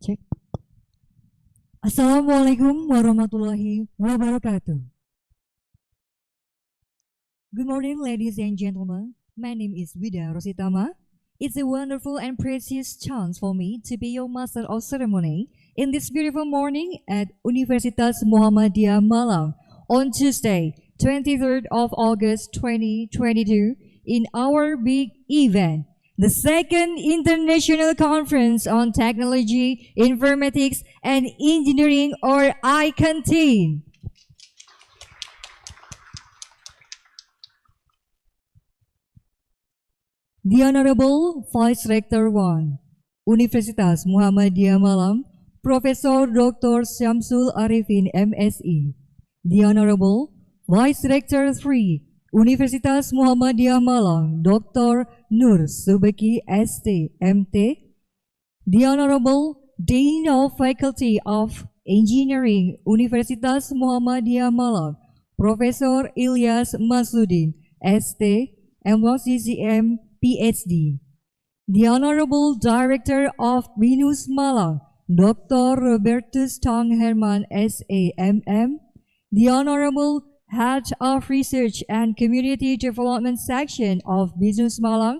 Cek. Assalamualaikum warahmatullahi wabarakatuh. Good morning, ladies and gentlemen. My name is Vida Rositama. It's a wonderful and precious chance for me to be your master of ceremony in this beautiful morning at Universitas Muhammadiyah Malang on Tuesday, 23rd of August 2022 in our big event, the second International Conference on Technology, Informatics, and Engineering, or ICon-TINE. The Honorable Vice Rector 1, Universitas Muhammadiyah Malang, Professor Dr. Syamsul Arifin, MSI. The Honorable Vice Rector 3, Universitas Muhammadiyah Malang, Dr. Nur Subeki, ST, MT. The Honorable Dean of Faculty of Engineering, Universitas Muhammadiyah Malang, Professor Ilyas Masudin, ST, MOCCM, PhD. The Honorable Director of BINUS Malang, Dr. Robertus Tang Herman, SAMM. The Honorable Head of Research and Community Development Section of BINUS Malang,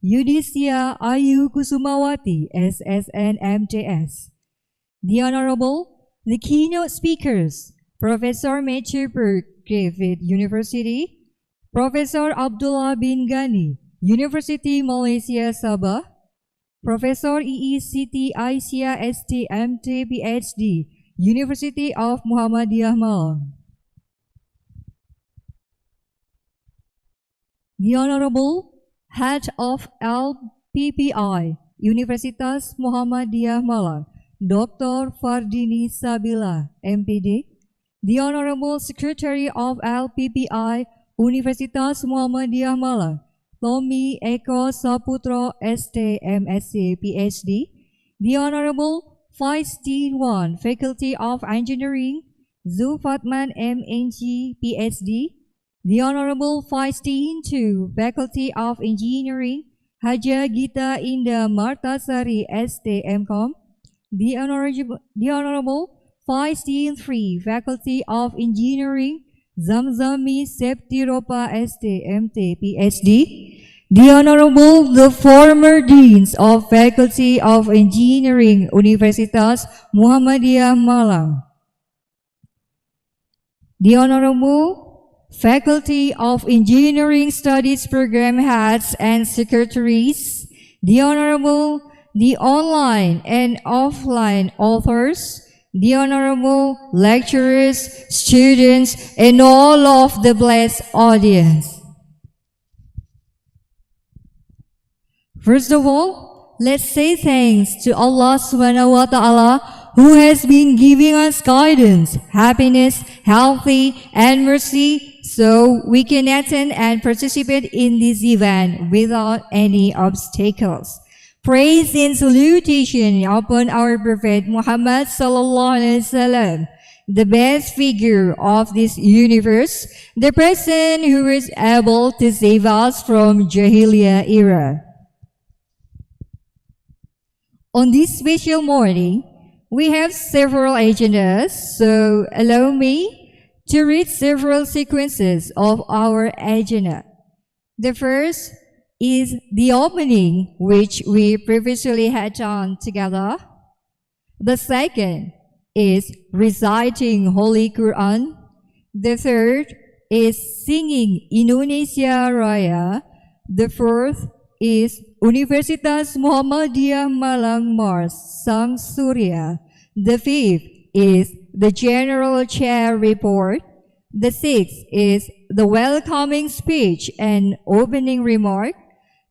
Yudhisya Ayu Kusumawati, SSN, MTS. The Honorable, the keynote speakers, Professor Matthew Burke, Griffith University, Professor Abdullah bin Ghani, University Malaysia Sabah, Professor Siti Aisyah, ST, MT, PhD, University of Muhammadiyah Malang. The Honorable Head of LPPI, Universitas Muhammadiyah Malang, Dr. Fardini Sabila, MPD. The Honorable Secretary of LPPI, Universitas Muhammadiyah Malang, Tommy Eko Saputro, ST, MSc, PhD. The Honorable Vice Dean 1, Faculty of Engineering, Zulfatman, MNG, PhD. The Honorable Vice Dean 2, Faculty of Engineering, Haja Gita Indah Martasari, ST, MCom. The Honorable Vice Dean 3, Faculty of Engineering, Zamzami Septiropa, ST, MT, PhD. The Honorable, the former Deans of Faculty of Engineering, Universitas Muhammadiyah Malang. The Honorable Faculty of Engineering Studies Program Heads and Secretaries. The Honorable, the online and offline authors, the Honorable lecturers, students, and all of the blessed audience. First of all, let's say thanks to Allah Subhanahu wa Ta'ala, who has been giving us guidance, happiness, healthy, and mercy, so we can attend and participate in this event without any obstacles. Praise and salutation upon our Prophet Muhammad sallallahu alaihi wasallam, the best figure of this universe, the person who is able to save us from Jahiliyyah era. On this special morning, we have several agendas, so allow me to read several sequences of our agenda. The first is the opening, which we previously had done together. The second is reciting Holy Quran. The third is singing Indonesia Raya. The fourth is Universitas Muhammadiyah Malang Mars Sang Surya. The fifth is the General Chair Report. The sixth is the welcoming speech and opening remark.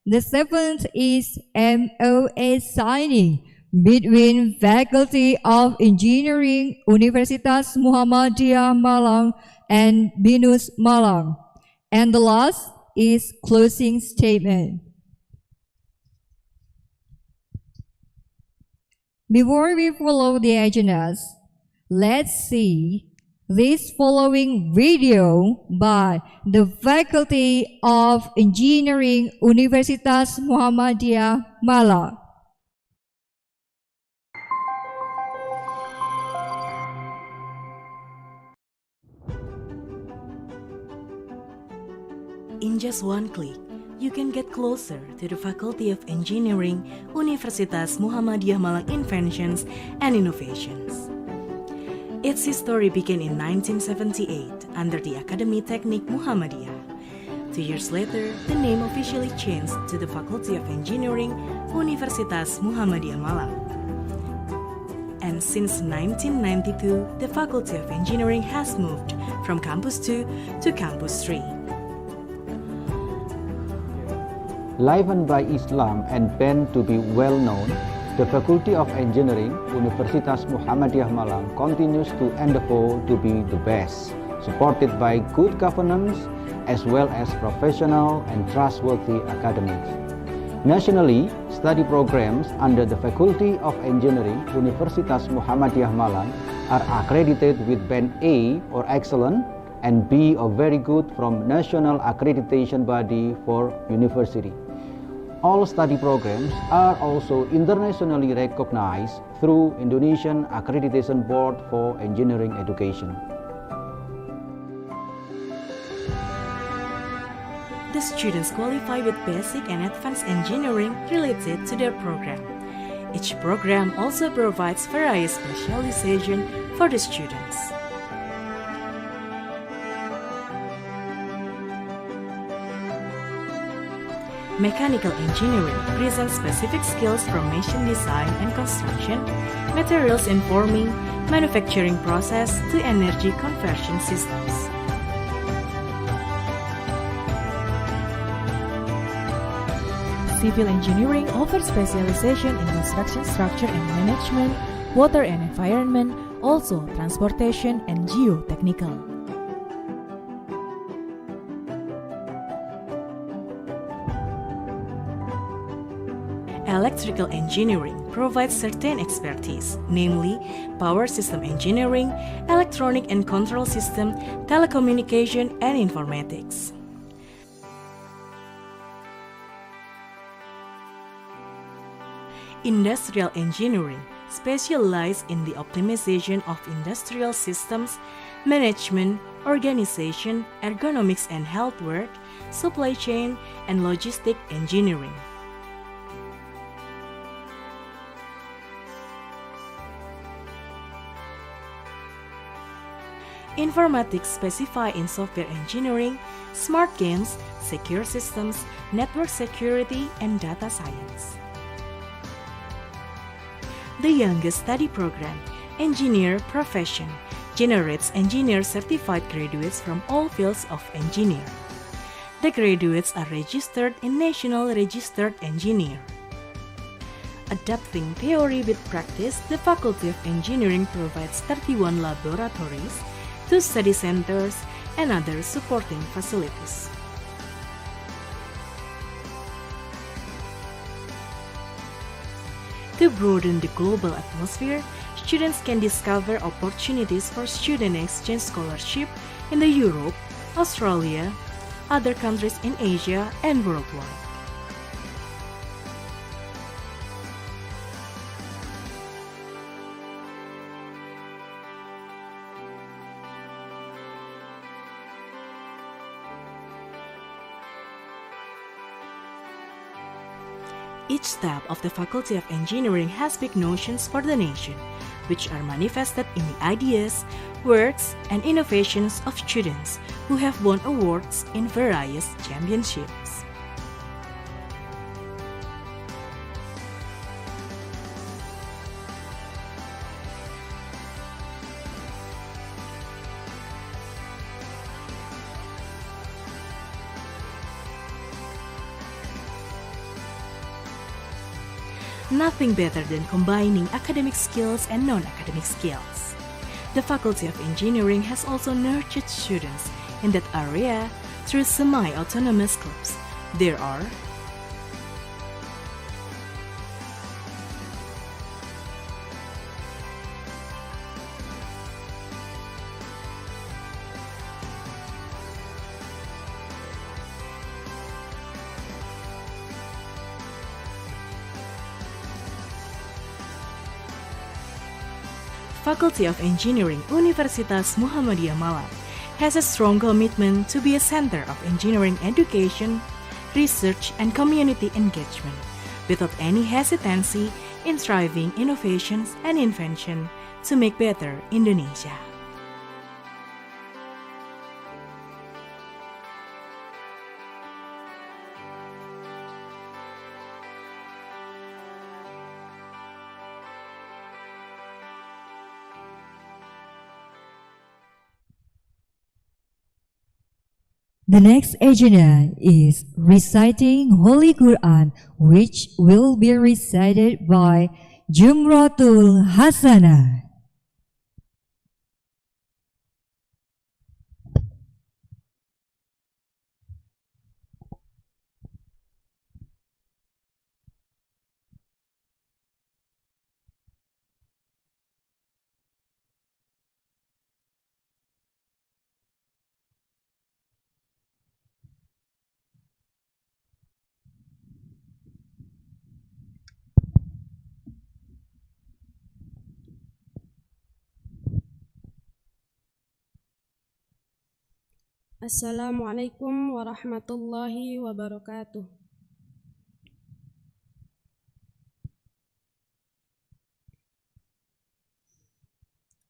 The seventh is MOA signing between Faculty of Engineering, Universitas Muhammadiyah Malang, and BINUS Malang. And the last is closing statement. Before we follow the agendas, let's see this following video by the Faculty of Engineering, Universitas Muhammadiyah Malang. In just one click, you can get closer to the Faculty of Engineering, Universitas Muhammadiyah Malang Inventions and Innovations. Its history began in 1978 under the Academy Teknik Muhammadiyah. 2 years later, the name officially changed to the Faculty of Engineering, Universitas Muhammadiyah Malang. And since 1992, the Faculty of Engineering has moved from Campus 2 to Campus 3. Livened by Islam and bent to be well known, the Faculty of Engineering, Universitas Muhammadiyah Malang continues to endeavor to be the best, supported by good governance as well as professional and trustworthy academics. Nationally, study programs under the Faculty of Engineering, Universitas Muhammadiyah Malang are accredited with Band A or Excellent and B or Very Good from National Accreditation Body for University. All study programs are also internationally recognized through Indonesian Accreditation Board for Engineering Education. The students qualify with basic and advanced engineering related to their program. Each program also provides various specialization for the students. Mechanical engineering presents specific skills from machine design and construction, materials informing, manufacturing process to energy conversion systems. Civil engineering offers specialization in construction structure and management, water and environment, also transportation and geotechnical. Electrical engineering provides certain expertise, namely power system engineering, electronic and control system, telecommunication, and informatics. Industrial engineering specializes in the optimization of industrial systems, management, organization, ergonomics and health work, supply chain, and logistic engineering. Informatics specify in software engineering, smart games, secure systems, network security, and data science. The youngest study program, Engineer Profession, generates engineer-certified graduates from all fields of engineering. The graduates are registered in National Registered Engineer. Adapting theory with practice, the Faculty of Engineering provides 31 laboratories, 2 study centers, and other supporting facilities. To broaden the global atmosphere, students can discover opportunities for student exchange scholarship in the Europe, Australia, other countries in Asia, and worldwide. Each step of the Faculty of Engineering has big notions for the nation, which are manifested in the ideas, works, and innovations of students who have won awards in various championships. Nothing better than combining academic skills and non-academic skills. The Faculty of Engineering has also nurtured students in that area through semi-autonomous clubs. There are Faculty of Engineering, Universitas Muhammadiyah Malang has a strong commitment to be a center of engineering education, research, and community engagement, without any hesitancy in striving innovations and invention to make better Indonesia. The next agenda is reciting Holy Quran, which will be recited by Jumratul Hasanah. Assalamualaikum warahmatullahi wabarakatuh.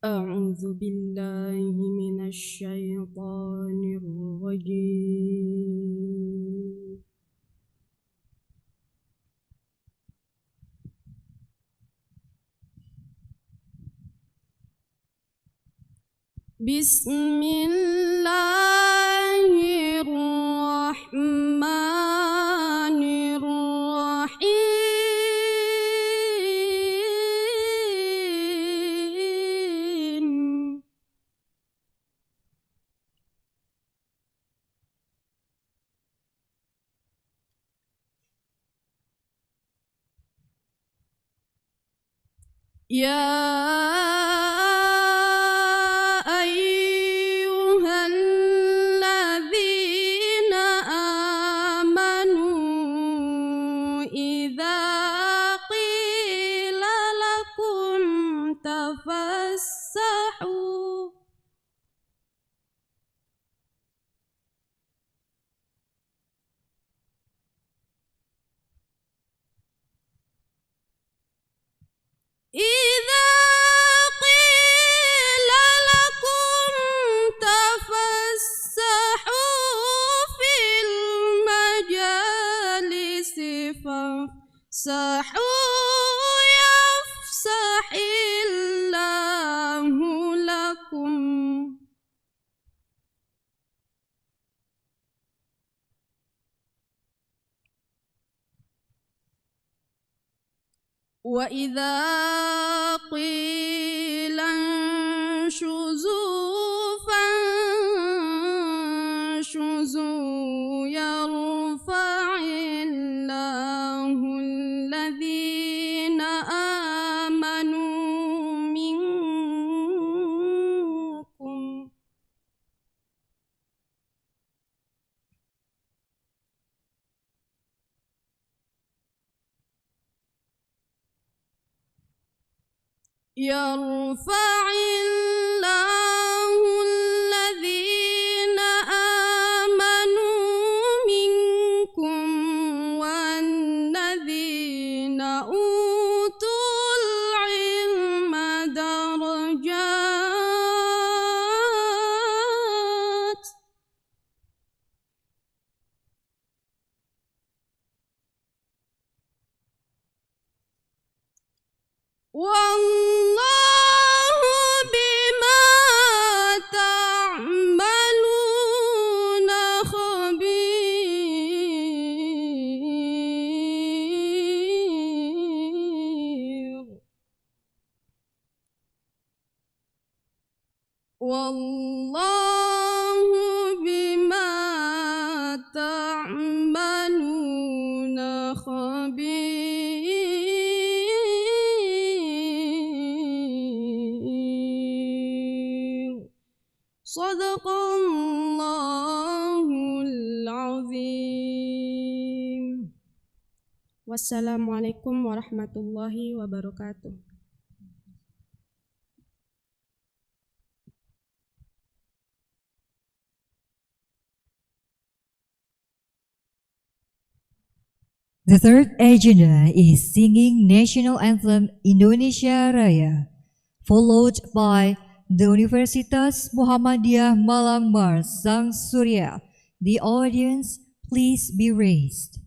A'udzu billahi minasy syaithanir rajim. Bismillahirrahmanirrahim. Ya ayyuhalladzina amanu idza qila lakum tafassahu idza qila lakum tafassahu fil majalisi fafsahu yafsahillahu lakum. Wa idza qila anshuzu fanshuzu yarfa'illahu alladhina amanu minkum. Yarfa'illahu alladhina amanu minkum wannadhina utul ilma darajat. Wallahu bima ta'maluna khabir. Wallahu bima ta'maluna khabir. Shadaqallahul azim. Wassalamualaikum warahmatullahi wabarakatuh. The third agenda is singing National Anthem Indonesia Raya, followed by the Universitas Muhammadiyah Malang March Sang Surya. The audience, please be raised.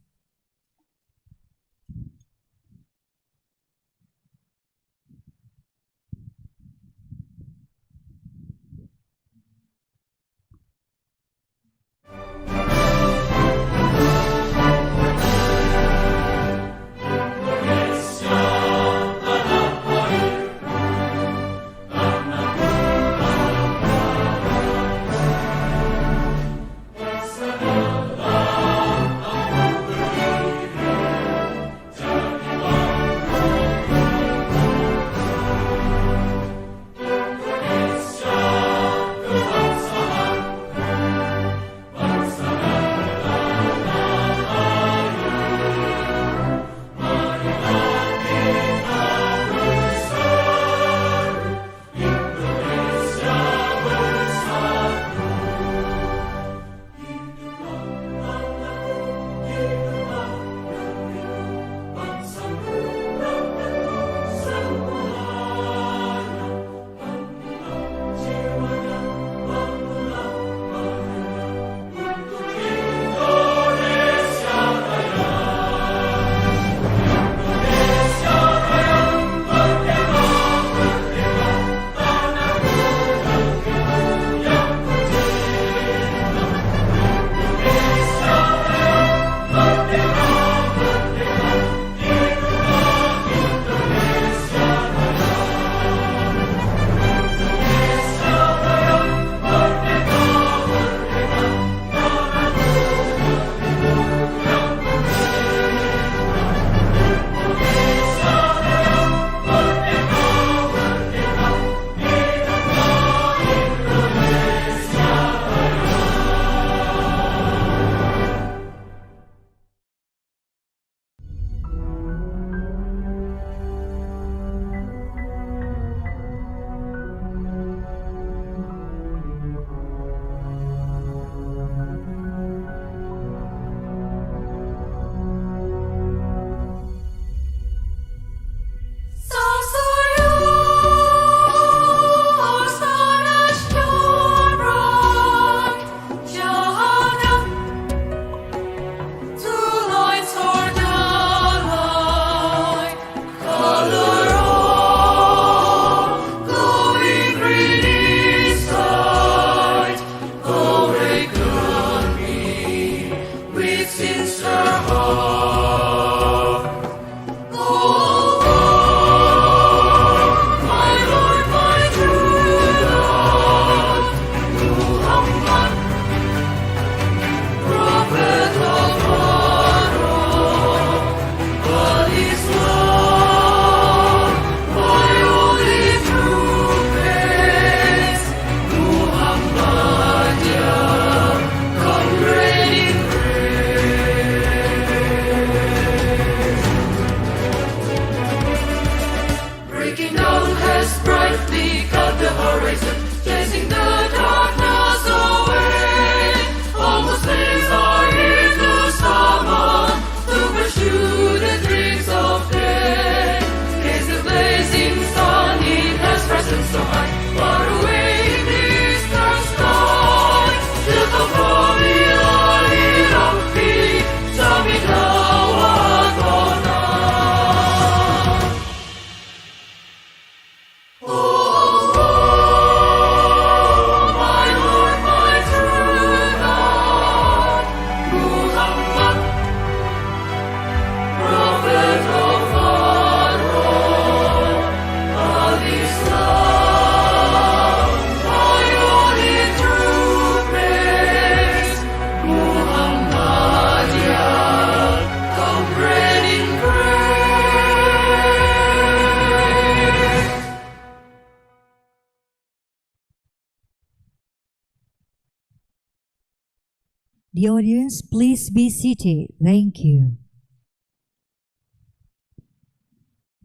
The audience, please be seated. Thank you.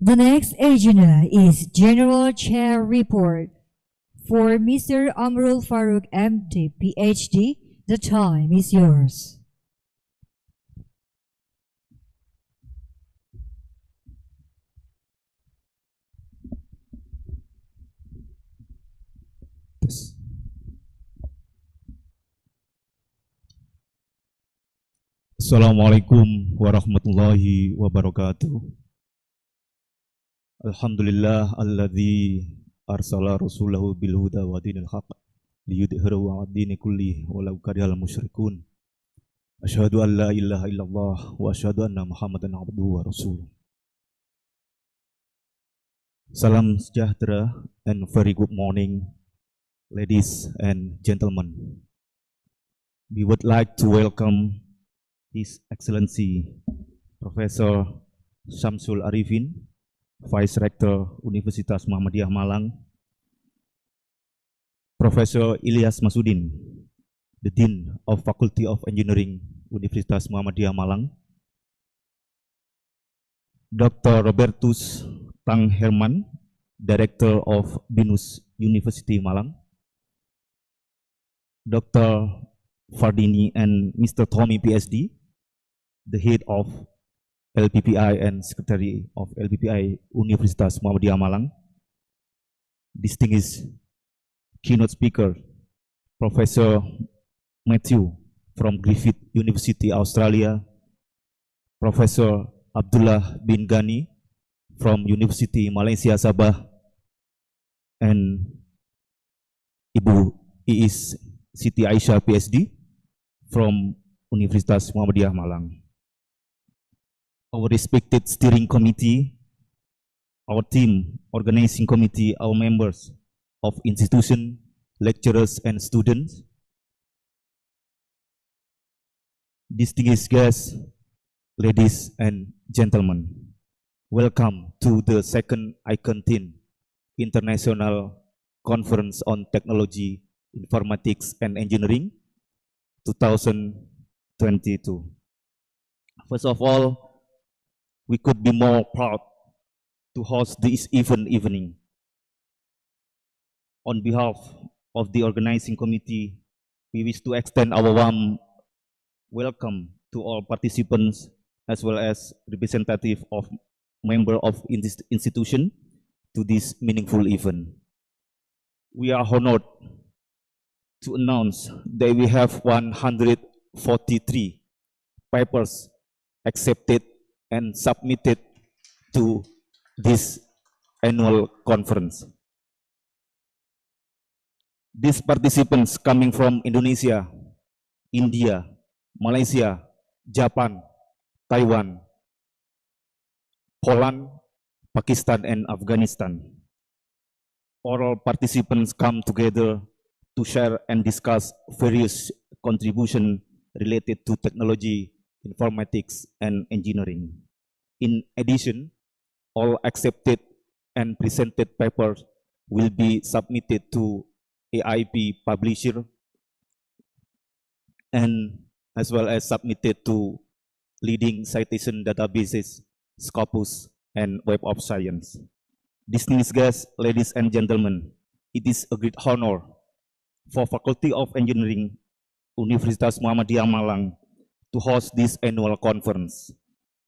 The next agenda is General Chair Report for Mr. Amrul Farouk, MD, PhD. The time is yours. Tes. Assalamualaikum warahmatullahi wabarakatuh. Alhamdulillah alladzi arsala rasulahu bil huda wa dinil haq liyudhhirahu 'ala dini kulli walau karihal musyrikun. Asyhadu an la ilaha illallah wa asyhadu anna Muhammadan abduhu wa rasuluh. Salam sejahtera and very good morning, ladies and gentlemen. We would like to welcome His Excellency Professor Syamsul Arifin, Vice Rector Universitas Muhammadiyah Malang, Professor Ilyas Masudin, the Dean of Faculty of Engineering Universitas Muhammadiyah Malang, Dr. Robertus Tang Herman, Director of BINUS University Malang, Dr. Fardini and Mr. Tommy PhD, the Head of LPPI and Secretary of LPPI Universitas Muhammadiyah Malang, distinguished keynote speaker, Professor Matthew from Griffith University, Australia, Professor Abdullah bin Ghani from University Malaysia Sabah, and Ibu Iis Siti Aisyah PhD from Universitas Muhammadiyah Malang. Our respected steering committee, our team, organizing committee, our members of institution, lecturers and students, distinguished guests, ladies and gentlemen, welcome to the second ICon-TINE International Conference on Technology, Informatics and Engineering 2022. First of all, we could be more proud to host this evening. On behalf of the organizing committee, we wish to extend our warm welcome to all participants as well as representative of member of this institution to this meaningful event. We are honored to announce that we have 143 papers accepted and submitted to this annual conference. These participants coming from Indonesia, India, Malaysia, Japan, Taiwan, Poland, Pakistan, and Afghanistan. All participants come together to share and discuss various contributions related to technology, informatics, and engineering. In addition, all accepted and presented papers will be submitted to AIP publisher and as well as submitted to leading citation databases, Scopus, and Web of Science. Distinguished guests, ladies and gentlemen, it is a great honor for Faculty of Engineering, Universitas Muhammadiyah Malang to host this annual conference.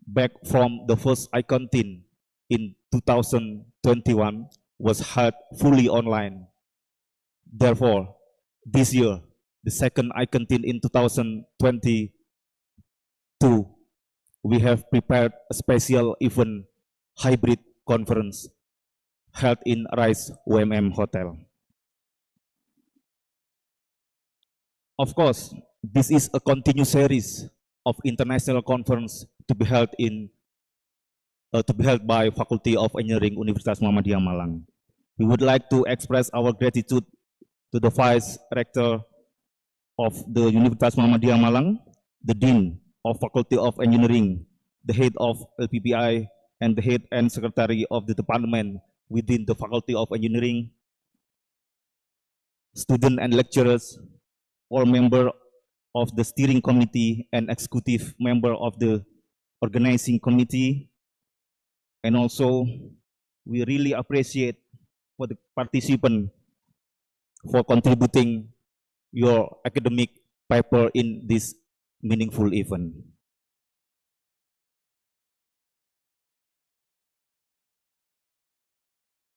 Back from the first ICon-TINE in 2021 was held fully online. Therefore, this year, the second ICon-TINE in 2022, we have prepared a special event hybrid conference held in Rise OMM Hotel. Of course, this is a continuous series of international conference to be held by Faculty of Engineering Universitas Muhammadiyah Malang. We would like to express our gratitude to the Vice Rector of the Universitas Muhammadiyah Malang, the Dean of Faculty of Engineering, the Head of LPPI, and the Head and Secretary of the Department within the Faculty of Engineering, students and lecturers, all members of the steering committee and executive member of the organizing committee. And also, we really appreciate for the participant for contributing your academic paper in this meaningful event.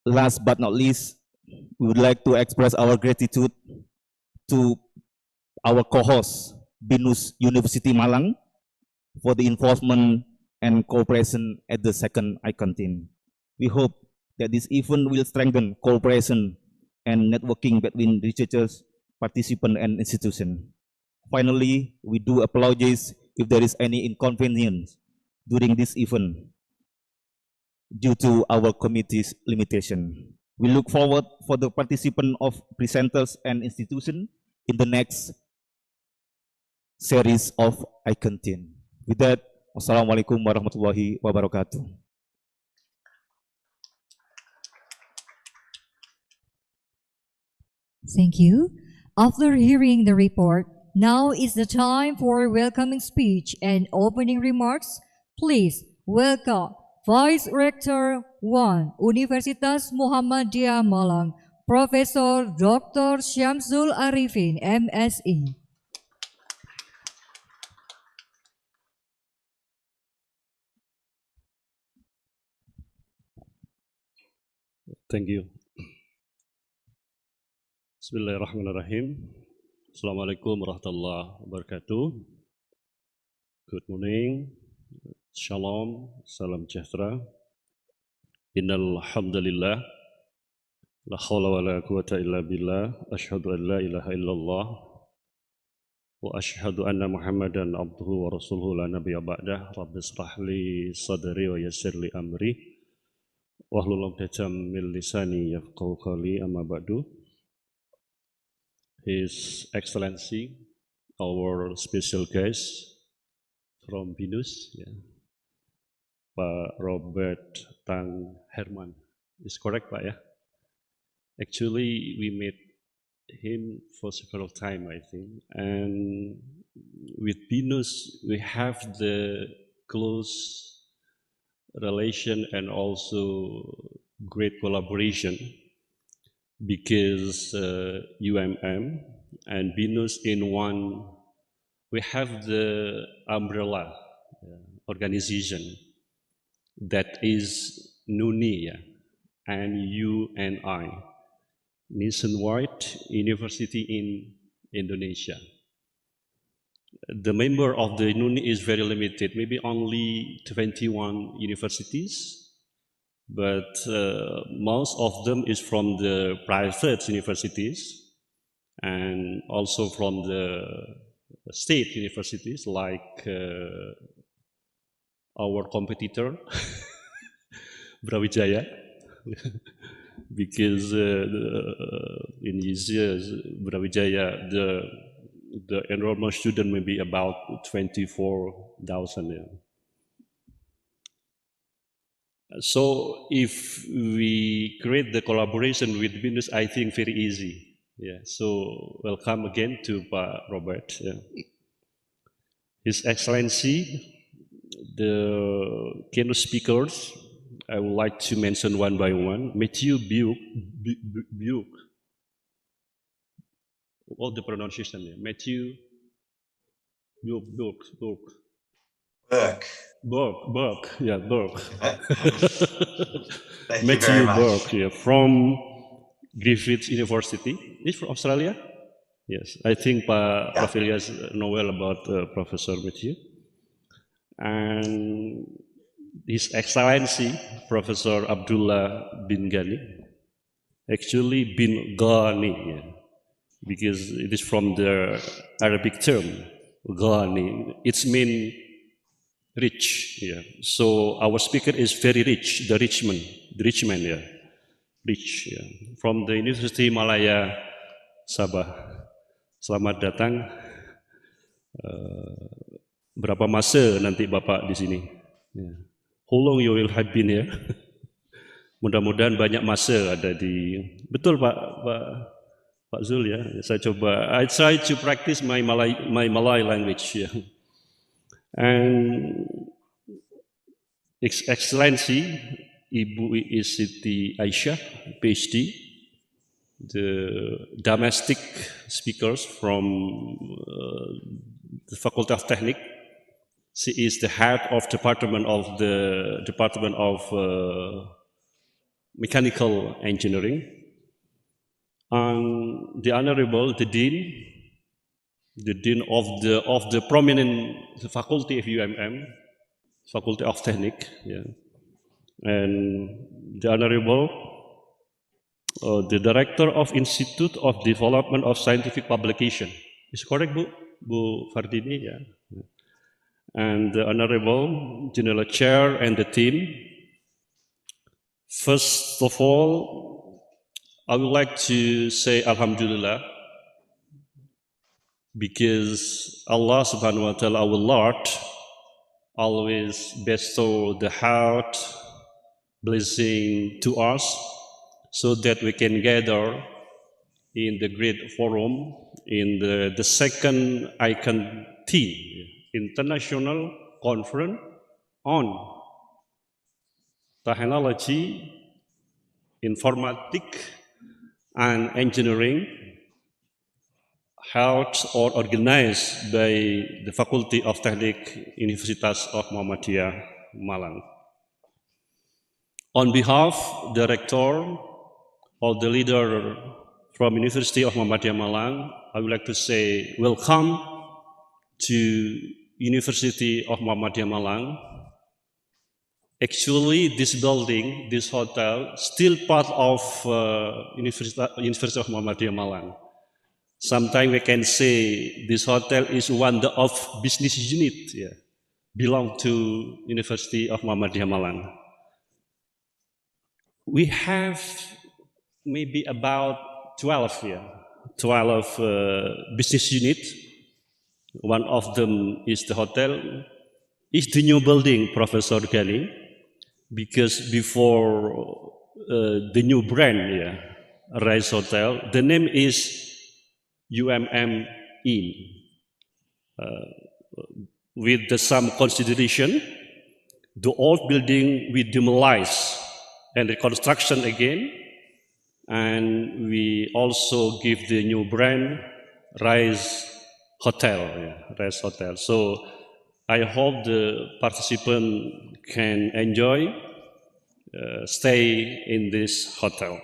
Last but not least, we would like to express our gratitude to our co-host, BINUS University Malang, for the involvement and cooperation at the second ICon-TINE. We hope that this event will strengthen cooperation and networking between researchers, participants, and institutions. Finally, we do apologize if there is any inconvenience during this event due to our committee's limitation. We look forward for the participation of presenters and institutions in the next series of ICon-TINE. With that, wassalamualaikum warahmatullahi wabarakatuh. Thank you. After hearing the report, now is the time for welcoming speech and opening remarks. Please welcome Vice Rector 1, Universitas Muhammadiyah Malang, Profesor Dr. Syamsul Arifin, MSI. Thank you. Bismillahirrahmanirrahim. Assalamualaikum warahmatullahi wabarakatuh. Good morning. Shalom. Salam sejahtera. Innal hamdalillah. La haula wa la quwata illa billah. Asyhadu an la ilaha illallah. Wa asyhadu anna Muhammadan abduhu wa rasuluhu la nabiyya ba'dah. Rabbi shrah li sadri wa yassir li amri. Wahlul 'uqdatam min lisani yafqahu qawli, amma ba'du. His Excellency, our special guest from BINUS, Pak Robert Tang Herman. Is correct, Pak, ya? Actually, we met him for several times, I think. And with BINUS, we have the close relation and also great collaboration because UMM and BINUS in one, we have the umbrella organization that is NUNI and UNI, Nationwide University in Indonesia. The member of the NUNI is very limited, maybe only 21 universities, but most of them is from the private universities and also from the state universities like our competitor, Brawijaya, because in these years, Brawijaya, the enrollment student may be about 24,000. Yeah. So if we create the collaboration with BINUS, I think very easy. Yeah. So welcome again to Pak Robert. Yeah. His Excellency, the keynote speakers, I would like to mention one by one. Matthew Buke. What the pronunciation? Matthew Burke. Yeah, Burke. Thank you Matthew very much. Burke, yeah, from Griffith University. He's from Australia? Yes, I think Prof. Elias know well about Professor Matthew. And His Excellency, Professor Abdullah bin Ghani. Actually, bin Ghani, yeah, because it is from the Arabic term, Ghani. It's mean rich, yeah. So our speaker is very rich, the rich man, yeah. Rich, yeah. From the University Malaya, Sabah. Selamat datang. Berapa masa nanti Bapak di sini? Yeah. How long you will have been here? Mudah-mudahan banyak masa ada di. Betul Pak Zul ya. Saya coba. I try to practice my Malay language. Yeah. And His Excellency Ibu Siti Aisyah, PhD, the domestic speakers from the Faculty of Technique. She is the head of Department of Mechanical Engineering. and the Honorable, the Dean of the prominent faculty of UMM, Faculty of Technique, yeah. And the Honorable, the Director of Institute of Development of Scientific Publication. Is correct, Bu Fardini? Yeah. And the Honorable General Chair and the team. First of all, I would like to say Alhamdulillah, because Allah subhanahu wa ta'ala, our Lord, always bestow the heart blessing to us so that we can gather in the great forum in the second ICon-TINE International Conference on Technology, Informatics, and Engineering, held or organized by the Faculty of Technique, Universitas of Muhammadiyah, Malang. On behalf of the Rector or the leader from University of Muhammadiyah, Malang, I would like to say welcome to University of Muhammadiyah, Malang. Actually, this building, this hotel, still part of University of Muhammadiyah, Malang. Sometimes we can say this hotel is one of business unit, yeah, belong to University of Muhammadiyah, Malang. We have maybe about 12 business units. One of them is the hotel. It's the new building, Professor Ghani, because before the new brand, yeah, Rise Hotel, the name is UMM Inn. With some consideration, the old building we demolish and reconstruction again, and we also give the new brand Rise Hotel, yeah, Rise Hotel. So I hope the participant can enjoy, stay in this hotel.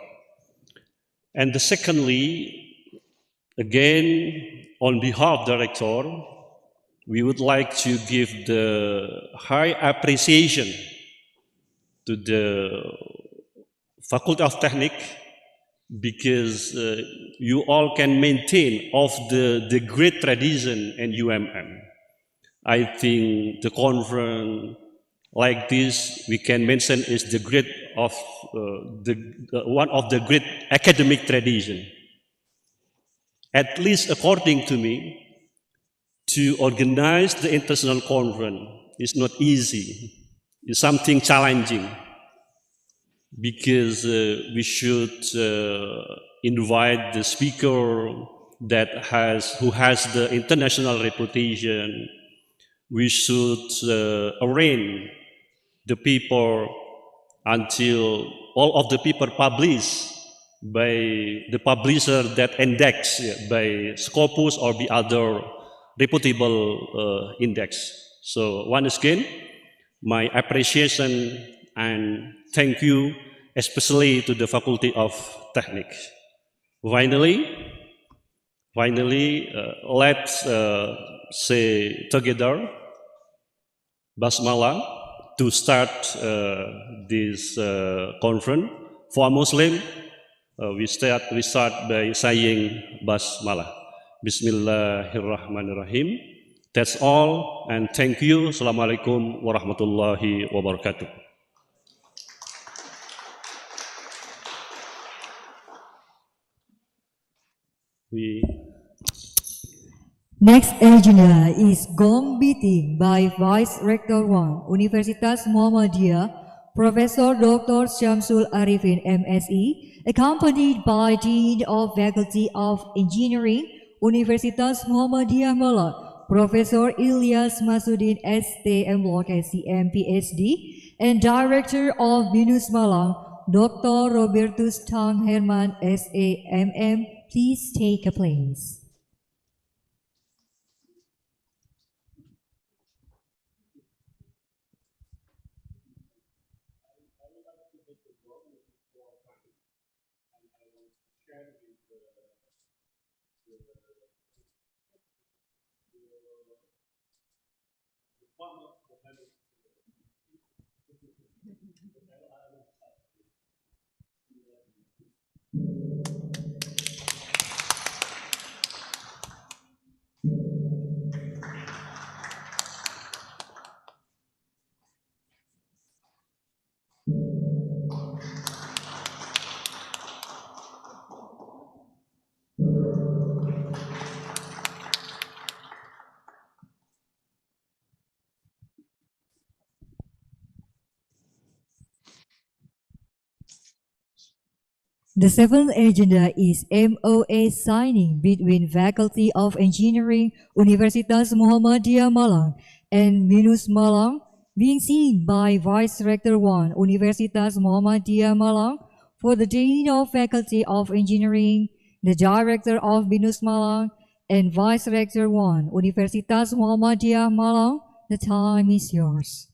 And secondly, again, on behalf of the Rector, we would like to give the high appreciation to the Faculty of Technique, because you all can maintain of the great tradition in UMM. I think the conference like this we can mention is the great of one of the great academic tradition. At least according to me, to organize the international conference is not easy. It's something challenging, because we should invite the speaker who has the international reputation. We should arrange the paper until all of the paper published by the publisher that index by Scopus or the other reputable index. So once again, my appreciation and thank you especially to the Faculty of Technique. Finally, let's say together Basmala to start this conference. For a Muslim, we start by saying Basmala. Bismillahirrahmanirrahim. That's all, and thank you. Assalamualaikum warahmatullahi wabarakatuh. Next agenda is Gong Meeting by Vice Rector 1, Universitas Muhammadiyah, Professor Dr. Syamsul Arifin, MSE, accompanied by Dean of Faculty of Engineering, Universitas Muhammadiyah Malang, Professor Ilyas Masudin, STM Block SCM, PhD, and Director of BINUS Malang, Dr. Robertus Tang Herman, SAMM. Please take a place. The seventh agenda is MOA signing between Faculty of Engineering Universitas Muhammadiyah Malang and Binus Malang, being seen by Vice Rector 1 Universitas Muhammadiyah Malang for the Dean of Faculty of Engineering, the Director of Binus Malang, and Vice Rector 1 Universitas Muhammadiyah Malang. The time is yours.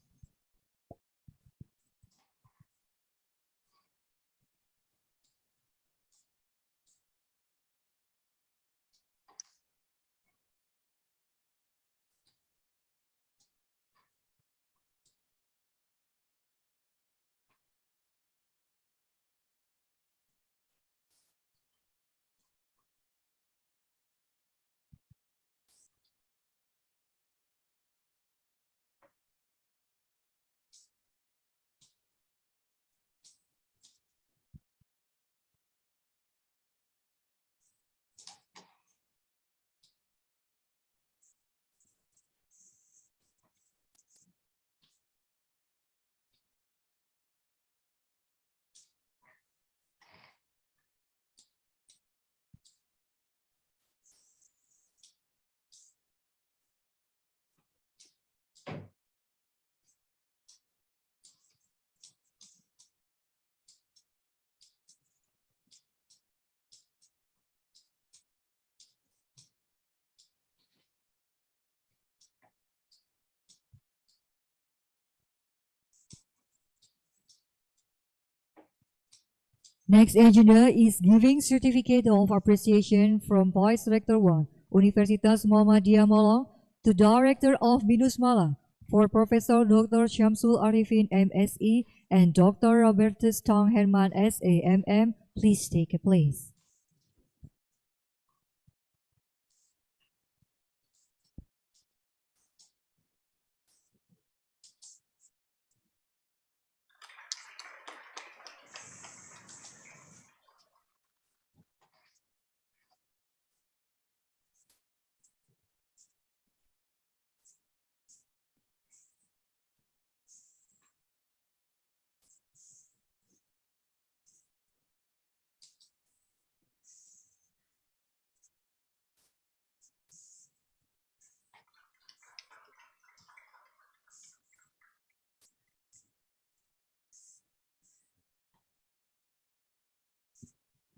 Next agenda is giving certificate of appreciation from Vice Rector 1 Universitas Muhammadiyah Malang to Director of Binus Malang for Professor Dr. Syamsul Arifin MSE and Dr. Robertus Tang Herman SAMM. Please take a place.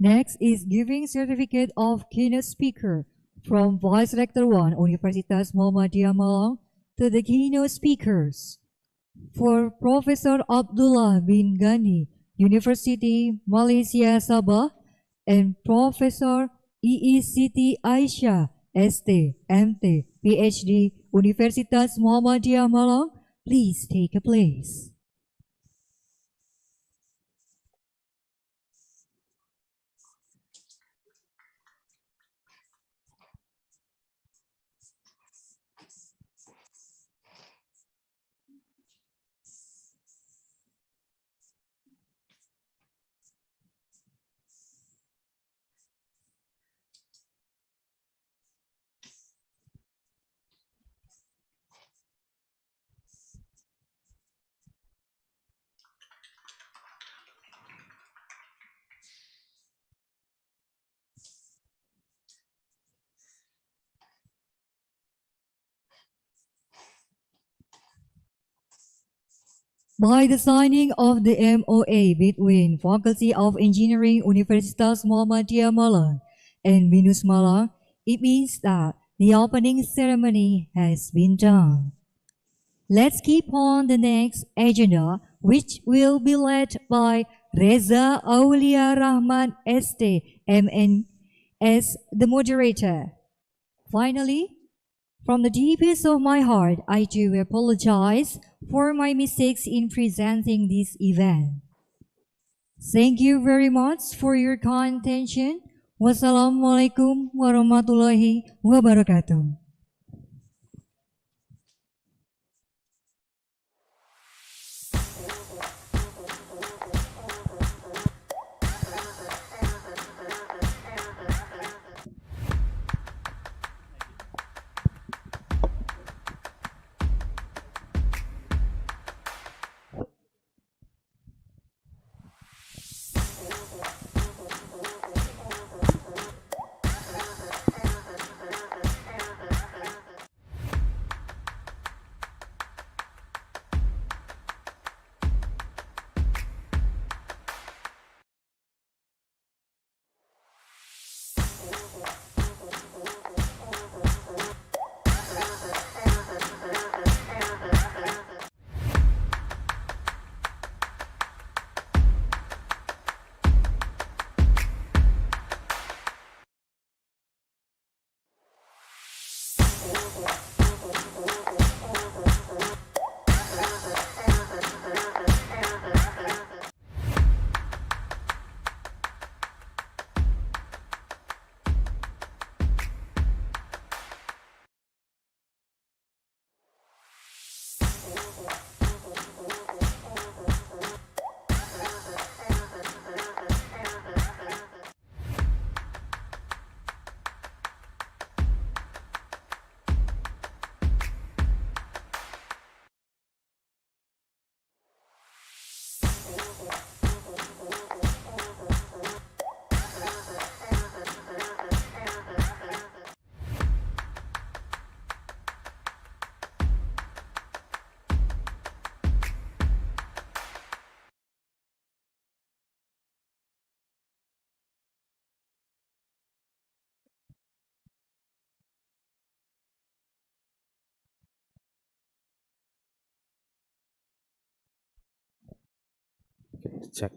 Next is giving certificate of keynote speaker from Vice Rector 1 Universitas Muhammadiyah Malang to the keynote speakers. For Professor Abdullah bin Ghani, University Malaysia Sabah, and Professor Siti Aisyah, ST, MT, PhD, Universitas Muhammadiyah Malang, please take a place. By the signing of the MOA between Faculty of Engineering Universitas Muhammadiyah Malang and Binus Malang, it means that the opening ceremony has been done. Let's keep on the next agenda, which will be led by Reza Aulia Rahman ST, MN, as the moderator. Finally, From the deepest of my heart, I do apologize for my mistakes in presenting this event. Thank you very much for your kind attention. Wassalamualaikum warahmatullahi wabarakatuh. Check.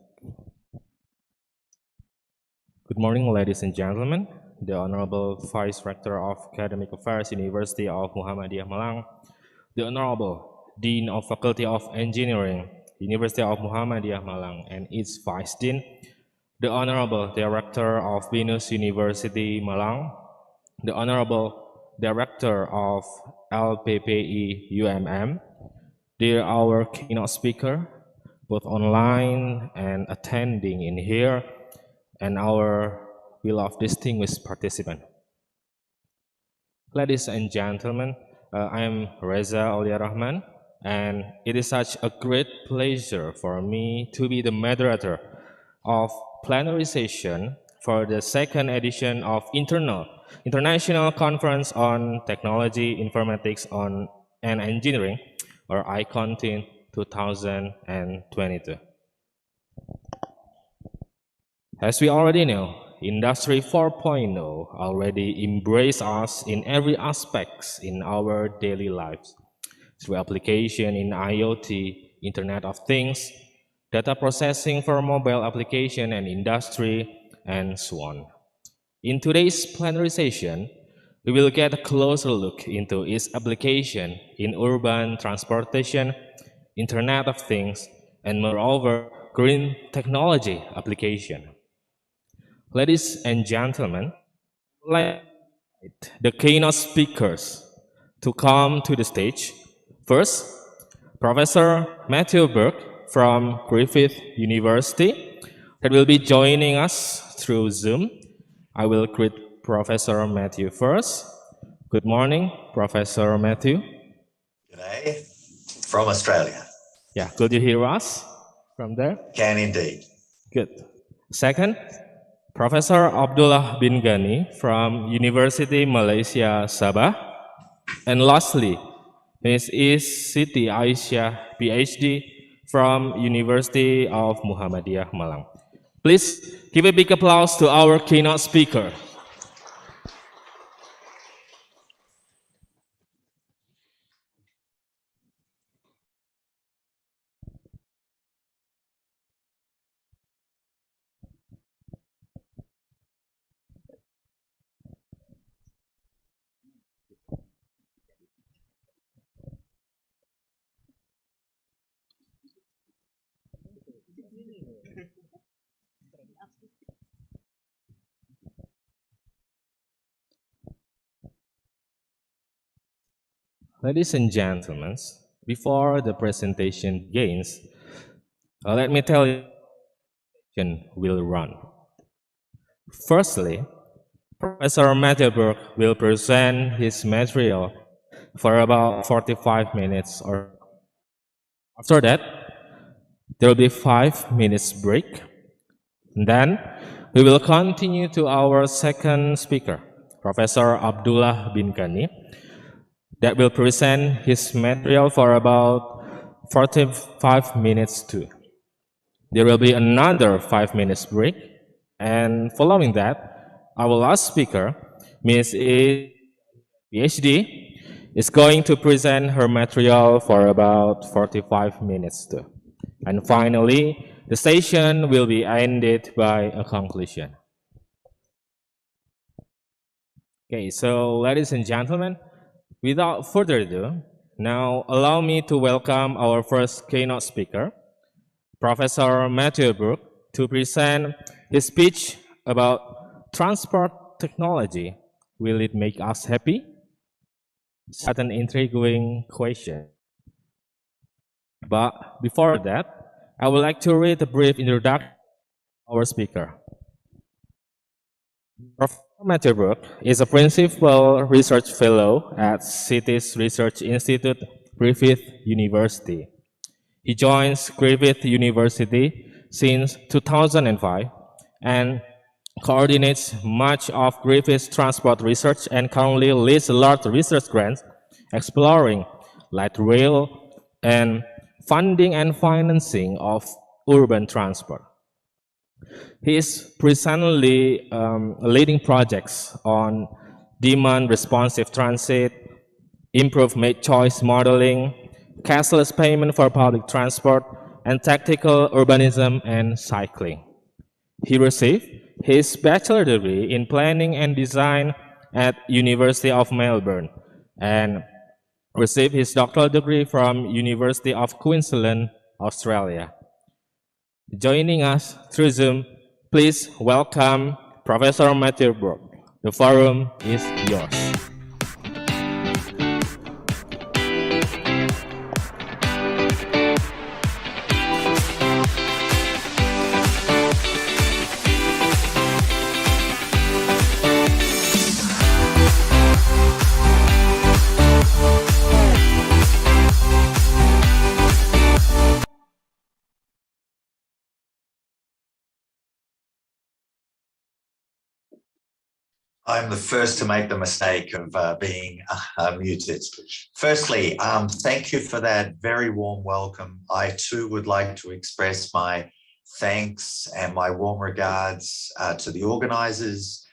Good morning, ladies and gentlemen. The Honorable Vice Rector of Academic Affairs, University of Muhammadiyah Malang, the Honorable Dean of Faculty of Engineering, University of Muhammadiyah Malang, and its Vice Dean, the Honorable Director of Venus University Malang, the Honorable Director of LPPI UMM, dear our keynote speaker, both online and attending in here, and our beloved distinguished participant. Ladies and gentlemen, I am Reza Aulia Rahman, and it is such a great pleasure for me to be the moderator of plenary session for the second edition of International Conference on Technology, Informatics and Engineering, or ICon-TINE 2022. As we already know, Industry 4.0 already embraces us in every aspect in our daily lives, through application in IoT, Internet of Things, data processing for mobile application and industry, and so on. In today's plenary session, we will get a closer look into its application in urban transportation, Internet of Things, and moreover, green technology application. Ladies and gentlemen, like the keynote speakers to come to the stage. First, Professor Matthew Burke from Griffith University that will be joining us through Zoom. I will greet Professor Matthew first. Good morning, Professor Matthew. G'day, from Australia. Yeah, could you hear us from there? Can indeed. Good. Second, Professor Abdullah bin Ghani from University Malaysia Sabah. And lastly, Ms. Siti Aisyah, PhD from University of Muhammadiyah Malang. Please give a big applause to our keynote speaker. Ladies and gentlemen, before the presentation begins, let me tell you will run. Firstly, Professor Matthew Burke will present his material for about 45 minutes or after that, there will be 5 minutes break. Then we will continue to our second speaker, Professor Abdullah bin Kani, that will present his material for about 45 minutes too. There will be another 5 minutes break, and following that, our last speaker, Ms. E, PhD, is going to present her material for about 45 minutes too. And finally, the session will be ended by a conclusion. Okay, so ladies and gentlemen, without further ado, now allow me to welcome our first keynote speaker, Professor Matthew Burke, to present his speech about transport technology. Will it make us happy? Such an intriguing question. But before that, I would like to read a brief introduction of our speaker. Professor Matthew Burke is a Principal Research Fellow at Cities Research Institute, Griffith University. He joins Griffith University since 2005 and coordinates much of Griffith's transport research and currently leads large research grants exploring light rail and funding and financing of urban transport. He is presently leading projects on demand-responsive transit, improved made choice modeling, cashless payment for public transport, and tactical urbanism and cycling. He received his bachelor degree in planning and design at University of Melbourne and received his doctoral degree from University of Queensland, Australia. Joining us through Zoom, please welcome Professor Matthew Burke. The forum is yours. I'm the first to make the mistake of being muted. Firstly, thank you for that very warm welcome. I too would like to express my thanks and my warm regards to the organisers,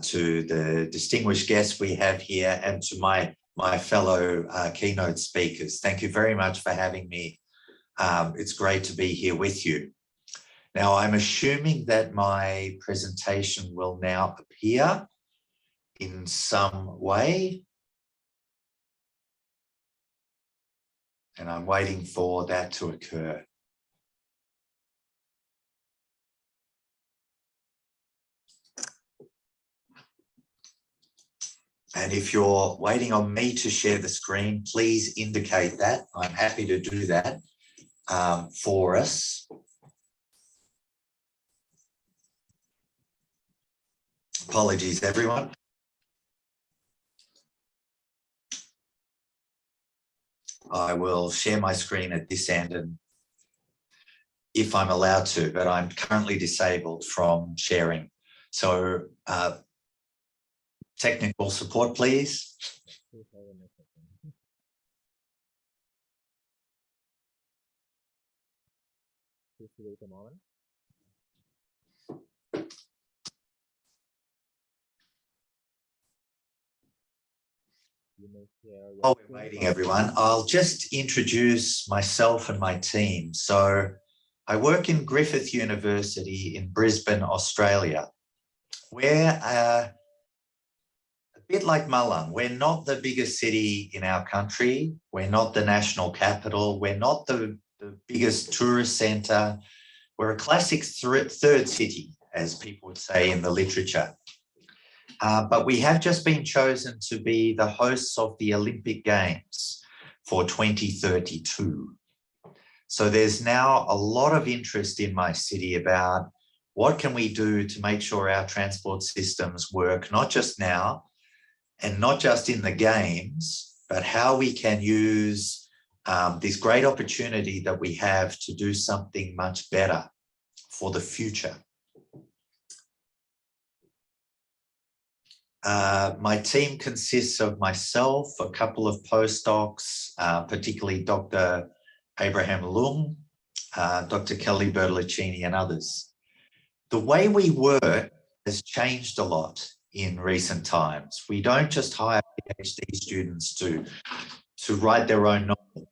to the distinguished guests we have here, and to my fellow keynote speakers. Thank you very much for having me. It's great to be here with you. Now, I'm assuming that my presentation will now appear in some way, and I'm waiting for that to occur. And if you're waiting on me to share the screen, please indicate that. I'm happy to do that for us. Apologies, everyone. I will share my screen at this end, and if I'm allowed to, but I'm currently disabled from sharing. So technical support, please. Wait a moment. While we're waiting, everyone, I'll just introduce myself and my team. So I work in Griffith University in Brisbane, Australia. We're a bit like Malang. We're not the biggest city in our country. We're not the national capital. We're not the biggest tourist centre. We're a classic third city, as people would say in the literature. but we have just been chosen to be the hosts of the Olympic Games for 2032. So there's now a lot of interest in my city about what can we do to make sure our transport systems work, not just now and not just in the games, but how we can use this great opportunity that we have to do something much better for the future. My team consists of myself, a couple of postdocs, particularly Dr. Abraham Lung, Dr. Kelly Bertoluccini, and others. The way we work has changed a lot in recent times. We don't just hire PhD students to write their own novel,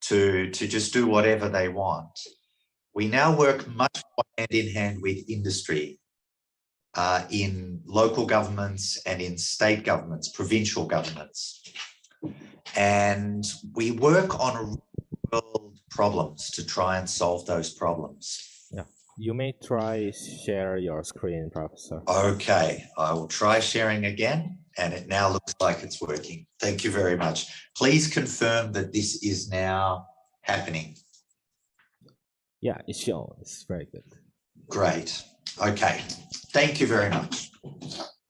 to just do whatever they want. We now work much more hand in hand with industry in local governments and in state governments, provincial governments. And we work on real problems to try and solve those problems. Yeah, you may try share your screen, Professor. Okay, I will try sharing again, and it now looks like it's working. Thank you very much. Please confirm that this is now happening. Yeah, it's shown. It's very good. Great. Okay, thank you very much.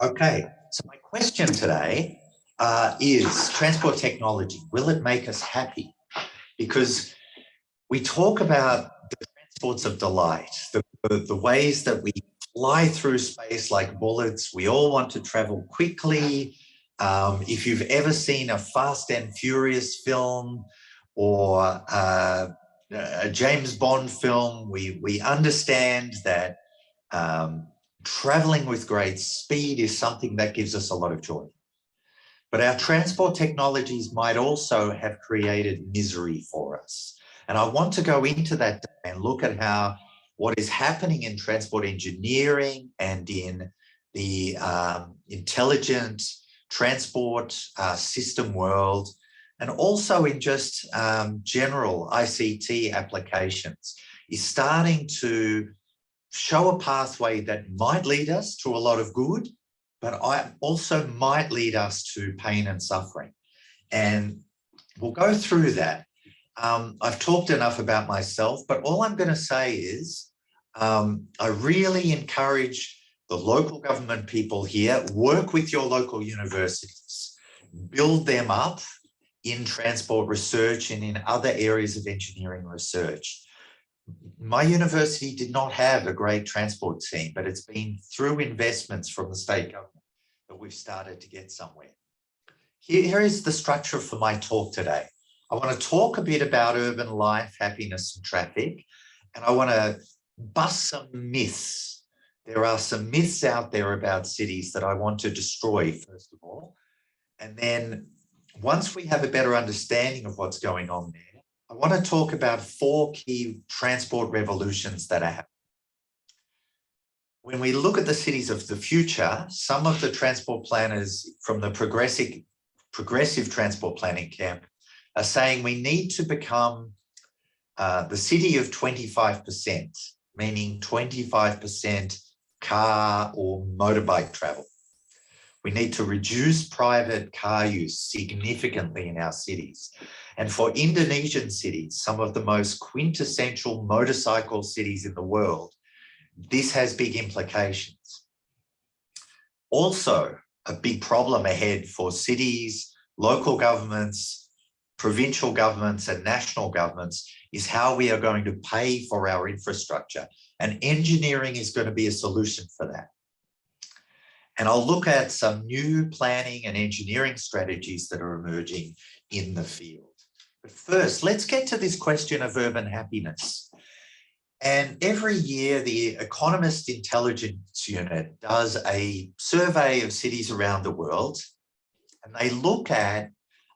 Okay, so my question today is transport technology. Will it make us happy? Because we talk about the transports of delight, the ways that we fly through space like bullets. We all want to travel quickly. If you've ever seen a Fast and Furious film or a James Bond film, we understand that traveling with great speed is something that gives us a lot of joy. But our transport technologies might also have created misery for us. And I want to go into that and look at how what is happening in transport engineering and in the intelligent transport system world, and also in just general ICT applications, is starting to show a pathway that might lead us to a lot of good, but also might lead us to pain and suffering. And we'll go through that. I've talked enough about myself, but all I'm going to say is I really encourage the local government people here, work with your local universities, build them up in transport research and in other areas of engineering research. My university did not have a great transport team, but it's been through investments from the state government that we've started to get somewhere. Here is the structure for my talk today. I want to talk a bit about urban life, happiness, and traffic, and I want to bust some myths. There are some myths out there about cities that I want to destroy, first of all. And then once we have a better understanding of what's going on there, I want to talk about 4 key transport revolutions that are happening. When we look at the cities of the future, some of the transport planners from the progressive transport planning camp are saying we need to become the city of 25%, meaning 25% car or motorbike travel. We need to reduce private car use significantly in our cities. And for Indonesian cities, some of the most quintessential motorcycle cities in the world, this has big implications. Also, a big problem ahead for cities, local governments, provincial governments, and national governments is how we are going to pay for our infrastructure. And engineering is going to be a solution for that. And I'll look at some new planning and engineering strategies that are emerging in the field. But first, let's get to this question of urban happiness. And every year, the Economist Intelligence Unit does a survey of cities around the world, and they look at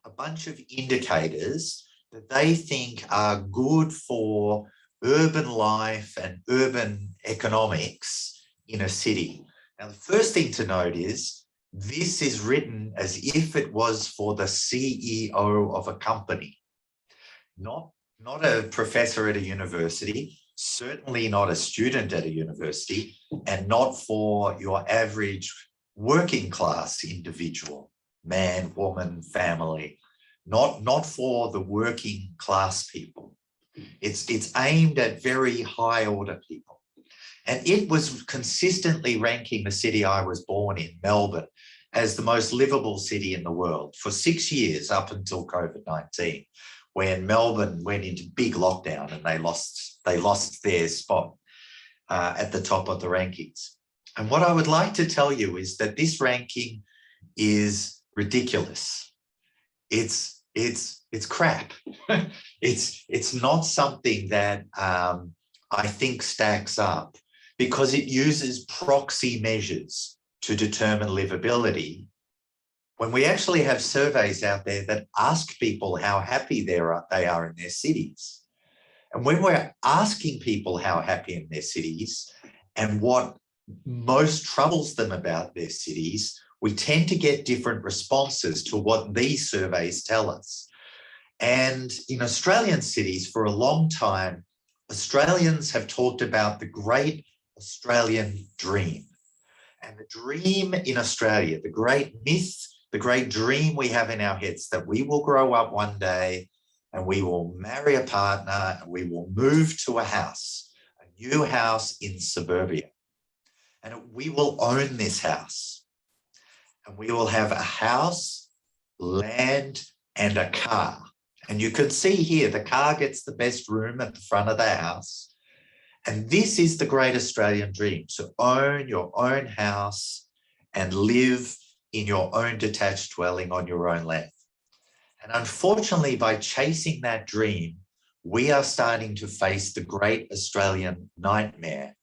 a bunch of indicators that they think are good for urban life and urban economics in a city. Now, the first thing to note is this is written as if it was for the CEO of a company, not a professor at a university, certainly not a student at a university, and not for your average working class individual, man, woman, family, not for the working class people. It's aimed at very high order people. And it was consistently ranking the city I was born in, Melbourne, as the most livable city in the world for 6 years up until COVID-19, when Melbourne went into big lockdown and they lost their spot at the top of the rankings. And what I would like to tell you is that this ranking is ridiculous. It's crap. it's not something that I think stacks up, because it uses proxy measures to determine livability, when we actually have surveys out there that ask people how happy they are in their cities. And when we're asking people how happy in their cities and what most troubles them about their cities, we tend to get different responses to what these surveys tell us. And in Australian cities, for a long time, Australians have talked about the great Australian dream. And the dream in Australia, the great myth, the great dream we have in our heads, that we will grow up one day and we will marry a partner and we will move to a house, a new house in suburbia. And we will own this house. And we will have a house, land, and a car. And you can see here, the car gets the best room at the front of the house. And this is the great Australian dream, to own your own house and live in your own detached dwelling on your own land. And unfortunately, by chasing that dream, we are starting to face the great Australian nightmare.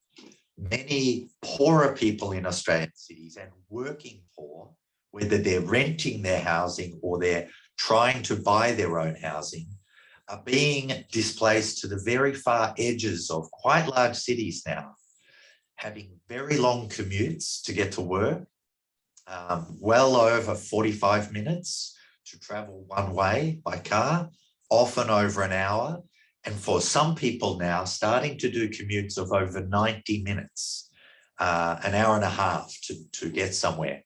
Many poorer people in Australian cities, and working poor, whether they're renting their housing or they're trying to buy their own housing, are being displaced to the very far edges of quite large cities now, having very long commutes to get to work, well over 45 minutes to travel one way by car, often over an hour. And for some people now, starting to do commutes of over 90 minutes, an hour and a half to get somewhere.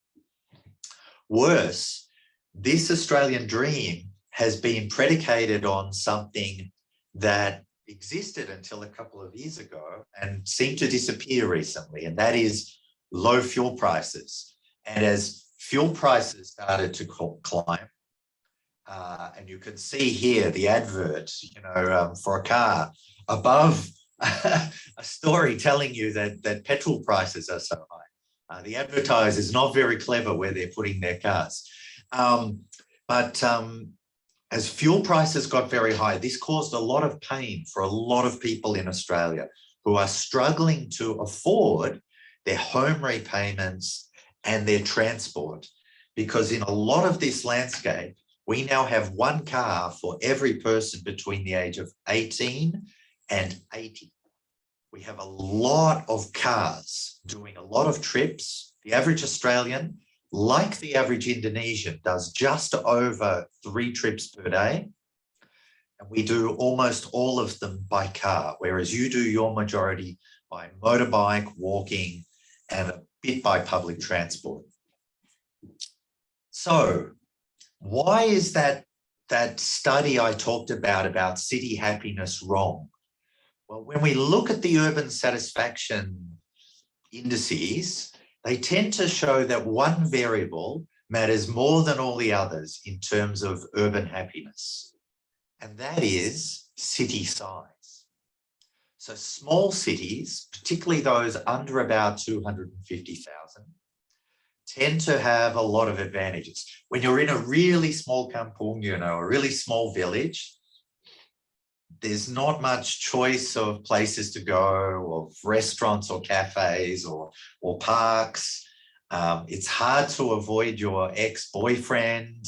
Worse, this Australian dream has been predicated on something that existed until a couple of years ago and seemed to disappear recently, and that is low fuel prices. And as fuel prices started to climb, and you can see here the advert, for a car above a story telling you that petrol prices are so high. The advertiser is not very clever where they're putting their cars. But as fuel prices got very high, this caused a lot of pain for a lot of people in Australia who are struggling to afford their home repayments and their transport. Because in a lot of this landscape, we now have one car for every person between the age of 18 and 80. We have a lot of cars doing a lot of trips. The average Australian, like the average Indonesian, does just over 3 trips per day. And we do almost all of them by car, whereas you do your majority by motorbike, walking, and a bit by public transport. So why is that study I talked about city happiness wrong? Well, when we look at the urban satisfaction indices, they tend to show that one variable matters more than all the others in terms of urban happiness, and that is city size. So small cities, particularly those under about 250,000, tend to have a lot of advantages. When you're in a really small kampung, a really small village, there's not much choice of places to go, of restaurants or cafes or parks. It's hard to avoid your ex-boyfriend.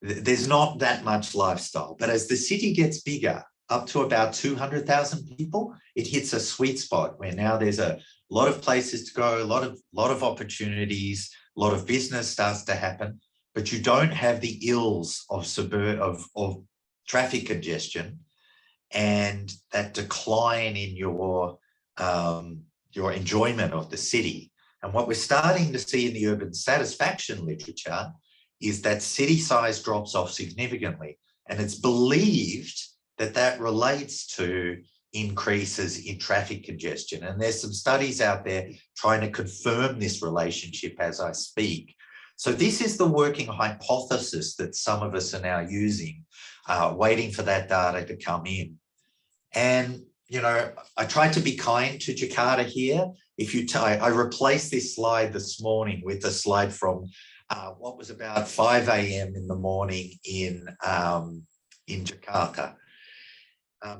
There's not that much lifestyle. But as the city gets bigger, up to about 200,000 people, it hits a sweet spot where now there's a lot of places to go, a lot of opportunities, a lot of business starts to happen, but you don't have the ills of traffic congestion and that decline in your enjoyment of the city And what we're starting to see in the urban satisfaction literature is that city size drops off significantly. And it's believed that that relates to increases in traffic congestion. And there's some studies out there trying to confirm this relationship as I speak. So this is the working hypothesis that some of us are now using, waiting for that data to come in. And, you know, I tried to be kind to Jakarta here. If you I replaced this slide this morning with a slide from what was about 5 a.m. in the morning in Jakarta,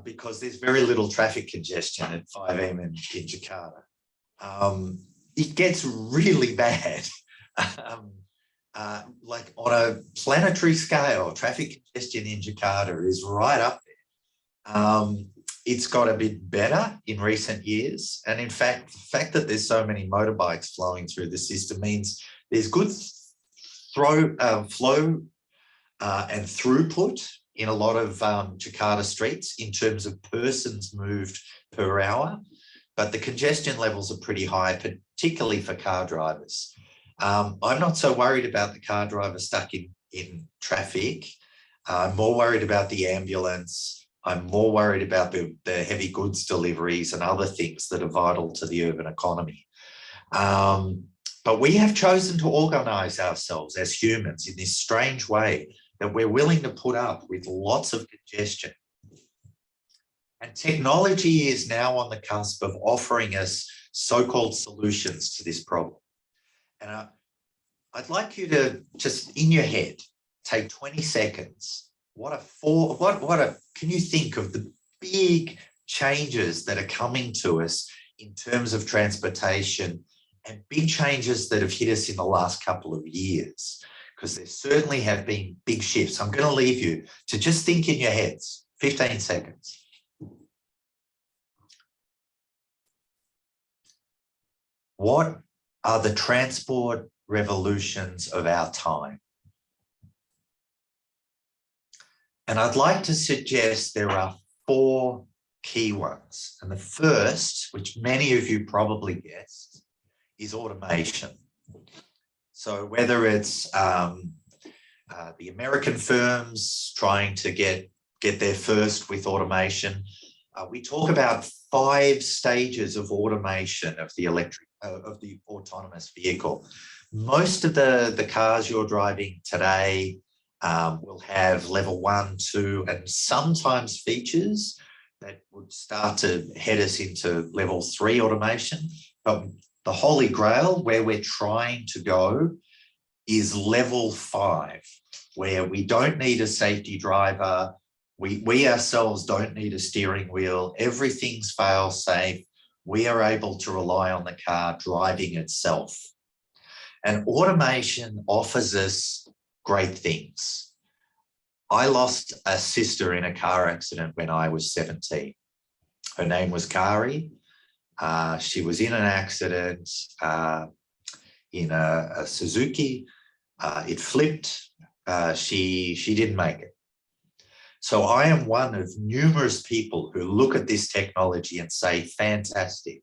because there's very little traffic congestion at 5 a.m. in Jakarta. It gets really bad. Like on a planetary scale, traffic congestion in Jakarta is right up there. It's got a bit better in recent years. And in fact, the fact that there's so many motorbikes flowing through the system means there's good flow and throughput in a lot of Jakarta streets in terms of persons moved per hour. But the congestion levels are pretty high, particularly for car drivers. I'm not so worried about the car driver stuck in traffic. I'm more worried about the ambulance. I'm more worried about the heavy goods deliveries and other things that are vital to the urban economy. But we have chosen to organise ourselves as humans in this strange way that we're willing to put up with lots of congestion. And technology is now on the cusp of offering us so-called solutions to this problem. And I'd like you to just, in your head, take 20 seconds. Can you think of the big changes that are coming to us in terms of transportation and big changes that have hit us in the last couple of years? Because there certainly have been big shifts. I'm going to leave you to just think in your heads, 15 seconds. What are the transport revolutions of our time? And I'd like to suggest there are 4 key ones. And the first, which many of you probably guessed, is automation. So whether it's the American firms trying to get there first with automation, we talk about 5 stages of automation of the autonomous vehicle. Most of the cars you're driving today will have level 1, 2, and sometimes features that would start to head us into level 3 automation. But the holy grail, where we're trying to go, is level 5, where we don't need a safety driver. We ourselves don't need a steering wheel. Everything's fail-safe. We are able to rely on the car driving itself. And automation offers us great things. I lost a sister in a car accident when I was 17. Her name was Kari. She was in an accident in a Suzuki. It flipped. She didn't make it. So I am one of numerous people who look at this technology and say, fantastic.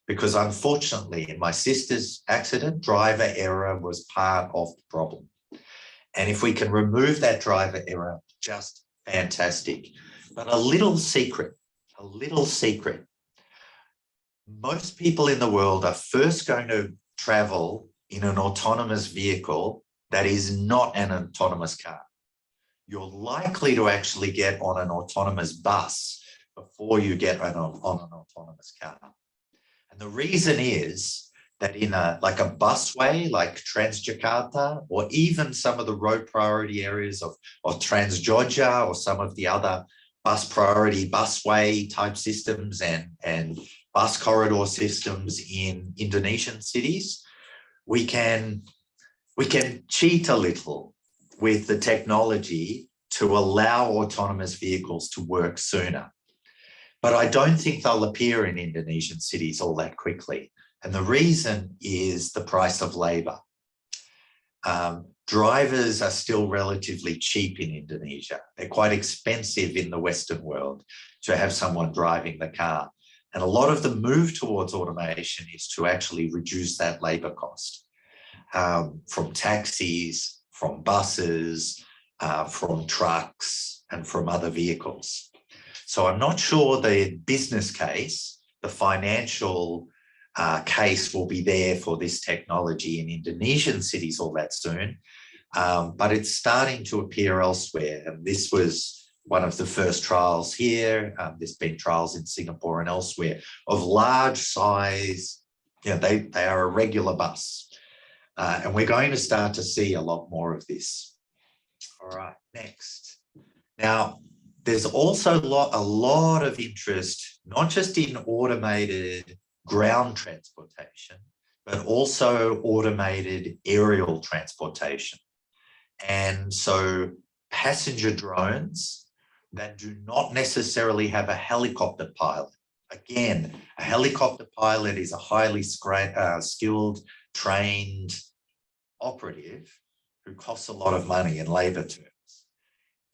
Because unfortunately, in my sister's accident, driver error was part of the problem. And if we can remove that driver error, just fantastic. But a little secret. Most people in the world are first going to travel in an autonomous vehicle that is not an autonomous car. You're likely to actually get on an autonomous bus before you get on an autonomous car. And the reason is that in like a busway, like Transjakarta, or even some of the road priority areas of Transjogja, or some of the other bus priority busway type systems and bus corridor systems in Indonesian cities, we can cheat a little with the technology to allow autonomous vehicles to work sooner. But I don't think they'll appear in Indonesian cities all that quickly. And the reason is the price of labor. Drivers are still relatively cheap in Indonesia. They're quite expensive in the Western world to have someone driving the car. And a lot of the move towards automation is to actually reduce that labor cost from taxis, from buses, from trucks, and from other vehicles. So I'm not sure the business case, the financial case will be there for this technology in Indonesian cities all that soon, but it's starting to appear elsewhere. And this was one of the first trials here. There's been trials in Singapore and elsewhere of large size, they are a regular bus. And we're going to start to see a lot more of this. All right, next. Now, there's also a lot of interest, not just in automated ground transportation, but also automated aerial transportation. And so passenger drones that do not necessarily have a helicopter pilot. Again, a helicopter pilot is a highly skilled, trained operative who costs a lot of money in labor terms.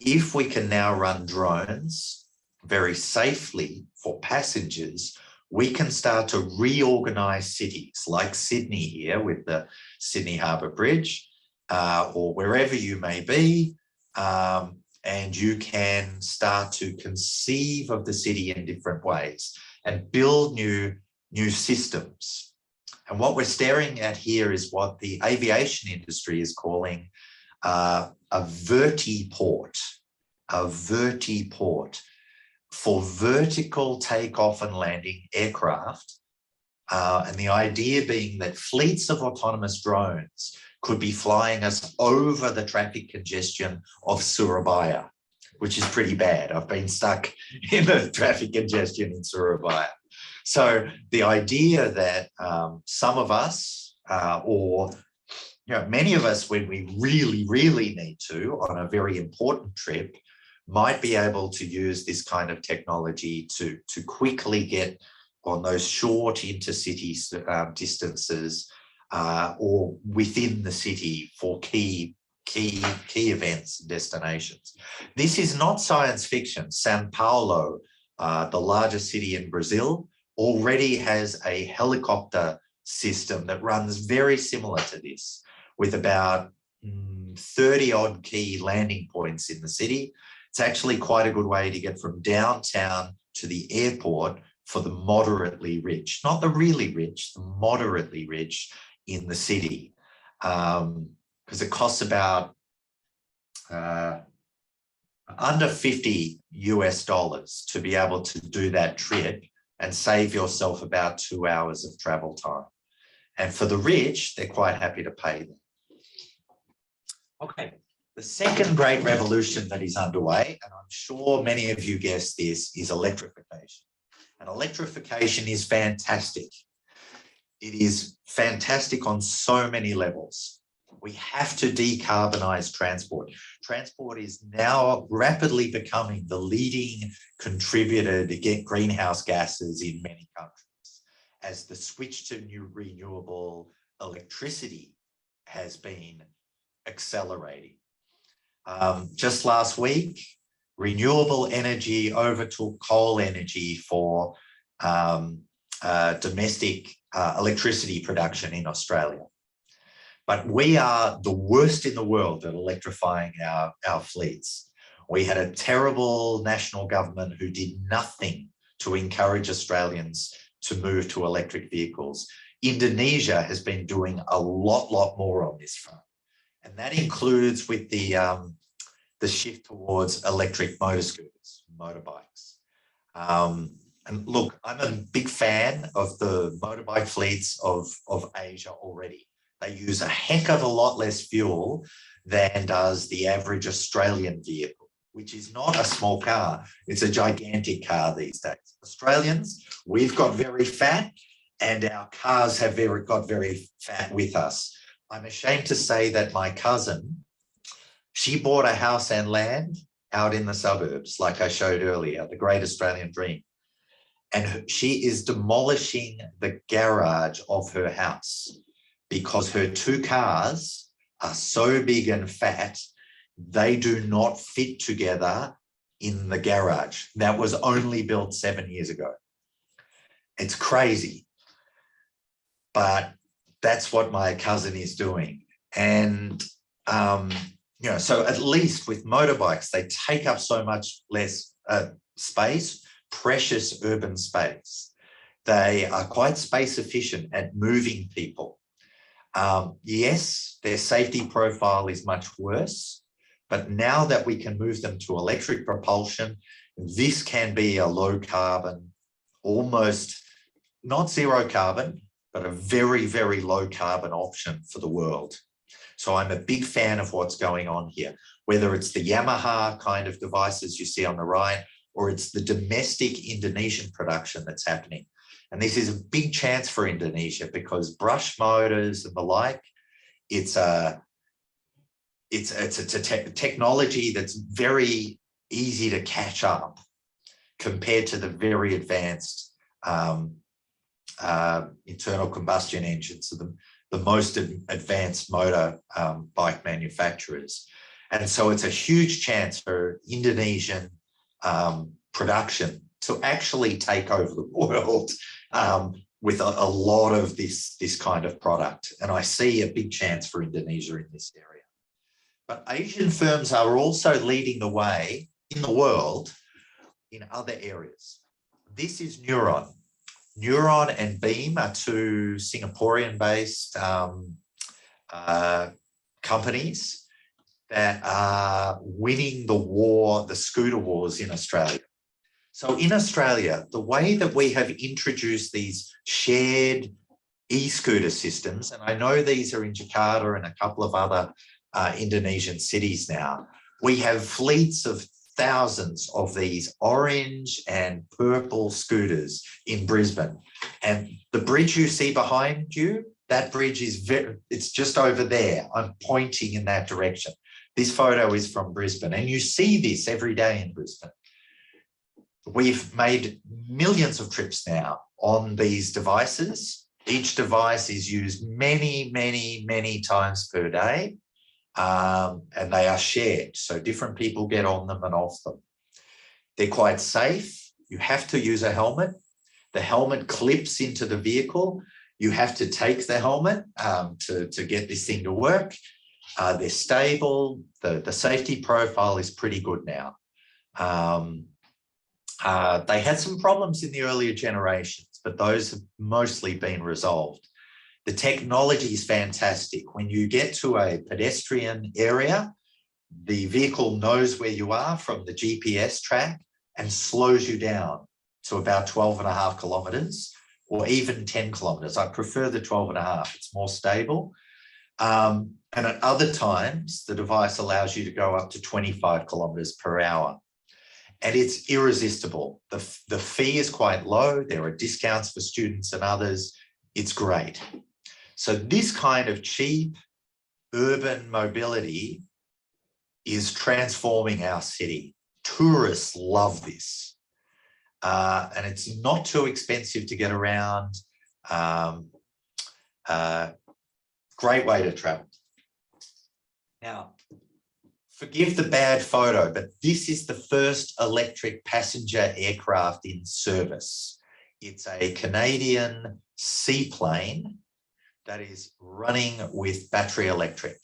If we can now run drones very safely for passengers, we can start to reorganize cities like Sydney here with the Sydney Harbour Bridge, or wherever you may be, and you can start to conceive of the city in different ways and build new systems. And what we're staring at here is what the aviation industry is calling a vertiport for vertical takeoff and landing aircraft. And the idea being that fleets of autonomous drones could be flying us over the traffic congestion of Surabaya, which is pretty bad. I've been stuck in the traffic congestion in Surabaya. So the idea that some of us, or many of us, when we really, really need to, on a very important trip, might be able to use this kind of technology to quickly get on those short intercity distances, or within the city for key events and destinations. This is not science fiction. São Paulo, the largest city in Brazil, already has a helicopter system that runs very similar to this, with about 30 odd key landing points in the city. It's actually quite a good way to get from downtown to the airport for the moderately rich, not the really rich, the moderately rich in the city, because it costs about under $50 US to be able to do that trip and save yourself about 2 hours of travel time. And for the rich, they're quite happy to pay them. Okay, the second great revolution that is underway, and I'm sure many of you guessed this, is electrification. And electrification is fantastic. It is fantastic on so many levels. We have to decarbonize transport. Transport is now rapidly becoming the leading contributor to get greenhouse gases in many countries, as the switch to new renewable electricity has been accelerating. Just last week, renewable energy overtook coal energy for domestic electricity production in Australia. But we are the worst in the world at electrifying our fleets. We had a terrible national government who did nothing to encourage Australians to move to electric vehicles. Indonesia has been doing a lot more on this front. And that includes with the shift towards electric motor scooters, motorbikes. And look, I'm a big fan of the motorbike fleets of Asia already. They use a heck of a lot less fuel than does the average Australian vehicle, which is not a small car. It's a gigantic car these days. Australians, we've got very fat, and our cars have got very fat with us. I'm ashamed to say that my cousin, she bought a house and land out in the suburbs, like I showed earlier, the great Australian dream. And she is demolishing the garage of her house because her two cars are so big and fat, they do not fit together in the garage. That was only built 7 years ago. It's crazy, but that's what my cousin is doing. And, you know, so at least with motorbikes, they take up so much less space, precious urban space. They are quite space efficient at moving people. Yes, their safety profile is much worse, but now that we can move them to electric propulsion, this can be a low carbon, almost not zero carbon, but a very, very low carbon option for the world. So I'm a big fan of what's going on here, whether it's the Yamaha kind of devices you see on the right, or it's the domestic Indonesian production that's happening. And this is a big chance for Indonesia because brush motors and the like, it's a technology that's very easy to catch up compared to the very advanced internal combustion engines, so the most advanced motor bike manufacturers. And so it's a huge chance for Indonesian production to actually take over the world with a lot of this kind of product. And I see a big chance for Indonesia in this area. But Asian firms are also leading the way in the world in other areas. This is Neuron. Neuron and Beam are two Singaporean-based companies that are winning the war, the scooter wars in Australia. So in Australia, the way that we have introduced these shared e-scooter systems, and I know these are in Jakarta and a couple of other Indonesian cities now, we have fleets of thousands of these orange and purple scooters in Brisbane. And the bridge you see behind you, that bridge is it's just over there. I'm pointing in that direction. This photo is from Brisbane, and you see this every day in Brisbane. We've made millions of trips now on these devices. Each device is used many, many, many times per day. And they are shared, so different people get on them and off them. They're quite safe. You have to use a helmet. The helmet clips into the vehicle. You have to take the helmet to get this thing to work. They're stable. The safety profile is pretty good now. They had some problems in the earlier generations, but those have mostly been resolved. The technology is fantastic. When you get to a pedestrian area, the vehicle knows where you are from the GPS track and slows you down to about 12.5 kilometres or even 10 kilometres. I prefer the 12.5, it's more stable. And at other times, the device allows you to go up to 25 kilometres per hour. And it's irresistible. The fee is quite low. There are discounts for students and others. It's great. So this kind of cheap urban mobility is transforming our city. Tourists love this. And it's not too expensive to get around. Great way to travel. Now, forgive the bad photo, but this is the first electric passenger aircraft in service. It's a Canadian seaplane that is running with battery electric.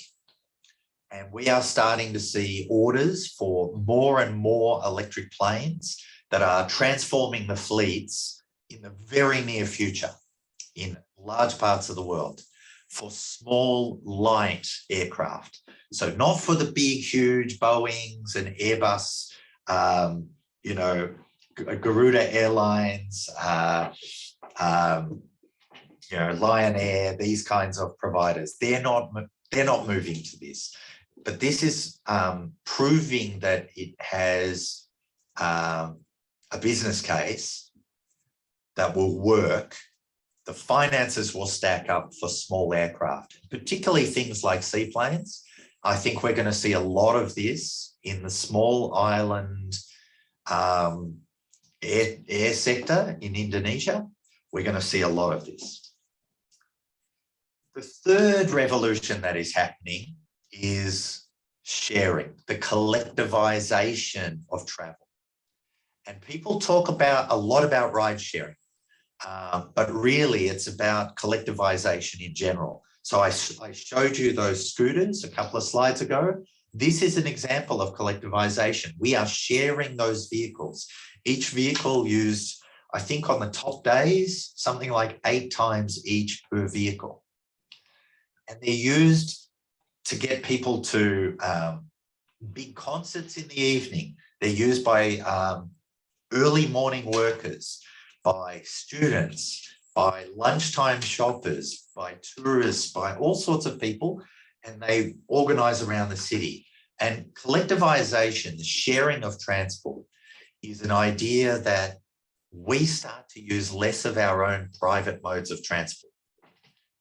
And we are starting to see orders for more and more electric planes that are transforming the fleets in the very near future in large parts of the world for small, light aircraft. So not for the big, huge Boeings and Airbus, you know, Garuda Airlines, you know, Lion Air, these kinds of providers. They're not moving to this. But this is proving that it has a business case that will work. The finances will stack up for small aircraft, particularly things like seaplanes. I think we're going to see a lot of this in the small island air sector in Indonesia. We're going to see a lot of this. The third revolution that is happening is sharing, the collectivization of travel. And people talk a lot about ride sharing. but really it's about collectivization in general. So I showed you those scooters a couple of slides ago. This is an example of collectivization. We are sharing those vehicles. Each vehicle used, I think on the top days, something like 8 times each per vehicle. And they're used to get people to big concerts in the evening. They're used by early morning workers, by students, by lunchtime shoppers, by tourists, by all sorts of people, and they organize around the city. And collectivization, the sharing of transport, is an idea that we start to use less of our own private modes of transport.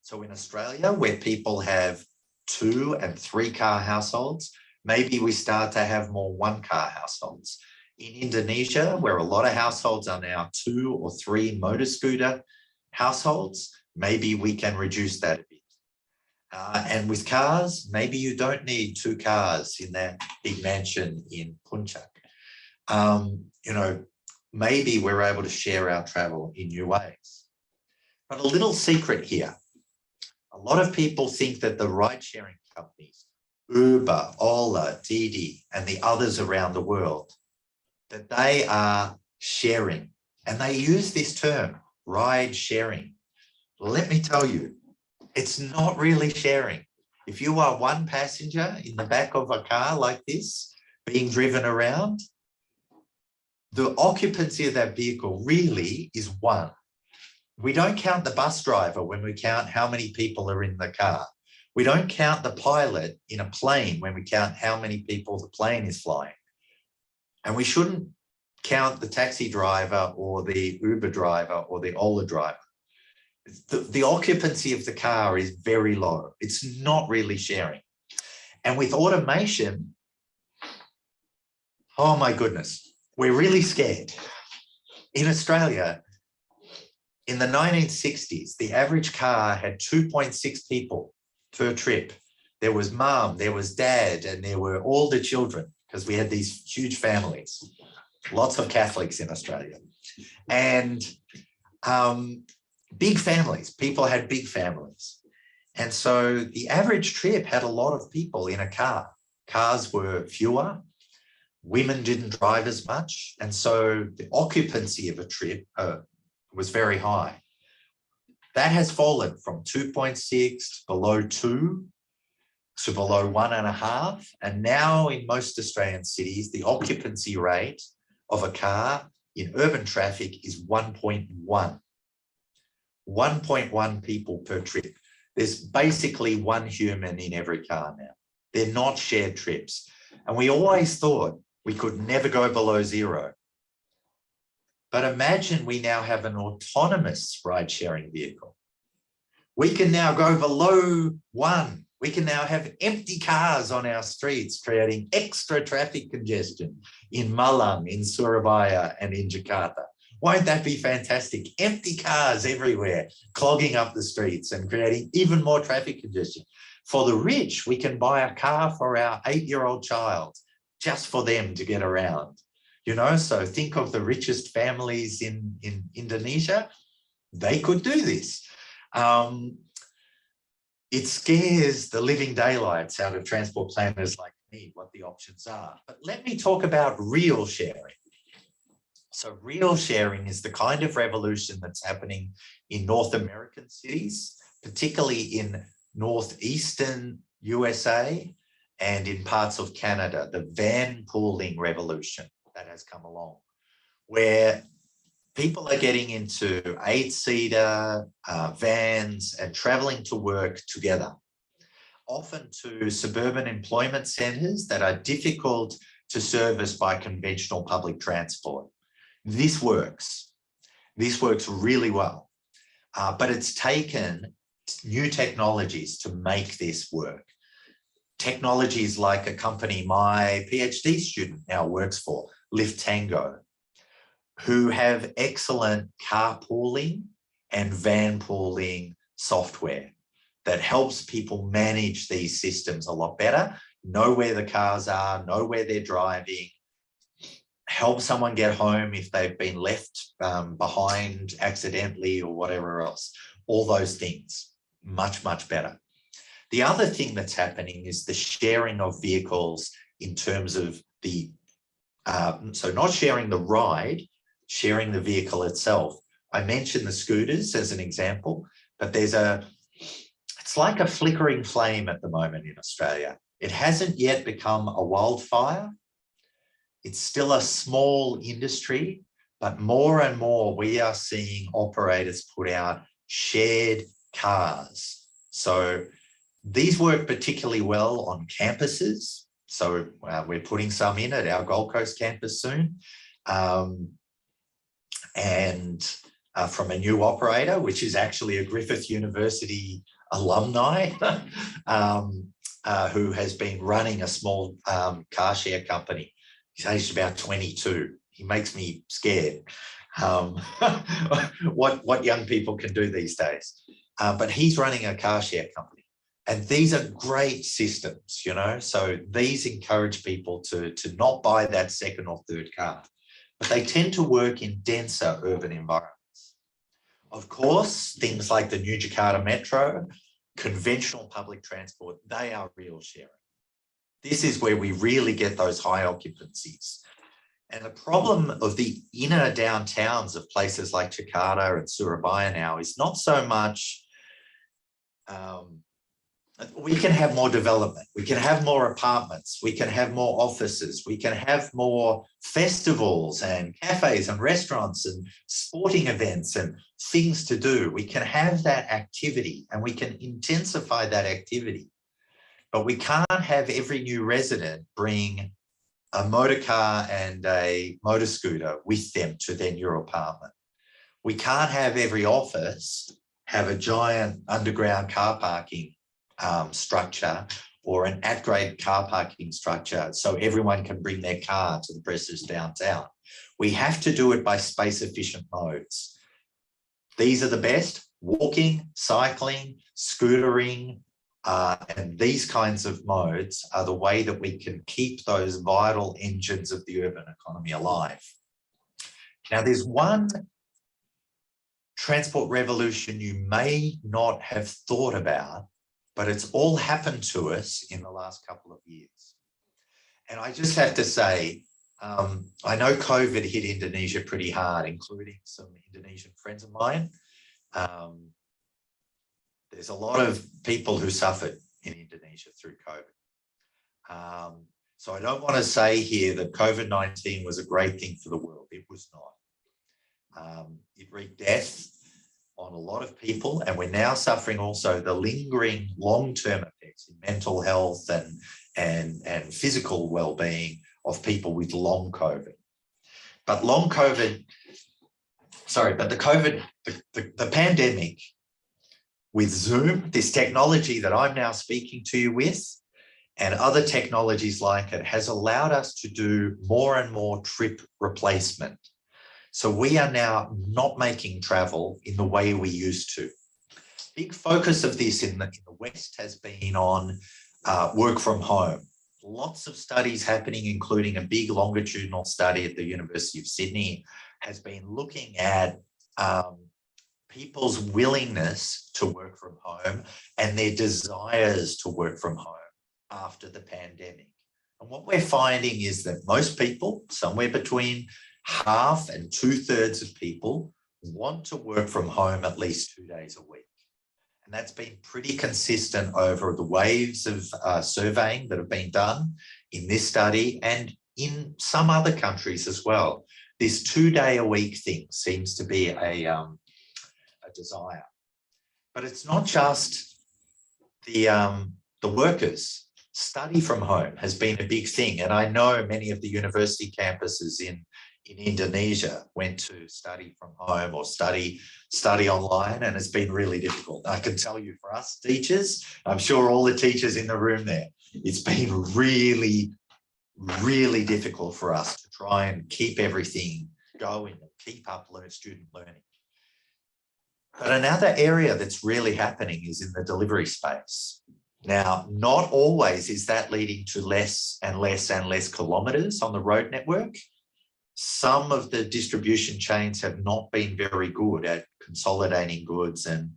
So in Australia, where people have 2 and 3 car households, maybe we start to have more 1 car households. In Indonesia, where a lot of households are now 2 or 3 motor scooter households, maybe we can reduce that a bit. And with cars, maybe you don't need 2 cars in that big mansion in Puncak. You know, maybe we're able to share our travel in new ways. But a little secret here. A lot of people think that the ride-sharing companies, Uber, Ola, Didi, and the others around the world, that they are sharing. And they use this term, ride sharing. Let me tell you, it's not really sharing. If you are one passenger in the back of a car like this, being driven around, the occupancy of that vehicle really is 1. We don't count the bus driver when we count how many people are in the car. We don't count the pilot in a plane when we count how many people the plane is flying. And we shouldn't count the taxi driver or the Uber driver or the Ola driver. The occupancy of the car is very low. It's not really sharing. And with automation, oh my goodness, we're really scared. In Australia, in the 1960s, the average car had 2.6 people per trip. There was mom, there was dad, and there were all the children, because we had these huge families, lots of Catholics in Australia. And big families, people had big families. And so the average trip had a lot of people in a car. Cars were fewer, women didn't drive as much. And so the occupancy of a trip was very high. That has fallen from 2.6 below 2 to below 1.5. And now in most Australian cities, the occupancy rate of a car in urban traffic is 1.1. 1.1 people per trip. There's basically 1 human in every car now. They're not shared trips. And we always thought we could never go below 0. But imagine we now have an autonomous ride-sharing vehicle. We can now go below 1. We can now have empty cars on our streets, creating extra traffic congestion in Malang, in Surabaya, and in Jakarta. Won't that be fantastic? Empty cars everywhere, clogging up the streets and creating even more traffic congestion. For the rich, we can buy a car for our 8-year-old child, just for them to get around. You know, so think of the richest families in Indonesia. They could do this. It scares the living daylights out of transport planners like me, what the options are. But let me talk about real sharing. So real sharing is the kind of revolution that's happening in North American cities, particularly in northeastern USA and in parts of Canada, the van pooling revolution that has come along, where people are getting into 8-seater vans and traveling to work together, often to suburban employment centres that are difficult to service by conventional public transport. This works. This works really well, but it's taken new technologies to make this work. Technologies like a company my PhD student now works for, Lyft Tango, who have excellent carpooling and van pooling software that helps people manage these systems a lot better, know where the cars are, know where they're driving, help someone get home if they've been left behind accidentally or whatever else. All those things, much, much better. The other thing that's happening is the sharing of vehicles in terms of the, so not sharing the ride, sharing the vehicle itself. I mentioned the scooters as an example, but it's like a flickering flame at the moment in Australia. It hasn't yet become a wildfire. It's still a small industry, but more and more we are seeing operators put out shared cars. So these work particularly well on campuses. So we're putting some in at our Gold Coast campus soon. And from a new operator, which is actually a Griffith University alumni who has been running a small car share company. He's aged about 22. He makes me scared what young people can do these days. But he's running a car share company. And these are great systems, you know, so these encourage people to not buy that second or third car, but they tend to work in denser urban environments. Of course, things like the New Jakarta Metro, conventional public transport, they are real sharing. This is where we really get those high occupancies. And the problem of the inner downtowns of places like Jakarta and Surabaya now is not so much we can have more development, we can have more apartments, we can have more offices, we can have more festivals and cafes and restaurants and sporting events and things to do. We can have that activity and we can intensify that activity. But we can't have every new resident bring a motor car and a motor scooter with them to their new apartment. We can't have every office have a giant underground car parking structure or an at-grade car parking structure so everyone can bring their car to the presses downtown. We have to do it by space-efficient modes. These are the best: walking, cycling, scootering, and these kinds of modes are the way that we can keep those vital engines of the urban economy alive. Now, there's one transport revolution you may not have thought about, but it's all happened to us in the last couple of years. And I just have to say, I know COVID hit Indonesia pretty hard, including some Indonesian friends of mine. There's a lot of people who suffered in Indonesia through COVID. So I don't want to say here that COVID-19 was a great thing for the world. It was not. It wreaked death on a lot of people, and we're now suffering also the lingering long-term effects in mental health and physical well-being of people with long COVID. But the pandemic with Zoom, this technology that I'm now speaking to you with, and other technologies like it, has allowed us to do more and more trip replacement. So we are now not making travel in the way we used to. Big focus of this in the West has been on work from home. Lots of studies happening, including a big longitudinal study at the University of Sydney, has been looking at people's willingness to work from home and their desires to work from home after the pandemic. And what we're finding is that most people, somewhere between half and 2/3 of people, want to work from home at least 2 days a week. And that's been pretty consistent over the waves of surveying that have been done in this study and in some other countries as well. This 2-day-a-week thing seems to be a desire. But it's not just the workers. Study from home has been a big thing. And I know many of the university campuses in Indonesia went to study from home or study online, and it's been really difficult. I can tell you, for us teachers, I'm sure all the teachers in the room there, it's been really, really difficult for us to try and keep everything going and keep up student learning. But another area that's really happening is in the delivery space. Now, not always is that leading to less and less and less kilometres on the road network. some of the distribution chains have not been very good at consolidating goods and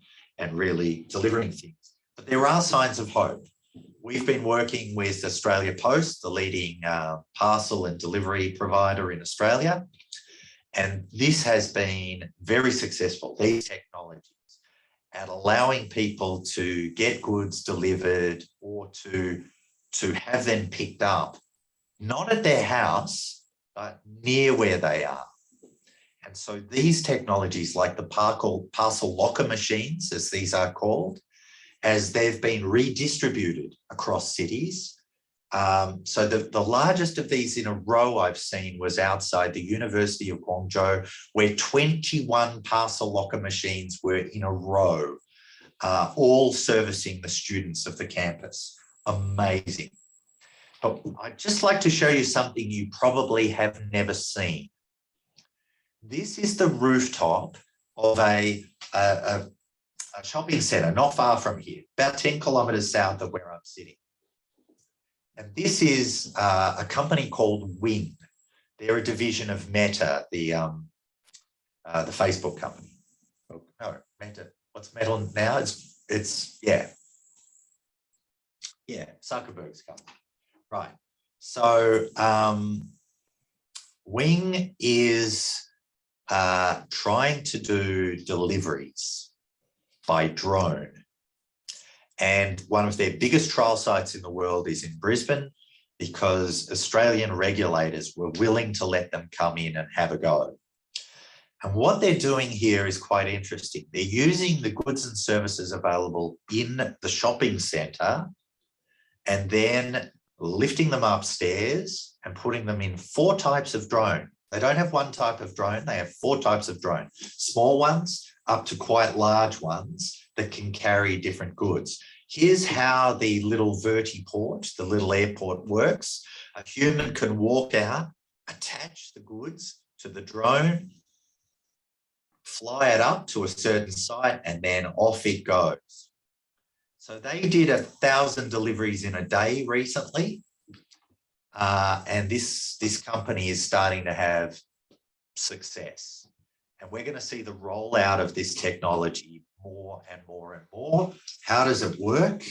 really delivering things. But there are signs of hope. We've been working with Australia Post, the leading parcel and delivery provider in Australia, and this has been very successful, these technologies, at allowing people to get goods delivered or to have them picked up, not at their house, but near where they are. And so these technologies, like the parcel locker machines, as these are called, as they've been redistributed across cities. So the largest of these in a row I've seen was outside the University of Guangzhou, where 21 parcel locker machines were in a row, all servicing the students of the campus. Amazing. But I'd just like to show you something you probably have never seen. This is the rooftop of a shopping centre not far from here, about 10 kilometres south of where I'm sitting. And this is a company called Wing. They're a division of Meta, the Facebook company. Oh, no, Meta. What's Meta now? It's Zuckerberg's company. Right. So Wing is trying to do deliveries by drone. And one of their biggest trial sites in the world is in Brisbane, because Australian regulators were willing to let them come in and have a go. And what they're doing here is quite interesting. They're using the goods and services available in the shopping centre and then lifting them upstairs and putting them in 4 types of drone. They don't have one type of drone, they have 4 types of drone. Small ones up to quite large ones that can carry different goods. Here's how the little vertiport, the little airport works. A human can walk out, attach the goods to the drone, fly it up to a certain site, and then off it goes. So they did 1,000 deliveries in a day recently. And this company is starting to have success. And we're going to see the rollout of this technology more and more and more. How does it work?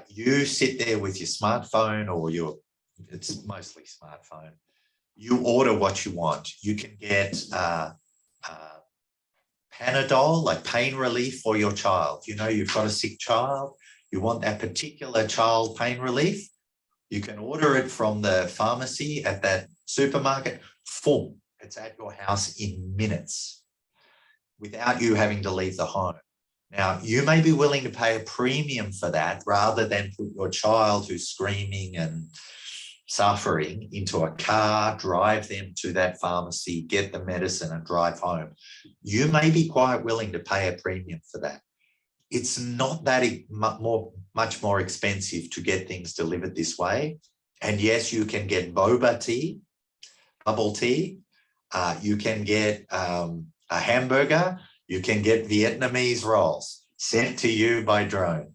You sit there with your smartphone or it's mostly smartphone. You order what you want. You can get Panadol, like pain relief for your child. You know, you've got a sick child. You want that particular child pain relief. You can order it from the pharmacy at that supermarket. Boom, it's at your house in minutes without you having to leave the home. Now, you may be willing to pay a premium for that rather than put your child who's screaming and suffering into a car, drive them to that pharmacy, get the medicine and drive home. You may be quite willing to pay a premium for that. It's not that much more expensive to get things delivered this way. And yes, you can get boba tea, bubble tea. You can get a hamburger. You can get Vietnamese rolls sent to you by drone.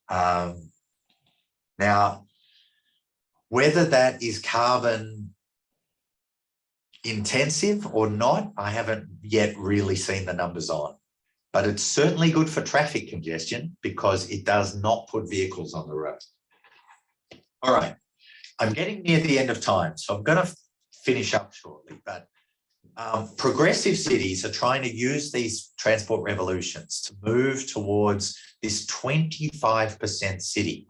Now, whether that is carbon intensive or not, I haven't yet really seen the numbers on. But it's certainly good for traffic congestion because it does not put vehicles on the road. All right, I'm getting near the end of time, so I'm going to finish up shortly. But progressive cities are trying to use these transport revolutions to move towards this 25% city.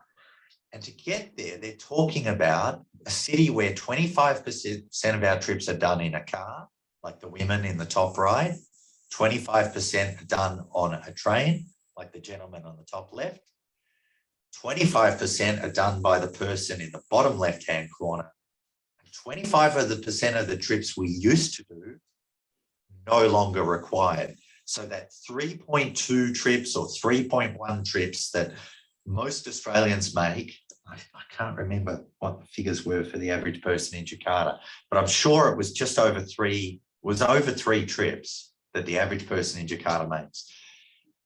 And to get there, they're talking about a city where 25% of our trips are done in a car, like the women in the top right, 25% are done on a train, like the gentleman on the top left, 25% are done by the person in the bottom left-hand corner, and 25% of the trips we used to do no longer required. So that 3.2 trips or 3.1 trips that most Australians make, I can't remember what the figures were for the average person in Jakarta, but I'm sure it was just over 3 trips that the average person in Jakarta makes.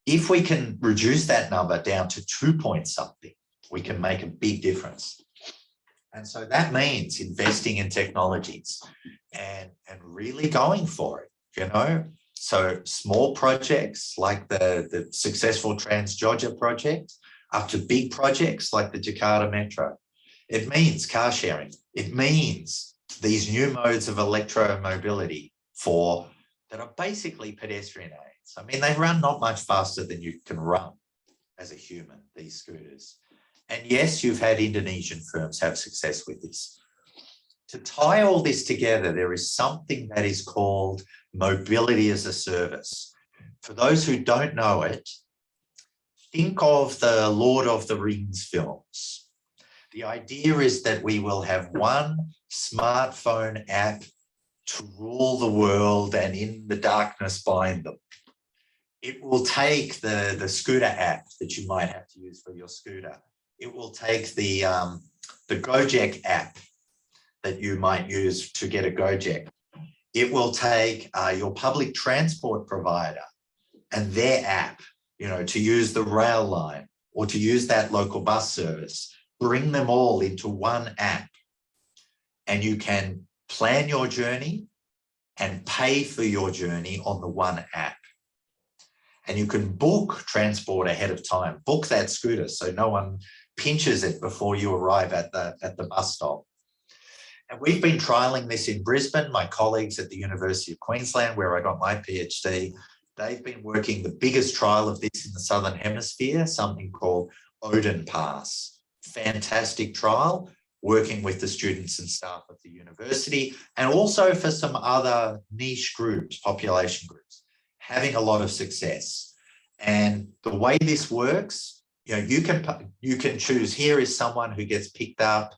If we can reduce that number down to 2 point something, we can make a big difference. And so that means investing in technologies and really going for it, you know. So small projects like the successful Trans-Georgia project, up to big projects like the Jakarta Metro. It means car sharing. It means these new modes of electromobility that are basically pedestrian aids. I mean, they run not much faster than you can run as a human, these scooters. And yes, you've had Indonesian firms have success with this. To tie all this together, there is something that is called mobility as a service. For those who don't know it, think of the Lord of the Rings films. The idea is that we will have one smartphone app to rule the world and in the darkness bind them. It will take the scooter app that you might have to use for your scooter. It will take the Gojek app that you might use to get a Gojek. It will take your public transport provider and their app, you know, to use the rail line or to use that local bus service. Bring them all into one app, and you can plan your journey and pay for your journey on the one app. And you can book transport ahead of time, book that scooter so no one pinches it before you arrive at the bus stop. And we've been trialling this in Brisbane. My colleagues at the University of Queensland, where I got my PhD, they've been working the biggest trial of this in the Southern Hemisphere, something called Odin Pass. Fantastic trial, working with the students and staff of the university, and also for some other niche groups, population groups, having a lot of success. And the way this works, you know, you can choose. Here is someone who gets picked up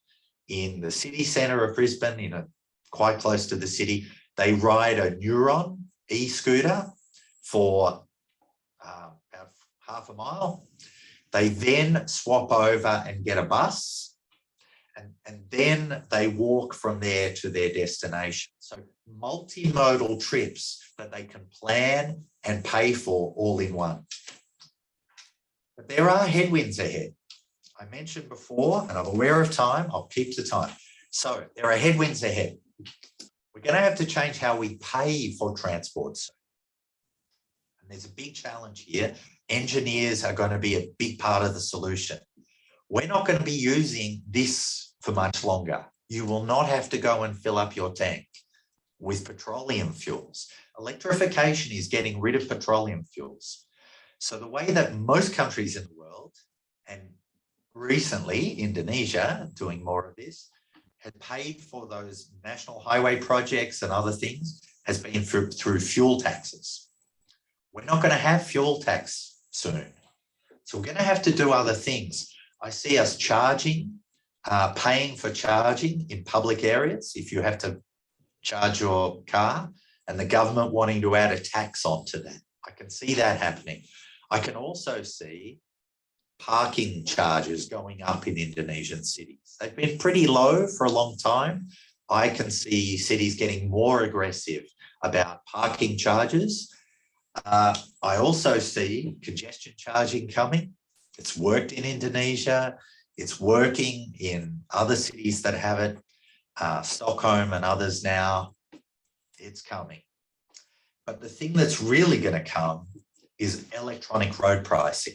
in the city centre of Brisbane, quite close to the city. They ride a Neuron e-scooter for about half a mile. They then swap over and get a bus, and then they walk from there to their destination. So multimodal trips that they can plan and pay for all in one. But there are headwinds ahead. I mentioned before, and I'm aware of time, I'll keep to time. So there are headwinds ahead. We're going to have to change how we pay for transport. And there's a big challenge here. Engineers are going to be a big part of the solution. We're not going to be using this for much longer. You will not have to go and fill up your tank with petroleum fuels. Electrification is getting rid of petroleum fuels. So the way that most countries in the world, and recently Indonesia doing more of this, had paid for those national highway projects and other things has been through fuel taxes. We're not going to have fuel tax soon. So we're going to have to do other things. I see us charging, paying for charging in public areas if you have to charge your car, and the government wanting to add a tax onto that. I can see that happening. I can also see parking charges going up in Indonesian cities. They've been pretty low for a long time. I can see cities getting more aggressive about parking charges. I also see congestion charging coming. It's worked in Indonesia. It's working in other cities that have it, Stockholm and others now. It's coming. But the thing that's really going to come is electronic road pricing.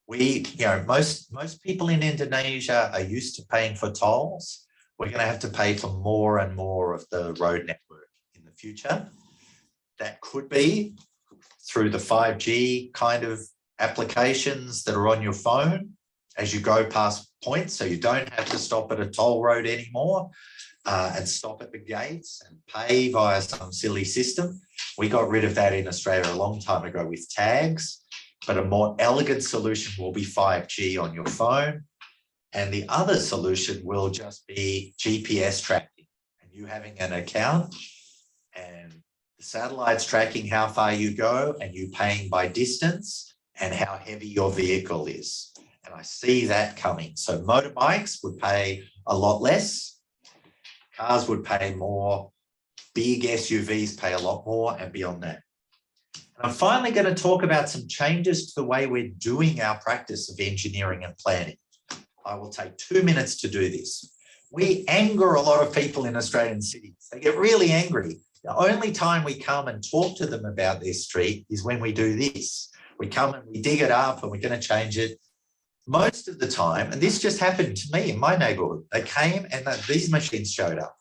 Most people in Indonesia are used to paying for tolls. We're going to have to pay for more and more of the road network in the future. That could be through the 5G kind of applications that are on your phone as you go past points, so you don't have to stop at a toll road anymore and stop at the gates and pay via some silly system. We got rid of that in Australia a long time ago with tags, but a more elegant solution will be 5G on your phone. And the other solution will just be GPS tracking, and you having an account and the satellite's tracking how far you go and you paying by distance and how heavy your vehicle is. And I see that coming. So motorbikes would pay a lot less, cars would pay more, big SUVs pay a lot more, and beyond that. And I'm finally going to talk about some changes to the way we're doing our practice of engineering and planning. I will take 2 minutes to do this. We anger a lot of people in Australian cities. They get really angry. The only time we come and talk to them about their street is when we do this. We come and we dig it up and we're going to change it. Most of the time, and this just happened to me in my neighbourhood, they came and these machines showed up.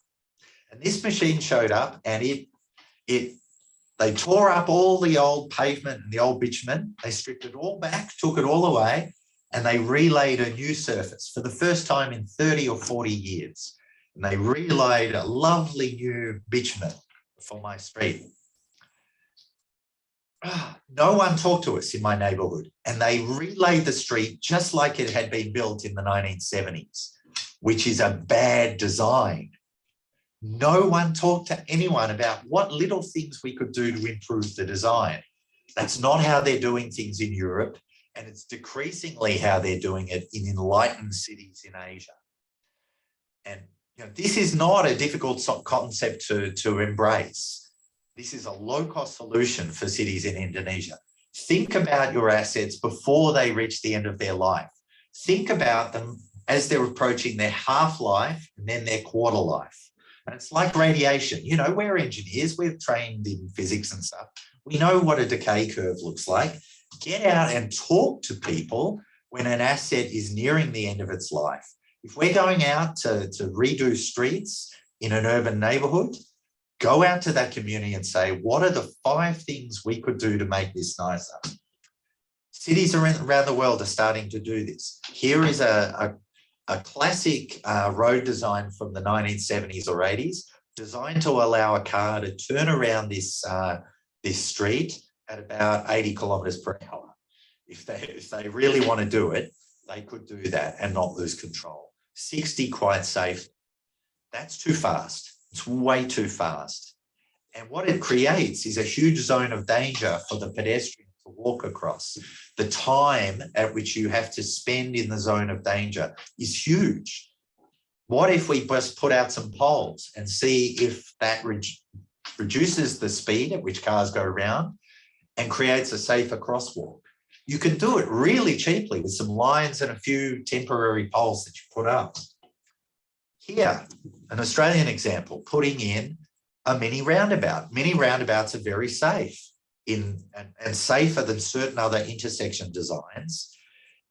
And this machine showed up and they tore up all the old pavement and the old bitumen. They stripped it all back, took it all away, and they relaid a new surface for the first time in 30 or 40 years. And they relaid a lovely new bitumen for my street. No one talked to us in my neighbourhood, and they relaid the street just like it had been built in the 1970s, which is a bad design. No one talked to anyone about what little things we could do to improve the design. That's not how they're doing things in Europe, and it's decreasingly how they're doing it in enlightened cities in Asia. And this is not a difficult concept to embrace. This is a low-cost solution for cities in Indonesia. Think about your assets before they reach the end of their life. Think about them as they're approaching their half-life and then their quarter life. And it's like radiation. We're engineers, we're trained in physics and stuff. We know what a decay curve looks like. Get out and talk to people when an asset is nearing the end of its life. If we're going out to redo streets in an urban neighbourhood, go out to that community and say, what are the 5 things we could do to make this nicer? Cities around the world are starting to do this. Here is a classic road design from the 1970s or 80s, designed to allow a car to turn around this street at about 80 kilometres per hour. If they really want to do it, they could do that and not lose control. 60 quite safe. That's too fast. It's way too fast. And what it creates is a huge zone of danger for the pedestrian to walk across. The time at which you have to spend in the zone of danger is huge. What if we just put out some poles and see if that reduces the speed at which cars go around and creates a safer crosswalk? You can do it really cheaply with some lines and a few temporary poles that you put up. Here, an Australian example, putting in a mini roundabout. Mini roundabouts are very safe and safer than certain other intersection designs.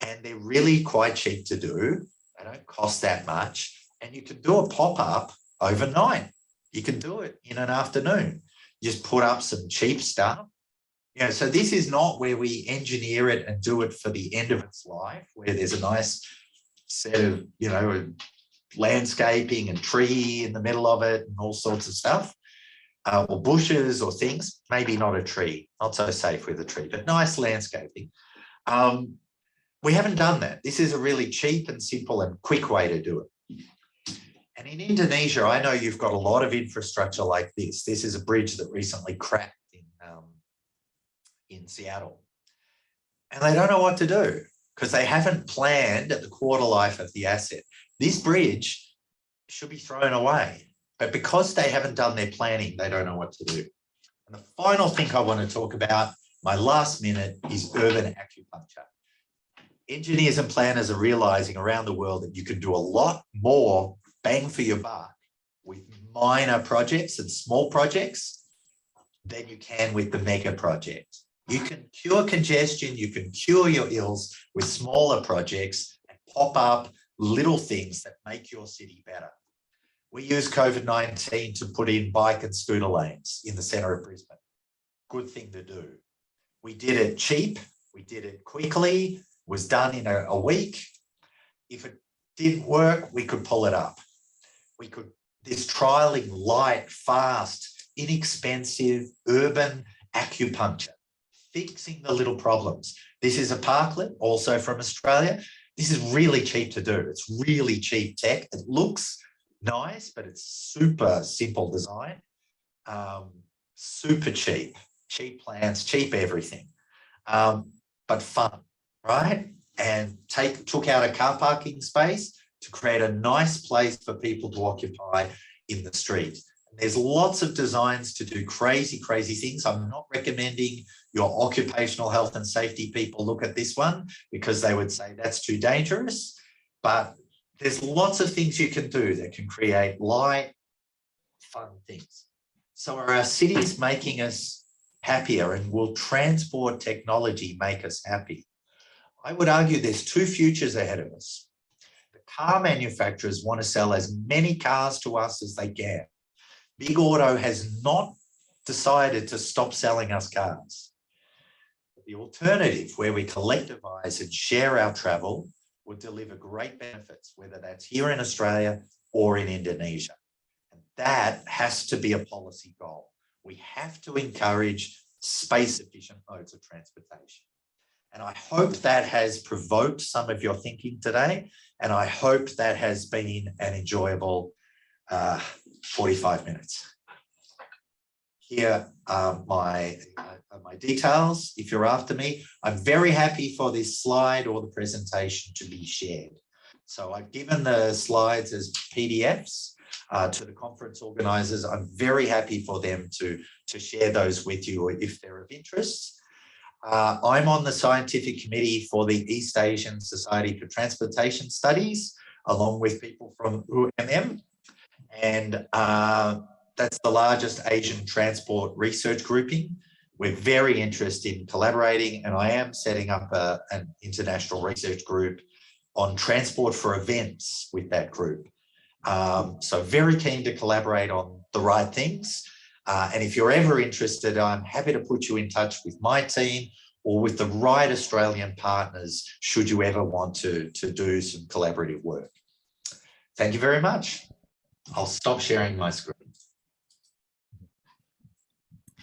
And they're really quite cheap to do. They don't cost that much. And you can do a pop-up overnight. You can do it in an afternoon. You just put up some cheap stuff. So this is not where we engineer it and do it for the end of its life, where there's a nice set of, landscaping and tree in the middle of it and all sorts of stuff, or bushes or things. Maybe not a tree, not so safe with a tree, but nice landscaping. We haven't done that. This is a really cheap and simple and quick way to do it. And in Indonesia, I know you've got a lot of infrastructure like this. This is a bridge that recently cracked in Seattle. And they don't know what to do because they haven't planned at the quarter life of the asset. This bridge should be thrown away, but because they haven't done their planning, they don't know what to do. And the final thing I want to talk about, my last minute, is urban acupuncture. Engineers and planners are realizing around the world that you can do a lot more bang for your buck with minor projects and small projects than you can with the mega project. You can cure congestion, you can cure your ills with smaller projects and pop up little things that make your city better. We use COVID-19 to put in bike and scooter lanes in the centre of Brisbane. Good thing to do. We did it cheap, we did it quickly, was done in a week. If it didn't work, we could pull it up. This trialling light, fast, inexpensive, urban acupuncture, fixing the little problems. This is a parklet, also from Australia. This is really cheap to do. It's really cheap tech. It looks nice, but it's super simple design, super cheap, cheap plans, cheap everything, but fun, right? And took out a car parking space to create a nice place for people to occupy in the street. And there's lots of designs to do crazy, crazy things. I'm not recommending your occupational health and safety people look at this one because they would say that's too dangerous, but there's lots of things you can do that can create light, fun things. So are our cities making us happier, and will transport technology make us happy? I would argue there's two futures ahead of us. The car manufacturers want to sell as many cars to us as they can. Big Auto has not decided to stop selling us cars. The alternative, where we collectivise and share our travel, would deliver great benefits, whether that's here in Australia or in Indonesia. And that has to be a policy goal. We have to encourage space-efficient modes of transportation. And I hope that has provoked some of your thinking today, and I hope that has been an enjoyable 45 minutes. Here are my details. If you're after me, I'm very happy for this slide or the presentation to be shared. So I've given the slides as PDFs to the conference organisers. I'm very happy for them to share those with you if they're of interest. I'm on the scientific committee for the East Asian Society for Transportation Studies, along with people from UMM. And that's the largest Asian transport research grouping. We're very interested in collaborating, and I am setting up an international research group on transport for events with that group. So very keen to collaborate on the right things. And if you're ever interested, I'm happy to put you in touch with my team or with the right Australian partners, should you ever want to do some collaborative work. Thank you very much. I'll stop sharing my screen.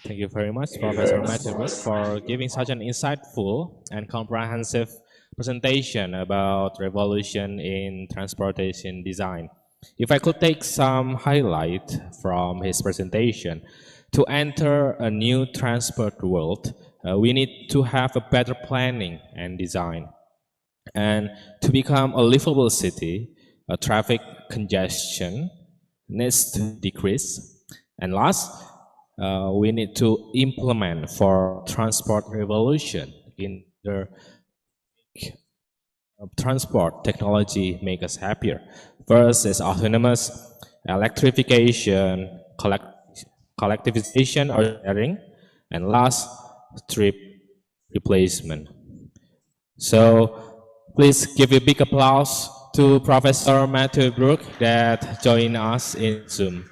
Thank you very much, Professor Matthew Brooke, for giving such an insightful and comprehensive presentation about revolution in transportation design. If I could take some highlight from his presentation, to enter a new transport world, we need to have a better planning and design. And to become a livable city, traffic congestion needs to decrease. And last, we need to implement for transport revolution in the transport technology make us happier. First is autonomous, electrification, collectivization or sharing, and last, trip replacement. So please give a big applause to Professor Matthew Brooke that joined us in Zoom.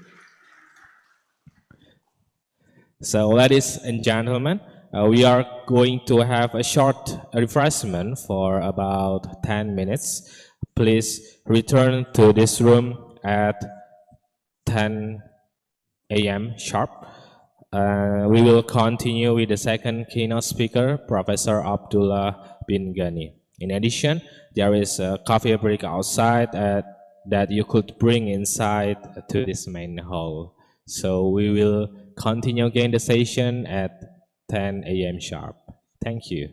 So ladies and gentlemen, we are going to have a short refreshment for about 10 minutes. Please return to this room at 10 a.m. sharp. We will continue with the second keynote speaker, Professor Abdullah bin Ghani. In addition, there is a coffee break outside that you could bring inside to this main hall. So we will continue again the session at 10 a.m. sharp. Thank you.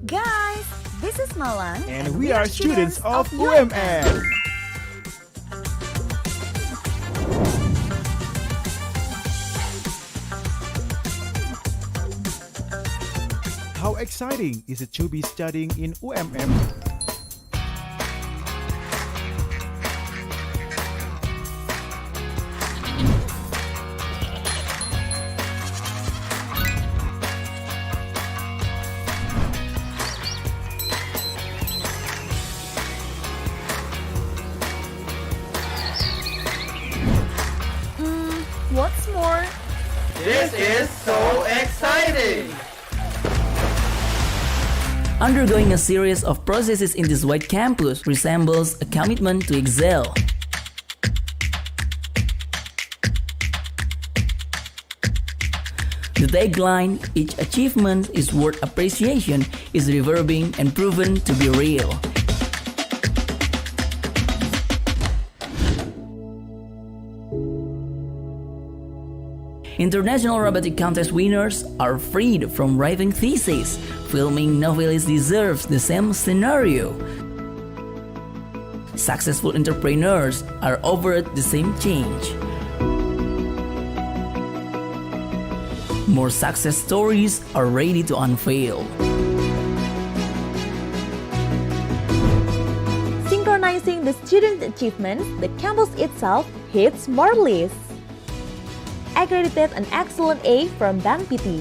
Guys, this is Malang and we are students of UMM. How exciting is it to be studying in UMM? This is so exciting! Undergoing a series of processes in this wide campus resembles a commitment to excel. The tagline, "Each achievement is worth appreciation," is reverbing and proven to be real. International robotic contest winners are freed from writing theses. Filming novelists deserves the same scenario. Successful entrepreneurs are offered the same change. More success stories are ready to unveil. Synchronizing the student achievements, the campus itself hits more lists. Accredited an excellent A from Bank PT.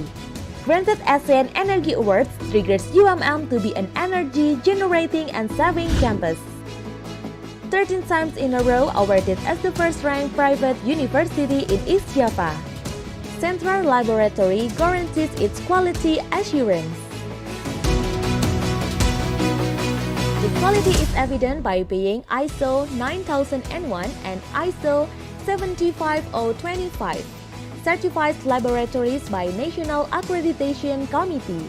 Granted ASEAN Energy Awards triggers UMM to be an energy-generating and saving campus. 13 times in a row awarded as the first-ranked private university in East Java. Central Laboratory guarantees its quality assurance. The quality is evident by being ISO 9001 and ISO 75025. Certified laboratories by National Accreditation Committee.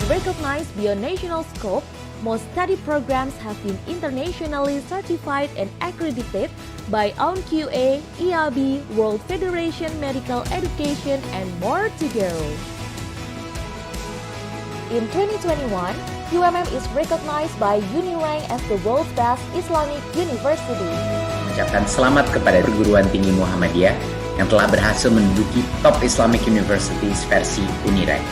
Recognized beyond national scope, most study programs have been internationally certified and accredited by OwnQA, EAB, World Federation Medical Education, and more to go. In 2021, UMM is recognized by Unirank as the world's best Islamic university. Mengucapkan selamat kepada perguruan tinggi Muhammadiyah yang telah berhasil menduduki top Islamic Universities versi Unirank,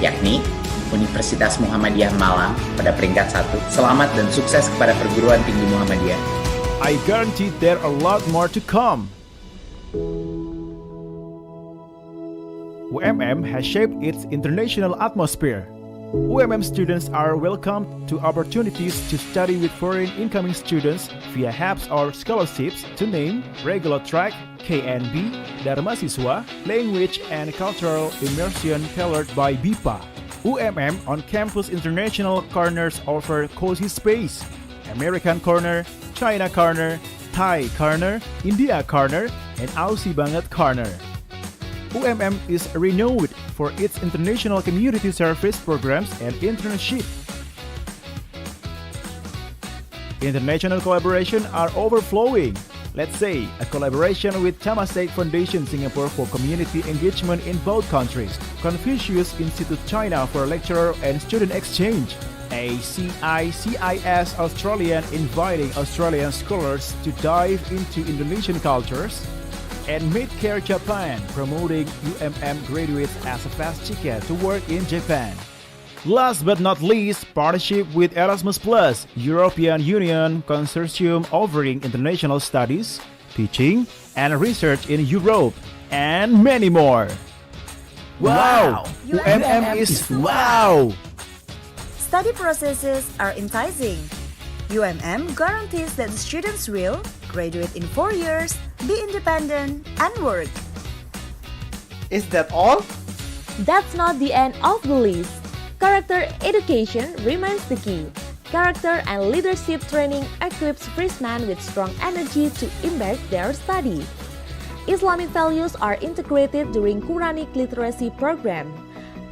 yakni Universitas Muhammadiyah Malang pada peringkat 1. Selamat dan sukses kepada perguruan tinggi Muhammadiyah. I guarantee there are a lot more to come. UMM has shaped its international atmosphere. UMM students are welcomed to opportunities to study with foreign incoming students via HAPS or scholarships, to name regular track, KNB, Dharma Siswa, language and cultural immersion tailored by BIPA. UMM on-campus international corners offer cozy space, American corner, China corner, Thai corner, India corner, and Aussie banget corner. UMM is renowned for its international community service programs and internship. International collaboration are overflowing. Let's say a collaboration with Temasek Foundation Singapore for community engagement in both countries, Confucius Institute China for lecturer and student exchange, ACICIS Australian inviting Australian scholars to dive into Indonesian cultures, and Midcare Japan promoting UMM graduates as a fast ticket to work in Japan. Last but not least, partnership with Erasmus Plus, European Union consortium offering international studies, teaching, and research in Europe, and many more. Wow! UMM is wow! Study processes are enticing. UMM guarantees that the students will graduate in 4 years, be independent, and work. Is that all? That's not the end of the list. Character education remains the key. Character and leadership training equips freshmen with strong energy to embark their study. Islamic values are integrated during Quranic literacy program.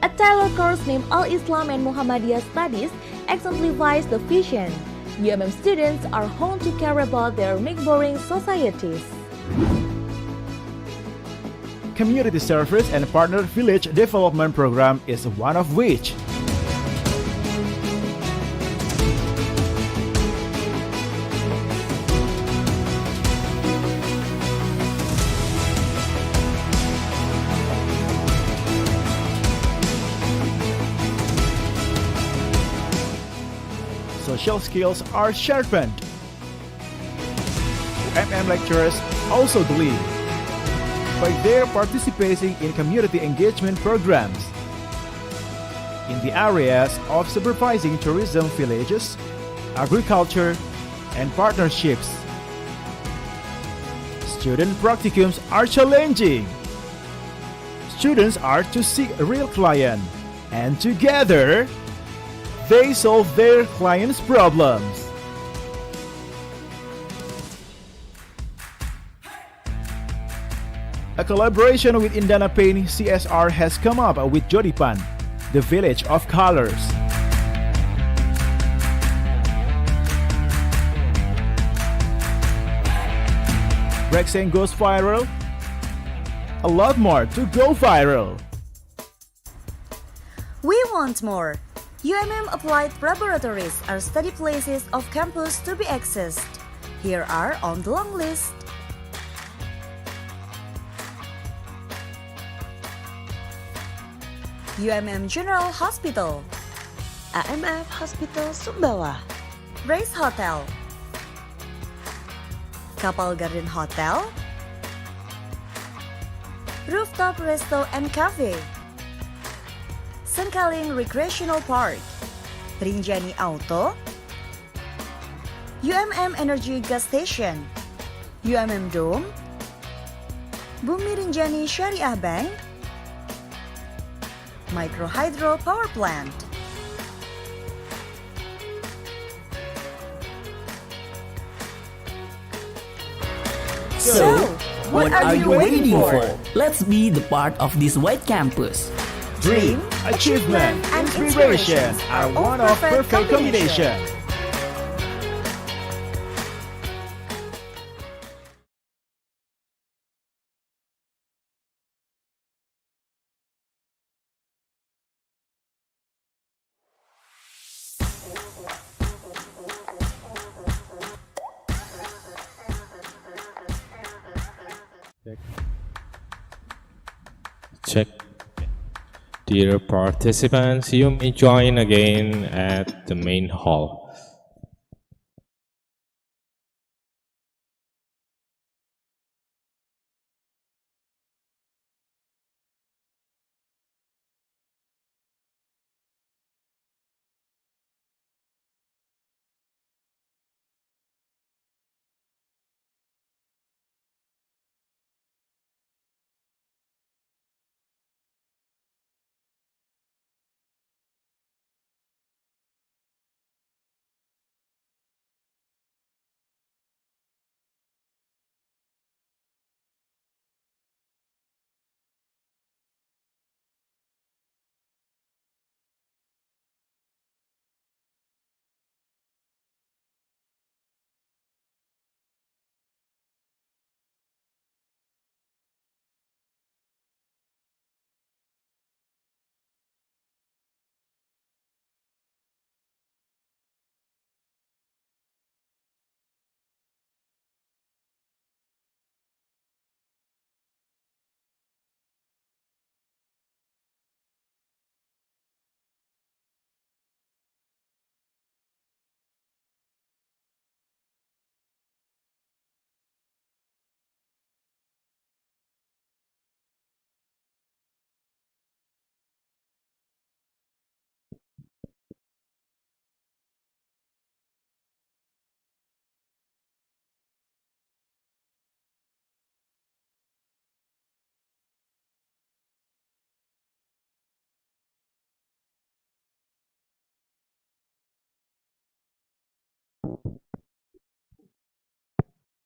A tailored course named Al-Islam and Muhammadiyah Studies exemplifies the vision. UMM students are honed to care about their neighboring societies. Community service and partner village development program is one of which. Social skills are sharpened. UMM lecturers also believe by their participating in community engagement programs in the areas of supervising tourism villages, agriculture, and partnerships. Student practicums are challenging. Students are to seek a real client, and together, they solve their clients' problems. A collaboration with Indana Pain CSR has come up with Jodipan, the village of colors. Rexing goes viral. A lot more to go viral. We want more. UMM applied laboratories are study places of campus to be accessed. Here are on the long list. UMM General Hospital, AMF Hospital Sumbawa, Race Hotel, Kapal Garden Hotel, Rooftop Resto and Cafe, Sengkaling Recreational Park, Rinjani Auto, UMM Energy Gas Station, UMM Dome, Bumi Rinjani Syariah Bank, Micro Hydro Power Plant. So, what are you waiting for? Let's be the part of this white campus. Dream, achievement, and inspiration are one of perfect combination. Check. Dear participants, you may join again at the main hall.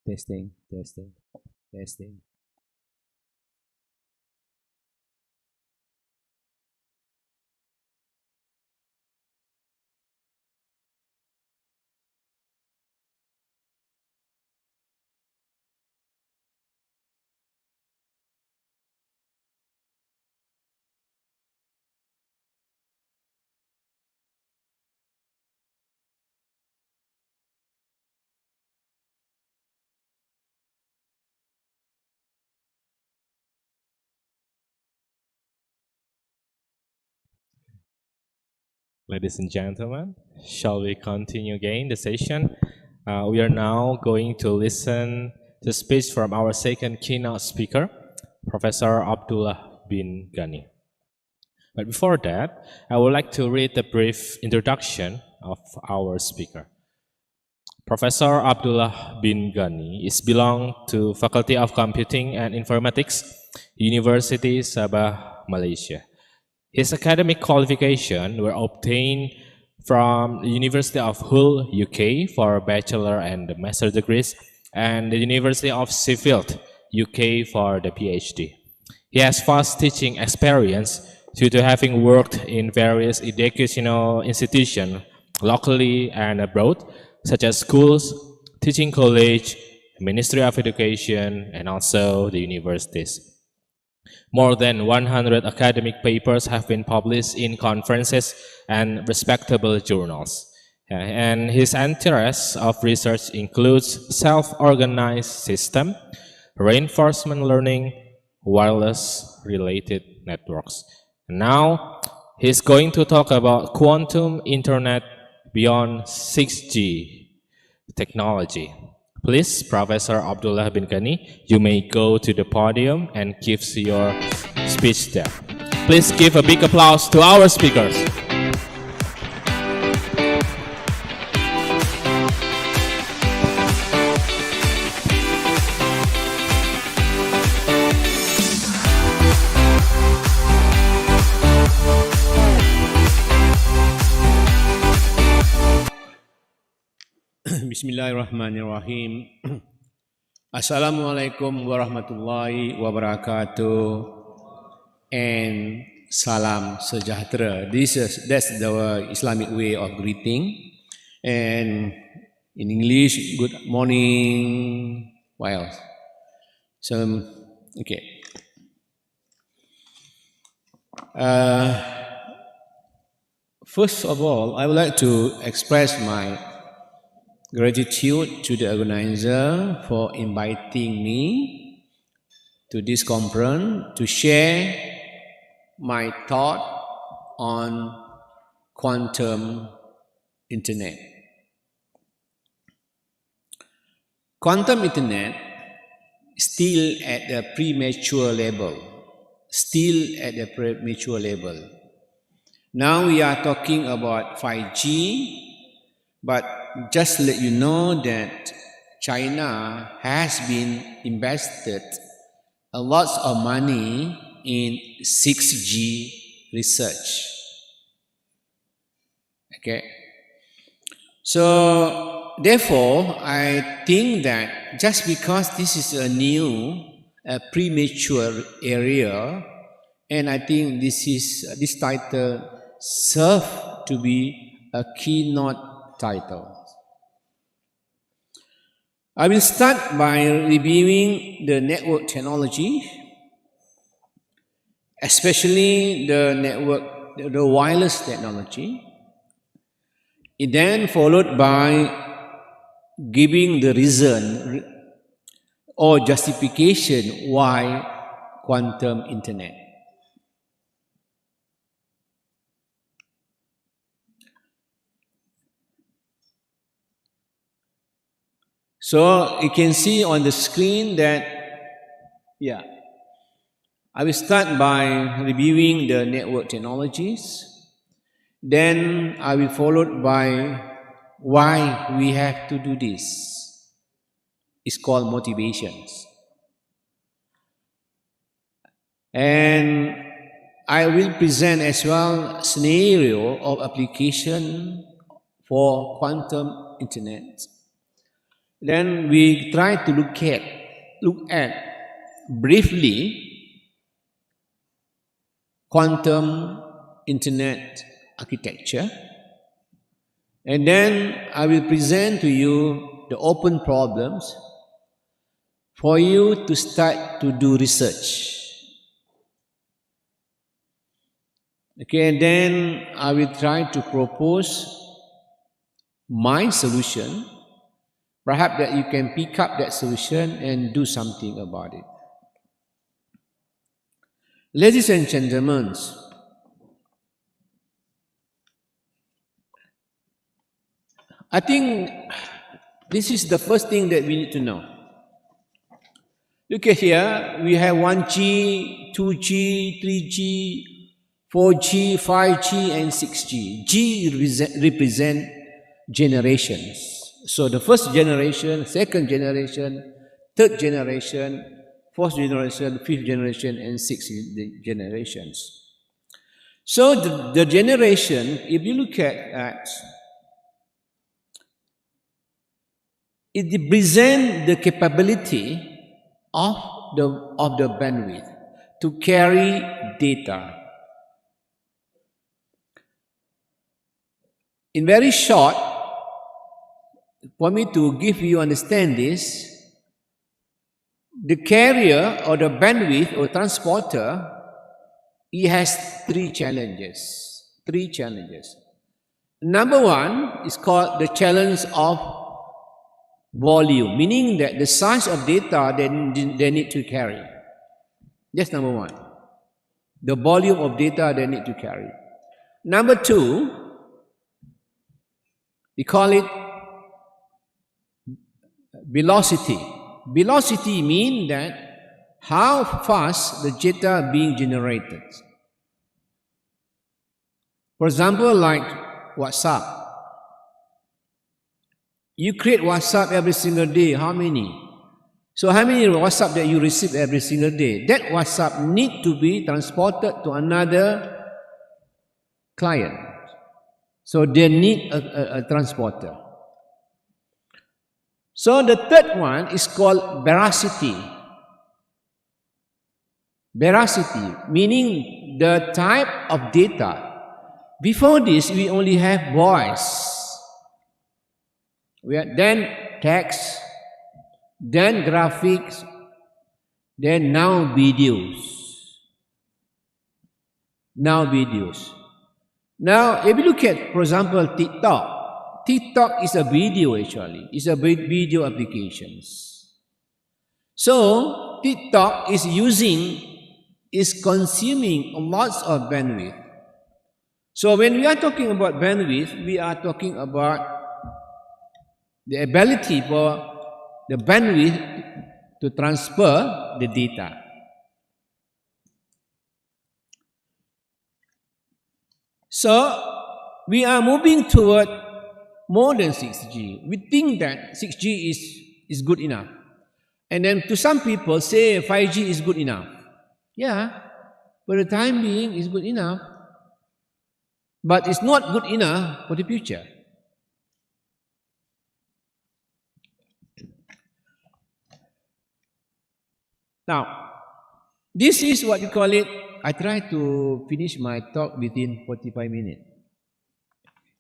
Testing, testing, testing. Ladies and gentlemen, shall we continue again the session? We are now going to listen to speech from our second keynote speaker, Professor Abdullah bin Ghani. But before that, I would like to read a brief introduction of our speaker. Professor Abdullah bin Ghani is belong to Faculty of Computing and Informatics, University Sabah, Malaysia. His academic qualifications were obtained from the University of Hull, UK for bachelor and master degrees, and the University of Sheffield, UK for the PhD. He has vast teaching experience due to having worked in various educational institutions locally and abroad, such as schools, teaching college, Ministry of Education, and also the universities. More than 100 academic papers have been published in conferences and respectable journals. And his interests of research includes self-organized system, reinforcement learning, wireless related networks. Now, he's going to talk about quantum internet beyond 6G technology. Please, Professor Abdullah bin Ghani, you may go to the podium and give your speech there. Please give a big applause to our speakers. Bismillahirrahmanirrahim. Assalamualaikum warahmatullahi wabarakatuh and salam sejahtera. That's the Islamic way of greeting. And in English, good morning. What else? So, okay. First of all, I would like to express my gratitude to the organizer for inviting me to this conference to share my thought on quantum internet. Quantum internet still at the premature level. Now we are talking about 5G, but just to let you know that China has been invested a lot of money in 6G research. Okay. So therefore, I think that just because this is a new, premature area, and I think this title serves to be a keynote title. I will start by reviewing the network technology, especially the wireless technology. It then followed by giving the reason or justification why quantum internet. So you can see on the screen that, I will start by reviewing the network technologies. Then I will follow by why we have to do this. It's called motivations. And I will present as well scenario of application for quantum internet. Then we try to look at briefly quantum internet architecture, and then I will present to you the open problems for you to start to do research. Okay, and then I will try to propose my solution. Perhaps that you can pick up that solution and do something about it. Ladies and gentlemen, I think this is the first thing that we need to know. Look at here, we have 1G, 2G, 3G, 4G, 5G, and 6G. G represent generations. So the first generation, second generation, third generation, fourth generation, fifth generation, and sixth generations. So the generation, if you look at it represents the capability of the bandwidth to carry data. In very short, for me to give you understand this, the carrier or the bandwidth or transporter, it has three challenges. Number one is called the challenge of volume, meaning that the size of data they need to carry. That's number one. The volume of data they need to carry. Number two, we call it velocity. Velocity means that how fast the data being generated. For example, like WhatsApp. You create WhatsApp every single day. How many? So how many WhatsApp that you receive every single day? That WhatsApp need to be transported to another client. So they need a transporter. So the third one is called veracity. Veracity, meaning the type of data. Before this, we only have voice. Then text, then graphics, then now videos. Now, if you look at, for example, TikTok is a video actually. It's a video applications. So TikTok is consuming lots of bandwidth. So when we are talking about bandwidth, we are talking about the ability for the bandwidth to transfer the data. So we are moving toward more than 6G. We think that 6G is good enough. And then to some people say 5G is good enough. Yeah, for the time being it's good enough. But it's not good enough for the future. Now, this is what you call it. I try to finish my talk within 45 minutes.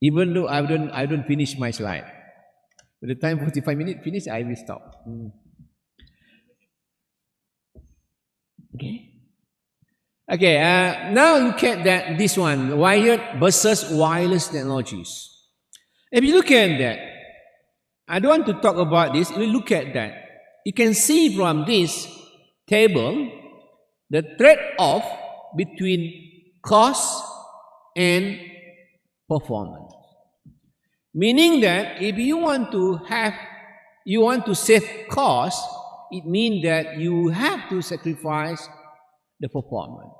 Even though I don't finish my slide. By the time 45 minutes finish, I will stop. Okay, now look at this one, wired versus wireless technologies. If you look at that, I don't want to talk about this. If you look at that, you can see from this table the trade-off between cost and performance. Meaning that if you want to save cost, it means that you have to sacrifice the performance.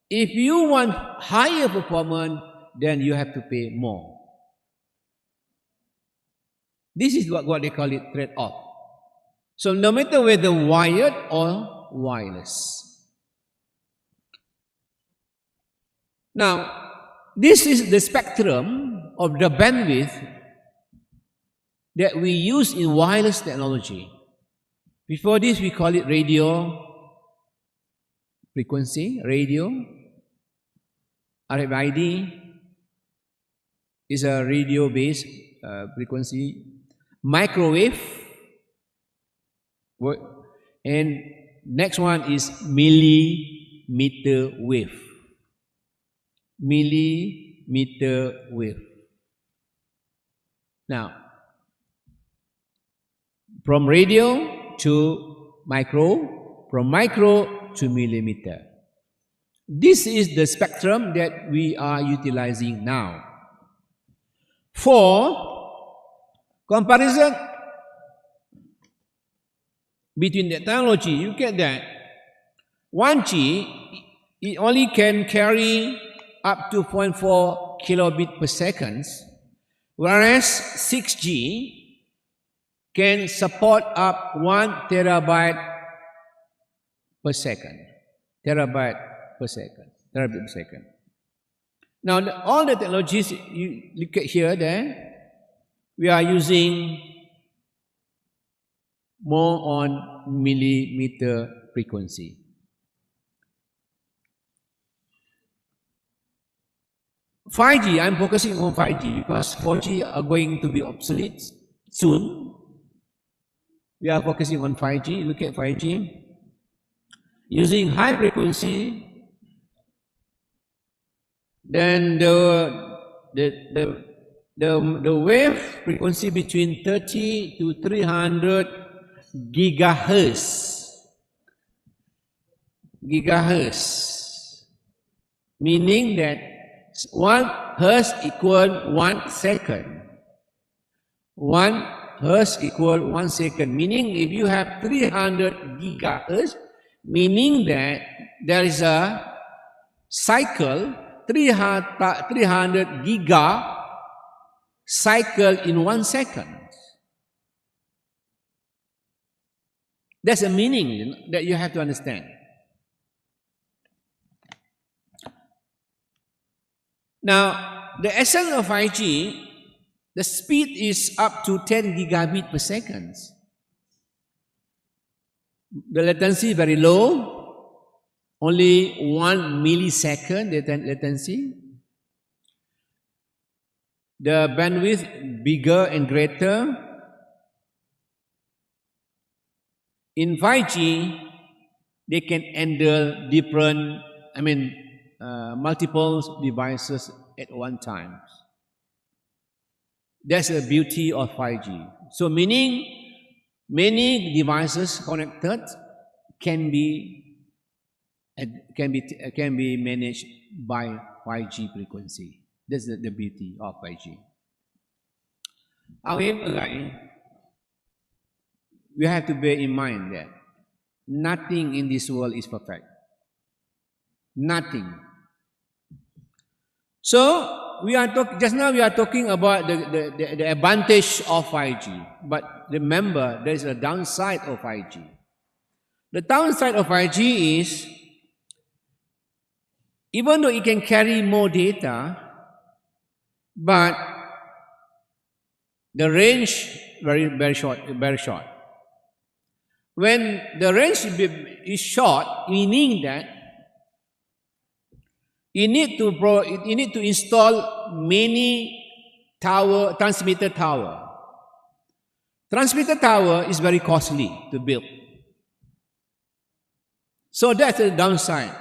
If you want higher performance, then you have to pay more. This is what they call it trade-off. So no matter whether wired or wireless. Now, this is the spectrum of the bandwidth that we use in wireless technology. Before this, we call it radio frequency, radio. RFID is a radio-based frequency. Microwave. And next one is millimeter wave. Millimeter wave. Now, from radio to micro, from micro to millimeter. This is the spectrum that we are utilizing now. For comparison between the technology, you get that 1G, it only can carry up to 0.4 kilobit per second, whereas 6G, can support up 1 terabyte per second. Terabit per second. Now, all the technologies you look at here, there, we are using more on millimeter frequency. "5G, I'm focusing on 5G because 4G are going to be obsolete soon. We are focusing on 5G. Look at 5G. Using high frequency, then the wave frequency between 30 to 300 gigahertz. Meaning that 1 hertz equal 1 second. 1 hertz equal 1 second. Meaning if you have 300 gigahertz, meaning that there is a cycle 300 giga cycle in 1 second. That's a meaning that you have to understand. Now, the essence of 5G, the speed is up to 10 gigabit per second. The latency is very low, only 1 millisecond latency. The bandwidth bigger and greater. In 5G, they can handle different, multiple devices at one time. That's the beauty of 5G. So meaning many devices connected can be managed by 5G frequency. That's the beauty of 5G. However, we have to bear in mind that nothing in this world is perfect. Nothing. So just now we are talking about the advantage of 5G. But remember, there is a downside of 5G. The downside of 5G is, even though it can carry more data, but the range very short. When the range is short, meaning that you need to install many transmitter tower. Transmitter tower is very costly to build. So that's the downside.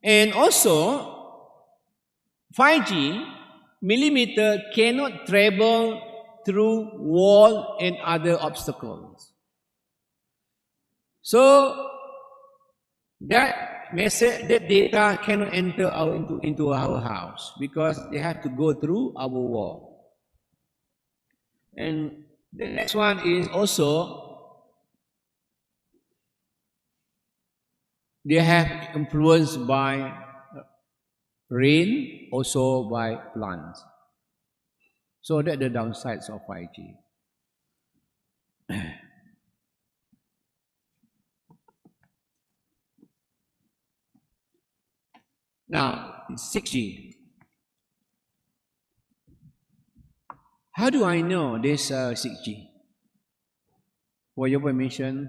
And also, 5G millimeter cannot travel through wall and other obstacles. So that data cannot enter into our house because they have to go through our wall. And the next one is also they have influenced by rain, also by plants. So that's the downsides of 5G. Now, 6G. How do I know this 6G? For your permission,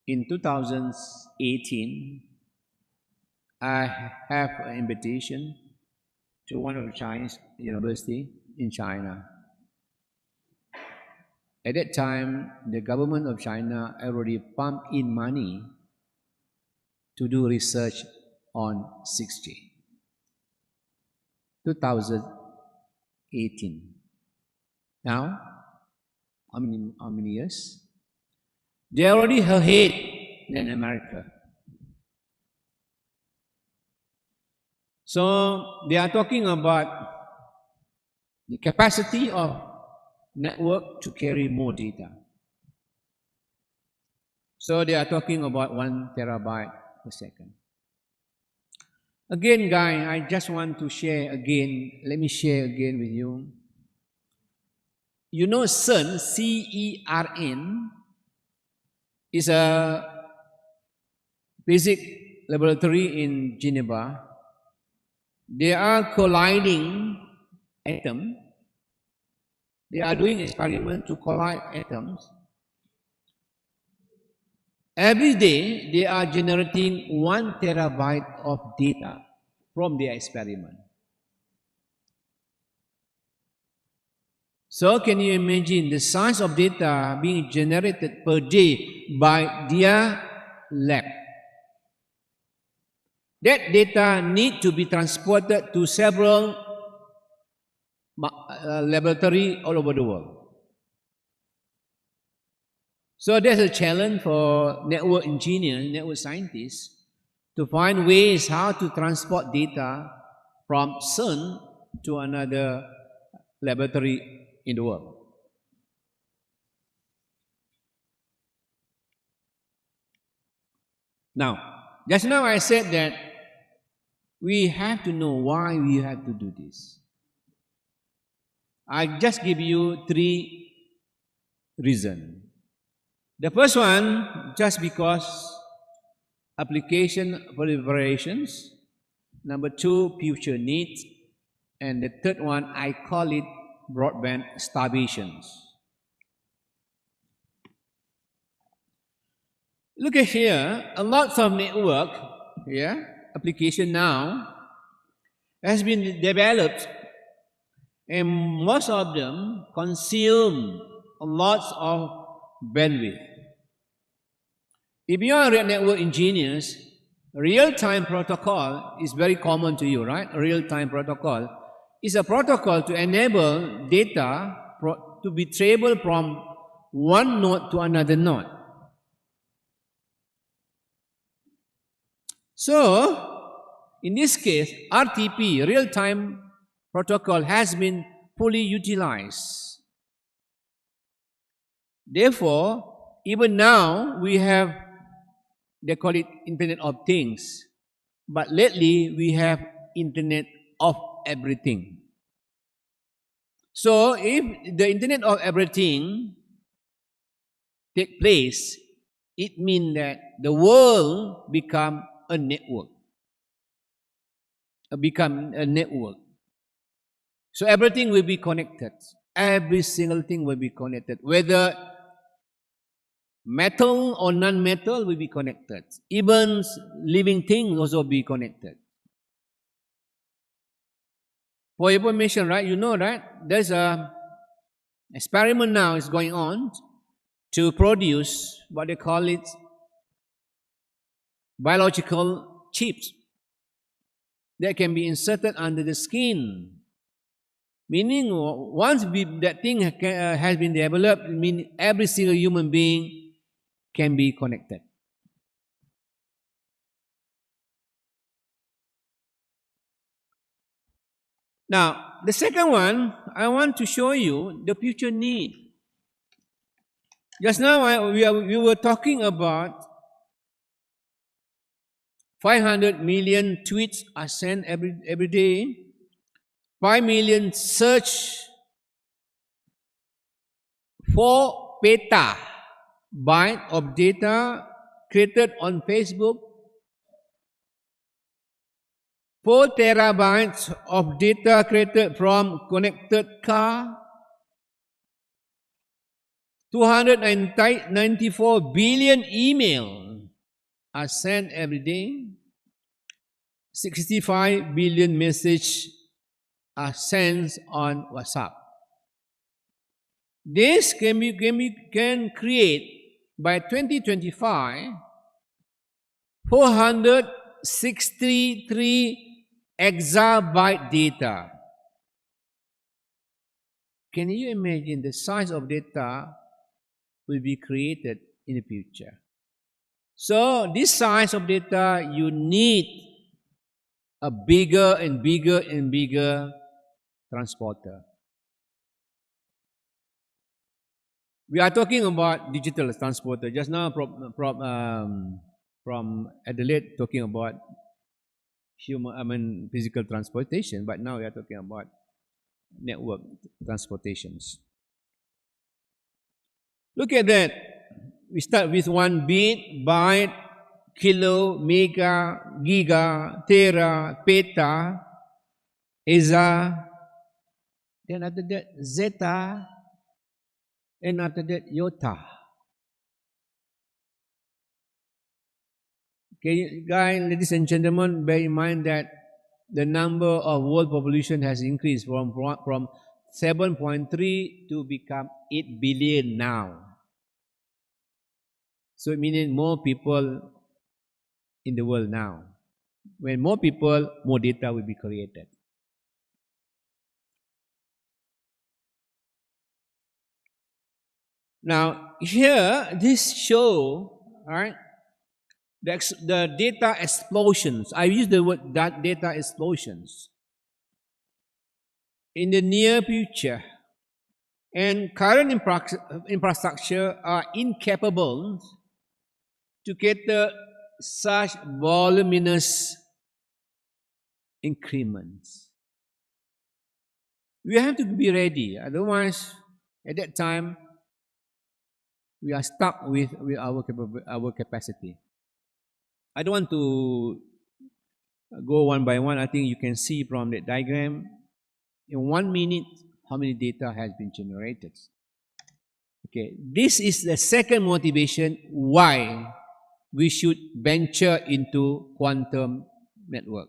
in 2018, I have an invitation to one of the Chinese university in China. At that time, the government of China already pumped in money to do research on 6G. 2018. Now, how many years? They are already ahead than America. So they are talking about the capacity of network to carry more data. So they are talking about 1 terabyte per second. Again, guys, I just want to share again, let me share again with you. you know CERN, CERN, is a physics laboratory in Geneva. They are colliding atoms. They are doing experiments to collide atoms. Every day, they are generating 1 terabyte of data from their experiment. So can you imagine the size of data being generated per day by their lab? That data need to be transported to several laboratories all over the world. So there's a challenge for network engineers, network scientists, to find ways how to transport data from CERN to another laboratory in the world. Now, just now I said that we have to know why we have to do this. I just give you 3 reasons. The first one, just because application proliferations. Number 2, future needs. And the third one, I call it broadband starvations. Look at here, a lot of network application now has been developed, and most of them consume a lot of bandwidth. If you are network engineers, real-time protocol is very common to you, right? Real-time protocol is a protocol to enable data to be traveled from one node to another node. So, in this case, RTP, real-time protocol, has been fully utilized. Therefore, even now, we have, they call it Internet of Things. But lately, we have Internet of Everything. So, if the Internet of Everything take place, it means that the world become a network. So everything will be connected. Every single thing will be connected. Whether metal or non-metal will be connected. Even living things also be connected. For information, right? You know that there's a experiment now is going on to produce what they call it biological chips that can be inserted under the skin. Meaning, once that thing has been developed, meaning every single human being can be connected. Now, the second one, I want to show you the future need. Just now, we were talking about 500 million tweets are sent every day. 5 million search, 4 petabyte of data created on Facebook, 4 terabytes of data created from connected car, 294 billion emails are sent every day, 65 billion messages are sent on WhatsApp. This can create by 2025 463 exabyte data. Can you imagine the size of data will be created in the future? So this size of data, you need a bigger and bigger and bigger transporter. We are talking about digital transporter. Just now from Adelaide talking about physical transportation, but now we are talking about network transportations. Look at that. We start with 1 bit, byte, kilo, mega, giga, tera, peta, eza, then after that, zeta, and after that, iota. Okay, guys, ladies and gentlemen, bear in mind that the number of world population has increased from 7.3 to become 8 billion now. So it means more people in the world now. When more people, more data will be created. Now, here, this show, right, the data explosions. I use the word data explosions. In the near future, and current infrastructure are incapable to cater such voluminous increments. We have to be ready, otherwise, at that time, we are stuck with our capacity. I don't want to go one by one. I think you can see from the diagram, in 1 minute, how many data has been generated. Okay, this is the second motivation why we should venture into quantum network.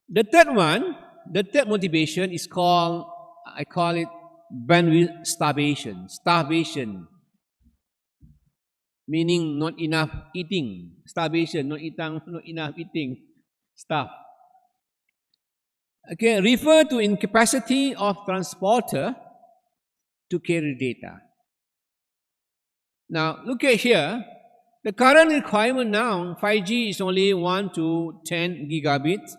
The third motivation is called, I call it bandwidth starvation. Starvation, meaning not enough eating. Starvation, not enough eating stuff. Okay, refer to incapacity of transporter to carry data. Now, look at here. The current requirement now, 5G is only 1 to 10 gigabits.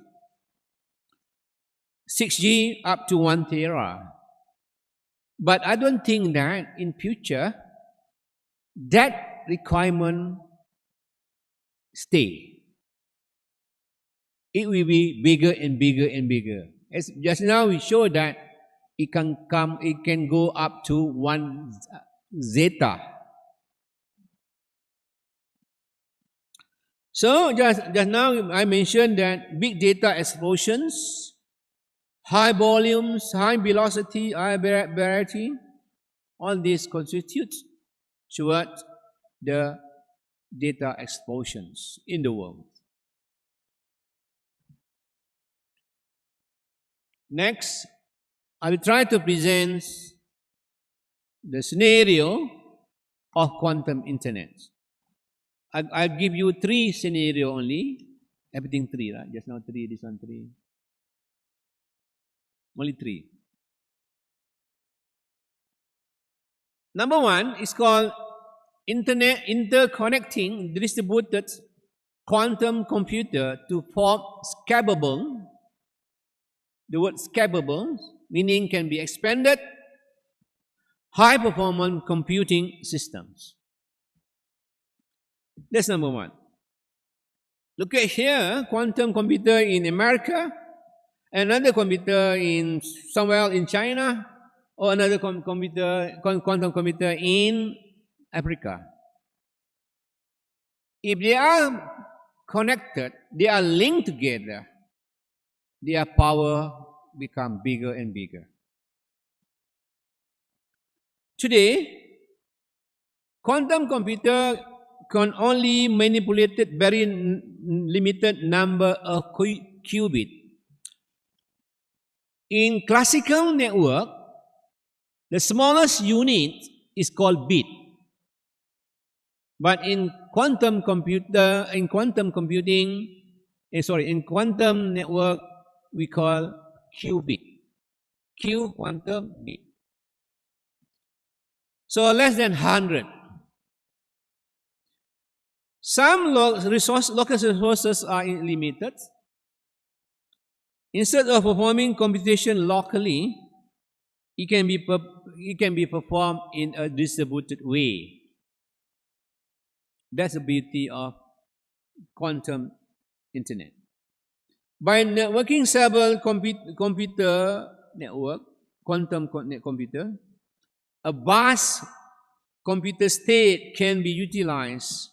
6G up to 1 tera. But I don't think that in future, that requirement stay. It will be bigger and bigger and bigger. As just now we show that it can go up to 1 zeta. So just now I mentioned that big data explosions, high volumes, high velocity, high variety, all these constitute towards the data explosions in the world. Next, I will try to present the scenario of quantum internet. I'll give you 3 scenarios only. Everything 3, right? Just now 3, this one 3. Only 3. Number 1 is called interconnecting distributed quantum computer to form scalable. The word scalable, meaning can be expanded, high-performance computing systems. That's number 1. Look at here, quantum computer in America, another computer in somewhere in China, or another quantum computer in Africa. If they are connected, they are linked together, their power become bigger and bigger. Today, quantum computer can only manipulate very limited number of qubits. In classical network, the smallest unit is called bit. But in quantum network, we call qubit. Q quantum bit. So less than 100. Some local resources are limited. Instead of performing computation locally, it can be performed in a distributed way. That's the beauty of quantum internet. By networking several computer network, quantum computer, a vast computer state can be utilized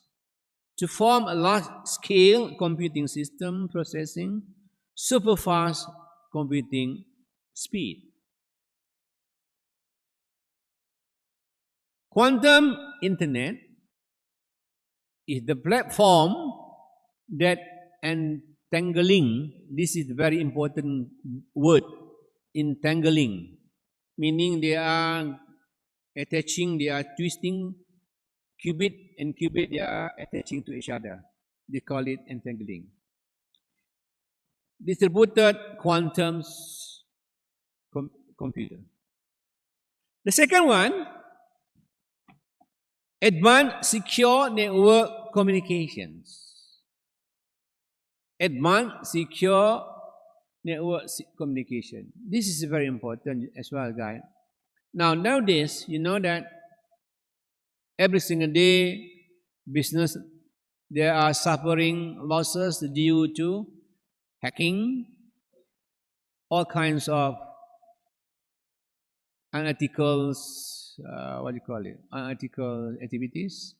to form a large-scale computing system processing super-fast computing speed. Quantum Internet is the platform that entangling, this is a very important word, entangling, meaning they are attaching, they are twisting qubit and qubit, they are attaching to each other. They call it entangling. Distributed quantum computer. The second one, advanced secure network communications. Advanced secure network communication. This is very important as well, guys. Now, nowadays, you know that every single day, business, they are suffering losses due to hacking, all kinds of unethical, unethical activities.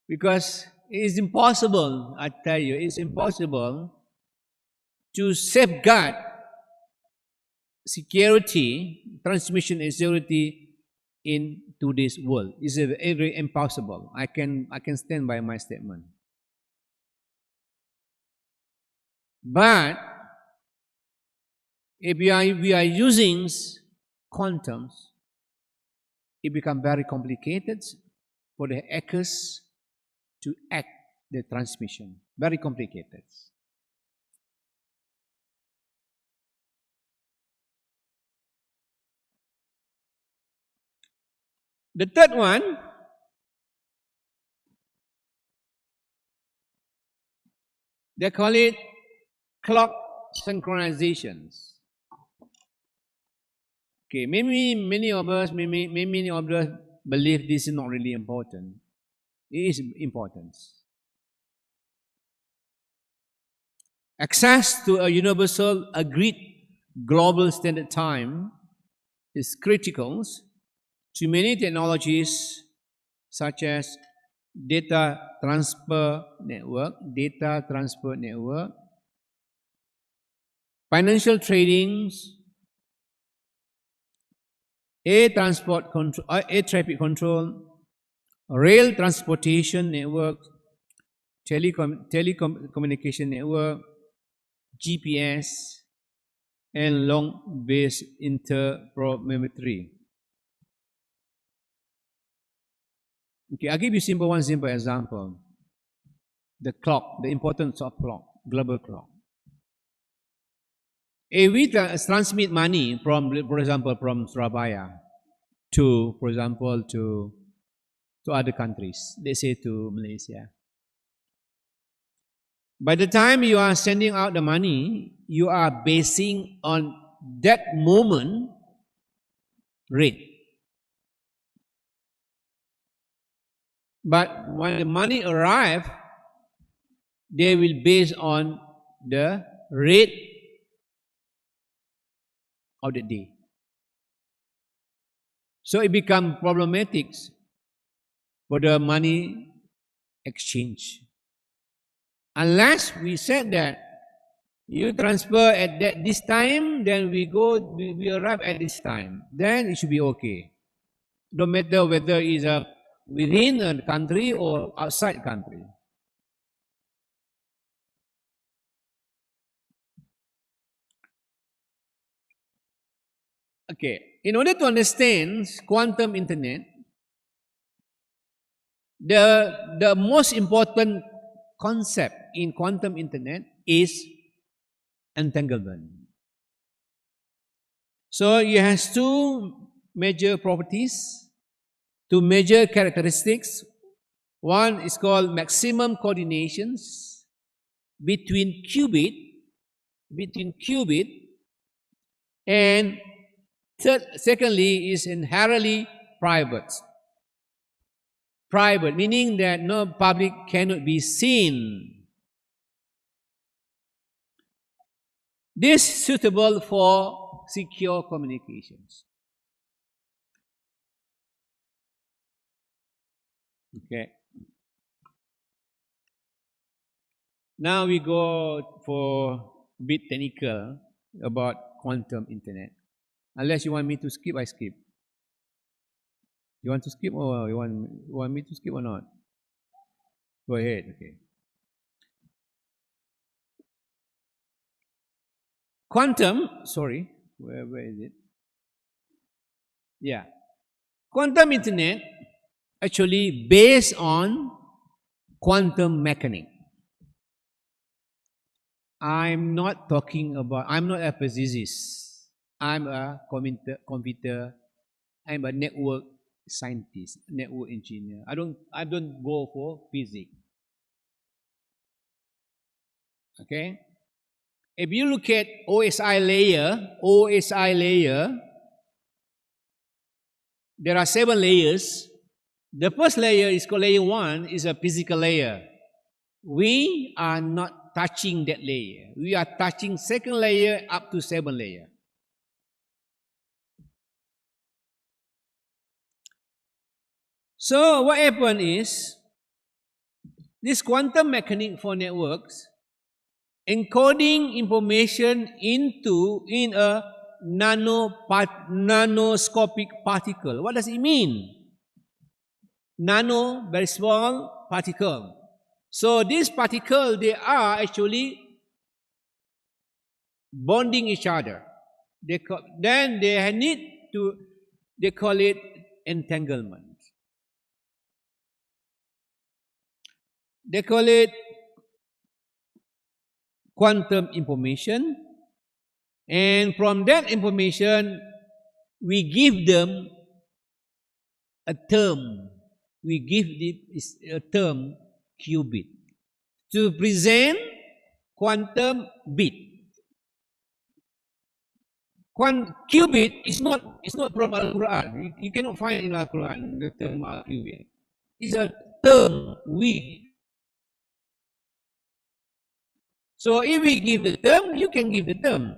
Because it is impossible, I tell you, it's impossible to safeguard security, transmission and security in today's world. It's very impossible. I can stand by my statement. But if we are using quantums, it becomes very complicated for the hackers to hack the transmission. Very complicated. The third one, they call it clock synchronizations. Okay, many of us believe this is not really important. It is important. Access to a universal agreed global standard time is critical to many technologies such as data transfer network, financial tradings, air traffic control, rail transportation network, telecommunication network, GPS, and long-base interferometry. Okay, I'll give you one simple example. The clock, the importance of clock, global clock. If we transmit money from, for example, from Surabaya to, for example, to other countries, let's say to Malaysia. By the time you are sending out the money, you are basing on that moment rate. But when the money arrives, they will base on the rate of the day. So it becomes problematic for the money exchange. Unless we said that you transfer at this time, then we arrive at this time, then it should be okay. No matter whether it's within a country or outside country. Okay, in order to understand quantum internet, the most important concept in quantum internet is entanglement. So it has two major properties, two major characteristics. One is called maximum coordinations between qubit, and secondly is inherently private. Private, meaning that no public cannot be seen. This is suitable for secure communications. Okay. Now we go for a bit technical about quantum internet. Unless you want me to skip, I skip. You want to skip or you want me to skip or not? Go ahead. Okay. Quantum, sorry, where is it? Yeah. Quantum internet actually based on quantum mechanics. I'm not a physicist. I'm a computer, I'm a network scientist, network engineer. I don't go for physics. Okay? If you look at OSI layer, there are 7 layers. The first layer is called layer 1, is a physical layer. We are not touching that layer. We are touching second layer up to 7 layer. So what happened is, this quantum mechanic for networks, encoding information in a nanoscopic particle. What does it mean? Nano, very small particle. So these particles, they are actually bonding each other. They call it entanglement. They call it quantum information, and from that information, we give them a term. We give it a term qubit to present quantum bit. Qubit is not from Al-Quran. You cannot find in Al-Quran the term qubit. It's a term we. So if we give the term, you can give the term.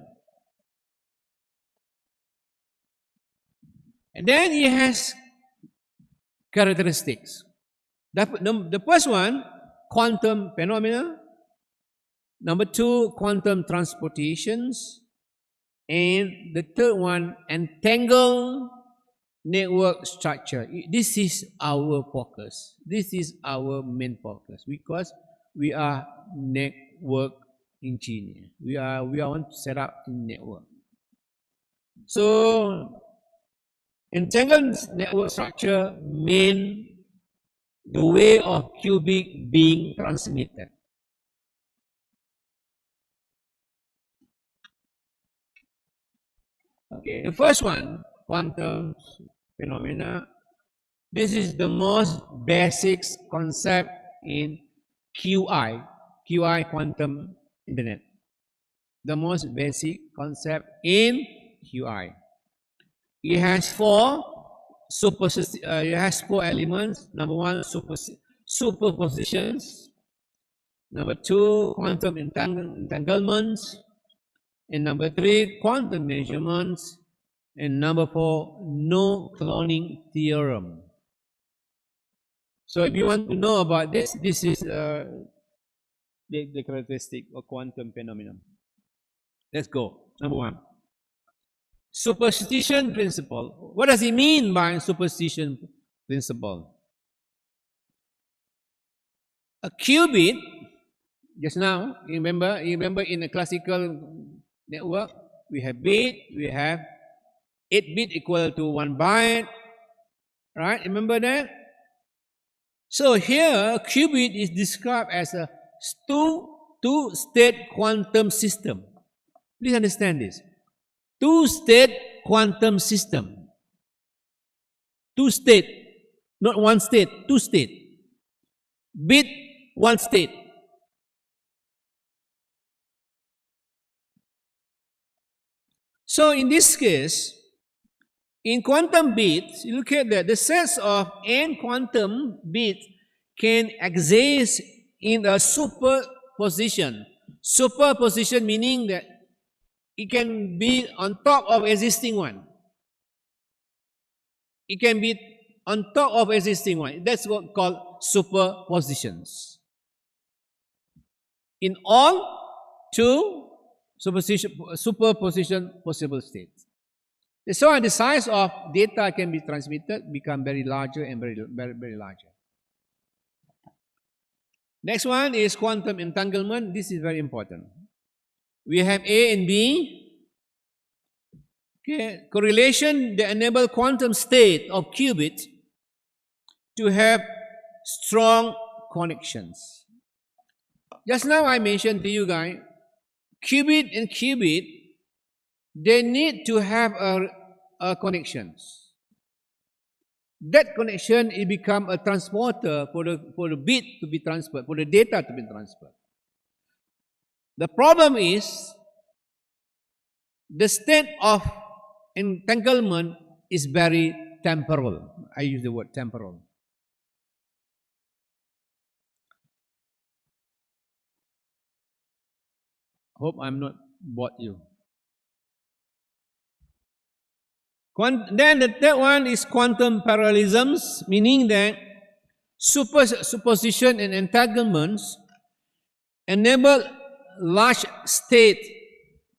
And then it has characteristics. The first one, quantum phenomena. Number 2, quantum transportations. And the third one, entangled network structure. This is our focus. This is our main focus because we are network engineer. We want to set up a network. So entangled network structure means the way of qubit being transmitted. Okay, the first one, quantum phenomena. This is the most basic concept in QI, quantum internet. The most basic concept in QI. It has 4 elements. Number 1, superpositions. Number 2, quantum entanglements. And number 3, quantum measurements. And number 4, no cloning theorem. So if you want to know about this is the characteristic of quantum phenomenon. Let's go. Number 1. Superposition principle. What does it mean by superposition principle? A qubit, just now, you remember in a classical network, we have bit, we have 8 bit equal to 1 byte, right? Remember that? So here, a qubit is described as a two-state quantum system. Please understand this. 2-state quantum system. 2-state, not 1 state, 2 state. Bit, 1 state. So in this case, in quantum bits, you look at that, the sets of n quantum bits can exist in a superposition. Superposition meaning that it can be on top of existing one. It can be on top of existing one. That's what called superpositions. In all two superposition possible states. So the size of data can be transmitted, become very larger and very larger. Next one is quantum entanglement. This is very important. We have A and B. Okay. Correlation that enable quantum state of qubits to have strong connections. Just now I mentioned to you guys, qubit and qubit, they need to have a connections. That connection, it become a transporter for the bit to be transferred, for the data to be transferred. The problem is, the state of entanglement is very temporal. I use the word temporal. Hope I'm not bored you. Then the third one is quantum parallelisms, meaning that superposition and entanglements enable large state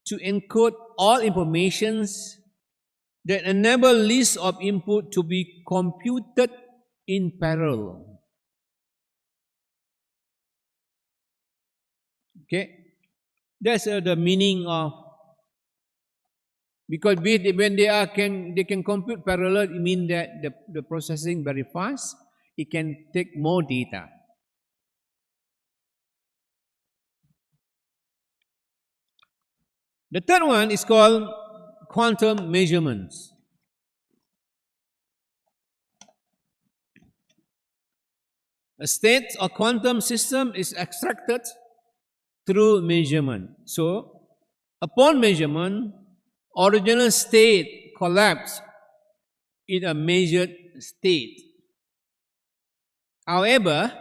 to encode all informations that enable list of input to be computed in parallel. Okay. That's the meaning of, because when they can compute parallel, it means that the processing very fast. It can take more data. The third one is called quantum measurements. A state or quantum system is extracted through measurement. So, upon measurement, original state collapse in a measured state. However,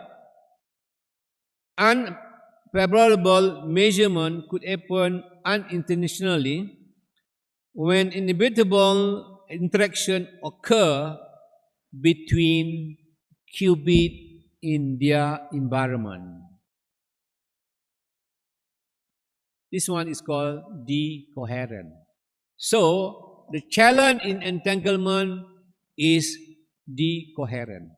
unfavorable measurement could happen unintentionally when inevitable interaction occur between qubits in their environment. This one is called decoherent. So, the challenge in entanglement is decoherent.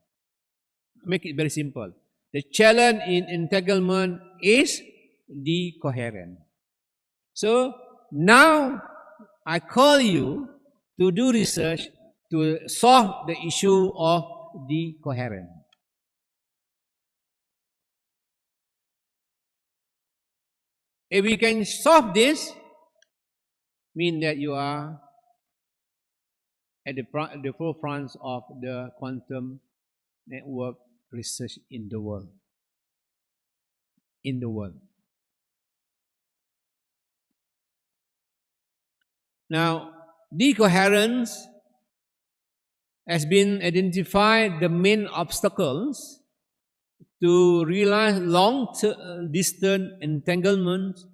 Make it very simple. The challenge in entanglement is decoherent. So, now I call you to do research to solve the issue of decoherent. If we can solve this, mean that you are at the forefront of the quantum network research in the world. Now, decoherence has been identified the main obstacles to realize long-distance entanglements,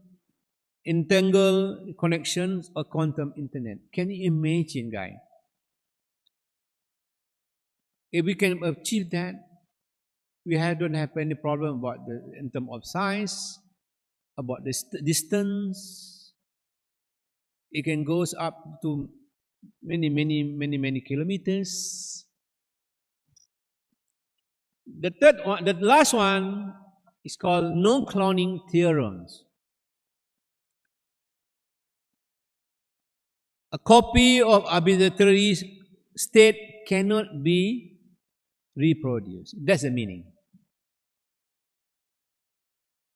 entangled connections, or quantum internet. Can you imagine, guys? If we can achieve that, we don't have any problem about in terms of size, about the distance. It can go up to many kilometers. The last one is called no-cloning theorems. A copy of arbitrary state cannot be reproduced. That's the meaning.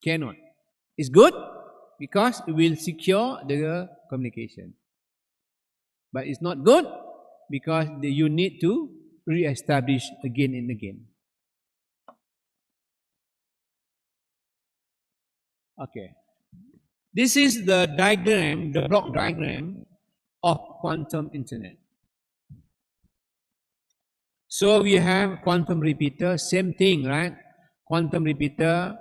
Cannot. It's good because it will secure the communication. But it's not good because you need to re-establish again and again. Okay. This is the diagram, the block diagram of quantum internet. So we have quantum repeater, same thing, right? Quantum repeater,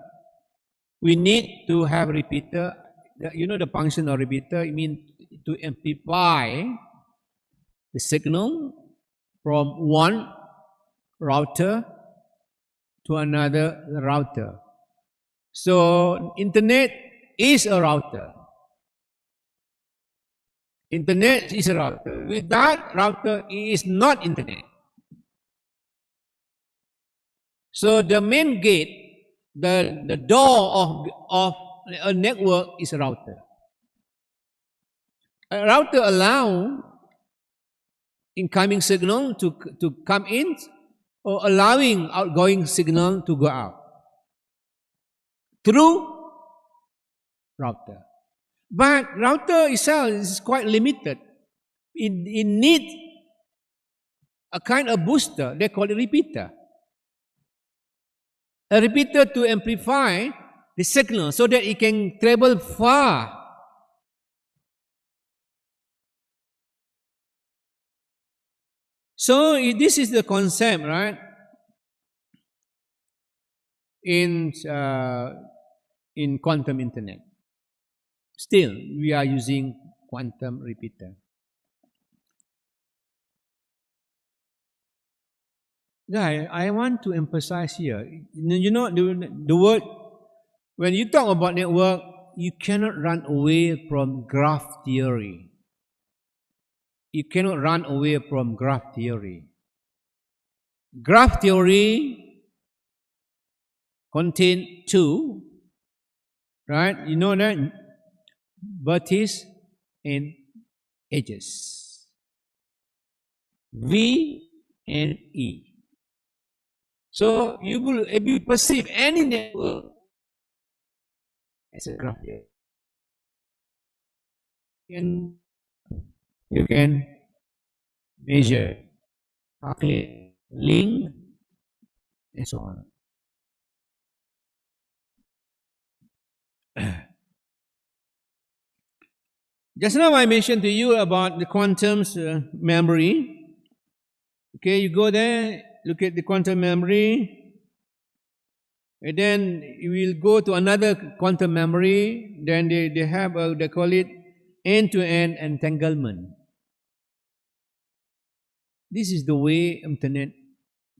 we need to have repeater. You know the function of repeater, it means to amplify the signal from one router to another router. So internet is a router. Internet is a router. Without router, it is not internet. So the main gate, the door of a network is a router. A router allows incoming signal to come in or allowing outgoing signal to go out through router. But router itself is quite limited. It needs a kind of booster. They call it repeater. A repeater to amplify the signal so that it can travel far. So this is the concept, right? In quantum internet. Still, we are using quantum repeater. Yeah, I want to emphasize here. You know, the word, when you talk about network, you cannot run away from graph theory. You cannot run away from graph theory. Graph theory contains two, right? You know that? Vertices and edges. V and E. So if you perceive any network as a graph theory, you can measure, calculate, link, and so on. Just now I mentioned to you about the quantum memory. Okay, you go there, look at the quantum memory, and then you will go to another quantum memory. Then they have they call it end-to-end entanglement. This is the way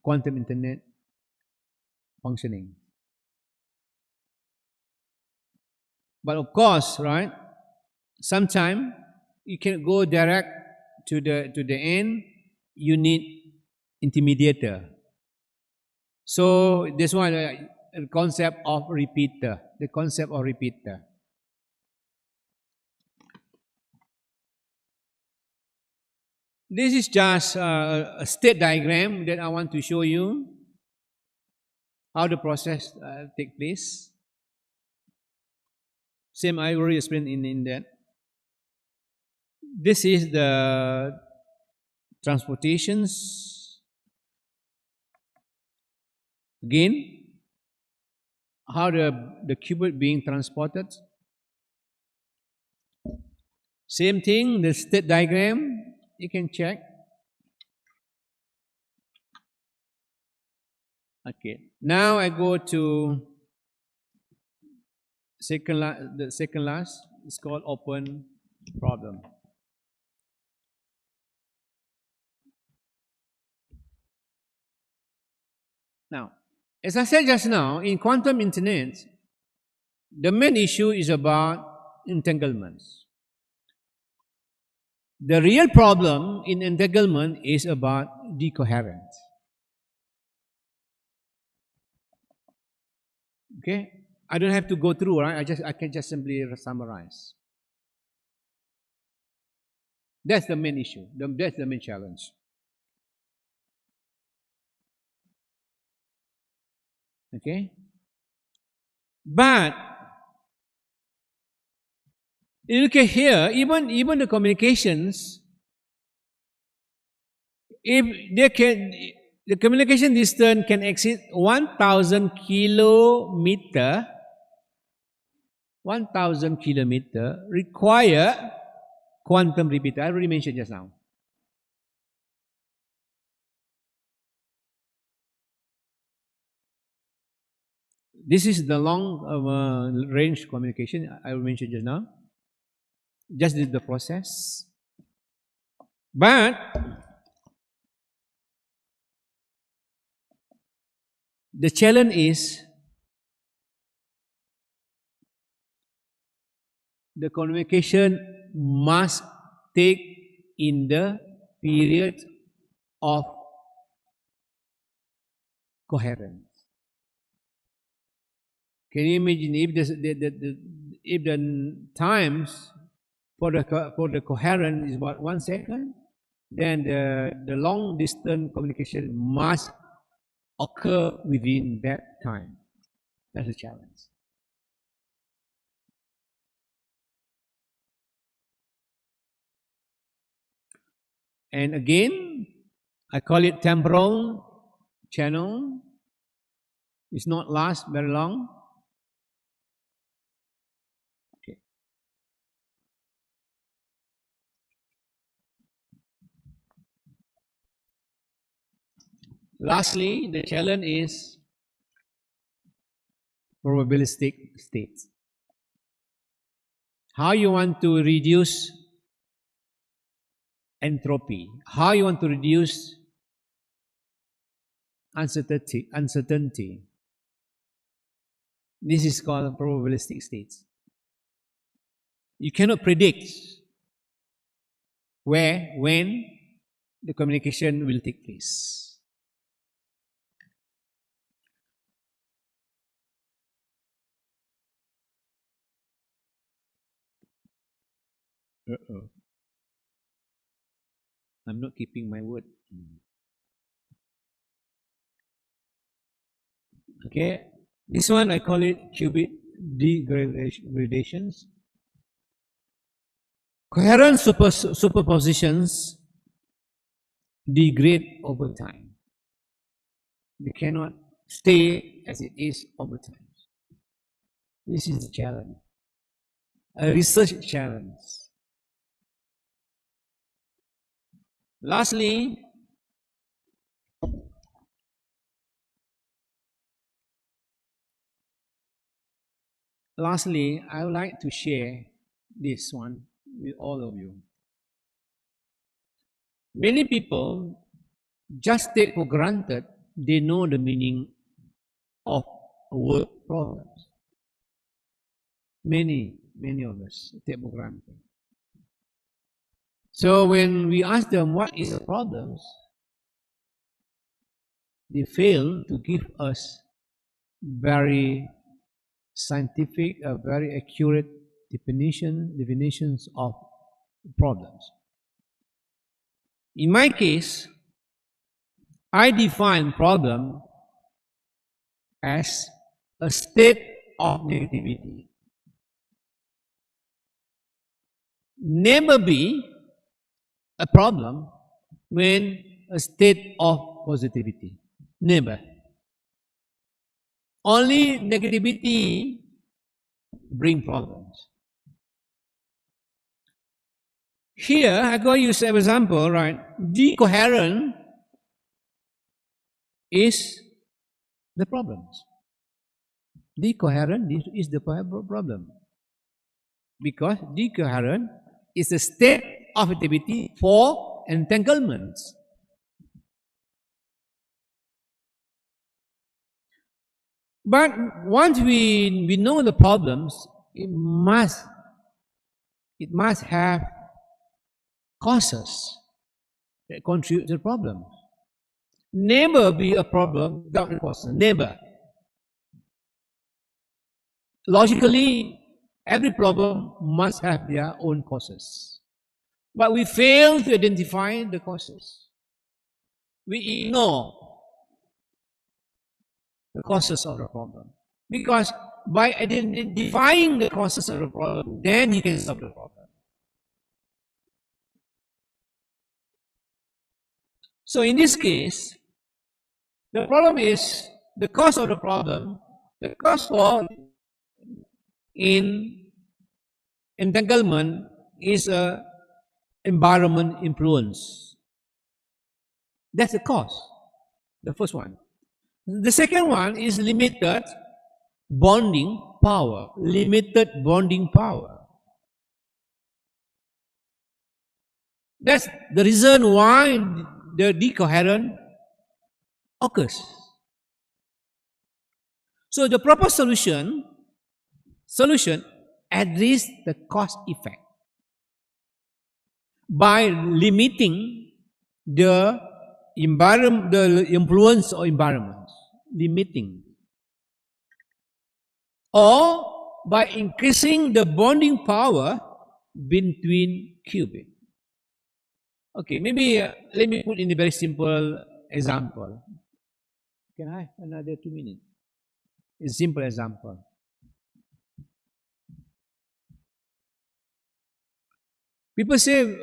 quantum internet functioning. But of course, right? Sometimes you can go direct to the end. You need intermediator. So this one, the concept of repeater. The concept of repeater. This is just a state diagram that I want to show you how the process take place. Same I already explained in that. This is the transportations. Again, how the qubit being transported. Same thing, the state diagram, you can check. Okay, now I go to the second last. It's called open problem. Now, as I said just now, in quantum internet, the main issue is about entanglements. The real problem in entanglement is about decoherence. Okay, I don't have to go through, right? I can just simply summarize. That's the main issue. That's the main challenge. Okay, but you look at here, even the communications, if the communication distance can exceed 1,000 kilometer, require quantum repeater. I already mentioned just now. This is the long range communication I mentioned just now. just the process. But the challenge is the communication must take in the period of coherence. Can you imagine if the times for the coherent is about 1 second, then the long distance communication must occur within that time. That's a challenge. And again, I call it temporal channel. It's not last very long. Okay. Lastly, the challenge is probabilistic states. How you want to reduce entropy, how you want to reduce uncertainty. This is called probabilistic states. You cannot predict where, when the communication will take place. I'm not keeping my word. Okay, this one I call it qubit degradations. Coherent superpositions degrade over time. They cannot stay as it is over time. This is the challenge, a research challenge. Lastly, I would like to share this one with all of you. Many people just take for granted they know the meaning of a word problems. Many of us take for granted. So when we ask them what is the problems, they fail to give us very scientific, very accurate definitions of problems. In my case, I define problem as a state of negativity. Never be a problem when a state of positivity. Never. Only negativity bring problems. Here, I go use an example, right? Decoherent is the problems. Decoherent is the problem. Because decoherent is a state of activity for entanglements. But once we know the problems, it must have causes that contribute to the problem. Never be a problem without a cause. Never. Logically, every problem must have their own causes. But we fail to identify the causes. We ignore the causes of the problem. Because by identifying the causes of the problem, then you can solve the problem. So in this case, the problem is the cause of the problem. The cause for in entanglement is a environment influence. That's the cause, the first one. The second one is limited bonding power. Limited bonding power. That's the reason why the decoherent occurs. So the proper solution address the cause effect by limiting the environment, the influence of environment, limiting, or by increasing the bonding power between qubits. Okay, maybe let me put in a very simple example. Can I have another 2 minutes? A simple example. People say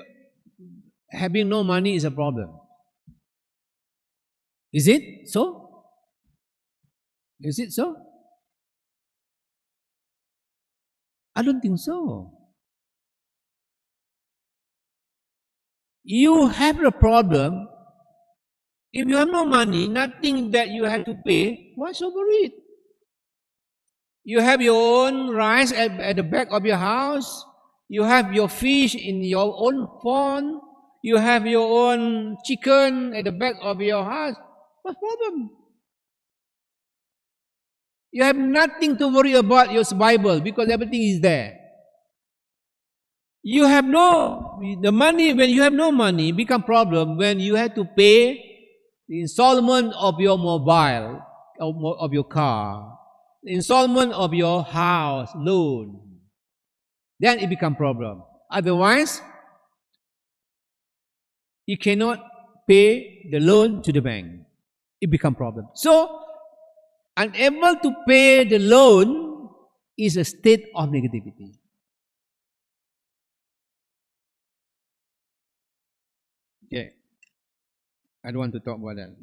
having no money is a problem. Is it so? Is it so? I don't think so. You have a problem. If you have no money, nothing that you have to pay, what's over it? You have your own rice at the back of your house. You have your fish in your own pond. You have your own chicken at the back of your house. What's the problem? You have nothing to worry about your survival because everything is there. You have the money, when you have no money, become problem when you have to pay the installment of your mobile, of your car, the installment of your house loan. Then it become problem. Otherwise, you cannot pay the loan to the bank. It become problem. So, unable to pay the loan is a state of negativity. Okay. I don't want to talk about that.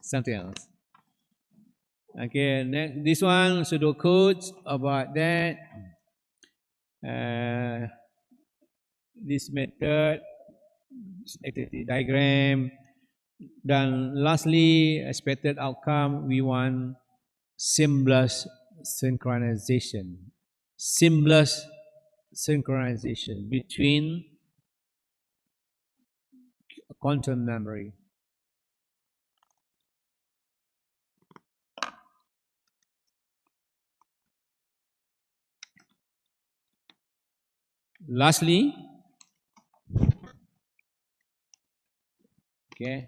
Something else. Okay, next, this one, pseudocodes about that. This method, activity diagram. Then lastly, expected outcome, we want seamless synchronization. Seamless synchronization between quantum memory. Lastly, okay,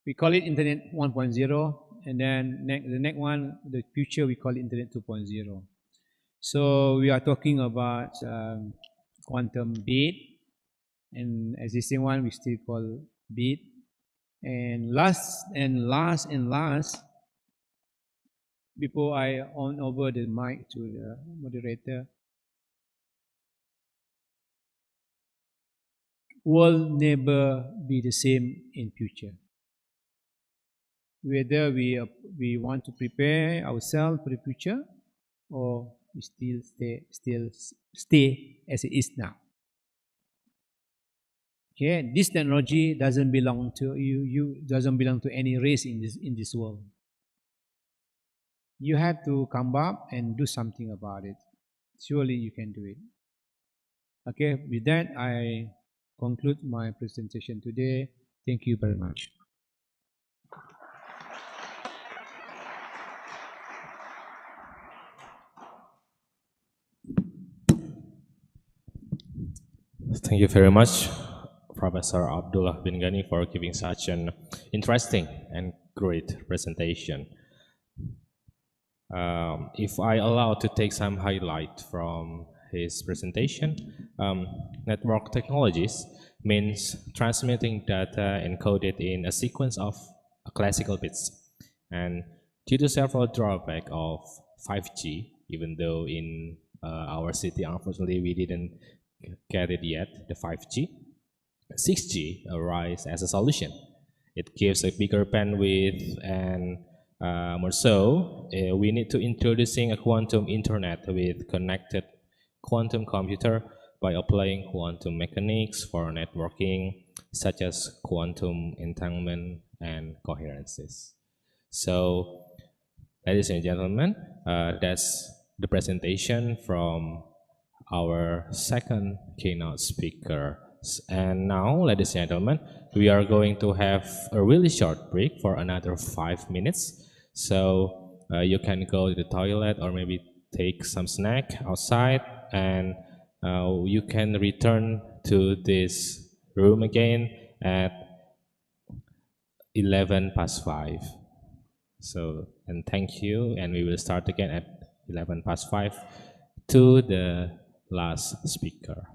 we call it Internet 1.0, and then the next one, the future, we call it Internet 2.0. So we are talking about quantum bit, and existing one we still call bit. And last, before I on over the mic to the moderator, will never be the same in future. Whether we want to prepare ourselves for the future, or we still stay as it is now. Okay, this technology doesn't belong to you. Doesn't belong to any race in this world. You have to come up and do something about it. Surely you can do it. Okay, with that I conclude my presentation today. Thank you very much. Thank you very much, Professor Abdullah bin Ghani, for giving such an interesting and great presentation. If I allow to take some highlight from his presentation, network technologies means transmitting data encoded in a sequence of classical bits. And due to several drawbacks of 5G, even though in our city, unfortunately, we didn't get it yet, the 5G, 6G arises as a solution. It gives a bigger bandwidth, and more so, we need to introducing a quantum internet with connected quantum computer by applying quantum mechanics for networking, such as quantum entanglement and coherences. So, ladies and gentlemen, that's the presentation from our second keynote speaker, And now, ladies and gentlemen, we are going to have a really short break for another 5 minutes. So you can go to the toilet or maybe take some snack outside, and you can return to this room again at 11 past 5. So, and thank you, and we will start again at 11 past 5 to the last speaker.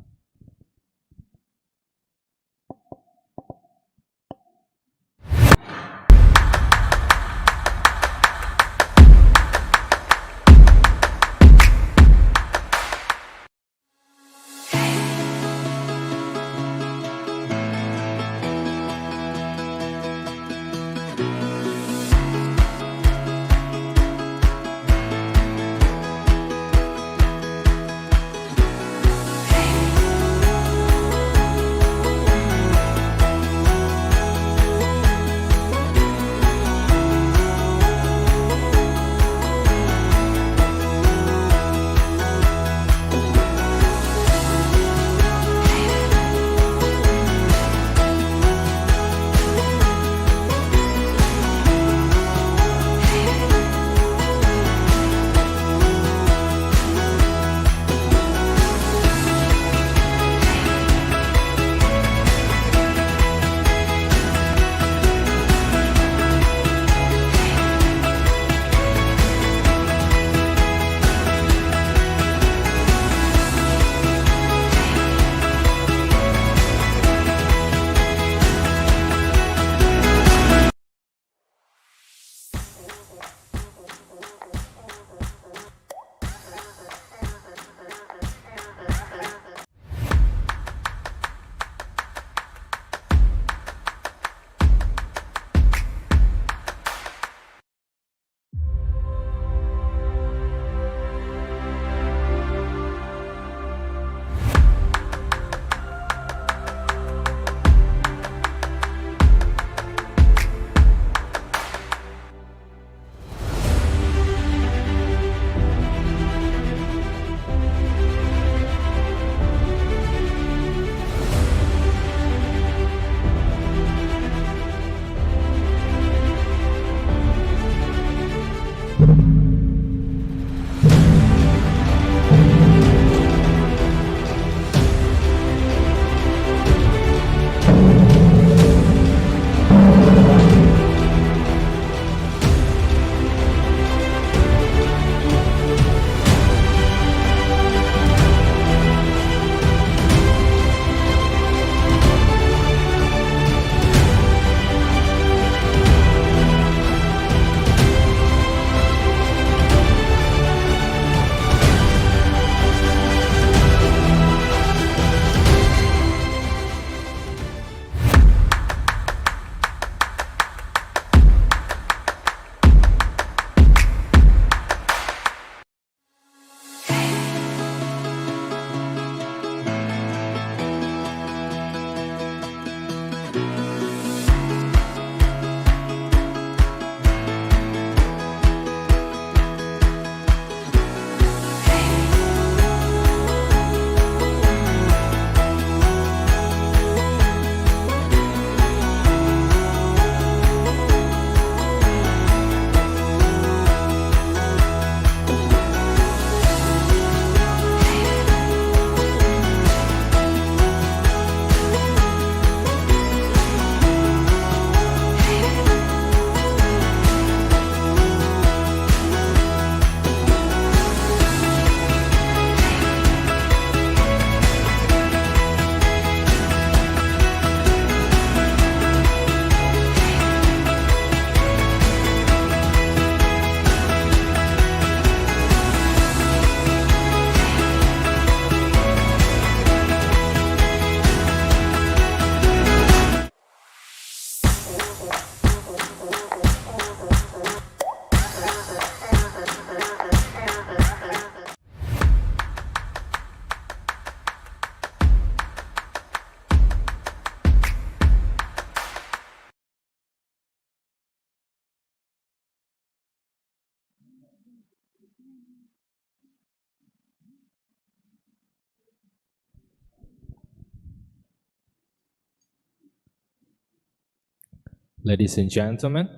Ladies and gentlemen,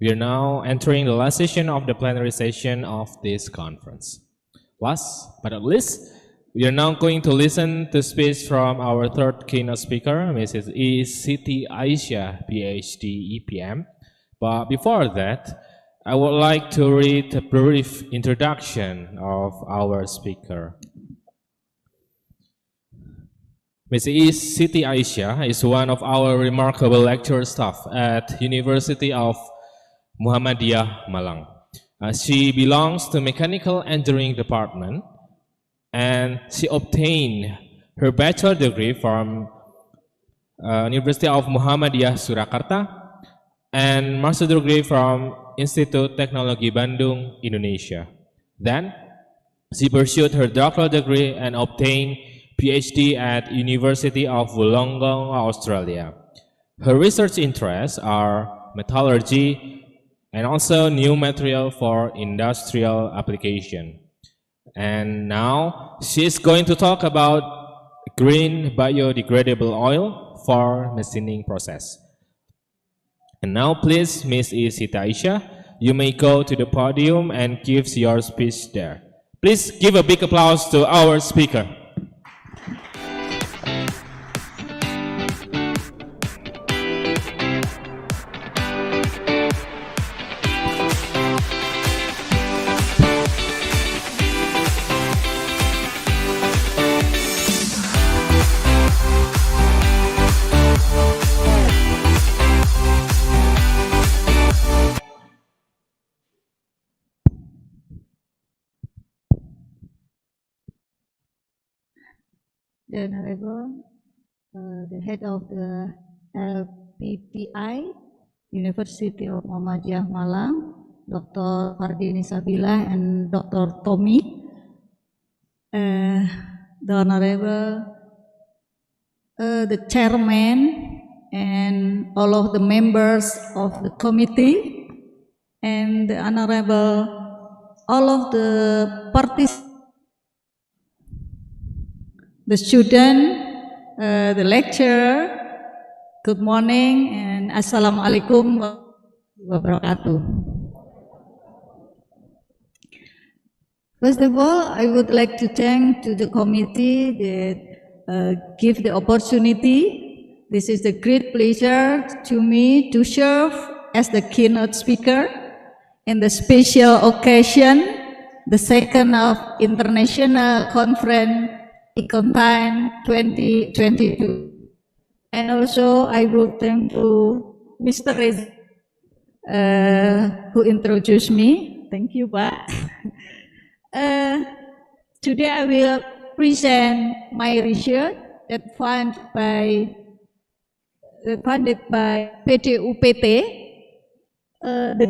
we are now entering the last session of the plenary session of this conference. Last but not least, we are now going to listen to speech from our third keynote speaker, Mrs. Siti Aisyah, PhD, EPM. But before that, I would like to read a brief introduction of our speaker. Ms. Siti Aisyah is one of our remarkable lecturer staff at University of Muhammadiyah Malang. She belongs to Mechanical Engineering Department, and she obtained her bachelor degree from University of Muhammadiyah Surakarta and master degree from Institut Teknologi Bandung, Indonesia. Then, she pursued her doctoral degree and obtained PhD at University of Wollongong, Australia. Her research interests are metallurgy and also new material for industrial application. And now she's going to talk about green biodegradable oil for machining process. And now please, Ms. Siti Aisyah, you may go to the podium and give your speech there. Please give a big applause to our speaker. The Honorable, the head of the LPPI, University of Muhammadiyah Malang, Dr. Fardini Sabila and Dr. Tommy, the Honorable, the chairman and all of the members of the committee, and the Honorable, all of the participants, the student, the lecturer, good morning and Assalamualaikum wabarakatuh. First of all, I would like to thank to the committee that give the opportunity. This is a great pleasure to me to serve as the keynote speaker in the special occasion, the second of International Conference ICon-TINE 2022. And also I will thank to Mr. Reza who introduced me. Thank you, Pak. Today I will present my research that funded by PDUPT, the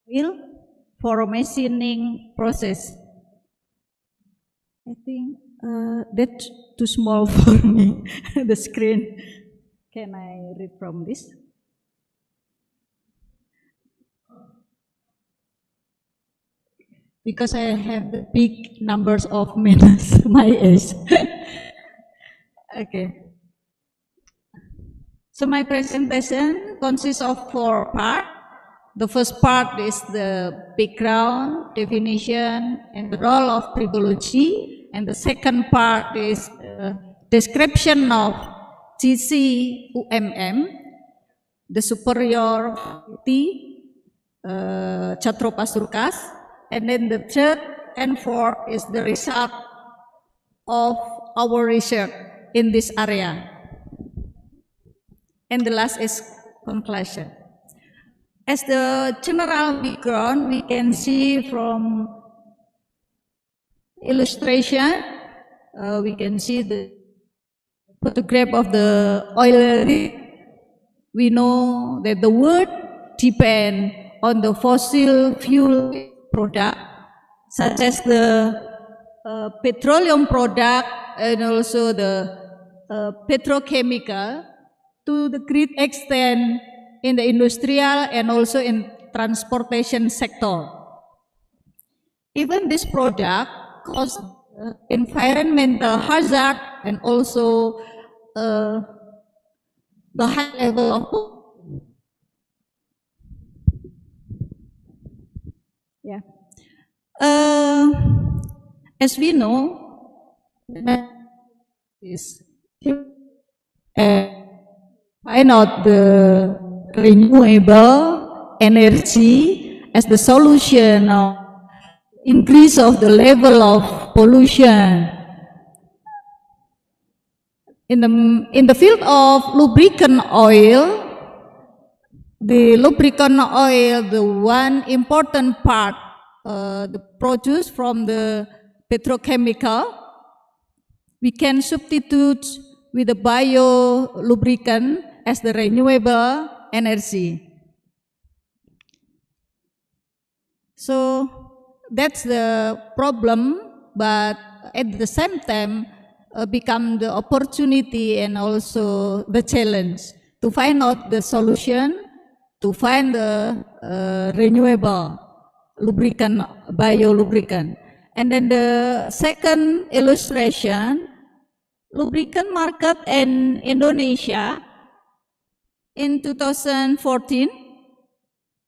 wheel for machining process. I think that's too small for me, the screen. Can I read from this? Because I have the big numbers of minutes, my age. Okay. So my presentation consists of 4 parts. The first part is the background, definition, and the role of tribology. And the second part is description of GC-UMM, the superiority, Chatropasurkas. And then the third and fourth is the result of our research in this area. And the last is conclusion. As the general background, we can see from illustration, we can see the photograph of the oil rig. We know that the world depends on the fossil fuel product, such as the petroleum product and also the petrochemical, to the great extent in the industrial and also in transportation sector. Even this product cause environmental hazard and also the high level of yeah. As we know, is find out the renewable energy as the solution of increase of the level of pollution. In the field of lubricant oil, the one important part the produce from the petrochemical, we can substitute with the biolubricant as the renewable energy. So that's the problem, but at the same time become the opportunity and also the challenge to find out the solution, to find the renewable lubricant, biolubricant. And then the second illustration, lubricant market in Indonesia in 2014,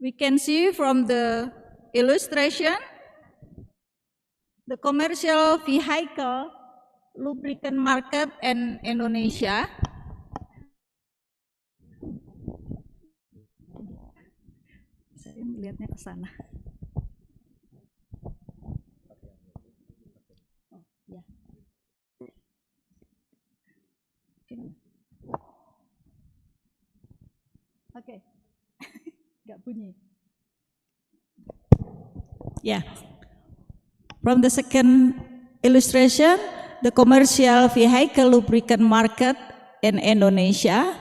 we can see from the illustration, the commercial vehicle lubricant market in Indonesia. Saya melihatnya ke sana. Oh, ya. Oke. Nggak bunyi. Yeah. From the second illustration, the commercial vehicle lubricant market in Indonesia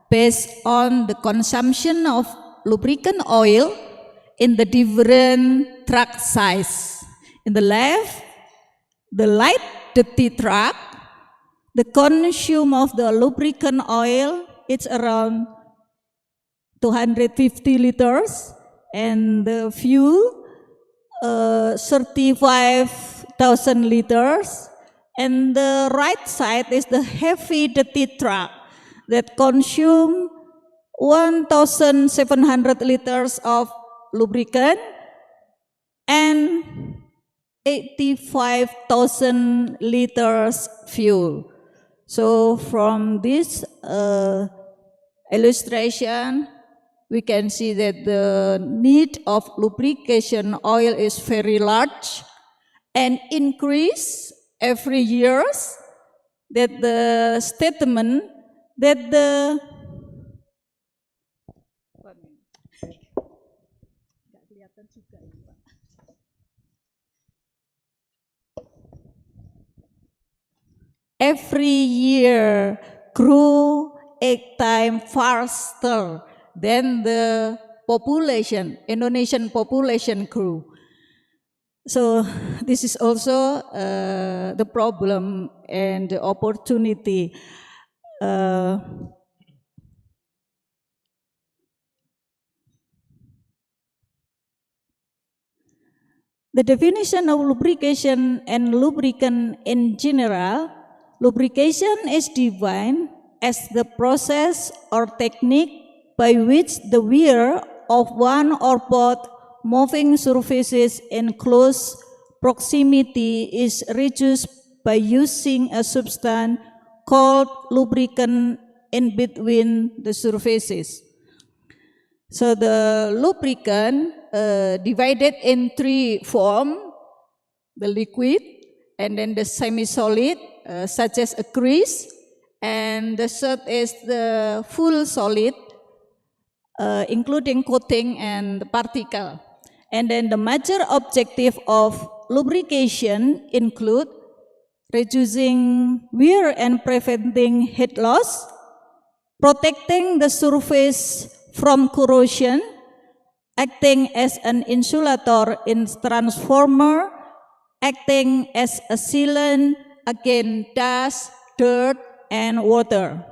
based on the consumption of lubricant oil in the different truck size. In the left, the light duty truck, the consume of the lubricant oil, it's around 250 liters, and the fuel 35,000 liters. And the right side is the heavy duty truck that consume 1,700 liters of lubricant and 85,000 liters fuel. So from this illustration, we can see that the need of lubrication oil is very large and increase every year. That the statement that the every year grew 8 times faster than the population, Indonesian population grew. So this is also the problem and the opportunity. The definition of lubrication and lubricant in general, lubrication is defined as the process or technique by which the wear of one or both moving surfaces in close proximity is reduced by using a substance called lubricant in between the surfaces. So the lubricant divided in 3 forms: the liquid, and then the semi-solid, such as a grease, and the third is the full solid, including coating and the particle. And then the major objective of lubrication include reducing wear and preventing heat loss, protecting the surface from corrosion, acting as an insulator in transformer, acting as a sealant against dust, dirt, and water.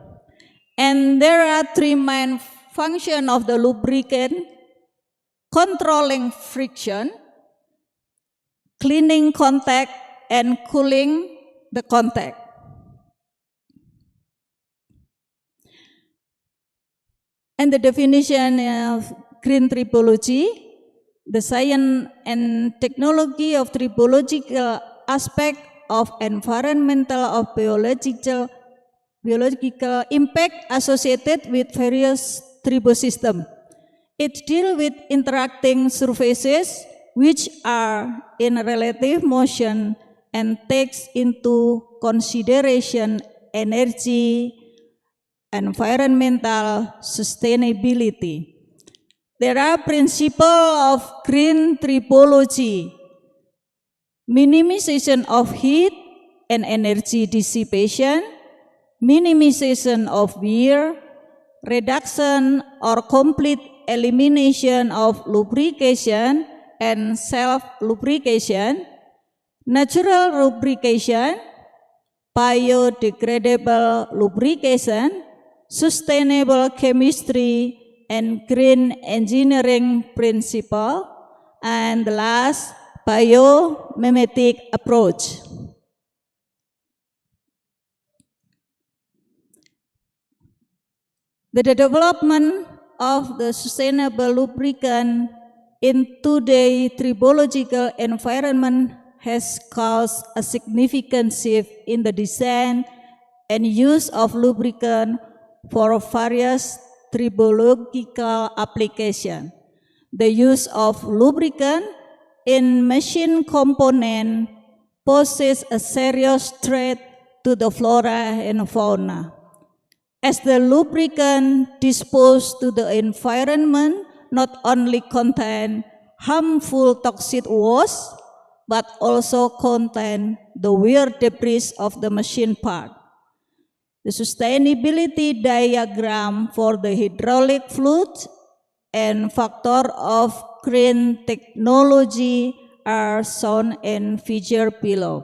And there are 3 main functions of the lubricant: controlling friction, cleaning contact, and cooling the contact. And the definition of green tribology, the science and technology of tribological aspect of environmental or biological impact associated with various tribosystem. It deals with interacting surfaces which are in relative motion and takes into consideration energy, environmental sustainability. There are principles of green tribology: minimization of heat and energy dissipation, minimization of wear, reduction or complete elimination of lubrication and self-lubrication, natural lubrication, biodegradable lubrication, sustainable chemistry, and green engineering principle, and the last, biomimetic approach. The development of the sustainable lubricant in today's tribological environment has caused a significant shift in the design and use of lubricant for various tribological applications. The use of lubricant in machine component poses a serious threat to the flora and fauna, as the lubricant disposed to the environment not only contain harmful toxic waste, but also contain the wear debris of the machine part. The sustainability diagram for the hydraulic fluid and factor of green technology are shown in figure below.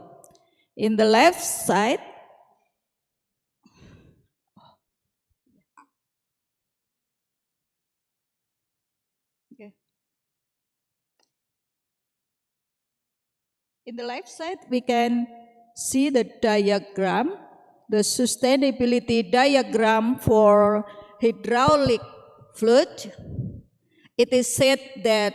In the left side, we can see the diagram, the sustainability diagram for hydraulic fluid. It is said that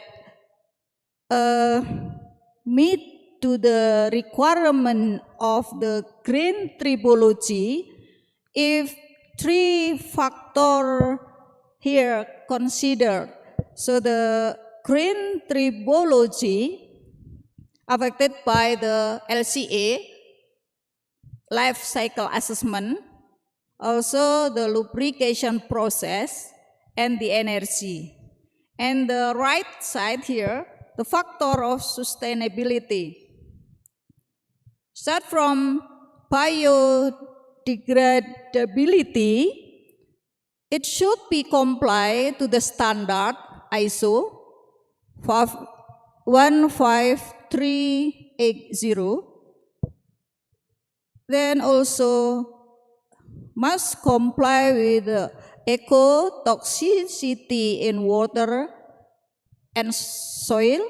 meet to the requirement of the green tribology if three factors here considered. So the green tribology affected by the LCA, life cycle assessment, also the lubrication process, and the energy. And the right side here, the factor of sustainability. Start from biodegradability, it should be comply to the standard ISO 15380. Then also must comply with the ecotoxicity in water and soil.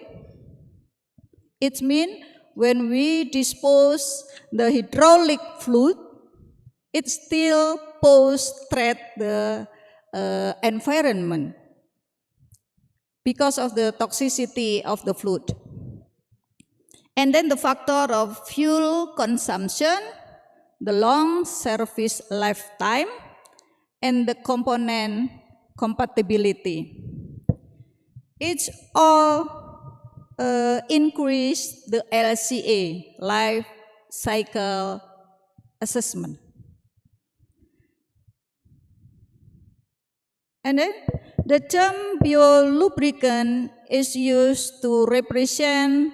It means when we dispose the hydraulic fluid, it still poses threat the environment because of the toxicity of the fluid. And then the factor of fuel consumption, the long service lifetime, and the component compatibility. It's all increase the LCA, life cycle assessment. And then the term biolubricant is used to represent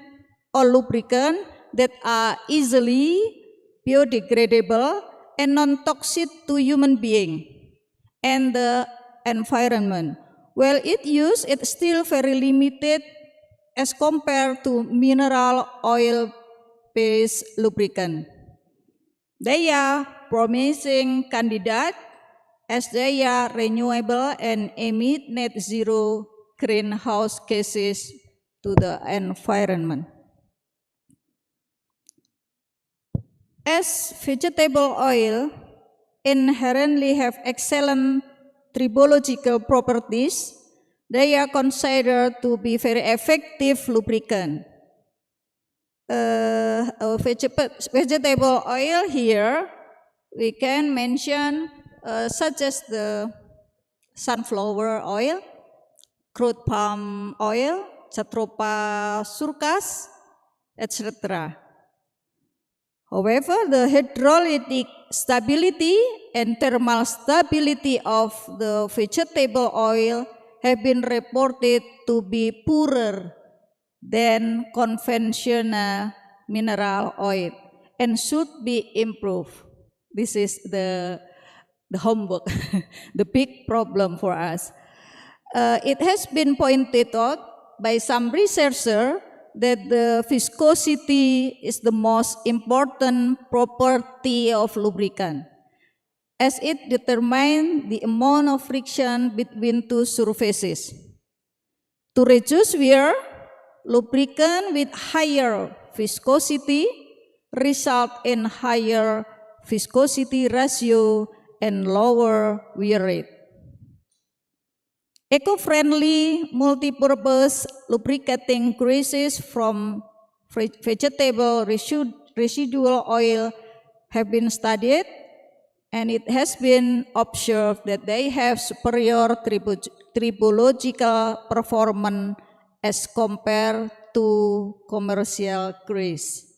all lubricant that are easily biodegradable and non-toxic to human being and the environment. Well, its use is still very limited as compared to mineral oil-based lubricant. They are promising candidate as they are renewable and emit net zero greenhouse gases to the environment. As vegetable oil inherently have excellent tribological properties, they are considered to be very effective lubricant. Vegetable oil here, we can mention such as the sunflower oil, crude palm oil, Jatropha surcas, etc. However, the hydraulic stability and thermal stability of the vegetable oil have been reported to be poorer than conventional mineral oil and should be improved. This is the homework, the big problem for us. It has been pointed out by some researchers that the viscosity is the most important property of lubricant, as it determines the amount of friction between two surfaces. To reduce wear, lubricant with higher viscosity result in higher viscosity ratio and lower wear rate. Eco-friendly multi-purpose lubricating greases from vegetable residual oil have been studied, and it has been observed that they have superior tribological performance as compared to commercial grease.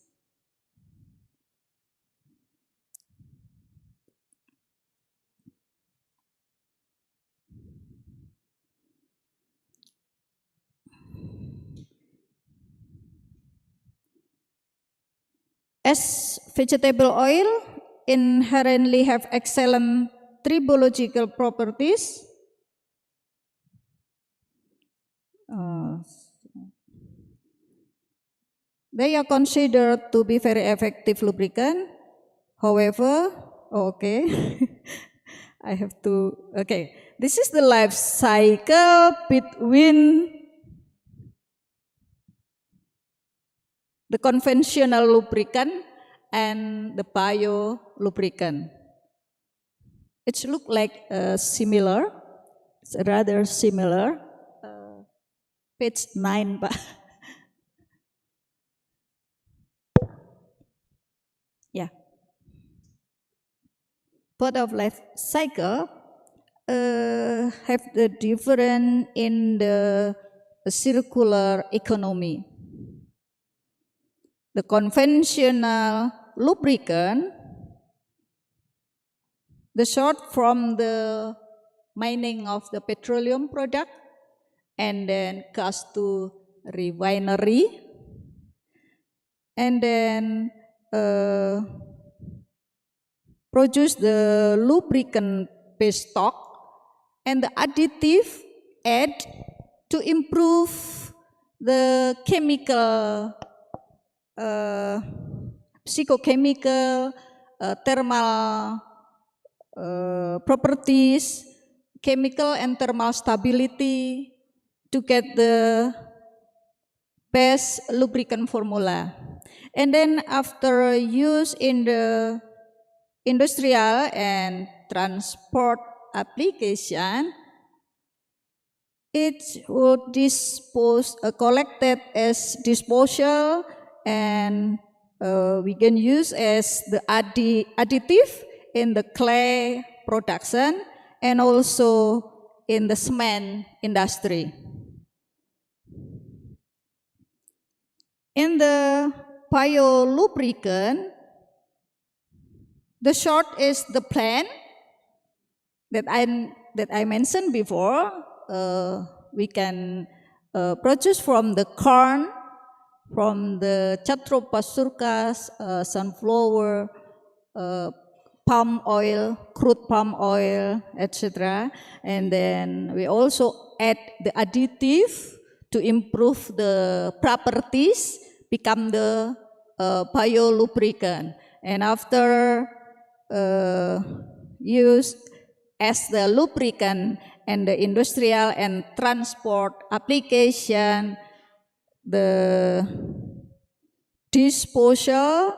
As vegetable oil inherently have excellent tribological properties, they are considered to be very effective lubricant. However, I have to, this is the life cycle between the conventional lubricant and the bio lubricant. It looks like similar. It's rather similar. Page 9, Pak. Yeah. Both of life cycle have the difference in the circular economy. The conventional lubricant, the short from the mining of the petroleum product and then goes to refinery and then produce the lubricant base stock and the additive add to improve the chemical psychochemical, thermal properties, chemical and thermal stability to get the best lubricant formula. And then after use in the industrial and transport application, it would collected as disposal, and we can use as the additive in the clay production and also in the cement industry. In the biolubricant, the short is the plant that I mentioned before. We can produce from the corn, from the Jatropha surcas, sunflower, palm oil, crude palm oil, etc. And then we also add the additive to improve the properties, become the biolubricant. And after use as the lubricant and the industrial and transport application, the disposal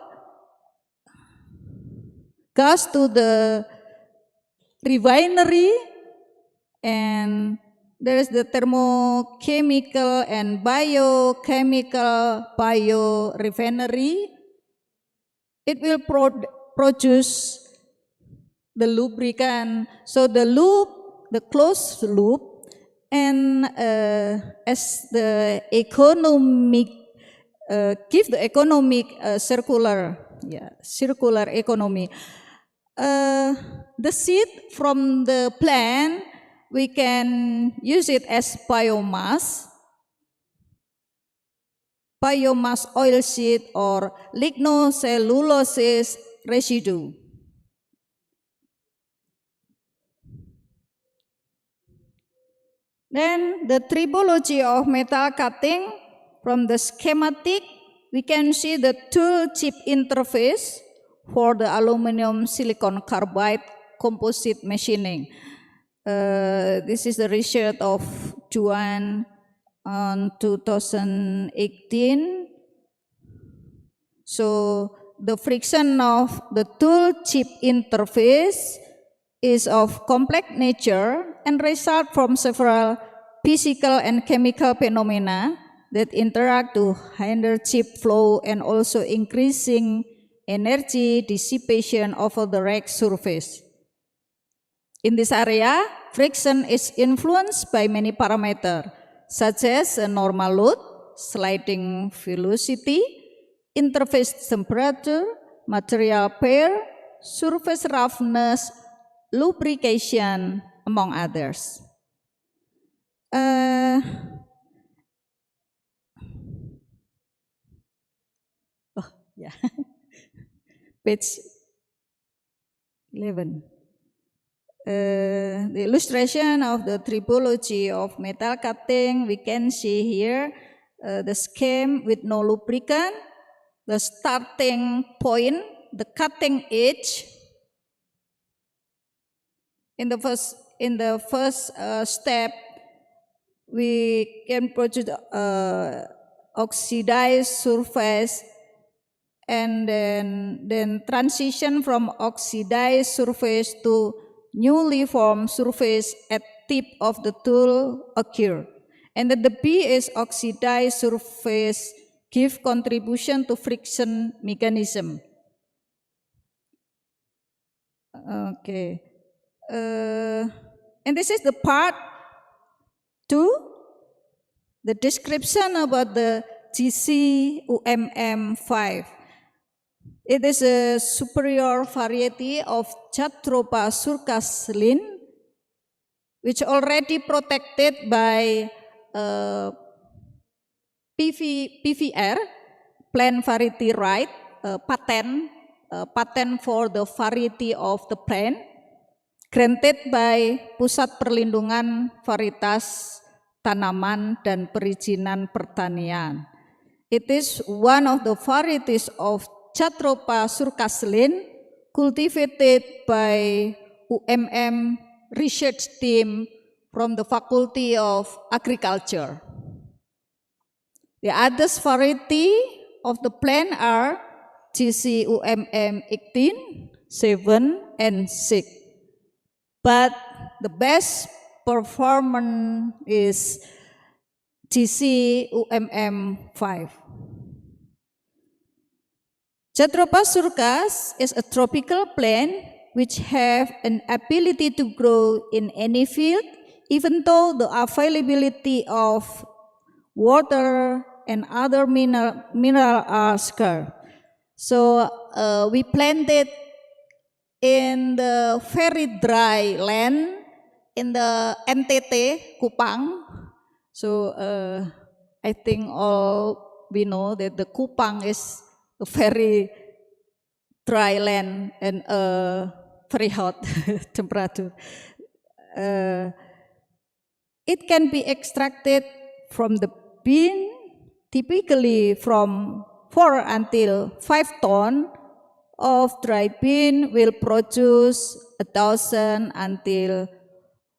goes to the refinery And there is the thermochemical and biochemical biorefinery. It will produce the lubricant, so the closed loop, and as the economic, give the economic circular economy. The seed from the plant, we can use it as biomass oil seed or lignocellulose residue. Then the tribology of metal cutting, from the schematic, we can see the tool chip interface for the aluminum silicon carbide composite machining. This is the research of Juan on 2018. So the friction of the tool chip interface is of complex nature and result from several physical and chemical phenomena that interact to hinder chip flow and also increasing energy dissipation over the rack surface. In this area, friction is influenced by many parameters, such as a normal load, sliding velocity, interface temperature, material pair, surface roughness, lubrication, among others. Page 11. The illustration of the tribology of metal cutting, we can see here the scheme with no lubricant, the starting point, the cutting edge. In the first step, we can produce oxidized surface, and then transition from oxidized surface to newly formed surface at tip of the tool occur. And then the B is oxidized surface give contribution to friction mechanism. Okay. And this is the part 2, the description about the GC-UMM5. It is a superior variety of Jatropha surcaslin, which already protected by PVR, plant variety right, patent for the variety of the plant, granted by Pusat Perlindungan Varietas Tanaman dan Perizinan Pertanian. It is one of the varieties of Jatropha surcaslin cultivated by UMM research team from the Faculty of Agriculture. The other variety of the plant are GC-UMM 18, 7, and 6. But the best performance is GC-UMM 5. Jatropha surcas is a tropical plant which have an ability to grow in any field, even though the availability of water and other mineral are scarce. So we planted in the very dry land in the NTT Kupang. So I think all we know that the Kupang is a very dry land and very hot temperature. It can be extracted from the bean, typically from 4 until 5 tons of dry bean will produce 1,000 until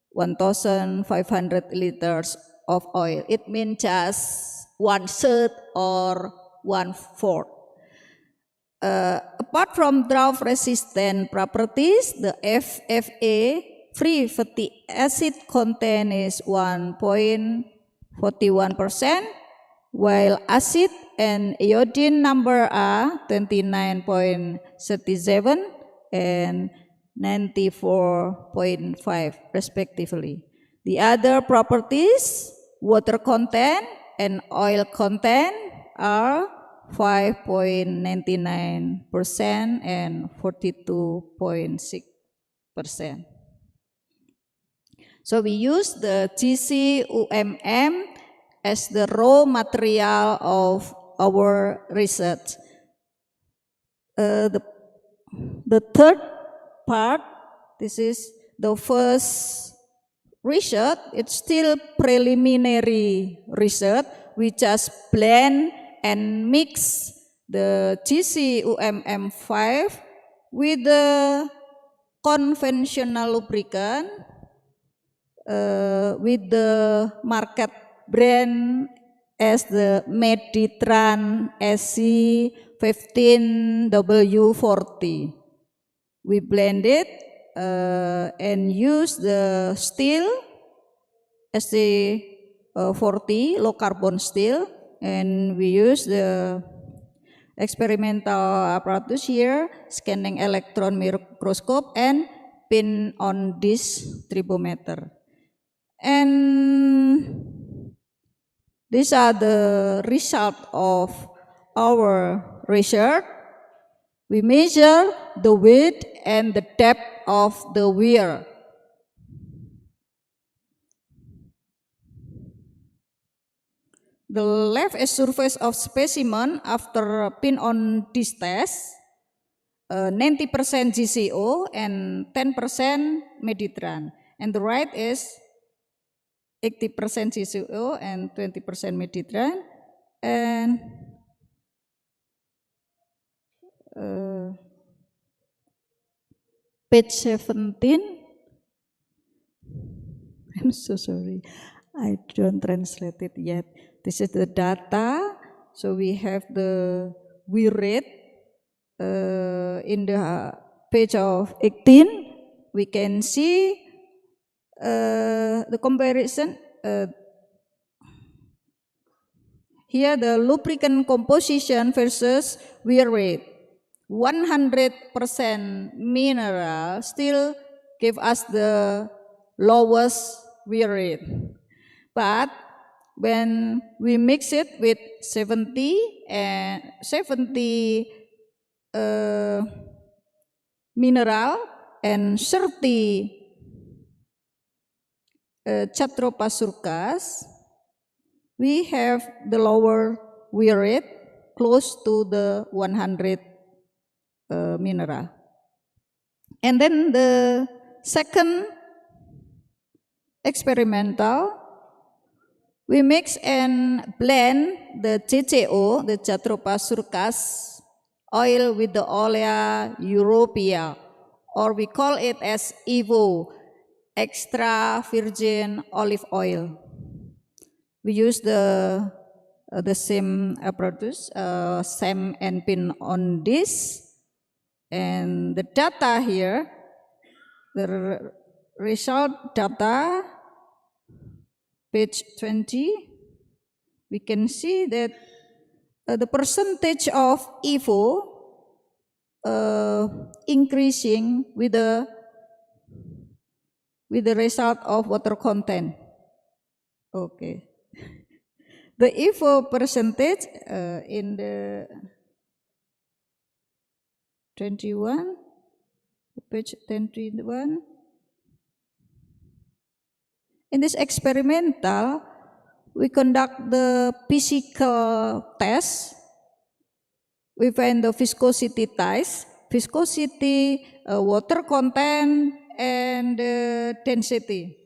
1,500 liters of oil. It means just 1/3 or 1/4. Apart from drought resistant properties, the FFA free fatty acid content is 1.41%, while acid and iodine number are 29.37 and 94.5 respectively. The other properties, water content and oil content, are 5.99% and 42.6%. So we use the GC-UMM as the raw material of our research. The third part, this is the first research. It's still preliminary research. We just blend and mix the GC-UMM5 with the conventional lubricant with the market brand as the Meditran SC15W40. We blend it and use the steel SC40 low carbon steel, and we use the experimental apparatus here, scanning electron microscope and pin on this tribometer. And these are the result of our research. We measure the width and the depth of the weir. The left is surface of specimen after pin on this test, 90% GCO and 10% Meditran. And the right is 80% GCO and 20% Meditran. And page 17. I'm so sorry, I don't translate it yet. This is the data. So we have the wear rate in the page of 18. We can see the comparison. Here the lubricant composition versus wear rate. 100% mineral still give us the lowest wear rate. But when we mix it with 70 mineral and 30 Chatropasurkas, we have the lower wear rate close to the 100 mineral. And then the second experimental, we mix and blend the JCO, the Chatropasurkas oil, with the Olea europea, or we call it as EVO, extra virgin olive oil. We use the same apparatus, SAM and pin on this, and the data here, the result data, page 20, we can see that the percentage of EVO increasing with the result of water content. Okay. The EVO percentage in the 21, page 21. In this experimental, we conduct the physical test. We find the viscosity test, viscosity, water content, and density.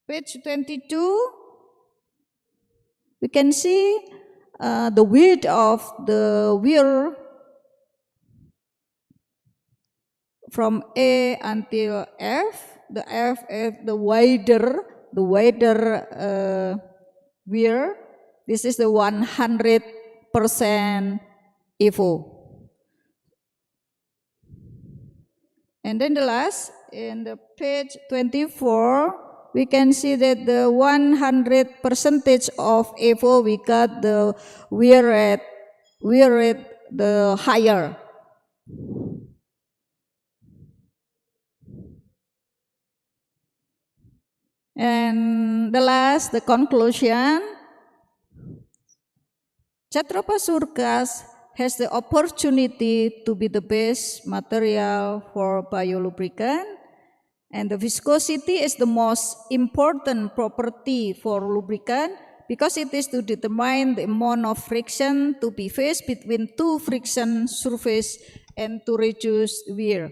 Page 22, we can see the width of the weir from A until F. The F is the wider weir. This is the 100 EVO. And then the last, in the page 24, we can see that the 100% of EVO we got the wear rate the higher. And the last, the conclusion, Chatropa Surkas has the opportunity to be the best material for biolubricant, and the viscosity is the most important property for lubricant because it is to determine the amount of friction to be faced between two friction surface and to reduce wear.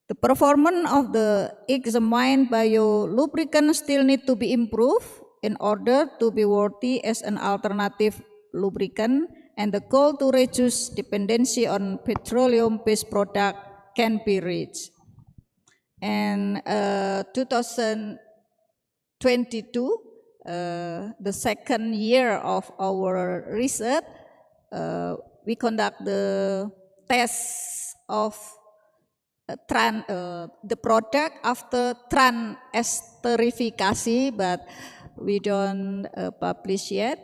The performance of the examined biolubricant still need to be improved in order to be worthy as an alternative lubricant, and the goal to reduce dependency on petroleum-based product can be reached. And 2022, the second year of our research, we conduct the test of the product after esterification, but we don't publish yet.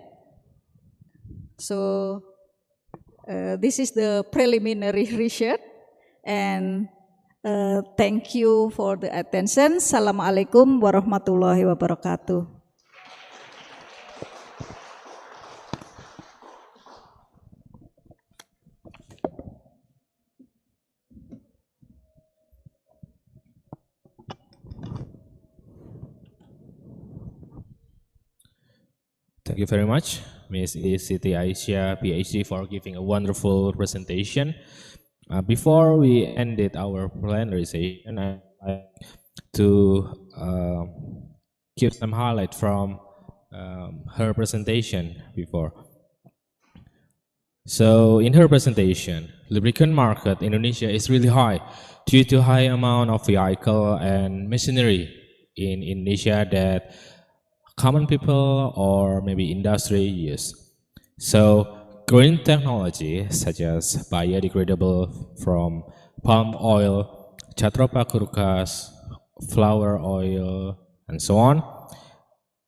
So this is the preliminary research, and thank you for the attention. Assalamualaikum warahmatullahi wabarakatuh. Thank you very much, Ms. Siti Aisyah, PhD, for giving a wonderful presentation. Before we ended our plenary session, I'd like to give some highlight from her presentation before. So in her presentation, lubricant market in Indonesia is really high due to high amount of vehicle and machinery in Indonesia that common people or maybe industry use. So green technology such as biodegradable from palm oil, Chatropa curcas, flower oil, and so on,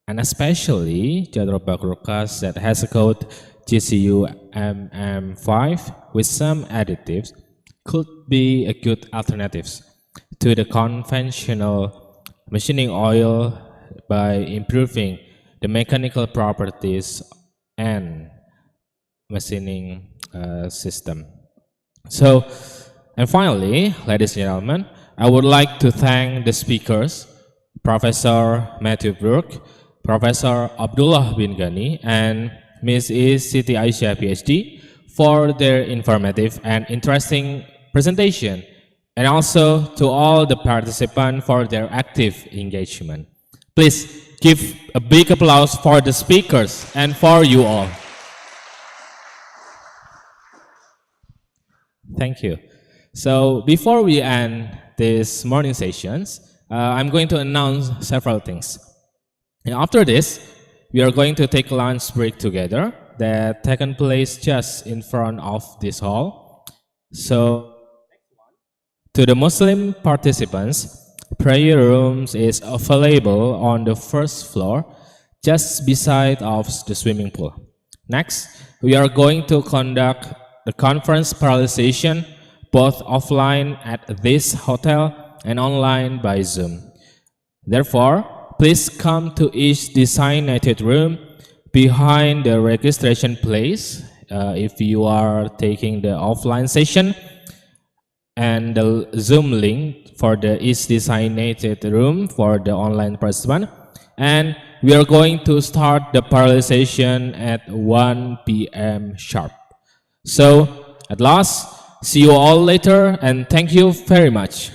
and especially Chatropa curcas that has a code GCU MM5 with some additives could be a good alternatives to the conventional machining oil by improving the mechanical properties and machining system. So, and finally, ladies and gentlemen, I would like to thank the speakers, Professor Matthew Brooke, Professor Abdullah bin Ghani, and Ms. Siti Aisyah, PhD, for their informative and interesting presentation, and also to all the participants for their active engagement. Please give a big applause for the speakers and for you all. Thank you. So before we end this morning sessions, I'm going to announce several things. And after this, we are going to take a lunch break together that taken place just in front of this hall. So to the Muslim participants, prayer rooms is available on the first floor, just beside of the swimming pool. Next, we are going to conduct the conference parallelization both offline at this hotel and online by Zoom. Therefore, please come to each designated room behind the registration place if you are taking the offline session, and the Zoom link for the each designated room for the online participant. And we are going to start the parallelization at 1 p.m. sharp. So at last, see you all later, and thank you very much.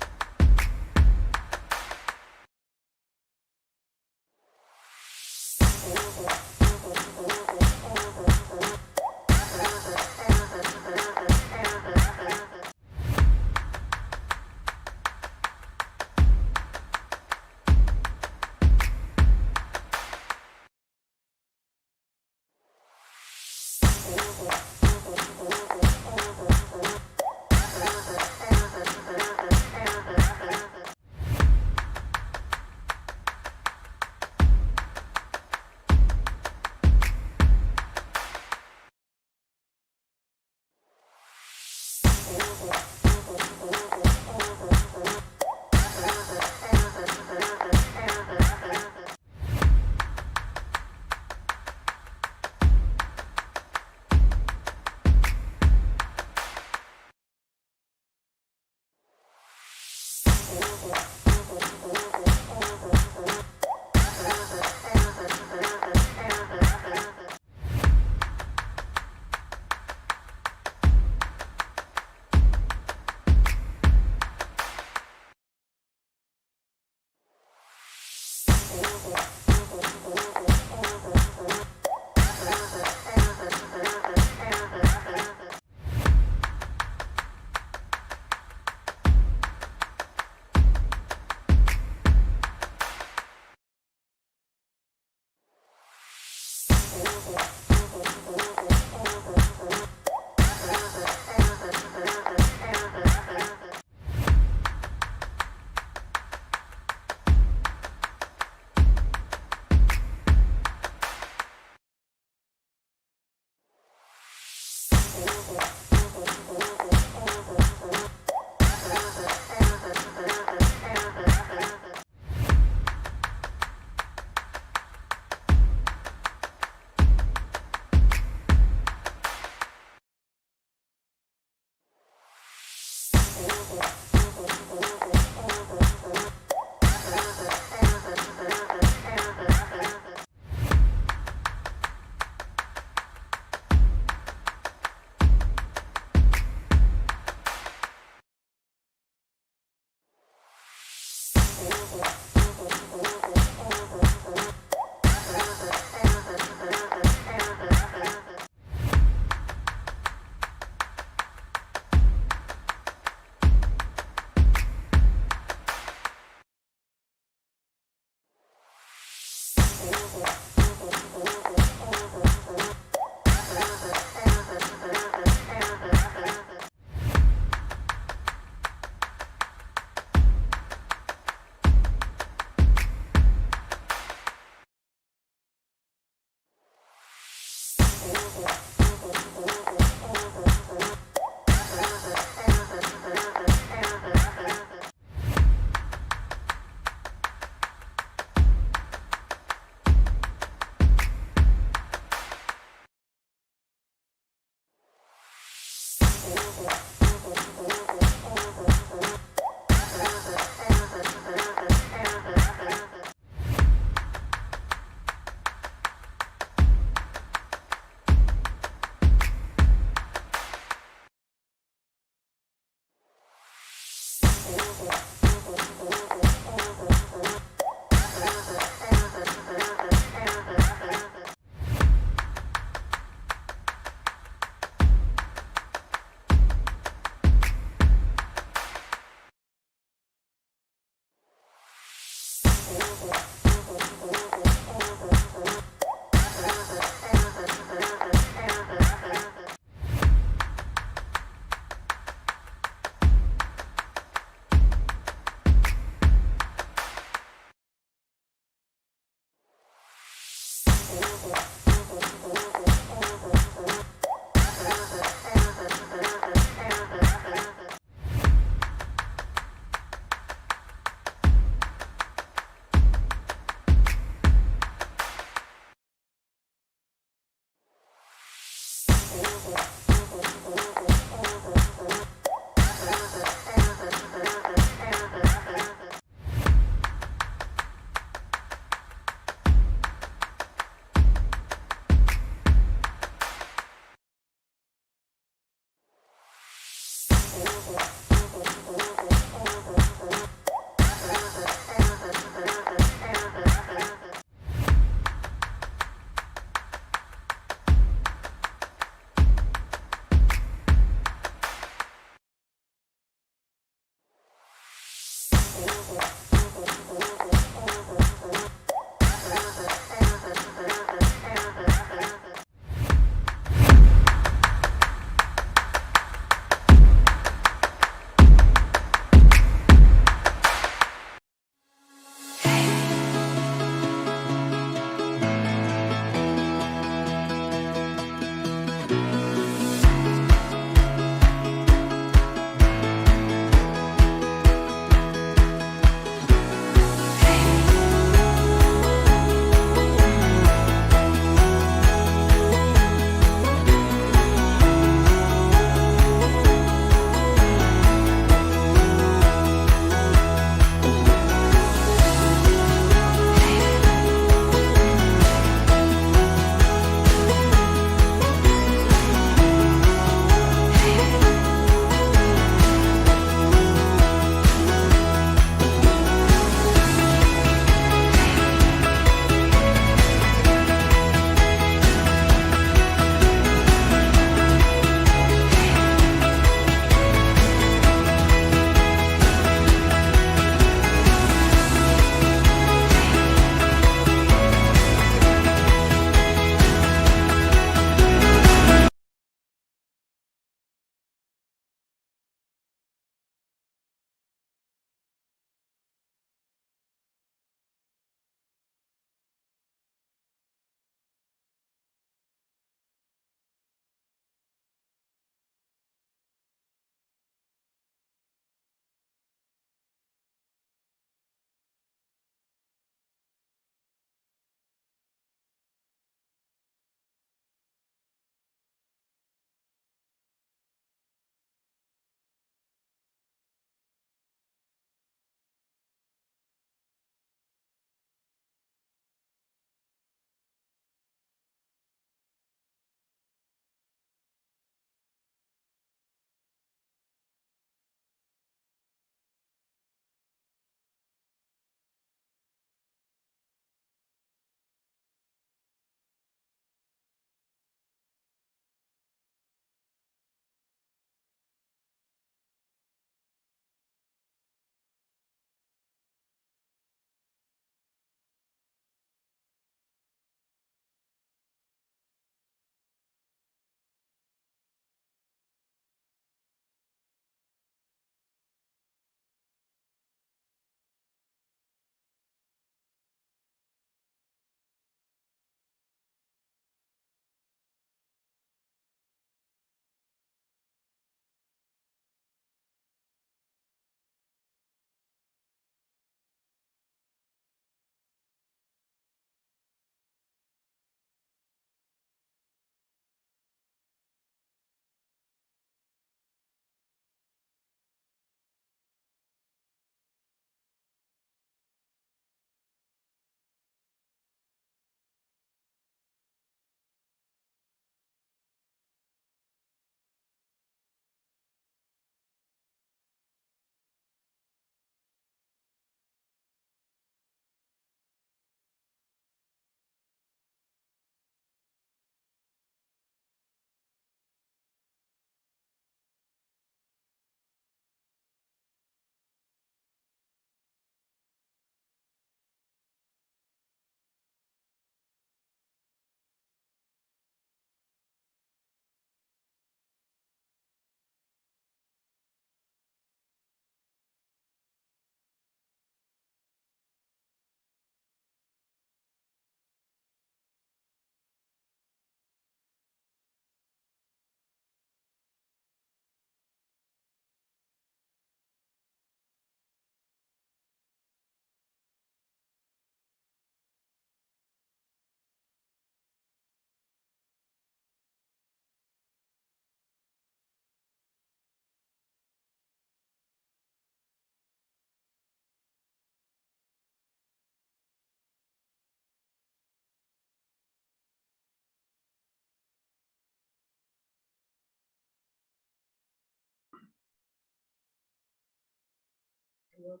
Check,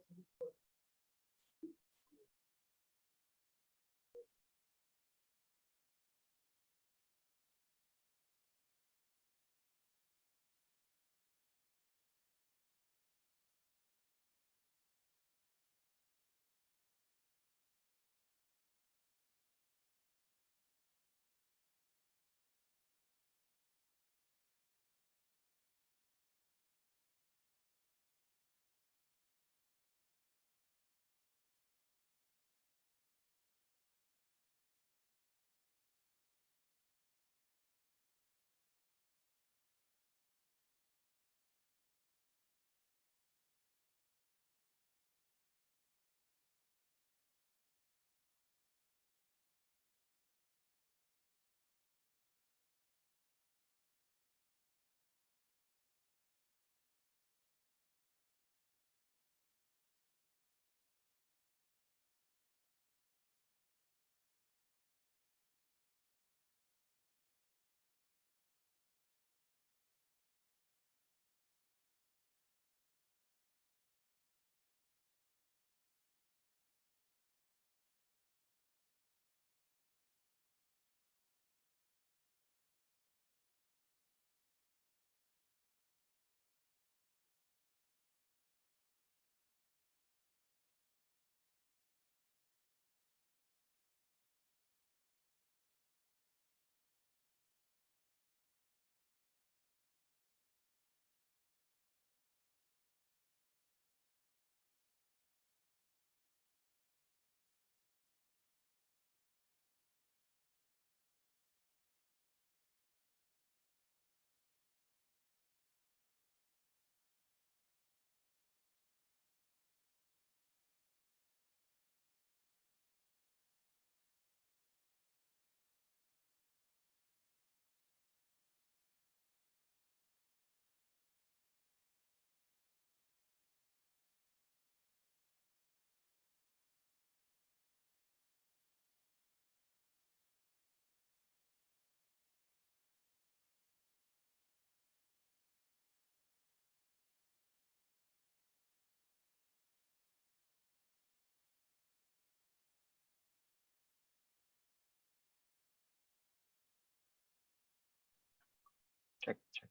check,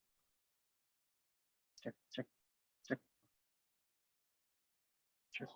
check, check, check, check.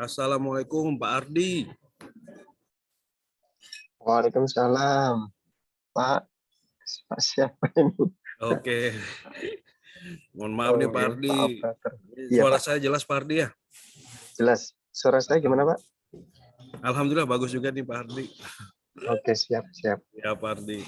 Assalamualaikum Pak Ardi. Waalaikumsalam. Pak, siapa ini? Oke. Mohon maaf nih Pak Ardi. Maaf, Brother. Iya, Suara Pak. saya jelas Pak Ardi ya? Jelas. Suara saya gimana, Pak? Alhamdulillah bagus juga nih Pak Ardi. Oke, siap, siap. Ya Pak Ardi.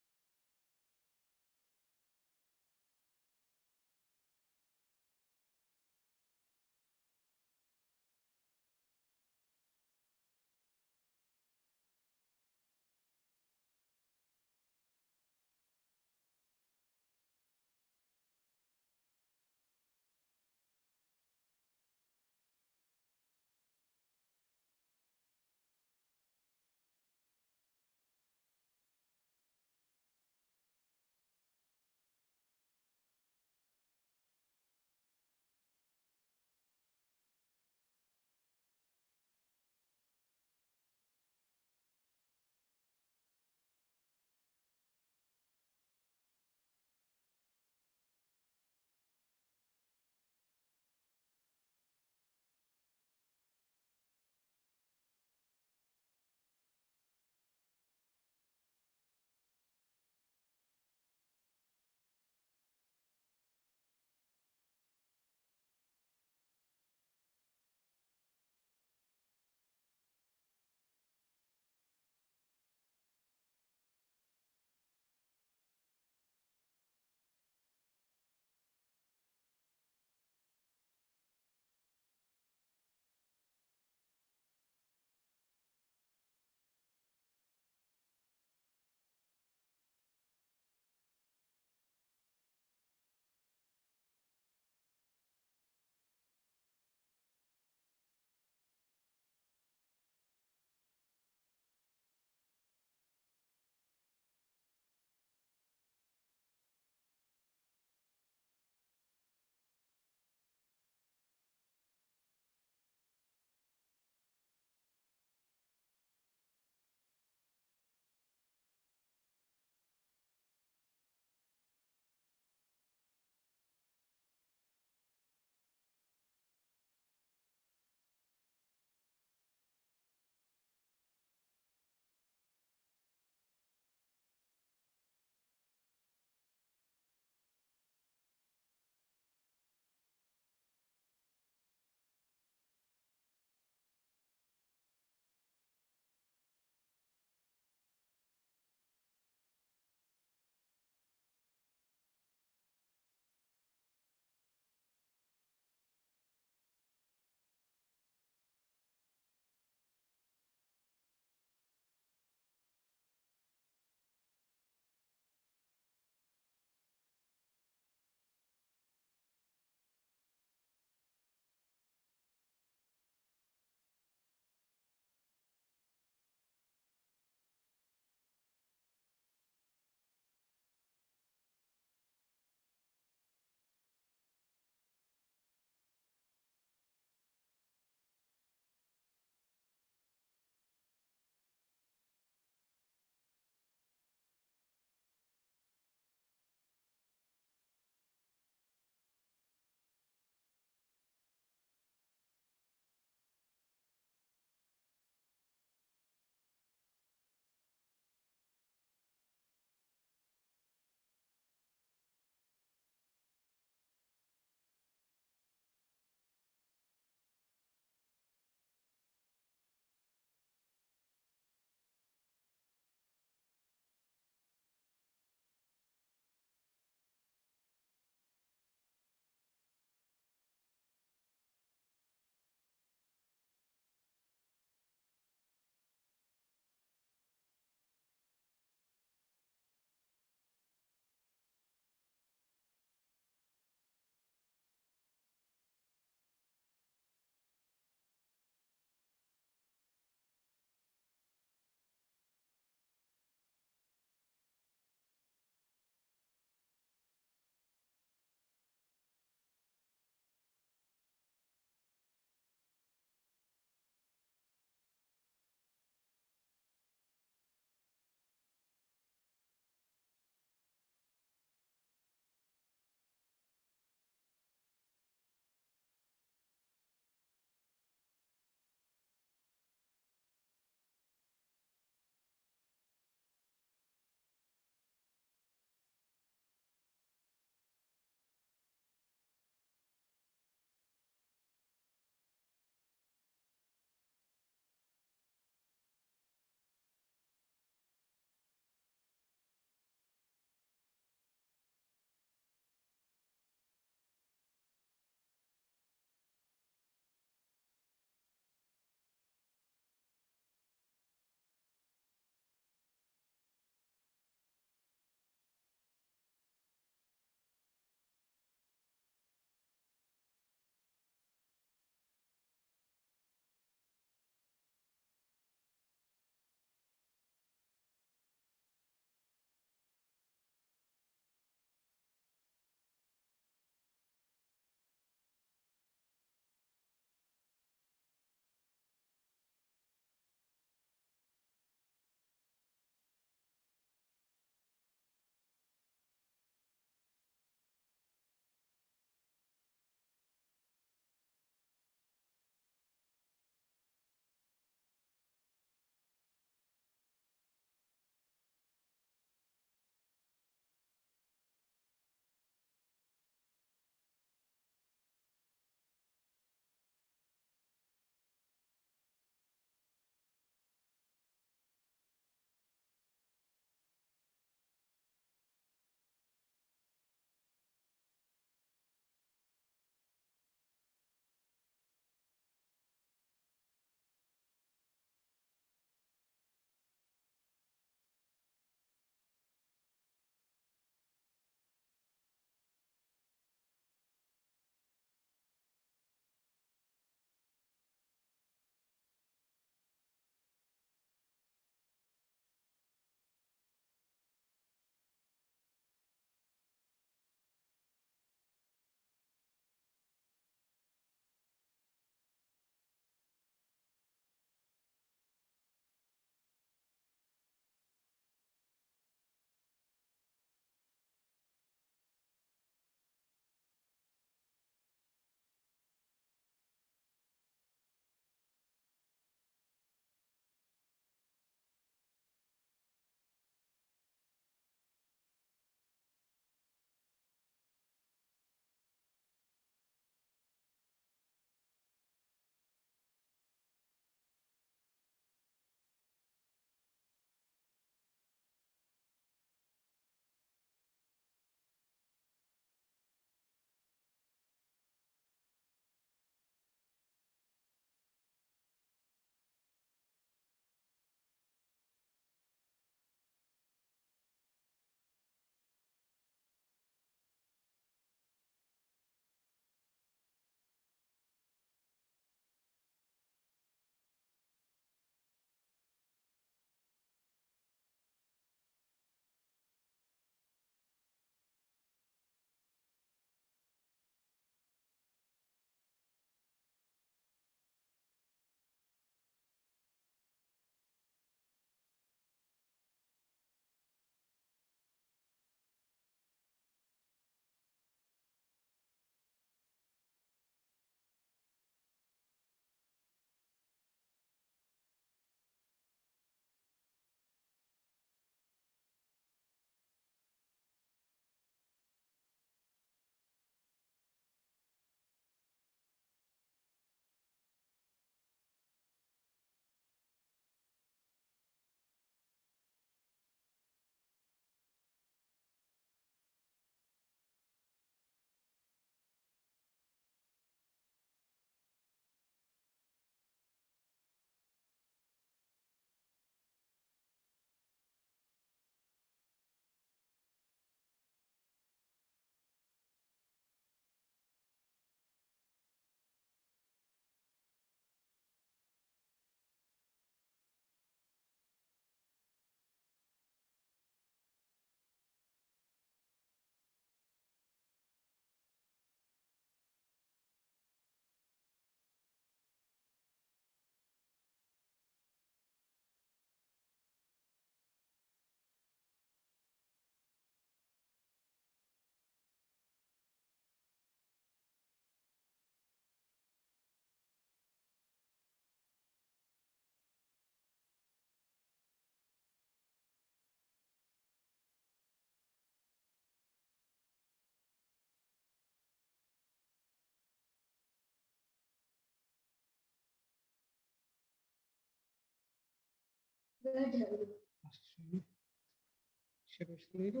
itu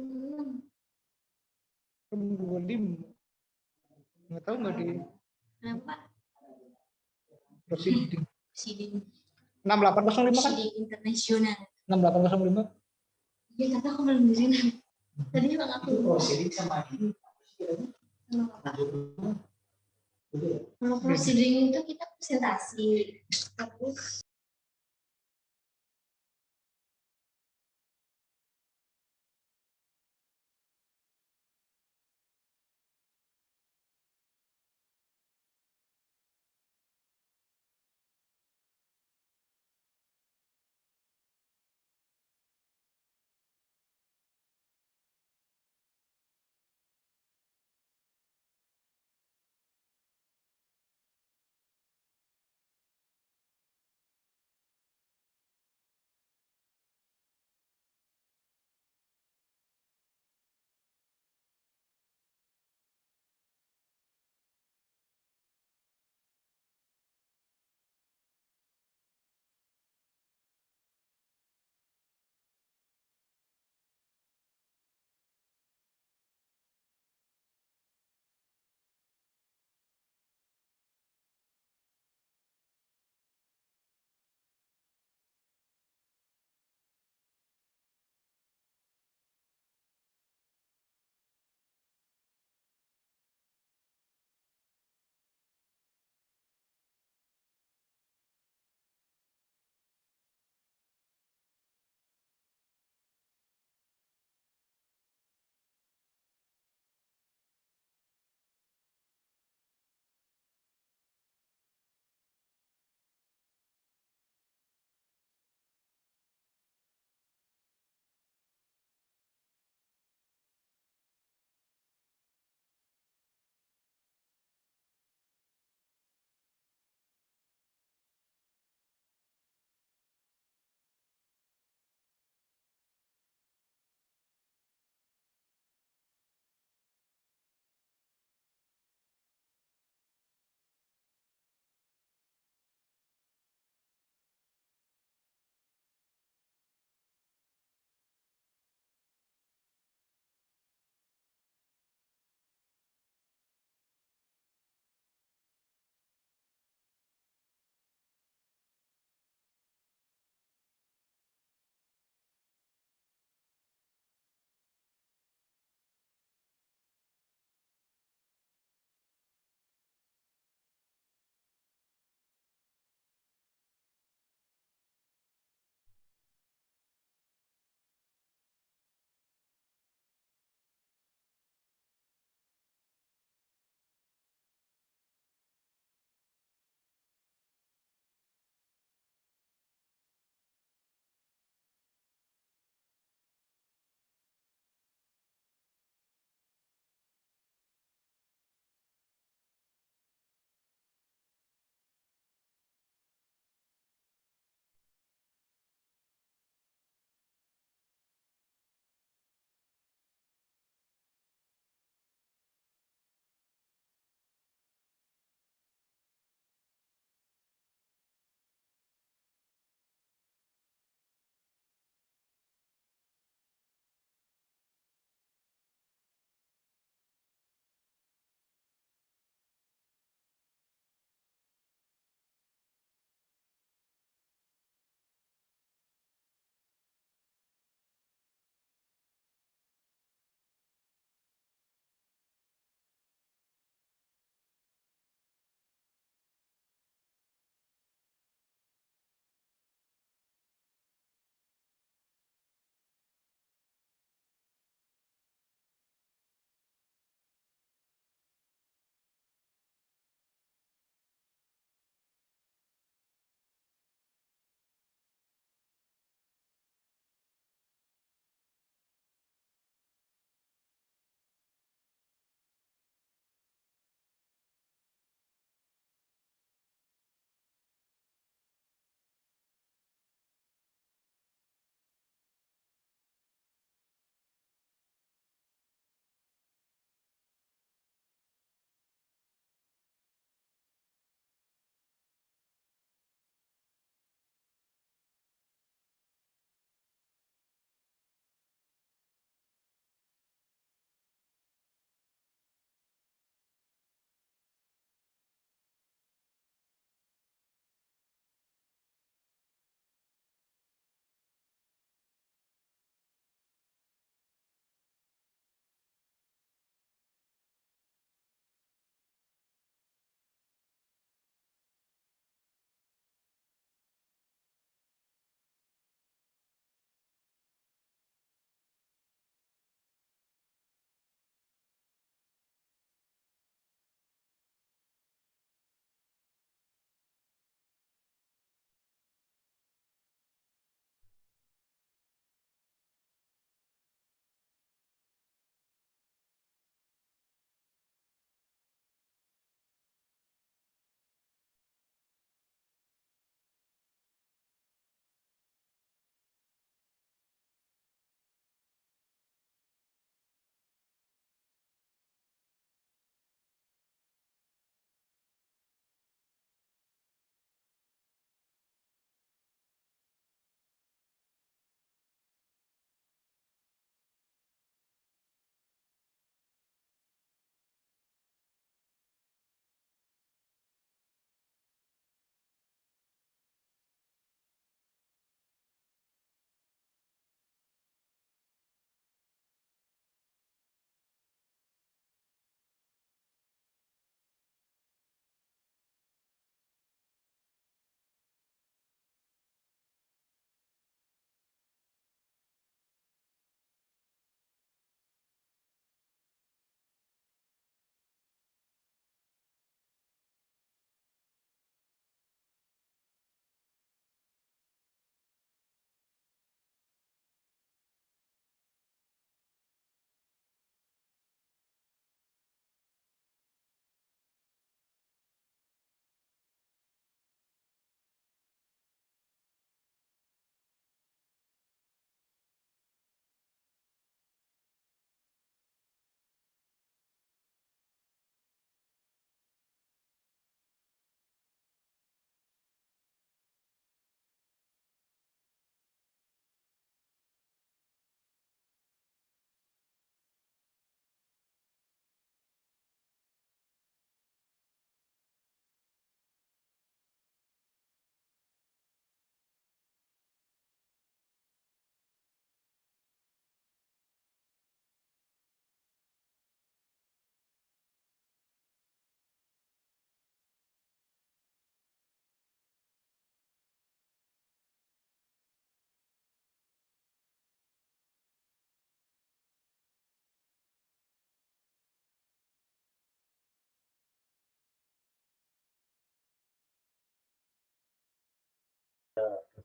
25. Nggak tahu nggak di Kenapa? proceeding. Siding 6805 kan? siding internasional. 6805. Iya, kata aku belum di sini. Tadi bilang aku. Proceeding sama ini. Kalau proceeding itu kita presentasi. Terus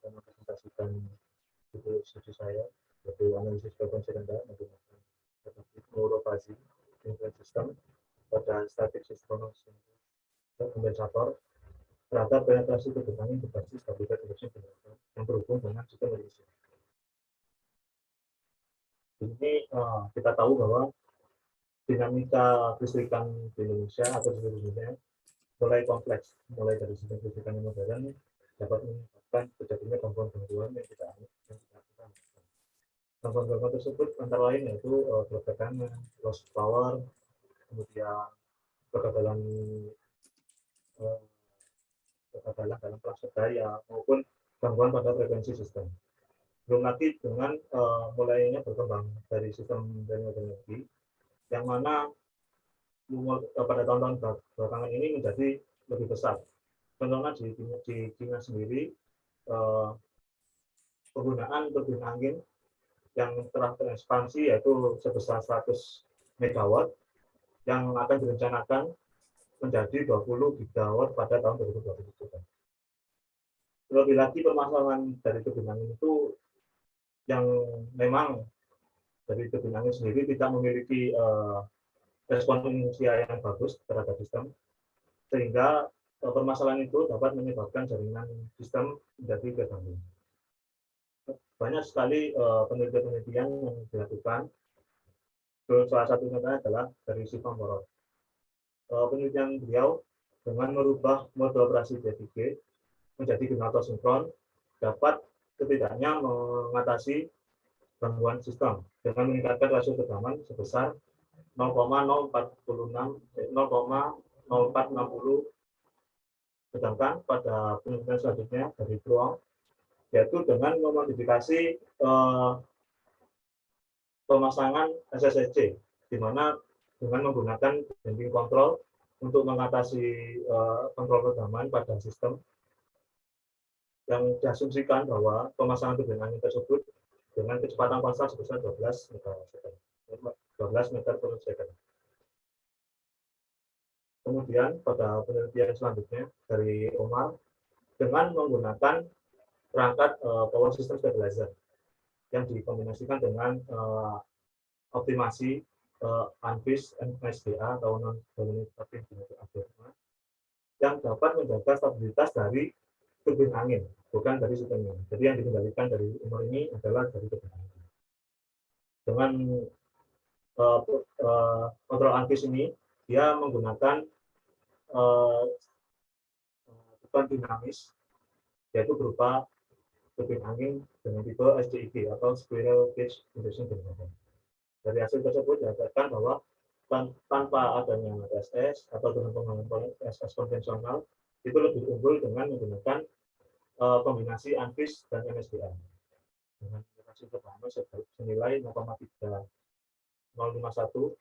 akan mempresentasikan judul studi saya, yaitu analisis frekuensi rendah menggunakan neurovasi influence system pada static synchronous kompensator terhadap penetrasi turbin angin berbasis stabilitas reduksi generator yang berhubung dengan sistem release. Di sini kita tahu bahwa dinamika kelistrikan di Indonesia atau di seluruh dunia mulai kompleks, mulai dari sistem kelistrikan yang modern dapat menyebabkan terjadinya gangguan-gangguan yang tidak kita. Gangguan-gangguan tersebut antara lain yaitu tekanan, loss power, kemudian kegagalan dalam transfer daya maupun gangguan pada frekuensi sistem. Belum lagi dengan mulainya berkembang dari sistem energi yang mana pada tahun-tahun belakangan ini menjadi lebih besar. Contohnya di China sendiri penggunaan turbin angin yang telah terekspansi yaitu sebesar 100 MW yang akan direncanakan menjadi 20 gigawatt pada tahun 2027. Lebih lagi permasalahan dari turbin angin itu yang memang dari turbin angin sendiri tidak memiliki respon inersia yang bagus terhadap sistem, sehingga permasalahan itu dapat menyebabkan jaringan sistem menjadi terganggu. Banyak sekali penelitian yang dilakukan, salah satunya adalah dari Sifam Borot. Penelitian beliau dengan merubah mode operasi DTG menjadi generator sinkron dapat setidaknya mengatasi gangguan sistem dengan meningkatkan rasio tegangan sebesar 0,0460, sedangkan pada penelitian selanjutnya dari Pluang yaitu dengan memodifikasi pemasangan SSSC, di mana dengan menggunakan damping kontrol untuk mengatasi kontrol tegangan pada sistem yang diasumsikan bahwa pemasangan turbin angin tersebut dengan kecepatan pasang sebesar 12 meter per second. Kemudian pada penelitian selanjutnya dari Omar dengan menggunakan perangkat power system stabilizer yang dikombinasikan dengan optimasi unfished NSDA atau non-dominating yang dapat menjaga stabilitas dari turbin angin, bukan dari sistemnya. Jadi yang dikendalikan dari umur ini adalah dari turbin angin. Dengan kontrol unfished ini, dia menggunakan beban dinamis, yaitu berupa turbin angin dengan tipe SCIG atau Squirrel Cage Induction Generator. Dari hasil tersebut didapatkan bahwa tanpa adanya SS atau dengan penggunaan SS konvensional itu lebih unggul dengan menggunakan kombinasi unfished dan MSDA dengan hasil pertama senilai 0,3051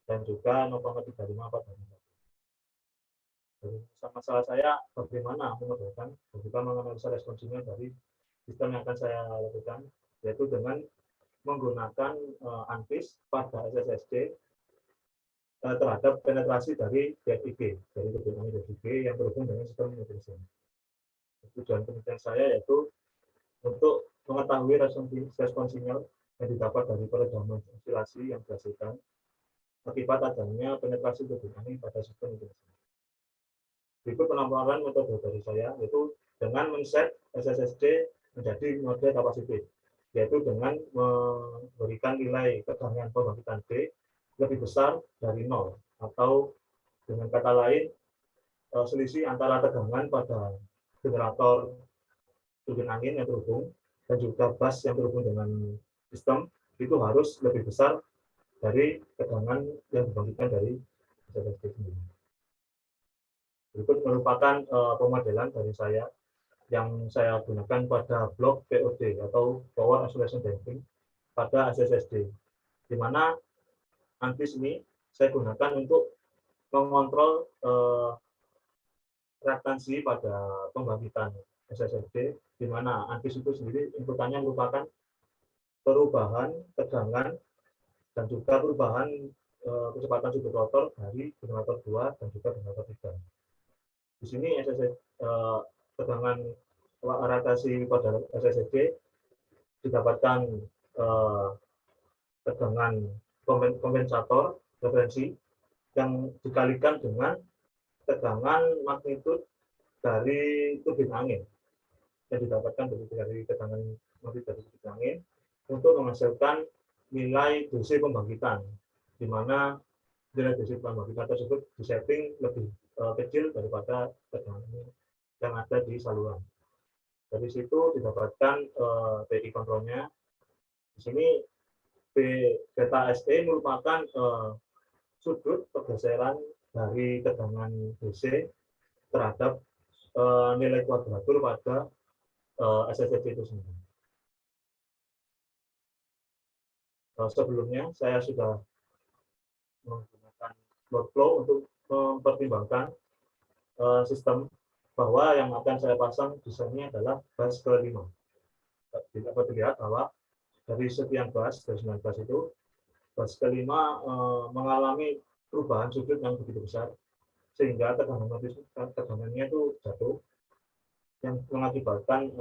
dan juga 0,354. Jadi masalah saya bagaimana mengobrolkan dan juga menganalisa responsinya dari sistem yang akan saya lakukan, yaitu dengan menggunakan unfished pada SSSD terhadap penetrasi dari DFIG, dari turbin angin DFIG yang berhubung dengan sistem nutrisi. Tujuan penelitian saya yaitu untuk mengetahui respon sinyal yang didapat dari peredaman oscilasi yang dihasilkan akibat adanya penetrasi turbin angin pada sistem nutrisi. Berikut penamparan metode dari saya yaitu dengan men-set SSSD menjadi mode kapasitif, yaitu dengan memberikan nilai tegangan pembangkitan B lebih besar dari 0, atau dengan kata lain selisih antara tegangan pada generator turbin angin yang terhubung dan juga bus yang terhubung dengan sistem itu harus lebih besar dari tegangan yang dibangkitkan dari SSD sendiri. Berikut merupakan pemodelan dari saya yang saya gunakan pada blok POD atau Power Isolation Damping pada SSD, di mana unfished ini saya gunakan untuk mengontrol reaktansi pada pembangkitan SSD, di mana unfished itu sendiri inputannya merupakan perubahan tegangan dan juga perubahan kecepatan sudut rotor dari generator 2 dan juga generator 3. Di sini tegangan rotasi pada SSD didapatkan tegangan kompensator referensi yang dikalikan dengan tegangan magnitud dari turbin angin yang didapatkan dari tegangan magnitud dari turbin angin untuk menghasilkan nilai DC pembangkitan, di mana nilai DC pembangkitan tersebut disetting lebih kecil daripada tegangan yang ada di saluran. Dari situ didapatkan PI kontrolnya. Di sini beta SE merupakan sudut pergeseran dari tegangan DC terhadap nilai kuadratur pada SSD itu sendiri. Sebelumnya saya sudah menggunakan workflow untuk mempertimbangkan sistem bahwa yang akan saya pasang desainnya adalah bus ke-5. Dapat dilihat bahwa dari sekian bus, dari 9 bus itu, bus ke-5 mengalami perubahan sudut yang begitu besar, sehingga tegangannya itu jatuh, yang mengakibatkan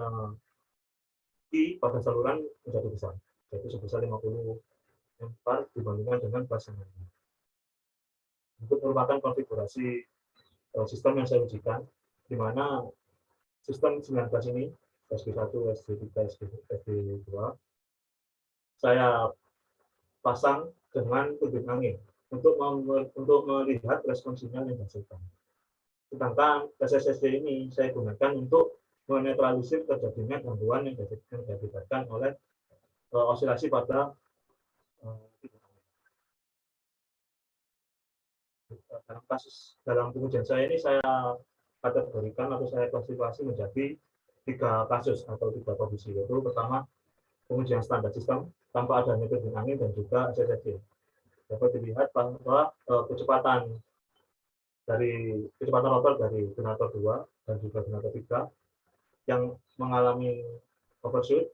I pada saluran menjadi besar, yaitu sebesar 50 ampere dibandingkan dengan bus yang lain. Itu merupakan konfigurasi sistem yang saya ujikan, di mana sistem 19 ini, SD1, SD3, SD2, saya pasang dengan turbin angin untuk melihat respon sinyal yang dihasilkan. Sedangkan SSD ini saya gunakan untuk menetralisir terjadinya gangguan yang diakibatkan oleh osilasi pada dalam pengujian saya ini saya kategorikan atau saya klasifikasi menjadi 3 kasus atau 3 kondisi, yaitu pertama pengujian standar sistem tanpa adanya turbin angin dan juga SSD. Dapat dilihat bahwa kecepatan rotor dari generator 2 dan juga generator 3 yang mengalami overshoot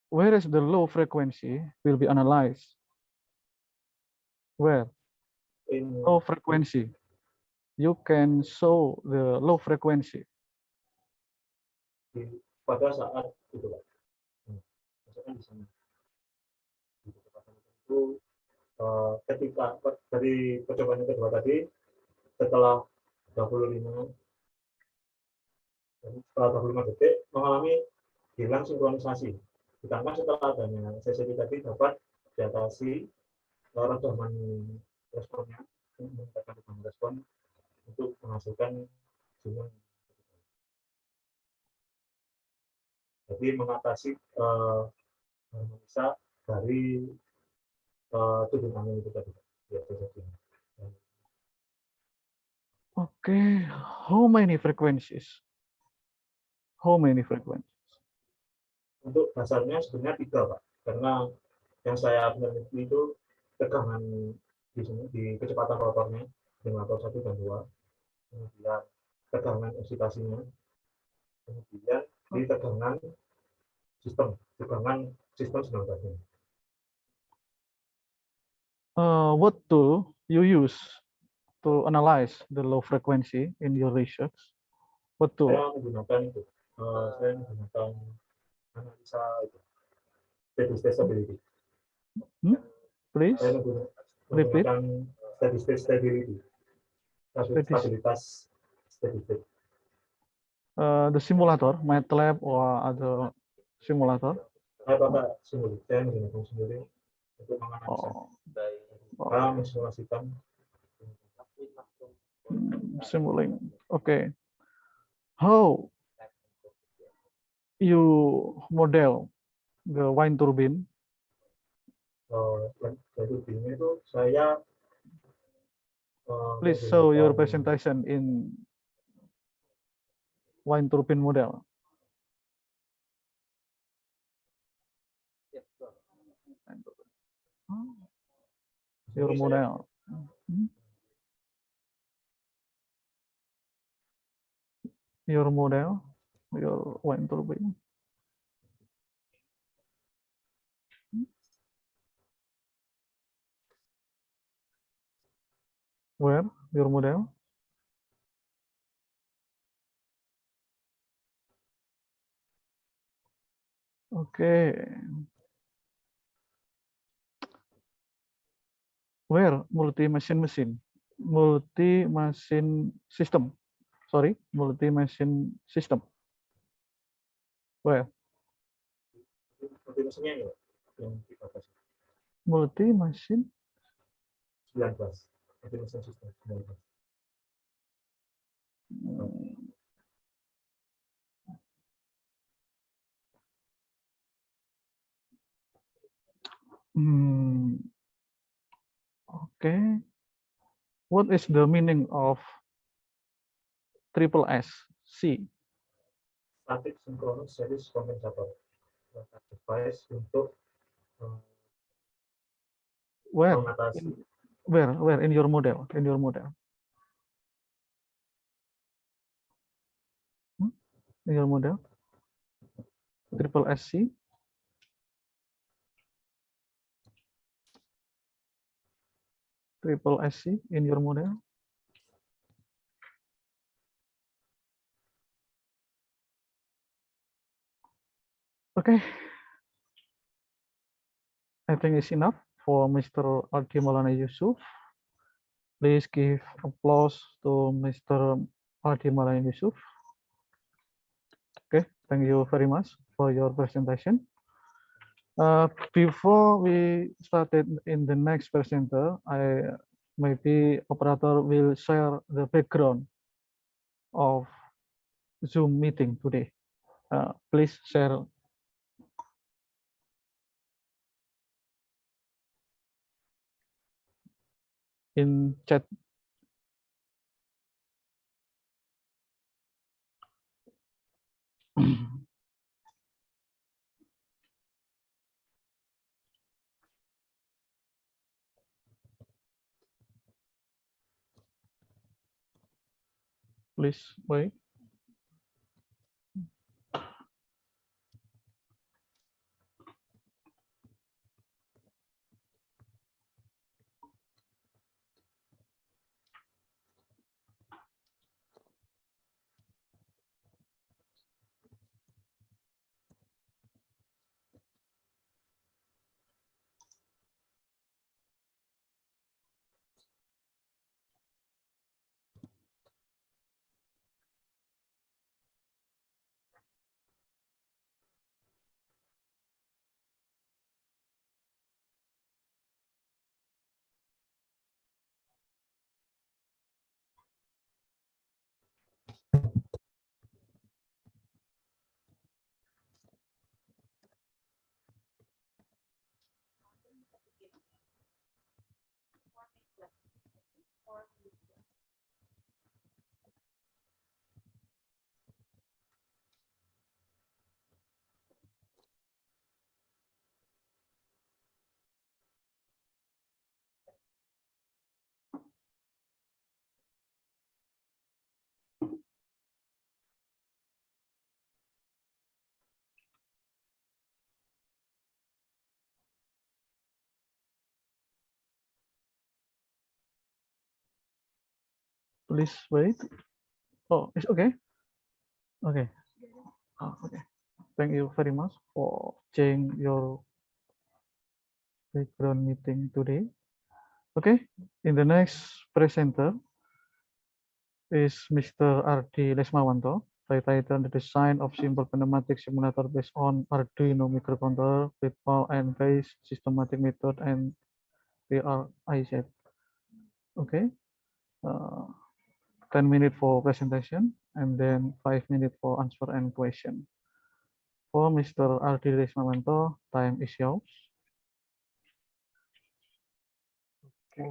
whereas the low frequency will be analyzed. Where? Low frequency. You can show the low frequency. Pada saat itu, Pak. Misalkan di sana. Itu ketika dari percobaan yang kedua tadi, setelah 25 detik mengalami hilang sinkronisasi. Ditambah setelah adanya sesi tadi dapat diatasi rekaman responnya, meningkatkan rekaman respon untuk menghasilkan sinyal. Jadi mengatasi bisa dari tujuh angin itu tadi. Ya, Okay, how many frequencies? How many frequencies? Untuk dasarnya sebenarnya 3, Pak. Karena yang saya peneliti itu tegangan di sini di kecepatan rotornya generator 1 dan 2, kemudian tegangan eksitasinya, kemudian di tegangan sistem 19. What tool you use to analyze the low frequency in your research? What tool? Saya menggunakan itu. Saya menggunakan analisa itu. Steady state stability. Please Saya repeat. menggunakan steady state stability. Stabilitas steady state. The simulator, MATLAB or other simulator? Saya pakai simulasi. Saya menggunakan simulasi untuk menganalisa. Mensimulasikan. Simulating. Okay. How you model the wind turbine? Turbine itu saya please show your presentation in wind turbine model. Your model. Your model, your wind turbine. Where your model? Okay. Where multi-machine system. Sorry, multi-machine system. Where? Multi-machine. 19. Multi-machine system 19. Okay. What is the meaning of triple S? C. Static synchronous series compensator. Device untuk where mengatasi. Where in your model? In your model. In your model. Triple SC. Triple SC in your model. Okay. I think it's enough for Mr. Ardi Maulana Yusuf. Please give applause to Mr. Ardi Maulana Yusuf. Okay, thank you very much for your presentation. Before we started in the next presenter, maybe operator will share the background of Zoom meeting today. Please share. In chat. Please wait. Please wait. Oh, it's okay. Okay. Okay. Thank you very much for changing your background meeting today. Okay. In the next presenter is Mr. R.D. Lesmawanto, titled The Design of Simple Pneumatic Simulator Based on Arduino Microcontroller with PAL and Base Systematic Method and PRIZ. Okay. 10 minutes for presentation and then 5 minutes for answer and question. For Mr. R.D. Lesmawanto, time is yours. Okay.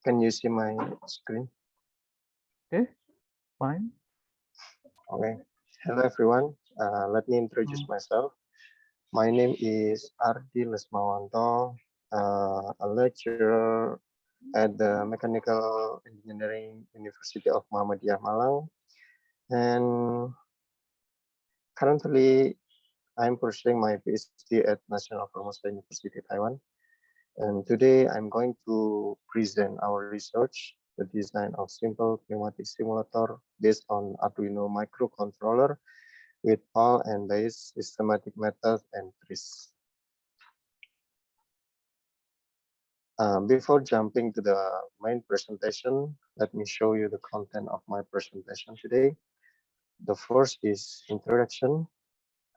Can you see my screen? Okay, fine. Okay. Hello, everyone. Let me introduce myself. My name is R.D. Lesmawanto, a lecturer at the Mechanical Engineering University of Muhammadiyah Malang. And currently, I'm pursuing my PhD at National Formosa University, Taiwan. And today I'm going to present our research, the design of simple pneumatic simulator based on Arduino microcontroller with PAL and base systematic method and trees. Before jumping to the main presentation, let me show you the content of my presentation today. The first is introduction.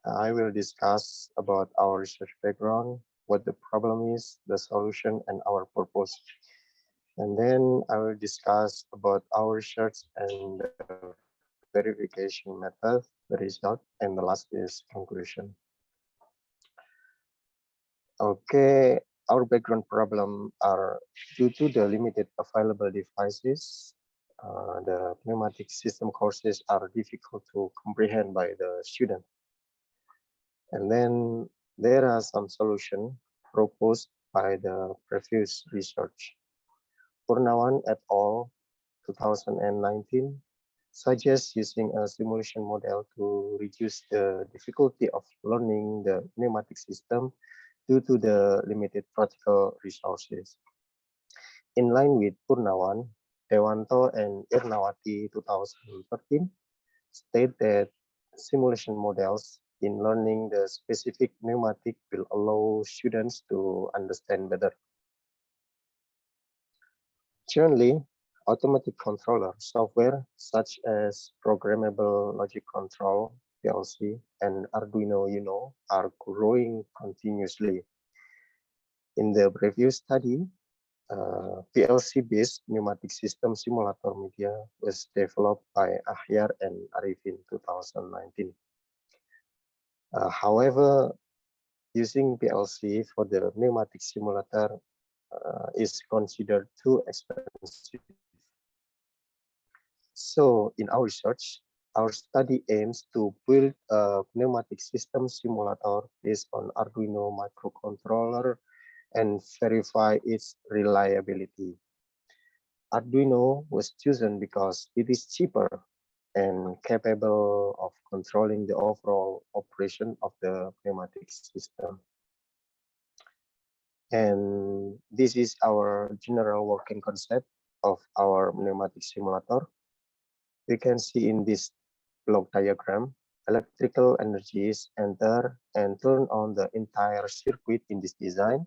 I will discuss about our research background, what the problem is, the solution, and our purpose. And then I will discuss about our research and the verification method, the result, and the last is conclusion. Okay, our background problem are due to the limited available devices. The pneumatic system courses are difficult to comprehend by the student. And then there are some solutions proposed by the previous research. Purnawan et al. 2019 suggests using a simulation model to reduce the difficulty of learning the pneumatic system due to the limited practical resources. In line with Purnawan, Dewanto and Irnawati 2013 state that simulation models in learning the specific pneumatic will allow students to understand better. Generally, automatic controller software such as programmable logic control, PLC, and Arduino Uno are growing continuously. In the previous study, PLC-based pneumatic system simulator media was developed by Ahyar and Arifin 2019. However, using PLC for the pneumatic simulator is considered too expensive. So in our research, our study aims to build a pneumatic system simulator based on Arduino microcontroller and verify its reliability. Arduino was chosen because it is cheaper and capable of controlling the overall operation of the pneumatic system. And this is our general working concept of our pneumatic simulator. We can see in this block diagram, electrical energy is entered and turn on the entire circuit in this design.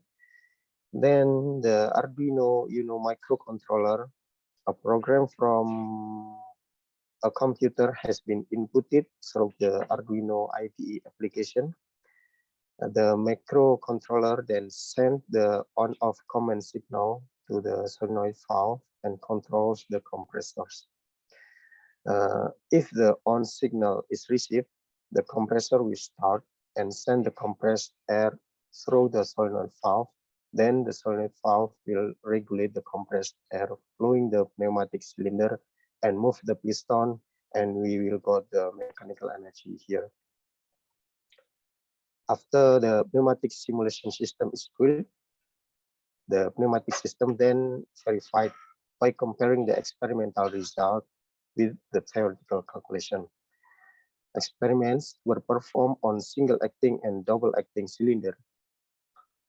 Then the Arduino Uno microcontroller, a program from a computer, has been inputted through the Arduino IDE application. The microcontroller then sends the on-off command signal to the solenoid valve and controls the compressors. If the on signal is received, the compressor will start and send the compressed air through the solenoid valve. Then the solenoid valve will regulate the compressed air flowing the pneumatic cylinder and move the piston, and we will got the mechanical energy here. After the pneumatic simulation system is built, the pneumatic system then verified by comparing the experimental result with the theoretical calculation. Experiments were performed on single-acting and double-acting cylinder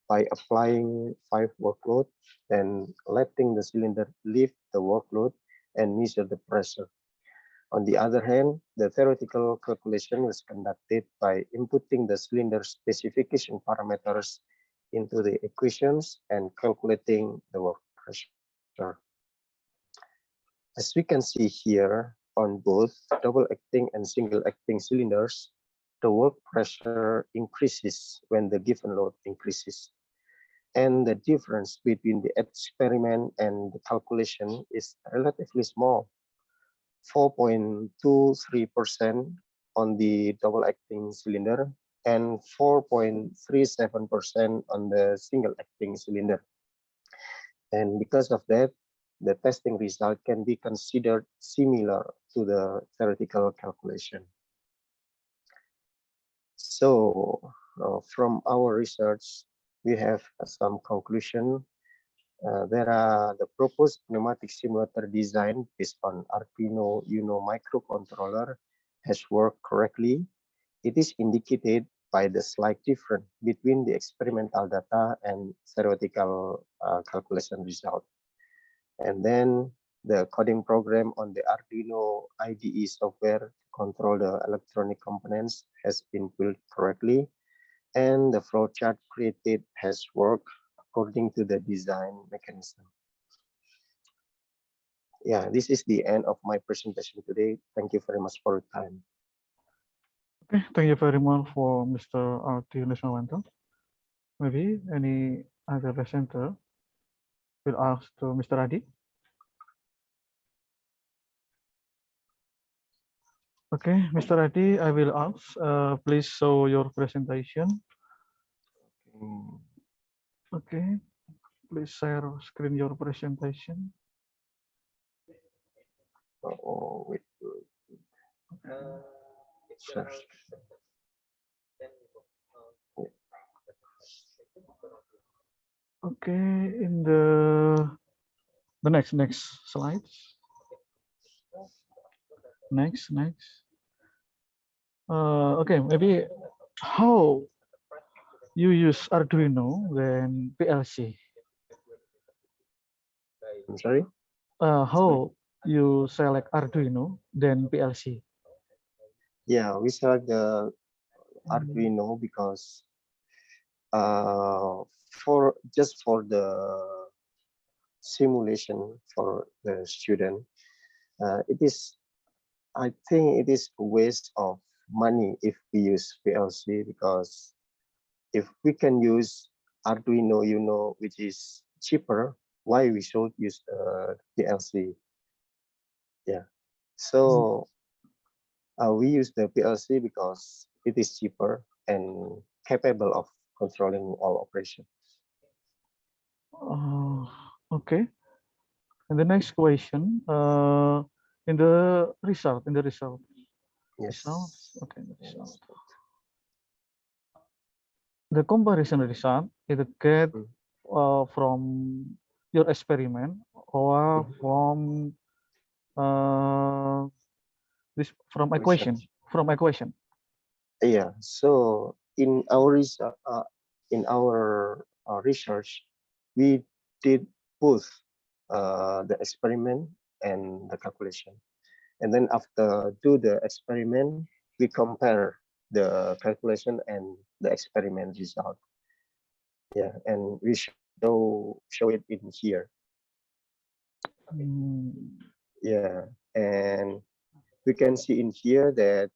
by applying 5 workload and letting the cylinder lift the workload and measure the pressure. On the other hand, the theoretical calculation was conducted by inputting the cylinder specification parameters into the equations and calculating the work pressure. As we can see here, on both double-acting and single-acting cylinders, the work pressure increases when the given load increases. And the difference between the experiment and the calculation is relatively small, 4.23% on the double-acting cylinder and 4.37% on the single-acting cylinder. And because of that, the testing result can be considered similar to the theoretical calculation. So from our research, we have some conclusion. There are the proposed pneumatic simulator design based on Arduino Uno microcontroller has worked correctly. It is indicated by the slight difference between the experimental data and theoretical calculation result. And then the coding program on the Arduino IDE software to control the electronic components has been built correctly, and the flowchart created has worked according to the design mechanism. Yeah, this is the end of my presentation today. Thank you very much for your time. Okay, thank you very much for Mr. R.T. Lesmawanto. Maybe any other presenter will ask to Mr. Adi. Okay, Mr. Adi, I will ask. Please show your presentation. Okay, please share screen your presentation. Oh, wait. Sure. Okay, in the next slides. Next. Okay, maybe how you use Arduino then PLC. I'm sorry? How you select Arduino then PLC? Yeah, we select the Arduino because for the simulation for the student, I think it is a waste of money if we use PLC, because if we can use Arduino Uno, which is cheaper, why we should use PLC? Yeah, so we use the PLC because it is cheaper and capable of controlling all operations. Okay. And the next question, in the result. Yes. Okay, the result. The comparison result is get from your experiment or from this from equation. Yeah. So in our research, we did both the experiment and the calculation, and then after do the experiment, we compare the calculation and the experiment result. Yeah, and we show it in here. Yeah, and we can see in here that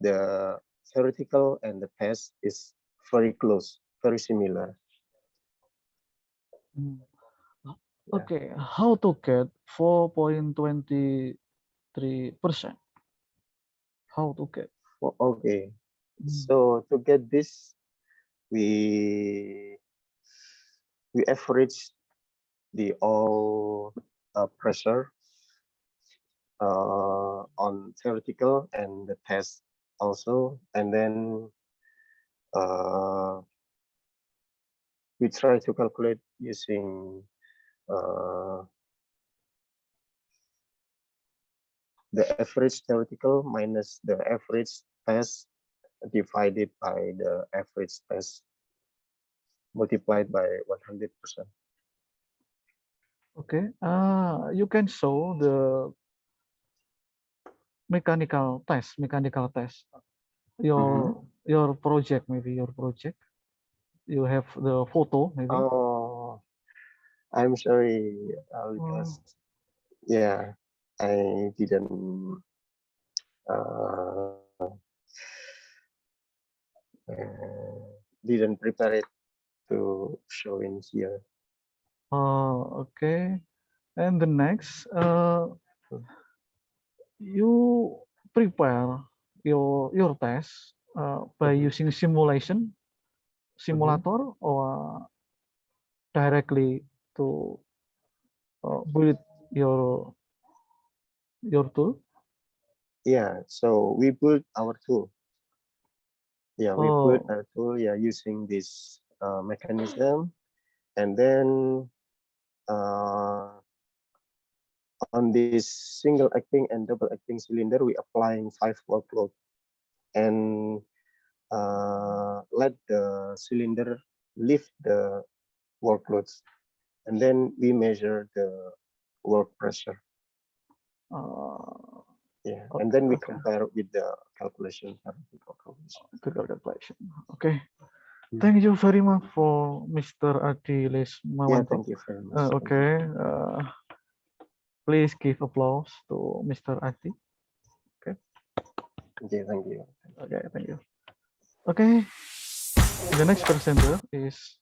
the theoretical and the test is very close, very similar. Okay, how to get 4.23%? How to get? Okay, so to get this, we we average the all pressure on theoretical and the test also, and then we try to calculate using the average theoretical minus the average test divided by the average test multiplied by 100%. Okay, you can show the mechanical test, your project, maybe your project. You have the photo, maybe. Oh, I'm sorry, because yeah, I didn't didn't prepare it to show in here. Okay. And the next, you prepare your test by using simulator, or directly to build your tool. Yeah, so we built our tool. Yeah, we built Oh. our tool, yeah, using this mechanism, and then on this single acting and double acting cylinder, we applying 5 workload, and let the cylinder lift the workloads, and then we measure the work pressure. Yeah, Okay, and then we okay. compare with the calculation. Okay. Thank you very much for Mr. Adi Lesmawanto. Yeah, thank you very much. Okay. Please give applause to Mr. Adi. Okay. Okay, thank you. Okay, thank you. Okay. The next presenter is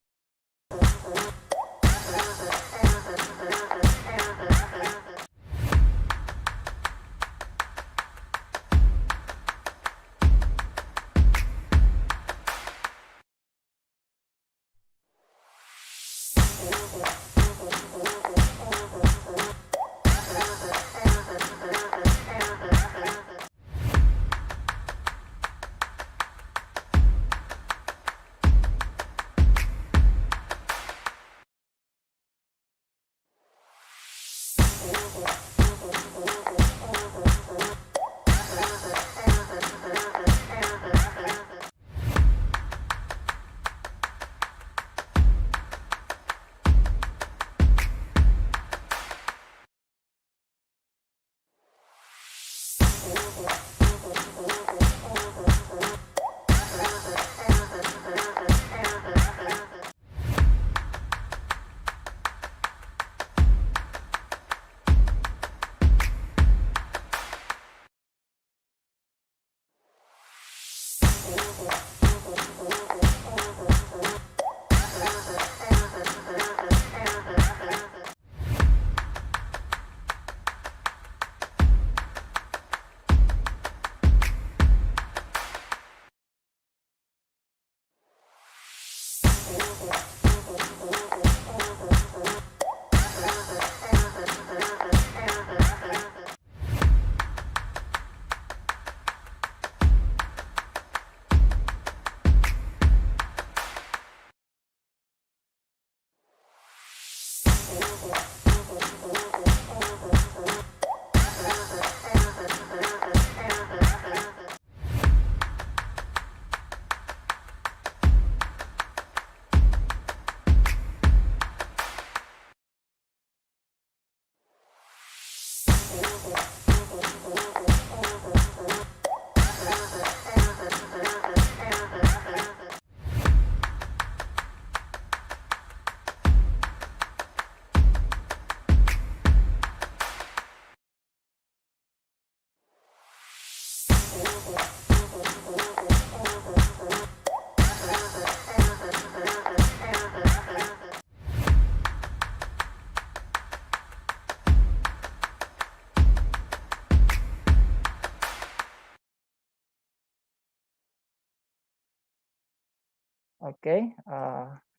Okay,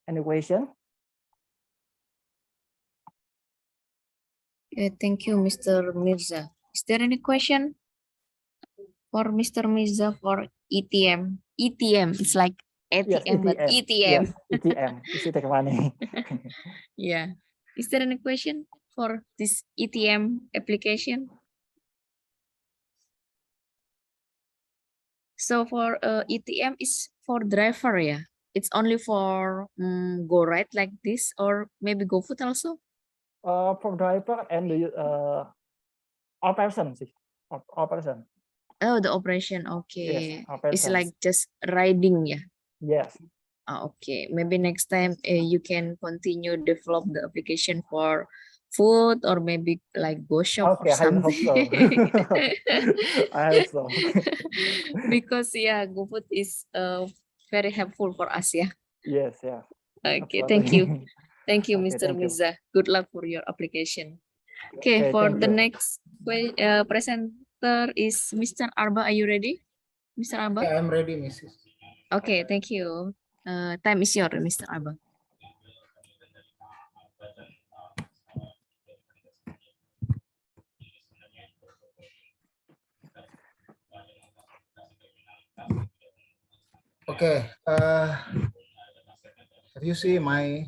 any question? Thank you, Mr. Mirza. Is there any question for Mr. Mirza for ETM? ETM, it's like Yes, ATM, but ETM. ETM. Yes, ETM. Easy take money. Yeah. Is there any question for this ETM application? So for ETM is for driver, yeah. It's only for go right like this, or maybe go foot also. For driver and the all person sih, all person. Oh, the operation. Yes, Okay, all it's persons. like just riding, yeah. Yes. Okay, maybe next time you can continue develop the application for food or maybe like go shop or Okay, I hope so. something. I hope so. Because yeah, GoFood is very helpful for us, yeah. Yes, yeah. Okay, thank you. Absolutely. Thank you, Okay, Mr. thank you. Miza. Good luck for your application. Okay, Okay, for thank the you. next presenter is Mr. Arba. Are you ready, Mr. Arba? Yeah, I'm ready, Mrs. Okay, thank you. Time is yours, Mr. Arba. Okay. Have you seen my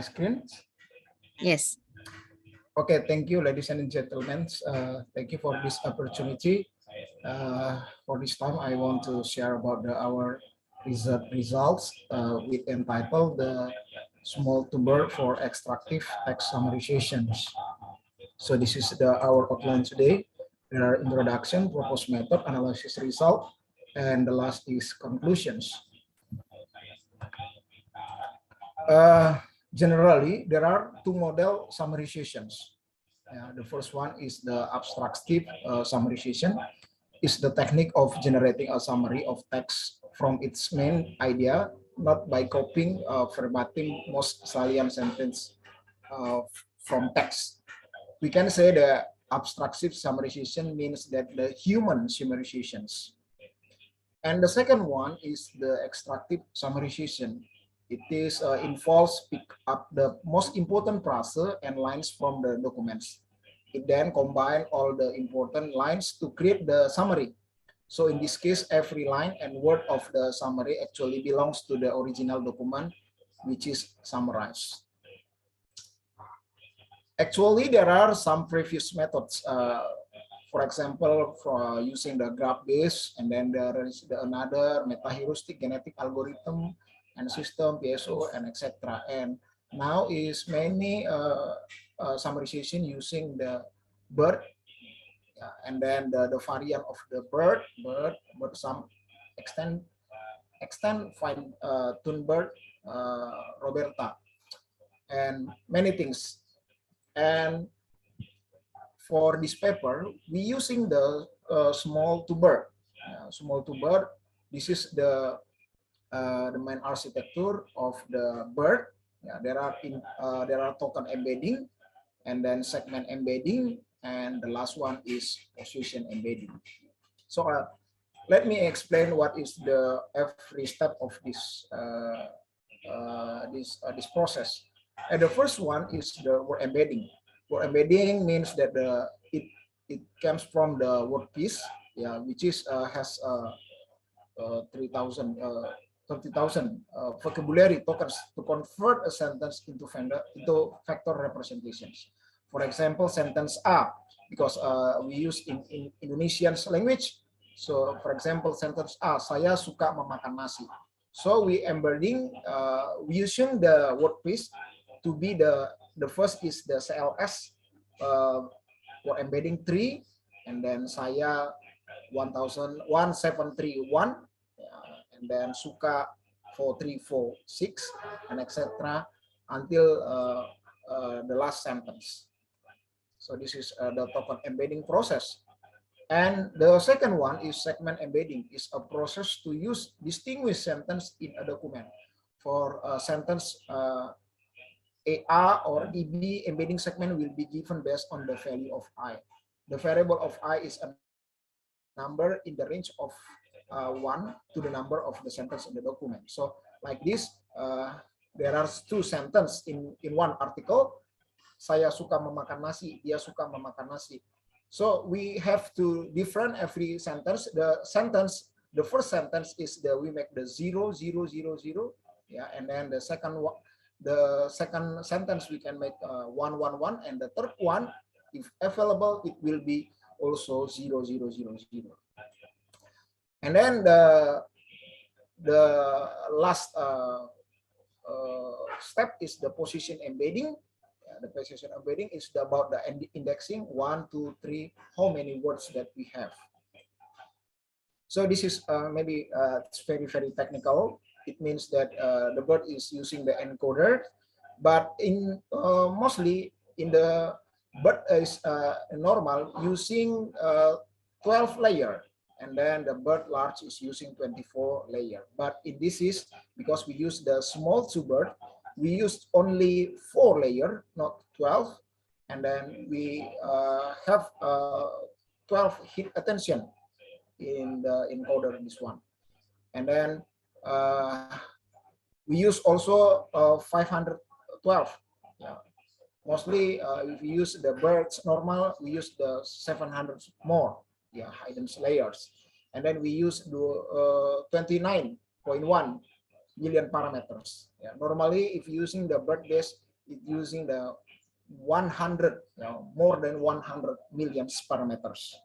screen? Yes. Okay. Thank you, ladies and gentlemen. Thank you for this opportunity. For this time, I want to share about our results with entitled the small tuber for extractive text summarizations. So this is our outline today. There are introduction, proposed method, analysis result, and the last is conclusions. Generally, there are two model summarizations. The first one is the abstractive summarization. Is the technique of generating a summary of text from its main idea, not by copying verbatim most salient sentence from text. We can say the abstractive summarization means that the human summarizations. And the second one is the extractive summarization. It is involves pick up the most important phrase and lines from the documents. It then combine all the important lines to create the summary. So in this case, every line and word of the summary actually belongs to the original document, which is summarized. Actually, there are some previous methods. For example, for using the graph base, and then there is another meta-heuristic genetic algorithm and system, PSO, and etc. And now is many summarization using the bird, and then the variant of the bird, some extend fine tune bird, Roberta, and many things. And for this paper, we using the small tuber. Small tuber. This is the main architecture of the bird. There are token embedding, and then segment embedding, and the last one is position embedding. So let me explain what is the every step of this this process. And the first one is the word embedding. Word embedding means that it comes from the word piece, which is has 30,000 vocabulary tokens to convert a sentence into vector representations. For example, sentence A, because we use in Indonesian language. So, for example, sentence A, saya suka memakan nasi. So we embedding, we using the word piece to be the first is the CLS word embedding 3, and then saya 1731, and then suka 4346, and etc. until the last sentence. So this is the token embedding process. And the second one is segment embedding, is a process to use distinguish sentence in a document. For a sentence A or EB embedding segment will be given based on the value of I. The variable of I is a number in the range of 1 to the number of the sentence in the document. So like this, there are two sentences in one article. saya suka memakan nasi, dia suka memakan nasi. So we have to different every sentence. The first sentence is we make the 0, 0, 0, 0, yeah, and then the second sentence we can make 1, 1, 1, and the third one, if available, it will be also 0, 0, 0, 0. And then the last step is the position embedding. The position embedding is about the indexing 1, 2, 3, how many words that we have. So this is maybe it's very, very technical. It means that the bird is using the encoder, but in mostly in the bird is normal using 12 layer, and then the bird large is using 24 layer. But in this is because we use the small two bird, we used only 4 layer, not 12, and then we have 12 hit attention in the encoder, this one. And then we use also 512. Yeah. Mostly if we use the birds normal, we use the 700 more, yeah, hidden layers. And then we use the 29.1 million parameters. Yeah. Normally, if using the bird base, it's using the 100, more than 100 million parameters.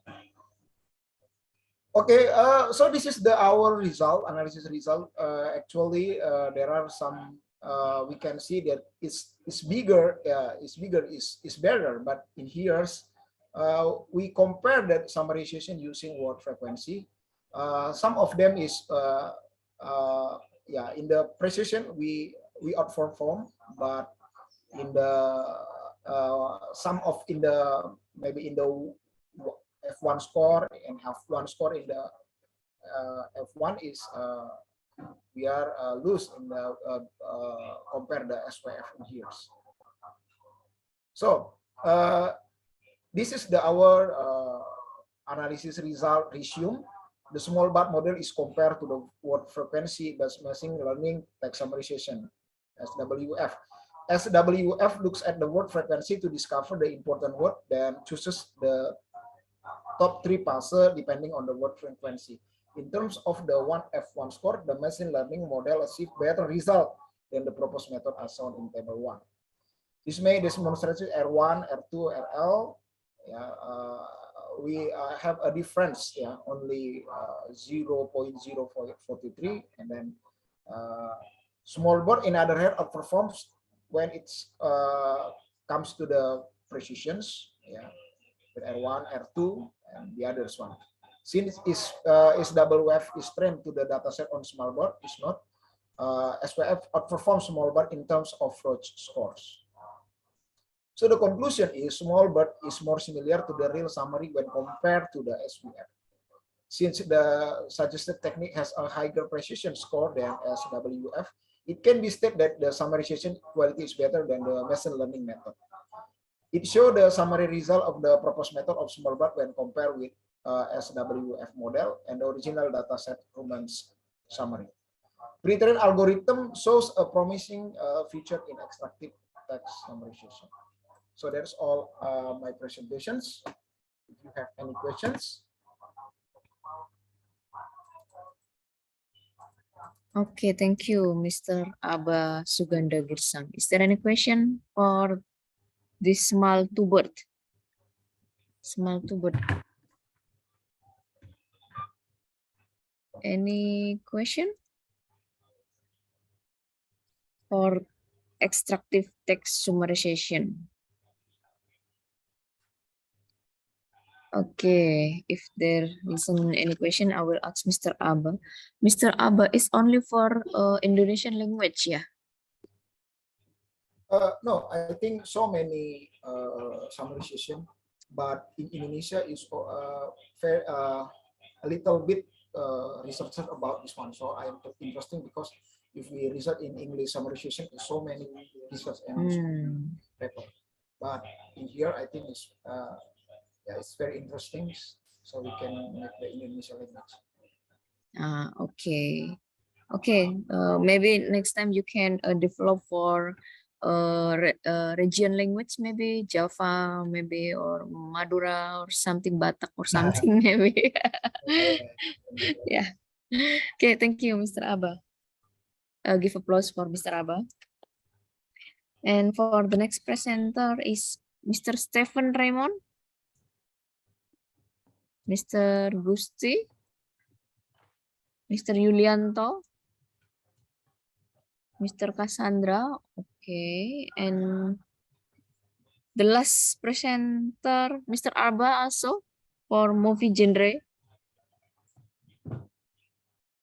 Okay, so this is our result, analysis result. Actually, there are some, we can see that it's bigger, is better, but in here, we compare that summarization using word frequency. Some of them is, yeah, in the precision, we outperform, but in the, some of in the, maybe in the F1 score and F1 score in the F1 is we are loose in the compare the SYF in here. So this is our analysis result resume. The small BART model is compared to the word frequency based machine learning text summarization, SWF. SWF looks at the word frequency to discover the important word, then chooses the top 3 passer depending on the word frequency. In terms of the F1 score, the machine learning model achieved better result than the proposed method as shown in table 1. This may demonstrate R1, R2, RL. Yeah, we have a difference, yeah, only 0.043, and then small bird in other hand outperforms when it comes to the precisions, yeah, with R1, R2, and the others one. Since SWF is trained to the dataset on small bird, is not, SWF outperforms small bird in terms of Roach scores. So the conclusion is small bird is more similar to the real summary when compared to the SWF. Since the suggested technique has a higher precision score than SWF, it can be stated that the summarization quality is better than the machine learning method. It shows the summary result of the proposed method of small bird when compared with SWF model and the original dataset Human's summary. Pre-trained algorithm shows a promising feature in extractive text summarization. So that's all my presentations. If you have any questions. Okay, thank you, Mr. Abba Suganda Girsang. Is there any question for this small two bird? Small two bird. Any question for extractive text summarization? Okay, if there isn't any question, I will ask Mr. Abba. Mr. Abba is only for Indonesian language, yeah? No, I think so many summarization, but in Indonesia is fair, a little bit research about this one. So I am interesting because if we research in English summarization, there's so many research and paper. But in here, I think it's yeah, it's very interesting. So we can make the Indonesian language. Okay. Okay. Maybe next time you can develop for region language, maybe Java, maybe, or Madura, or something Batak, or something, maybe. Yeah. Okay, thank you, Mr. Abba. Give applause for Mr. Abba. And for the next presenter is Mr. Stephen Raymond, Mr. Gusti, Mr. Yulianto, Mr. Cassandra. Okay, and the last presenter, Mr. Abba, also for movie genre.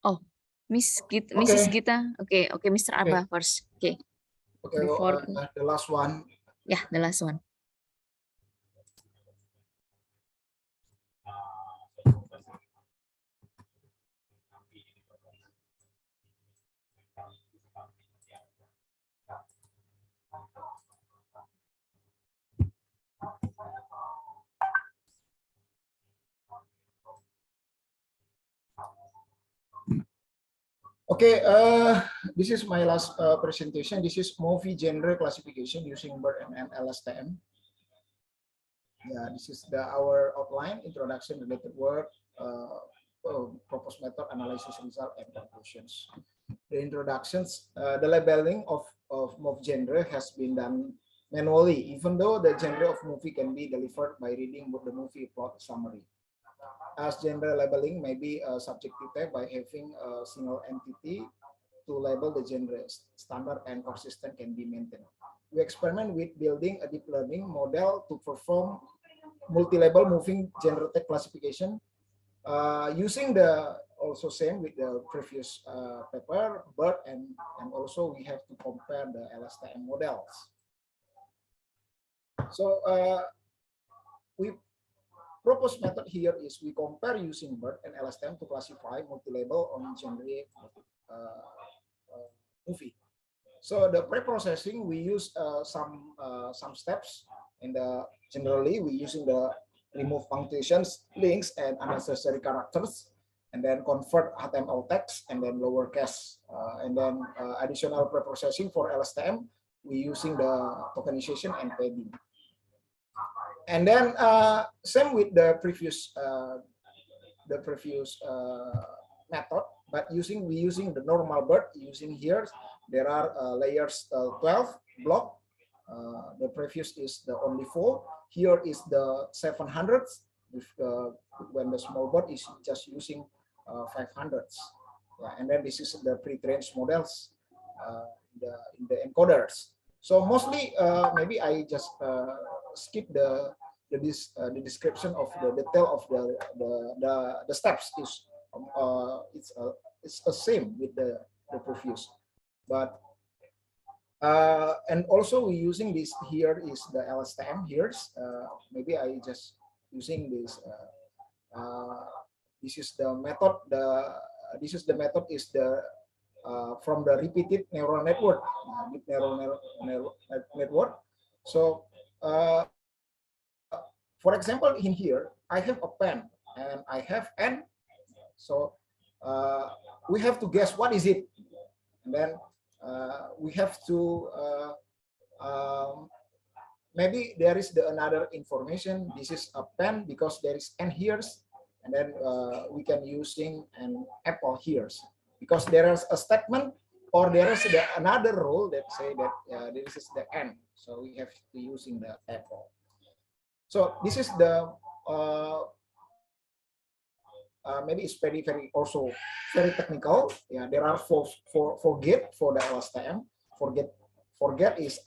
Oh, Mrs. Gita. Okay, Mr. Abba first. Okay. Okay, Before the last one. Yeah, the last one. Okay, this is my last presentation. This is movie genre classification using BERT and LSTM. Yeah, this is our outline, introduction, related work, proposed method, analysis, result, and conclusions. The introductions, the labeling of movie genre has been done manually, even though the genre of movie can be delivered by reading the movie plot summary. As genre labeling may be subjective by having a single entity to label the genre, standard and consistent can be maintained. We experiment with building a deep learning model to perform multi-label moving genre tag classification using the also same with the previous paper, BERT, and also we have to compare the LSTM models. So we proposed method here is we compare using BERT and LSTM to classify multi-label on genre movie. So the pre-processing, we use some steps. In the generally we using the remove punctuations, links, and unnecessary characters, and then convert HTML text and then lowercase, and then additional pre-processing for LSTM, we using the tokenization and padding. And then same with the previous method, but we using the normal BERT. Using here, there are layers 12 block. The previous is the only 4. Here is the 700s. When the small BERT is just using 500s. Yeah, and then this is the pre-trained models in the encoders. So mostly, maybe I just skip the description of the detail of the steps. Is it's the same with the previous, but and also we using this here is the LSTM here. Maybe I just using this. This is the method. This is the method is the from the repeated neural network, deep neural network. So for example, in here I have a pen and I have n. So we have to guess what is it, and then we have to maybe there is another information. This is a pen because there is n here, and then we can using an apple here because there is a statement or there is another rule that say that this is the n. So we have to using the apple. So this is the maybe it's very also very technical. Yeah, there are four gate for the LSTM. Forget is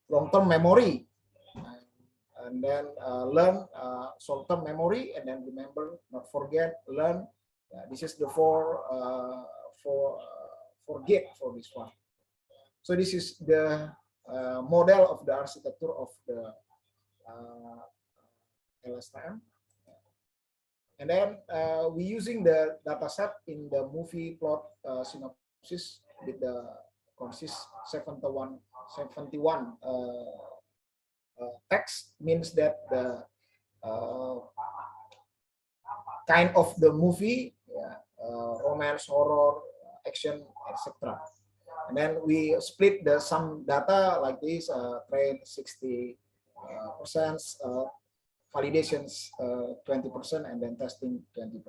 long-term memory, and then learn short-term memory, and then remember, not forget, learn. This is the four gate for this one. So this is the model of the architecture of the LSTM. And then we using the dataset in the movie plot synopsis with the consist 71 text, means that the kind of the movie, romance, horror, action, etc. And And then we split some data like this, trade 60%, validations 20%, and then testing 20%.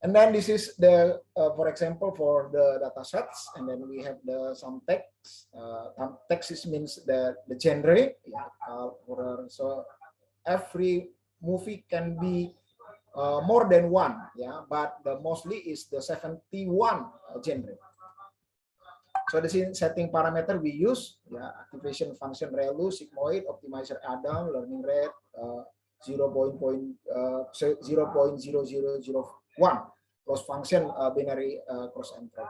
And then this is the, for example, for the data sets, and then we have some text. Text means the genre. Yeah, so every movie can be more than one. Yeah, but the mostly is the 71 genre. So the setting parameter we use, yeah, activation function ReLU, sigmoid, optimizer Adam, learning rate 0.0001, cross function binary cross entropy.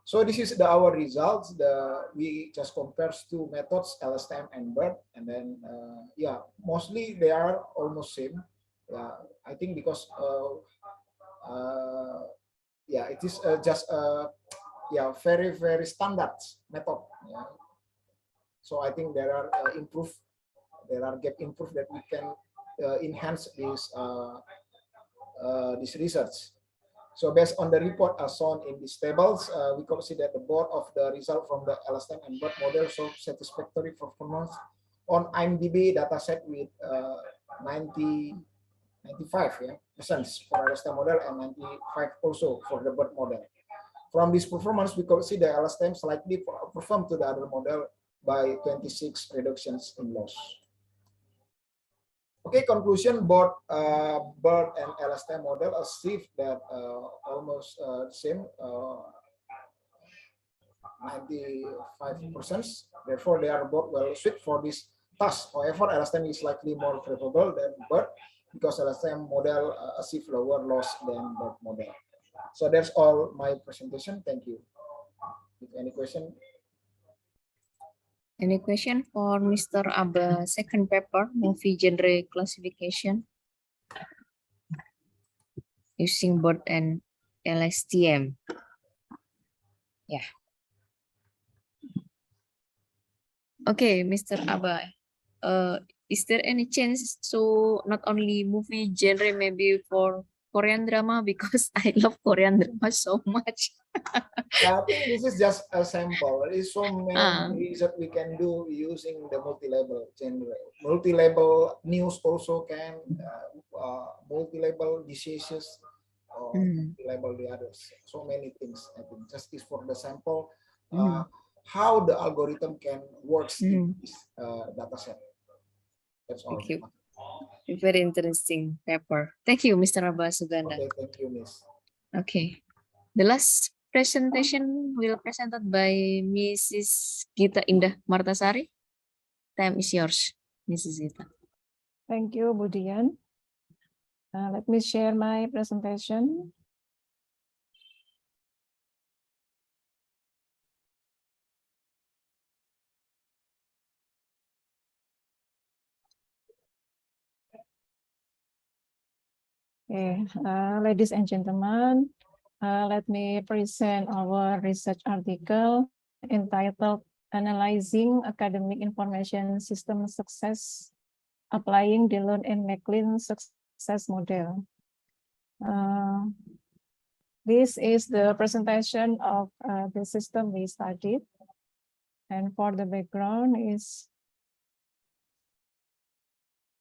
So this is our results. We just compares two methods, LSTM and BERT, and then yeah, mostly they are almost same. I think because yeah, it is just yeah, very standard method. Yeah. So I think there are gap improve that we can enhance this research. So based on the report as shown in these tables, we consider the board of the result from the LSTM and BERT model show satisfactory performance on IMDb dataset with 95% for LSTM model and 95 also for the BERT model. From this performance, we could see the LSTM slightly outperformed to the other model by 26 reductions in loss. Okay, conclusion, both BERT and LSTM model achieved that almost same 95%. Therefore, they are both well suited for this task. However, LSTM is slightly more favorable than BERT because LSTM model achieved lower loss than BERT model. So that's all my presentation. Thank you. If any question? Any question for Mr. Abba? Second paper, movie genre classification using BERT and LSTM. Yeah. Okay, Mr. Abba. Is there any chance so not only movie genre, maybe for Korean drama, because I love Korean drama so much. Yeah, I think this is just a sample. There is so many research we can do using the multi-label genre. Multi-label news also can, multi-label diseases, or multi-label the others. So many things. I think just is for the sample, how the algorithm can work in this data set. That's all. Thank you. Very interesting paper. Thank you, Mr. Abba Suganda. Okay, thank you, Miss. Okay. The last presentation will be presented by Mrs. Gita Indah Martasari. Time is yours, Mrs. Gita. Thank you, Budian. Let me share my presentation. Okay, ladies and gentlemen, let me present our research article entitled Analyzing Academic Information System Success, Applying Dillon and McLean Success Model. This is the presentation of the system we studied. And for the background is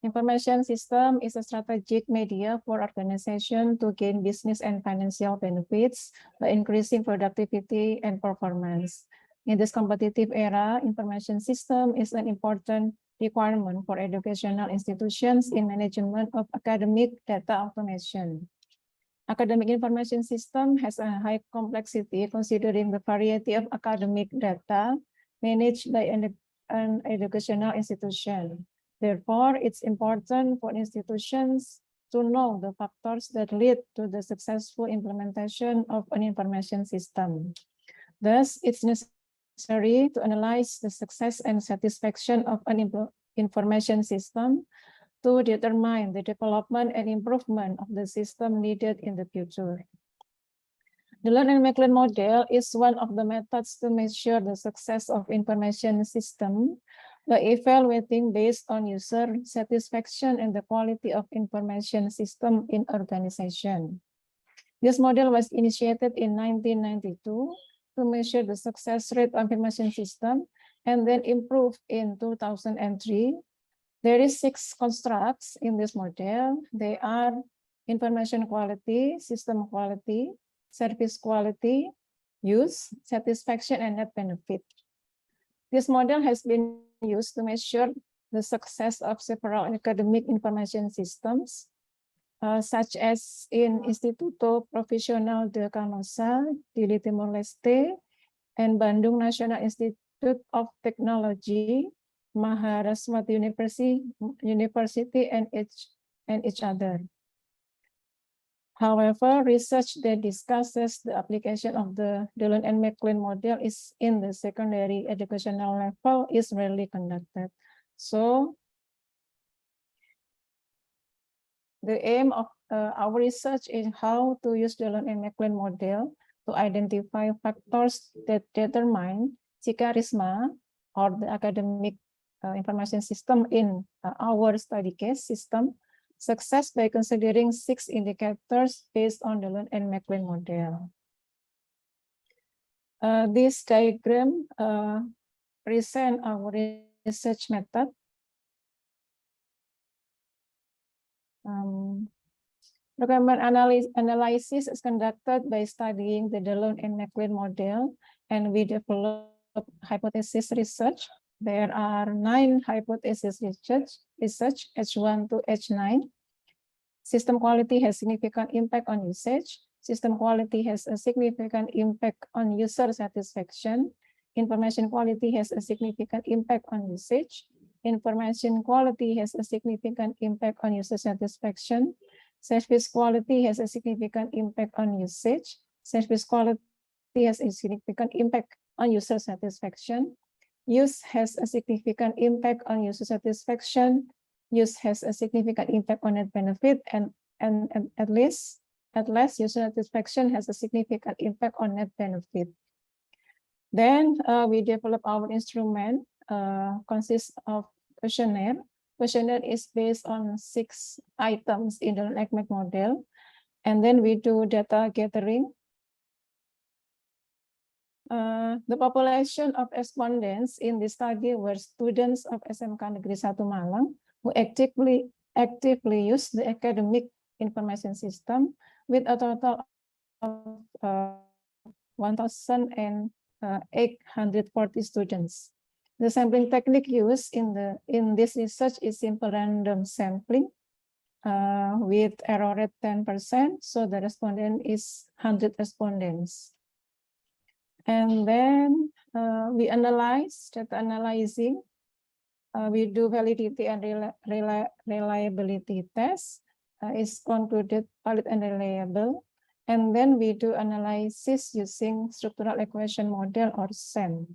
information system is a strategic media for organization to gain business and financial benefits by increasing productivity and performance. In this competitive era, information system is an important requirement for educational institutions in management of academic data automation. Academic information system has a high complexity considering the variety of academic data managed by an educational institution. Therefore, it's important for institutions to know the factors that lead to the successful implementation of an information system. Thus, it's necessary to analyze the success and satisfaction of an information system to determine the development and improvement of the system needed in the future. The Dillon and McLean model is one of the methods to measure the success of information system by evaluating based on user satisfaction and the quality of information system in organization. This model was initiated in 1992 to measure the success rate of information system and then improved in 2003. There is 6 constructs in this model. They are information quality, system quality, service quality, use, satisfaction, and net benefit. This model has been used to measure the success of several academic information systems, such as in Instituto Profesional de Canosa di Timor-Leste and Bandung National Institute of Technology, Maharashtra University, and each other. However, research that discusses the application of the Dillon and McLean model is in the secondary educational level is rarely conducted. So the aim of our research is how to use Dillon and McLean model to identify factors that determine charisma or the academic information system in our study case system success by considering 6 indicators based on the Dillon and McLean model. This diagram presents our research method. Requirement analysis is conducted by studying the Dillon and McLean model, and we develop hypothesis research. There are 9 hypothesis research H1 to H9. System quality has significant impact on usage. System quality has a significant impact on user satisfaction. Information quality has a significant impact on usage. Information quality has a significant impact on user satisfaction. Service quality has a significant impact on usage. Service quality has a significant impact on user satisfaction. Use has a significant impact on user satisfaction. Use has a significant impact on net benefit, and at least user satisfaction has a significant impact on net benefit. Then we develop our instrument, consists of questionnaire. Questionnaire is based on 6 items in the ECMAC model, and then we do data gathering. The population of respondents in this study were students of SMK Negeri 1 Malang who actively use the academic information system with a total of 1,840 students. The sampling technique used in this research is simple random sampling with error rate 10%. So the respondent is 100 respondents. And then we analyze, data analyzing. We do validity and reliability tests. Is concluded valid and reliable. And then we do analysis using structural equation model or SEM.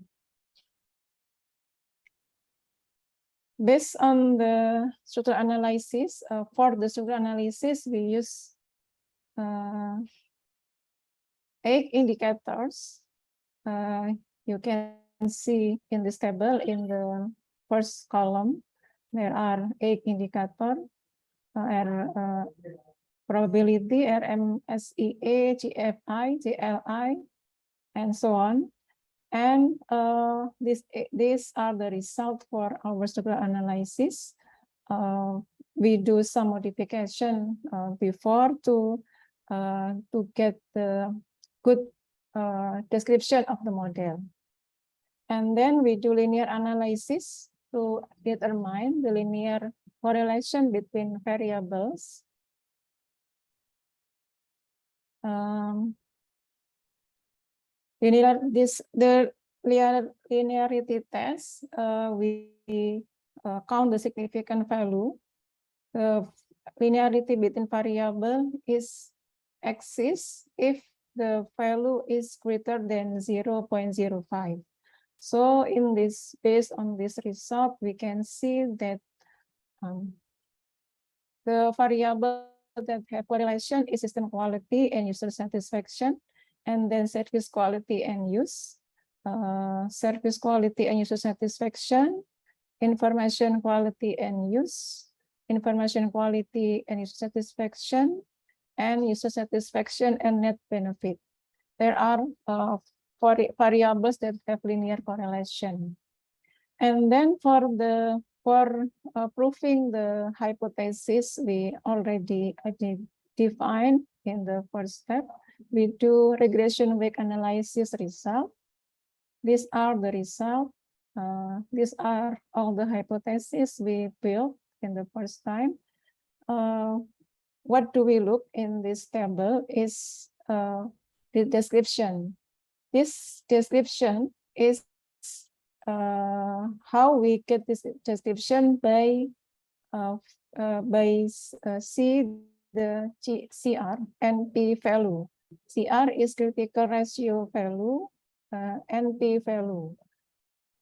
Based on the structural analysis, for the structural analysis, we use 8 indicators. You can see in this table in the first column, there are 8 indicators. Probability, RMSEA, GFI, GLI, and so on. And these are the results for our structural analysis. We do some modification before to get the good description of the model. And then we do linear analysis to determine the linear correlation between variables. The linearity test, we count the significant value. The linearity between variable exists if the value is greater than 0.05. So in this, based on this result, we can see that the variable that have correlation is system quality and user satisfaction, and then service quality and use, service quality and user satisfaction, information quality and use, information quality and user satisfaction, and user satisfaction and net benefit. There are variables that have linear correlation. And then for proving the hypothesis, we already defined in the first step. We do regression wave analysis result. These are the results. These are all the hypotheses we built in the first time. What do we look in this table is the description. This description is how we get this description by see the CR and P value. CR is critical ratio value and P value.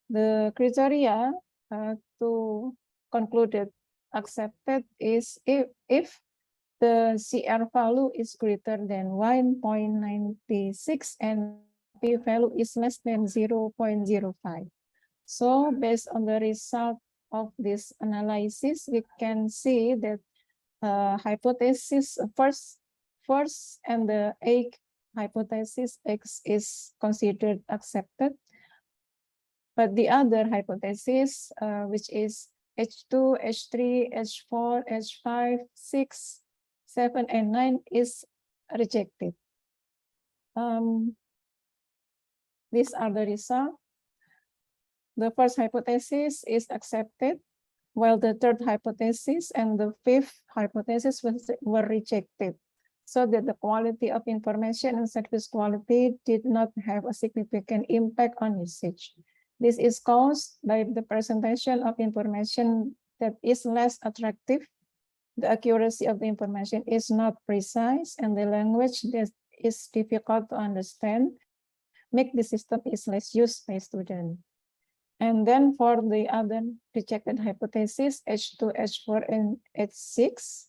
The criteria to conclude it accepted is if the CR value is greater than 1.96 and P value is less than 0.05. So based on the result of this analysis, we can see that hypothesis first and the A hypothesis X is considered accepted. But the other hypothesis, which is H2, H3, H4, H5, 6, 7, and 9 is rejected. These are the results. The first hypothesis is accepted, while the third hypothesis and the fifth hypothesis were rejected, so that the quality of information and service quality did not have a significant impact on usage. This is caused by the presentation of information that is less attractive, the accuracy of the information is not precise, and the language that is difficult to understand, make the system is less used by students. And then for the other rejected hypothesis, H2, H4, and H6,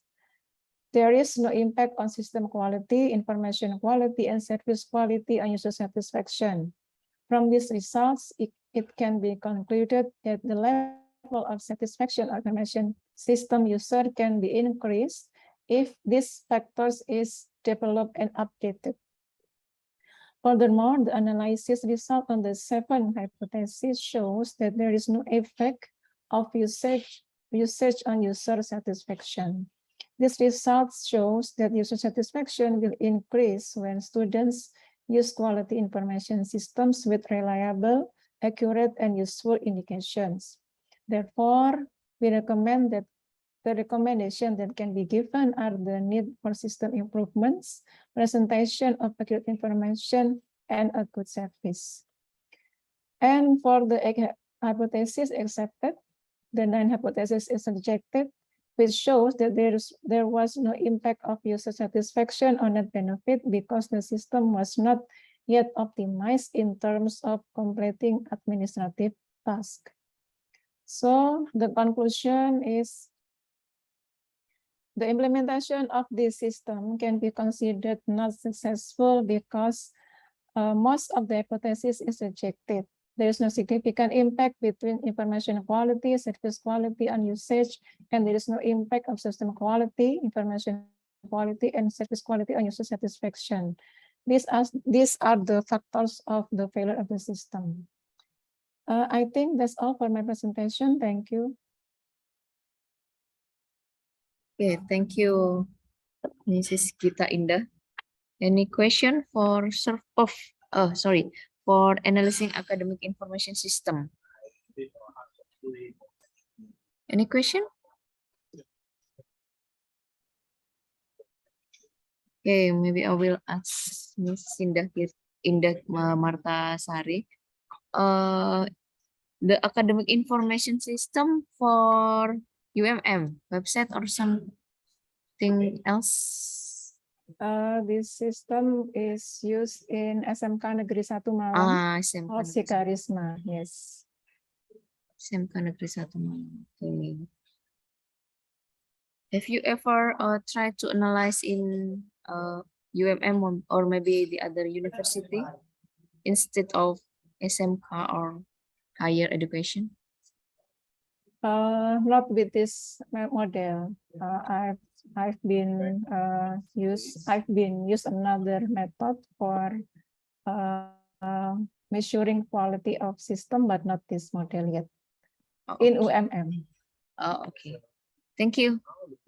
there is no impact on system quality, information quality, and service quality on user satisfaction. From these results, it can be concluded that the level of satisfaction of information system user can be increased if these factors is developed and updated. Furthermore, the analysis result on the 7 hypothesis shows that there is no effect of usage on user satisfaction. This result shows that user satisfaction will increase when students use quality information systems with reliable, accurate, and useful indications. Therefore, we recommend that the recommendation that can be given are the need for system improvements, presentation of accurate information, and a good service. And for the hypothesis accepted, the 9 hypothesis is rejected, which shows that there was no impact of user satisfaction on net benefit because the system was not yet optimized in terms of completing administrative tasks. So the conclusion is the implementation of this system can be considered not successful because most of the hypothesis is rejected. There is no significant impact between information quality, service quality, and usage, and there is no impact of system quality, information quality, and service quality on user satisfaction. These are the factors of the failure of the system. I think that's all for my presentation. Thank you. Okay, thank you, Mrs. Gita Indah. Any question for for analyzing academic information system? Any question? Okay, maybe I will ask Ms. Indah Martasari. The academic information system for UMM website or something else? This system is used in SMK Negeri 1 Malang or Sikarisma, yes. SMK Negeri 1 Malang. Okay. Have you ever tried to analyze in UMM or maybe the other university instead of SMK or higher education? Not with this model. I've I've been used another method for measuring quality of system, but not this model yet in UMM. Oh, okay. Thank you,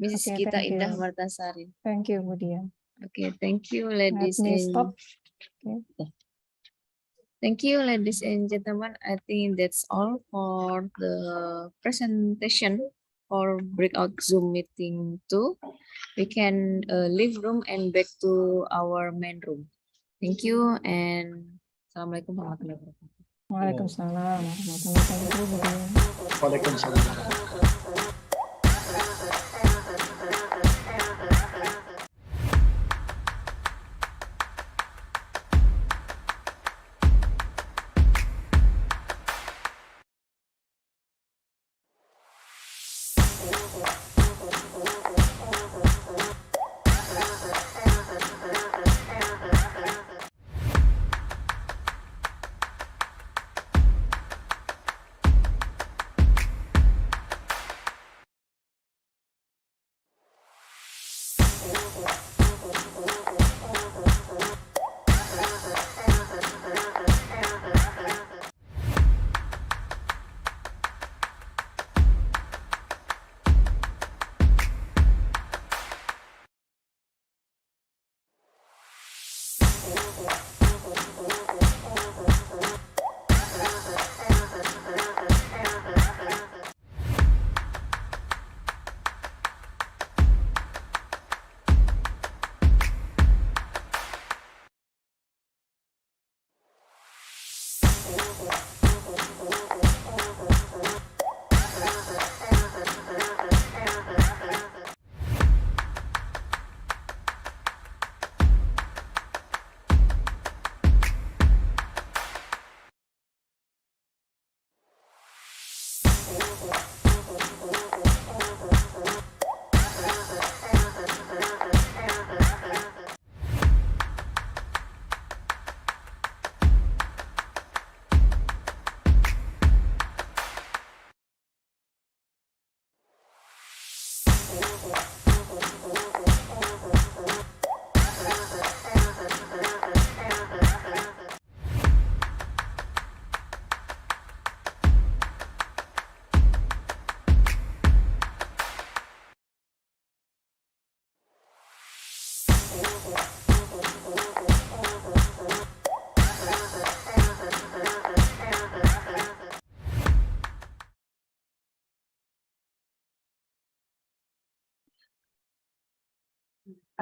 Mrs. Okay, Gita thank Indah you. Martasari. Thank you, Budia. Okay, thank you, Let ladies me and stop. Okay. thank you, ladies and gentlemen. I think that's all for the presentation for breakout Zoom meeting 2. We can leave room and back to our main room. Thank you and Assalamualaikum warahmatullahi wabarakatuh. Waalaikumsalam warahmatullahi wabarakatuh. Waalaikumsalam.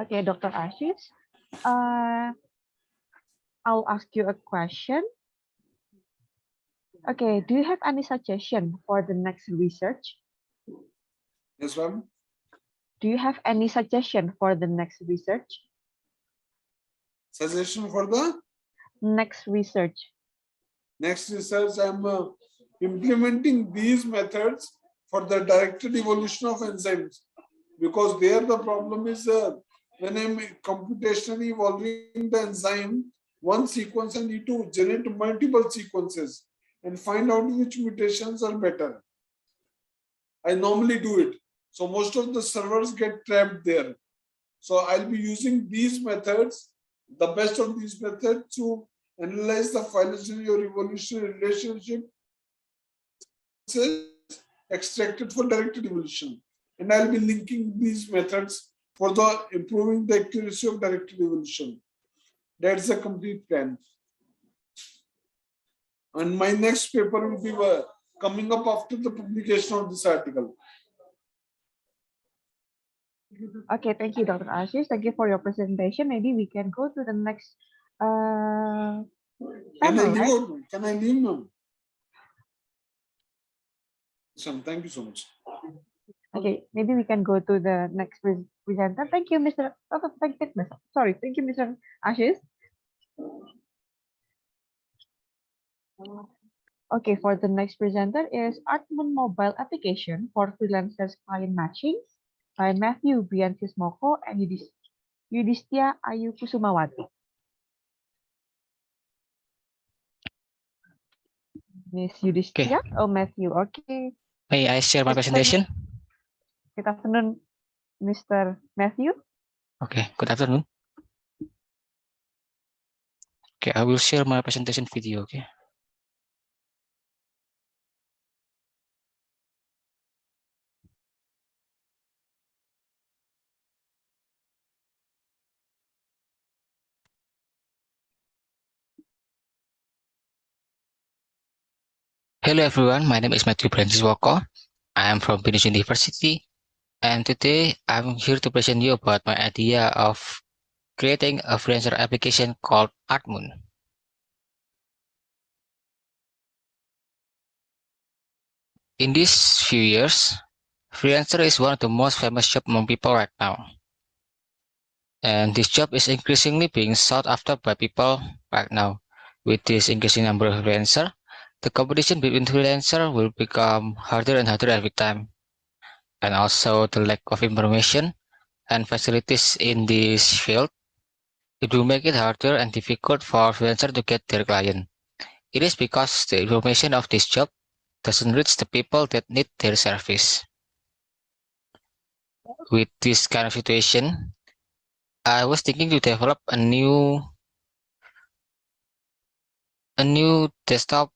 Okay, Dr. Ashish, I'll ask you a question. Okay, do you have any suggestion for the next research? Yes, ma'am. Do you have any suggestion for the next research? Suggestion for the next research? Next research, I'm implementing these methods for the directed evolution of enzymes, because there the problem is when I'm computationally evolving the enzyme, one sequence, I need to generate multiple sequences and find out which mutations are better. I normally do it. So most of the servers get trapped there. So I'll be using these methods, the best of these methods, to analyze the phylogenetic or evolutionary relationship extracted for directed evolution. And I'll be linking these methods for the improving the accuracy of directed evolution. That's a complete plan. And my next paper will be coming up after the publication of this article. Okay, thank you, Dr. Ashish. Thank you for your presentation. Maybe we can go to the next panel, right? Can I leave now? Thank you so much. Okay, maybe we can go to the next presenter. Thank you, Mr. Thank you, Mr. Ashish. Okay, for the next presenter is Artman Mobile Application for Freelancers Client Matching by Matthew Biancis Moko and Yudhistia Ayu Kusumawati. Miss Yudhistia or Matthew? Okay. May I share my presentation? Good afternoon, Mr. Matthew. Okay, good afternoon. Okay, I will share my presentation video, okay? Hello everyone, my name is Matthew Francis Woko. I am from Binus University, and today I'm here to present you about my idea of creating a freelancer application called ArtMoon. In these few years, freelancer is one of the most famous jobs among people right now. And this job is increasingly being sought after by people right now. With this increasing number of freelancers, the competition between freelancers will become harder and harder every time. And also the lack of information and facilities in this field, it will make it harder and difficult for freelancers to get their client. It is because the information of this job doesn't reach the people that need their service. With this kind of situation, I was thinking to develop a new desktop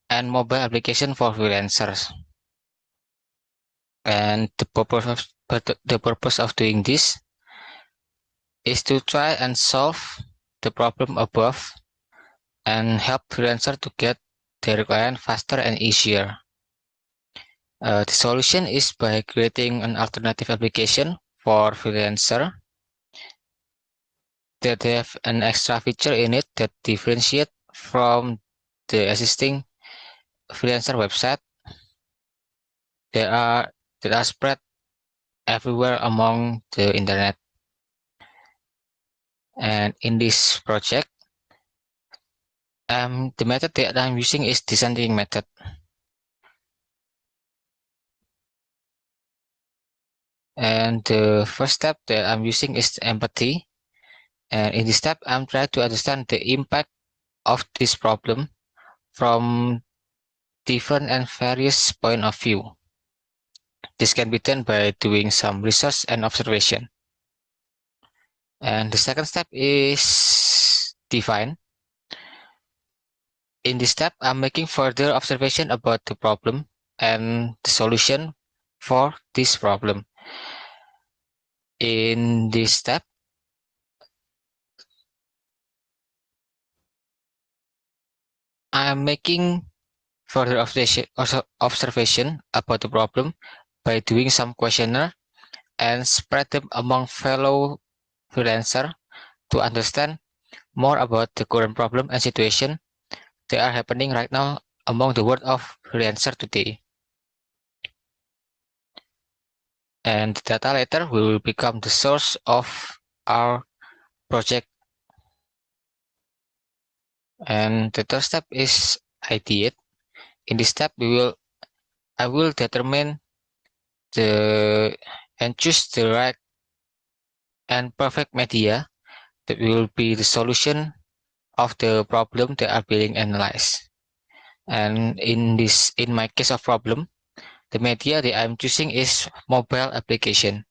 and mobile application for freelancers. And the purpose of doing this is to try and solve the problem above and help freelancers to get their client faster and easier. The solution is by creating an alternative application for freelancer that have an extra feature in it that differentiate from the existing freelancer website that are spread everywhere among the internet. And in this project, the method that I'm using is design thinking method. And the first step that I'm using is empathy. And in this step, I'm trying to understand the impact of this problem from different and various point of view. This can be done by doing some research and observation. And the second step is define. In this step, I'm making further observation about the problem and the solution for this problem. In this step, I'm making further observation about the problem by doing some questionnaire and spread them among fellow freelancers to understand more about the current problem and situation that are happening right now among the world of freelancer today. And the data later will become the source of our project. And the third step is ideate. In this step, I will determine and choose the right and perfect media that will be the solution of the problem that are being analyzed. And in my case of problem, the media that I'm choosing is mobile application.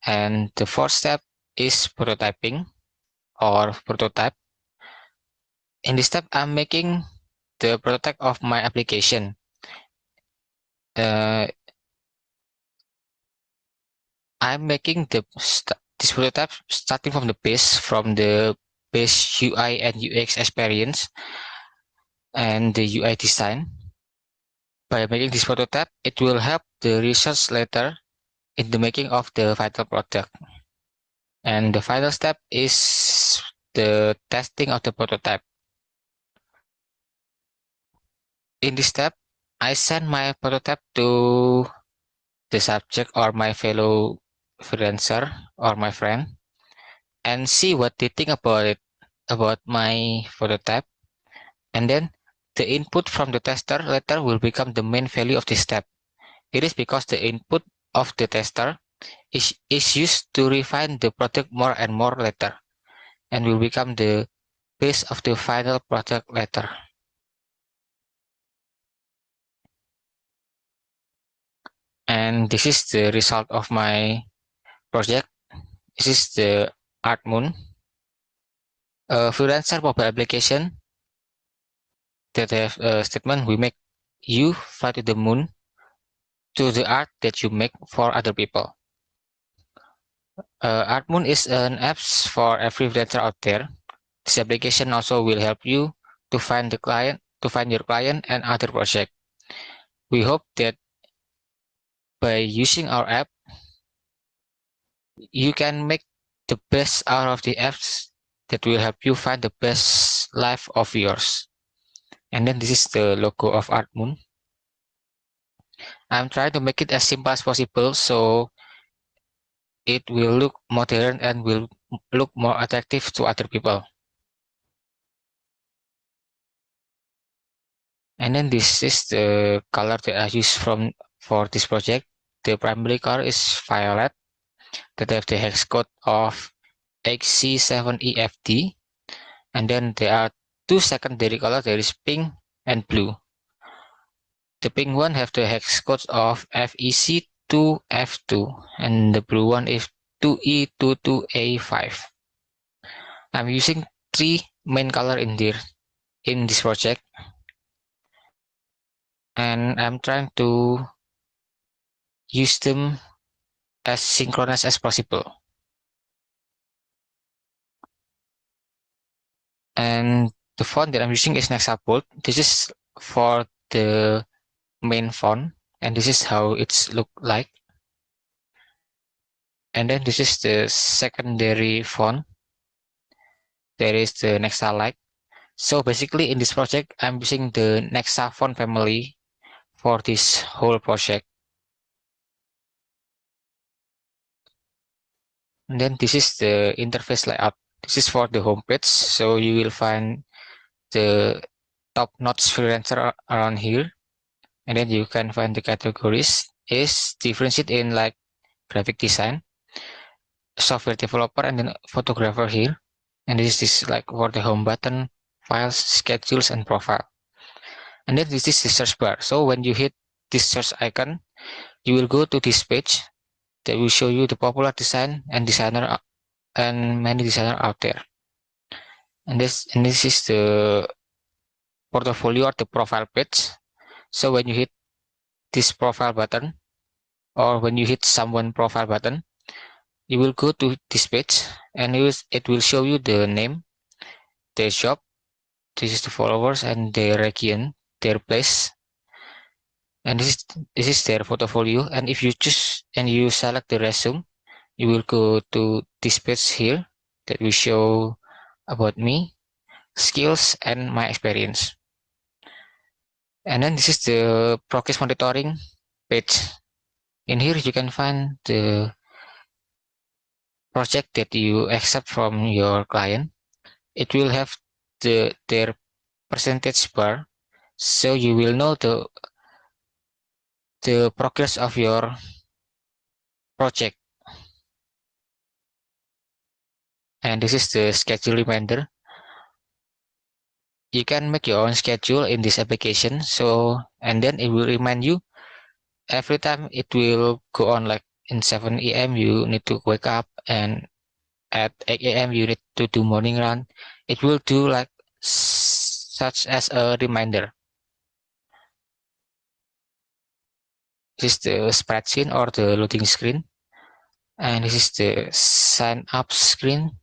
And the fourth step is prototyping or prototype. In this step, I'm making the prototype of my application. I'm making this prototype starting from the base UI and UX experience and the UI design. By making this prototype, it will help the research later in the making of the final product. And the final step is the testing of the prototype. In this step, I send my prototype to the subject or my fellow freelancer or my friend and see what they think about my prototype. And then the input from the tester later will become the main value of this step. It is because the input of the tester is used to refine the product more and more later and will become the base of the final product later. And this is the result of my project. This is the ArtMoon, a freelancer mobile application that have a statement: we make you fly to the moon to the art that you make for other people. ArtMoon is an app for every freelancer out there. This application also will help you to find your client and other project. We hope that by using our app, you can make the best out of the apps that will help you find the best life of yours. And then this is the logo of ArtMoon. I'm trying to make it as simple as possible so it will look modern and will look more attractive to other people. And then this is the color that I use for this project. The primary color is violet that have the hex code of HC7EFD. And then there are two secondary colors, there is pink and blue. The pink one have the hex codes of FEC2F2 and the blue one is 2E22A5. I'm using three main color in this project, and I'm trying to use them as synchronous as possible. And the font that I'm using is Nexa Bold. This is for the main font, and this is how it's look like. And then this is the secondary font. There is the Nexa Light. So basically in this project, I'm using the Nexa font family for this whole project. And then this is the interface layout. This is for the homepage. So you will find the top-notch freelancer around here. And then you can find the categories is differentiated in like graphic design, software developer, and then photographer here. And this is like for the home button, files, schedules, and profile. And then this is the search bar. So when you hit this search icon, you will go to this page that will show you the popular design and designer and many designer out there. And this is the portfolio or the profile page. So when you hit this profile button, or when you hit someone profile button, you will go to this page and it will show you the name, their job, this is the followers, and their region, their place, and this is their portfolio. And if you choose and you select the resume, you will go to this page here that will show about me, skills, and my experience. And then this is the progress monitoring page. In here you can find the project that you accept from your client. It will have their percentage bar, so you will know the progress of your project. And this is the schedule reminder. You can make your own schedule in this application. So, and then it will remind you every time it will go on, like in 7 a.m. you need to wake up, and at 8 a.m. you need to do morning run. It will do like such as a reminder. This is the spreadsheet or the loading screen. And this is the sign up screen.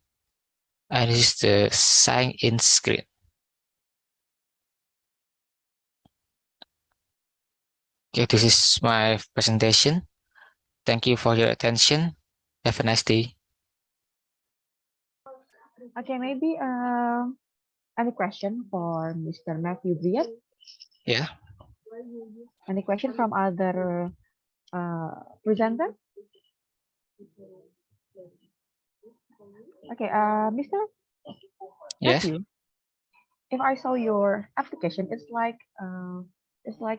And this is the sign in screen. Okay, this is my presentation. Thank you for your attention. Have a nice day. Okay, maybe any question for Mr. Matthew Brian? Yeah. Any question from other presenter? Okay, Mr. Yes. Matthew, if I saw your application, it's like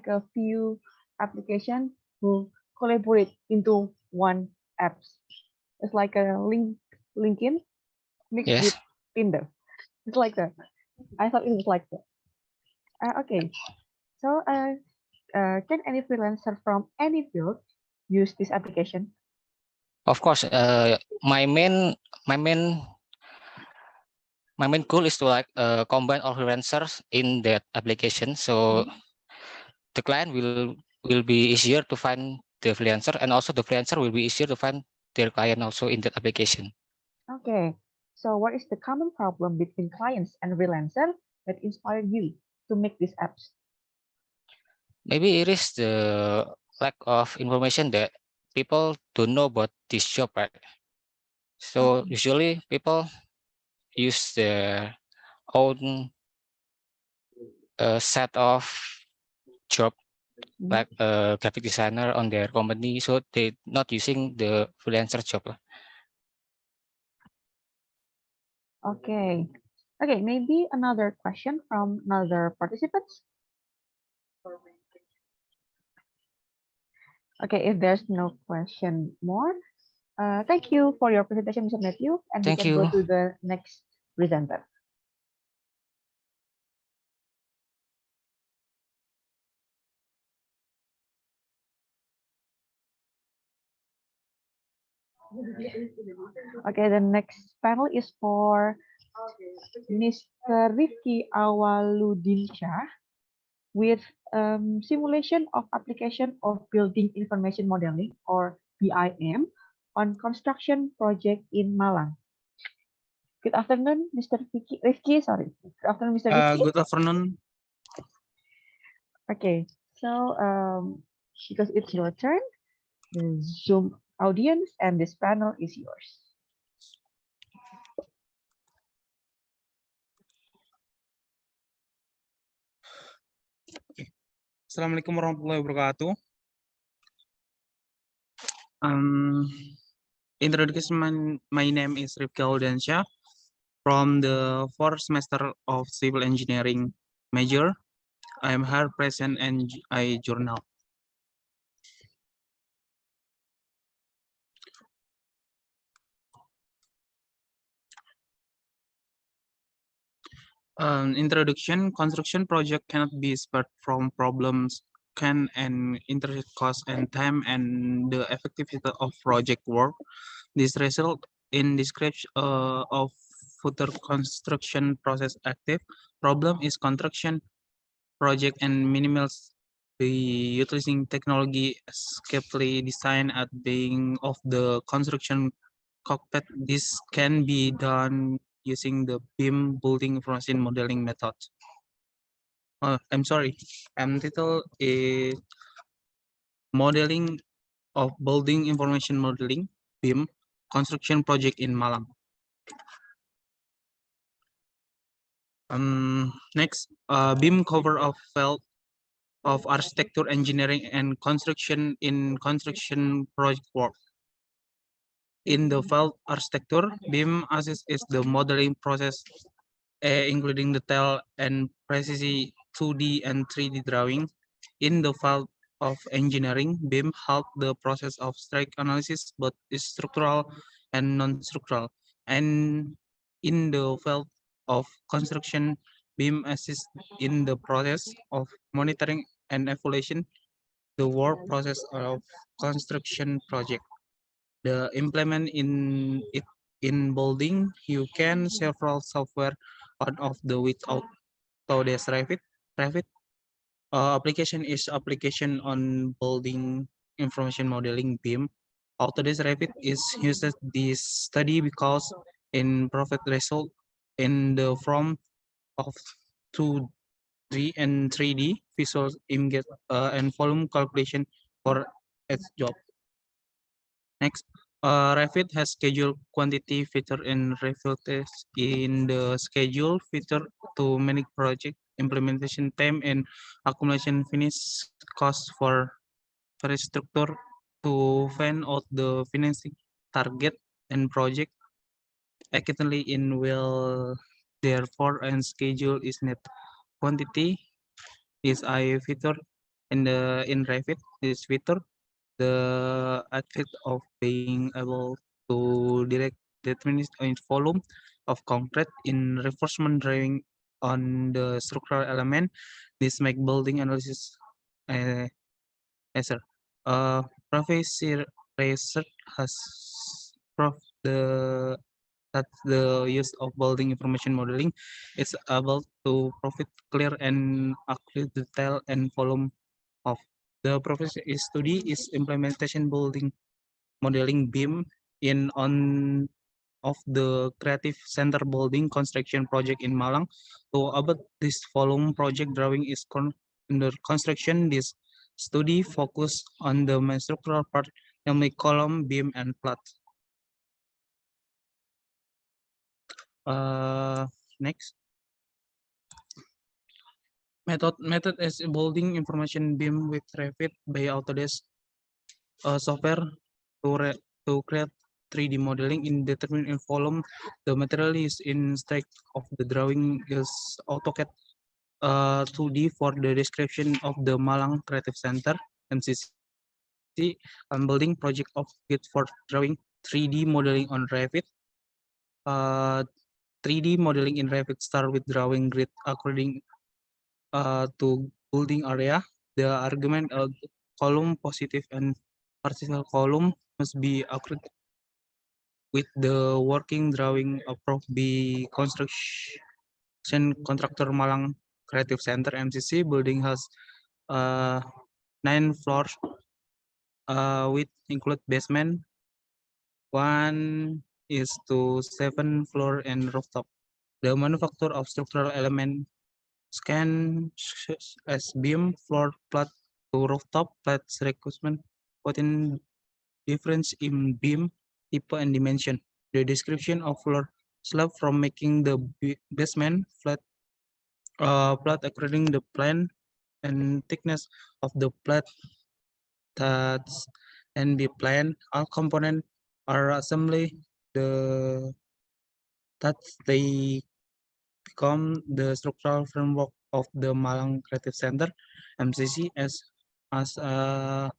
a few application who collaborate into one apps. It's like a LinkedIn mixed Yes. with Tinder. It's like that. I thought it was like that. Okay, so can any freelancer from any field use this application? Of course, my main goal is to combine all freelancers in that application, so the client will be easier to find the freelancer, and also the freelancer will be easier to find their client also in that application. Okay, so what is the common problem between clients and freelancer that inspired you to make these apps? Maybe it is the lack of information that people don't know about this job, right? So usually people use their own set of job, like a graphic designer on their company, so they not using the freelancer job. Okay. Okay, maybe another question from another participants. Okay, if there's no question more, thank you for your presentation, Mr. Matthew, and we Thank can go you. to the next presenter. Okay, the next panel is for Mr. Rifki Awaluddinsyah with simulation of application of building information modeling, or BIM, on construction project in Malang. Good afternoon, Mr. Rifki. Sorry. Good afternoon, Mr. Rifki. Good afternoon. Okay, so because it's your turn, the Zoom audience and this panel is yours. Assalamualaikum warahmatullahi wabarakatuh. Introduction, my name is Rifki Awaluddinsyah from the 4th semester of Civil Engineering major. I am here present and I journal. Introduction, construction project cannot be spared from problems, can and interest cost and time and the effectiveness of project work. This result in description of further construction process active. Problem is construction project and minimal utilizing technology carefully designed at being of the construction cockpit. This can be done using the BIM building information modeling method. I'm sorry, title is modeling of building information modeling BIM construction project in Malang. Next, BIM cover of field of architecture, engineering, and construction in construction project work. In the field architecture, BIM assist is the modeling process, including detail and precision 2D and 3D drawing. In the field of engineering, BIM help the process of strike analysis, both structural and non-structural. And in the field of construction, BIM assists in the process of monitoring and evaluation the work process of construction project. The implement in it in building, you can several software out of the without Autodesk Revit. Application is application on building information modeling BIM. Autodesk Revit is used this study because in profit result in the form of 2D and 3D visual image and volume calculation for its job. Next, Revit has schedule quantity feature and Revit in the schedule feature to manage project implementation time and accumulation finish cost for structure to find out the financing target and project accurately in will therefore and schedule is net quantity is a feature in the in Revit. This feature the effect of being able to direct determine in volume of concrete in reinforcement drawing on the structural element. This make building analysis easier. Professor research has prove that's the use of building information modeling is able to provide clear and accurate detail and volume of the profession study is implementation building modeling BIM in on of the Creative Center building construction project in Malang. So about this volume project drawing is under construction. This study focus on the main structural part, namely column, beam, and plat. Next. Method is building information beam with Revit by Autodesk software to create 3D modeling in determining volume. The material is in stack of the drawing is AutoCAD 2D for the description of the Malang Creative Center MCC and building project of it for drawing 3D modeling on Revit. 3D modeling in Revit start with drawing grid according to building area. The argument of column positive and partial column must be accurate with the working drawing approved by construction contractor Malang Creative Center MCC. Building has 9 floors with include basement, 1:7 floor and rooftop. The manufacture of structural element scan as beam, floor, plat to rooftop, plats requirement, within difference in beam, type and dimension. The description of floor slab from making the basement flat according the plan and thickness of the plat that's and be plan. All component are assembly that they become the structural framework of the Malang Creative Center MCC as a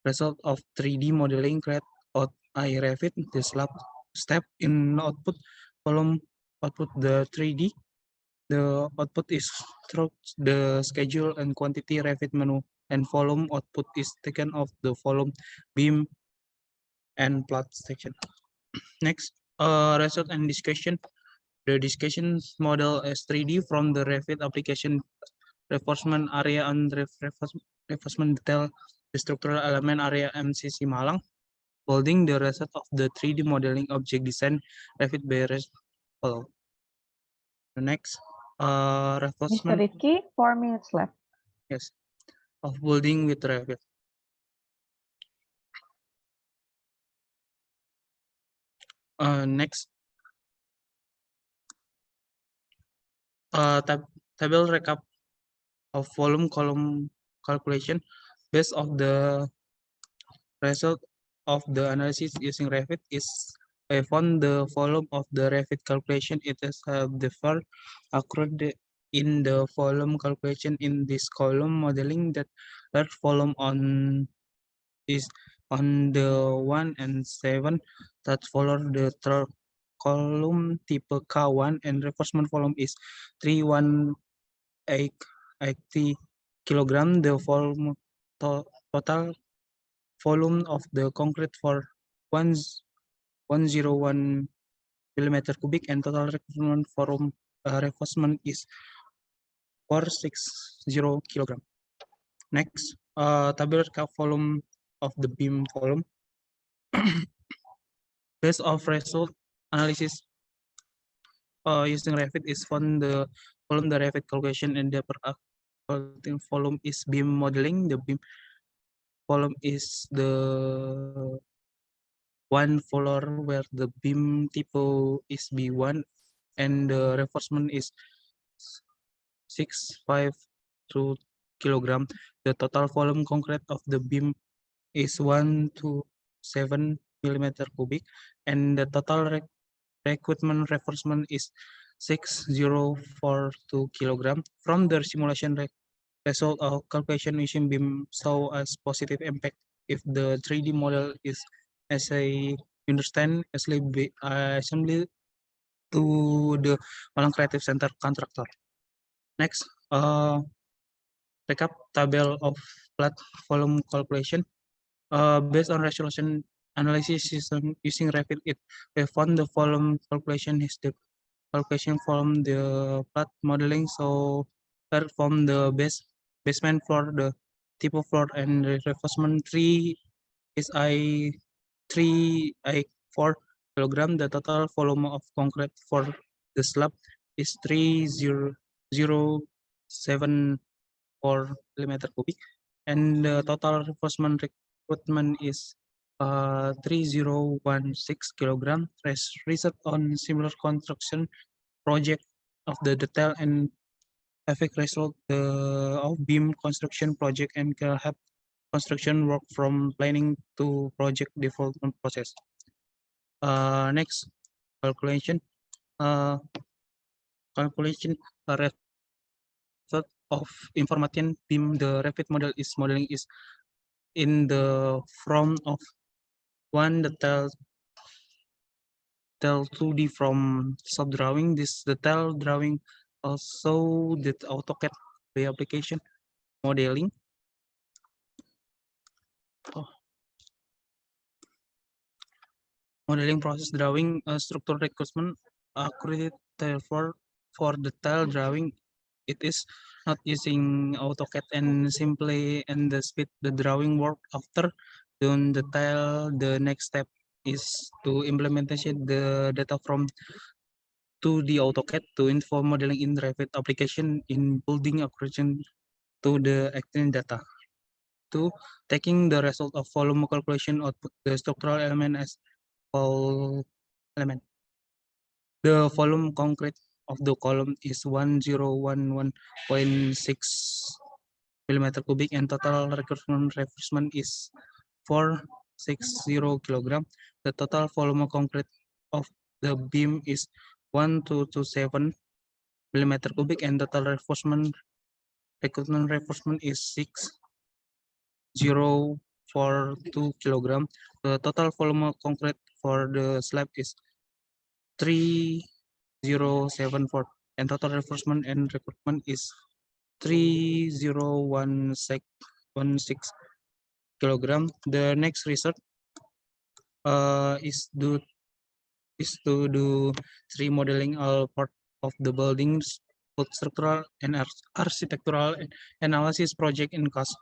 result of 3D modeling create out Revit. This lab step in output column output the 3D. The output is through the schedule and quantity Revit menu and volume output is taken off the volume beam and plot section. Next, result and discussion. The discussion model as 3D from the Revit application reinforcement area and reinforcement detail the structural element area MCC Malang. Building the result of the 3D modeling object design Revit by follow. The next, Mr. reinforcement. Ricky, 4 minutes left. Yes, of building with Revit. Next, table recap of volume column calculation based of the result of the analysis using Revit is I found the volume of the Revit calculation. It is differ accurate in the volume calculation in this column modeling that large volume on is on the 1 and 7 that follow the third column type K1 and reinforcement volume is 31880 kilogram. The volume total volume of the concrete for 101 millimeter cubic and total requirement volume reinforcement is 460 kilogram. Next, table recap volume of the beam volume. Based of result analysis using Revit is found the volume the Revit calculation and the volume is beam modeling. The beam volume is the one floor where the beam type is B1 and the reinforcement is 652 kilogram. The total volume concrete of the beam is 127 millimeter cubic and the total requirement reinforcement is 6042 kilogram. From the simulation result of calculation using beam show as positive impact if the 3D model is as I understand assembly to the Malang Creative Center contractor. Next, recap table of plat volume calculation. Based on resolution analysis system using Revit. We found the volume calculation is the calculation from the plot modeling. So start from the basement floor, the tip of floor, and the reinforcement 3 is 4 kilogram. The total volume of concrete for the slab is 30,074 millimeter cubic, and the total reinforcement recruitment is 3016 kilogram. Research on similar construction project of the detail and effect result of beam construction project and can help construction work from planning to project development process. Next, calculation. Calculation result of Informatics beam. The Revit model is modeling is in the form of one detail 2D from sub drawing. This detail drawing also the AutoCAD by application modeling. Modeling process drawing structure recruitment accurate. Therefore, for detail drawing, it is not using AutoCAD and simply and the speed the drawing work after doing detail. The next step is to implementation the data from to the AutoCAD to inform modeling in Revit application in building accuracy to the actual data. To taking the result of volume calculation output the structural element as whole element. The volume concrete of the column is 1011.6 millimeter cubic and total reinforcement is 460 kilogram. The total volume concrete of the beam is 1227 millimeter cubic and total reinforcement is 6042 kilogram. The total volume concrete for the slab is 3074 and total reinforcement and recruitment is 3016 kilogram. The next research is to do 3 modeling all part of the buildings, both structural and architectural analysis project in cost.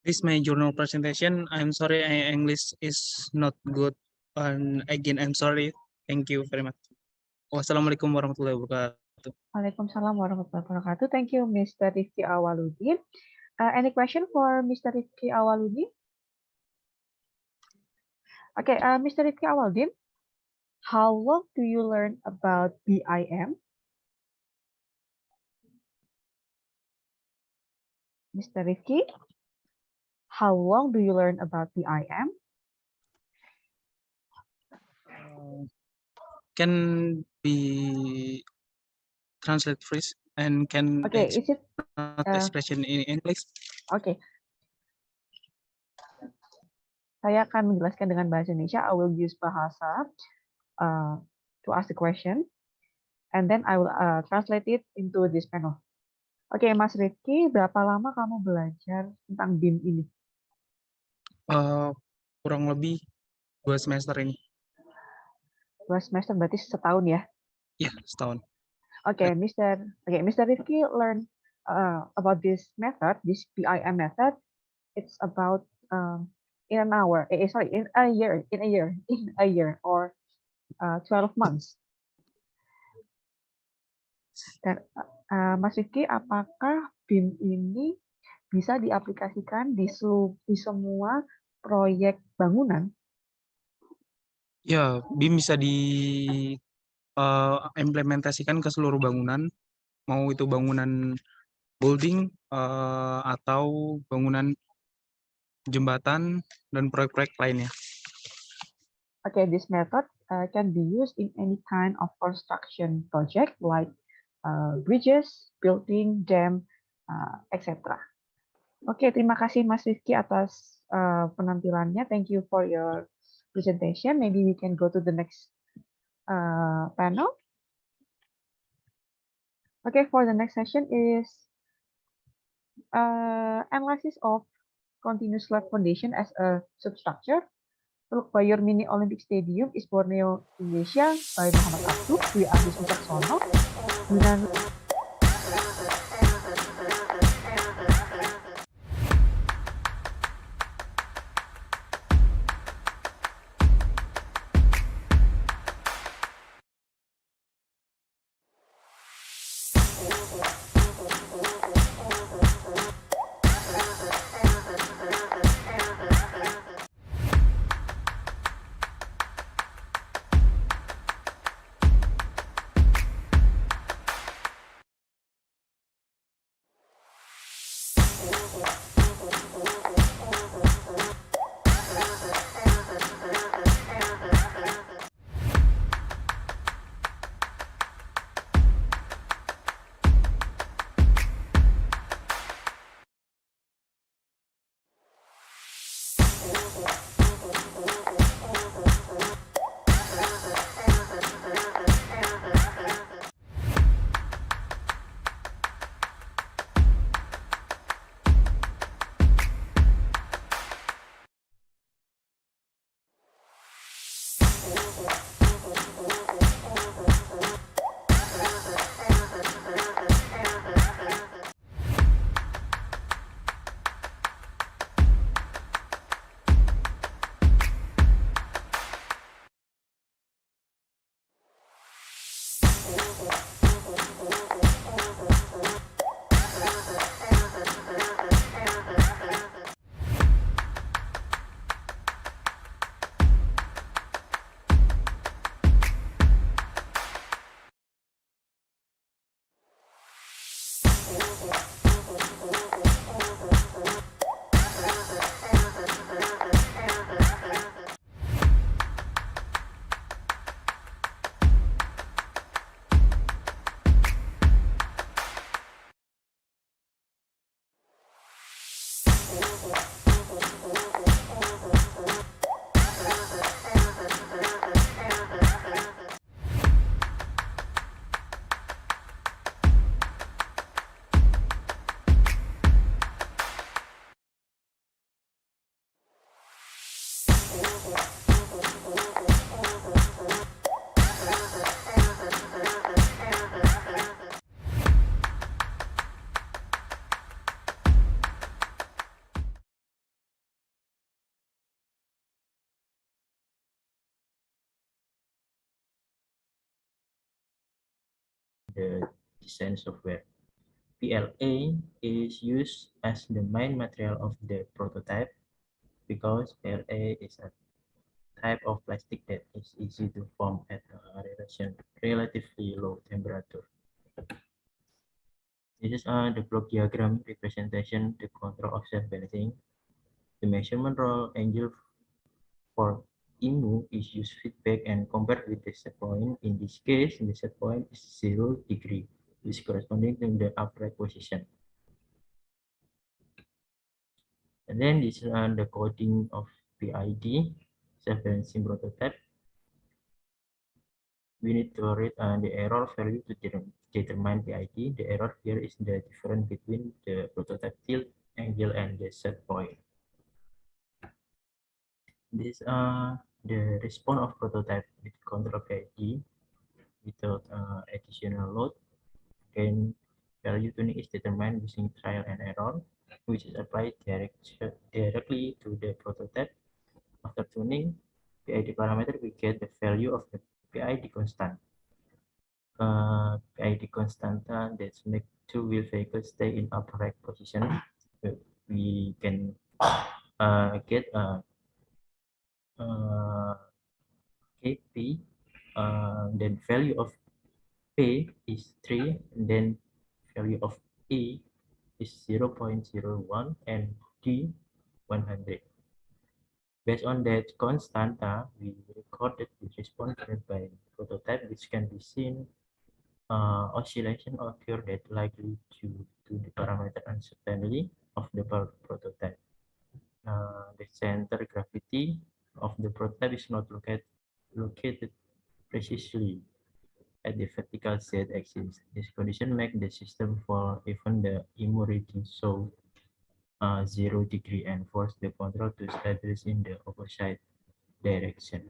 This my journal presentation. I'm sorry, English is not good. And again, I'm sorry. Thank you very much. Wassalamualaikum warahmatullahi wabarakatuh. Waalaikumsalam warahmatullahi wabarakatuh. Thank you, Mr. Rifki Awaludin. Any question for Mr. Rifki Awaludin? Okay, Mr. Rifki Awaludin, how long do you learn about BIM? Mr. Rifki, how long do you learn about BIM? Can be translate phrase and can is it expression in English? Okay. Saya akan menjelaskan dengan bahasa Indonesia. I will use bahasa to ask the question, and then I will translate it into this panel. Oke, Mas Rifki, berapa lama kamu belajar tentang BIM ini? Kurang lebih 2 semester ini. 2 semester berarti setahun ya? Ya, setahun. Okay, Mr. Rifki learned about this method, this BIM method. It's about in an hour. In a year or 12 months. Dan Mas Rifki, apakah BIM ini bisa diaplikasikan di semua proyek bangunan? Ya, BIM bisa diimplementasikan ke seluruh bangunan, mau itu bangunan building atau bangunan jembatan dan proyek-proyek lainnya. Okay, this method can be used in any kind of construction project like bridges, building, dam, etc. Oke, terima kasih Mas Rifki atas penampilannya. Thank you for your presentation. Maybe we can go to the next panel. Okay, for the next session is analysis of continuous life foundation as a substructure. Teluk Bayor Mini Olympic Stadium is Borneo, Indonesia by Muhammad Abduh, Dwi Agus Wicaksono, Yunan the design software. PLA is used as the main material of the prototype because PLA is a type of plastic that is easy to form at a relatively low temperature. This is the block diagram representation the control of self-balancing. The measurement roll angle for IMU is used feedback and compared with the set point. In this case, the set point is 0 degree, which is corresponding to the upright position. And then this is the coding of PID, self-balancing prototype. We need to read the error value to determine PID. The error here is the difference between the prototype tilt angle and the set point. This the response of prototype with control PID without additional load. Again, value tuning is determined using trial and error, which is applied directly to the prototype. After tuning PID parameter, we get the value of the PID constant. PID constant that make two-wheel vehicles stay in upright position. We can get KP, then value of P is 3, and then value of E is 0.01 and D 100. Based on that constanta, we recorded the response rate by prototype, which can be seen oscillation occur that likely due to the parameter uncertainty of the prototype. The center gravity of the prototype is not located precisely. at the vertical z-axis. This condition makes the system fall even the immunity so 0 degree and force the control to stabilize in the opposite direction.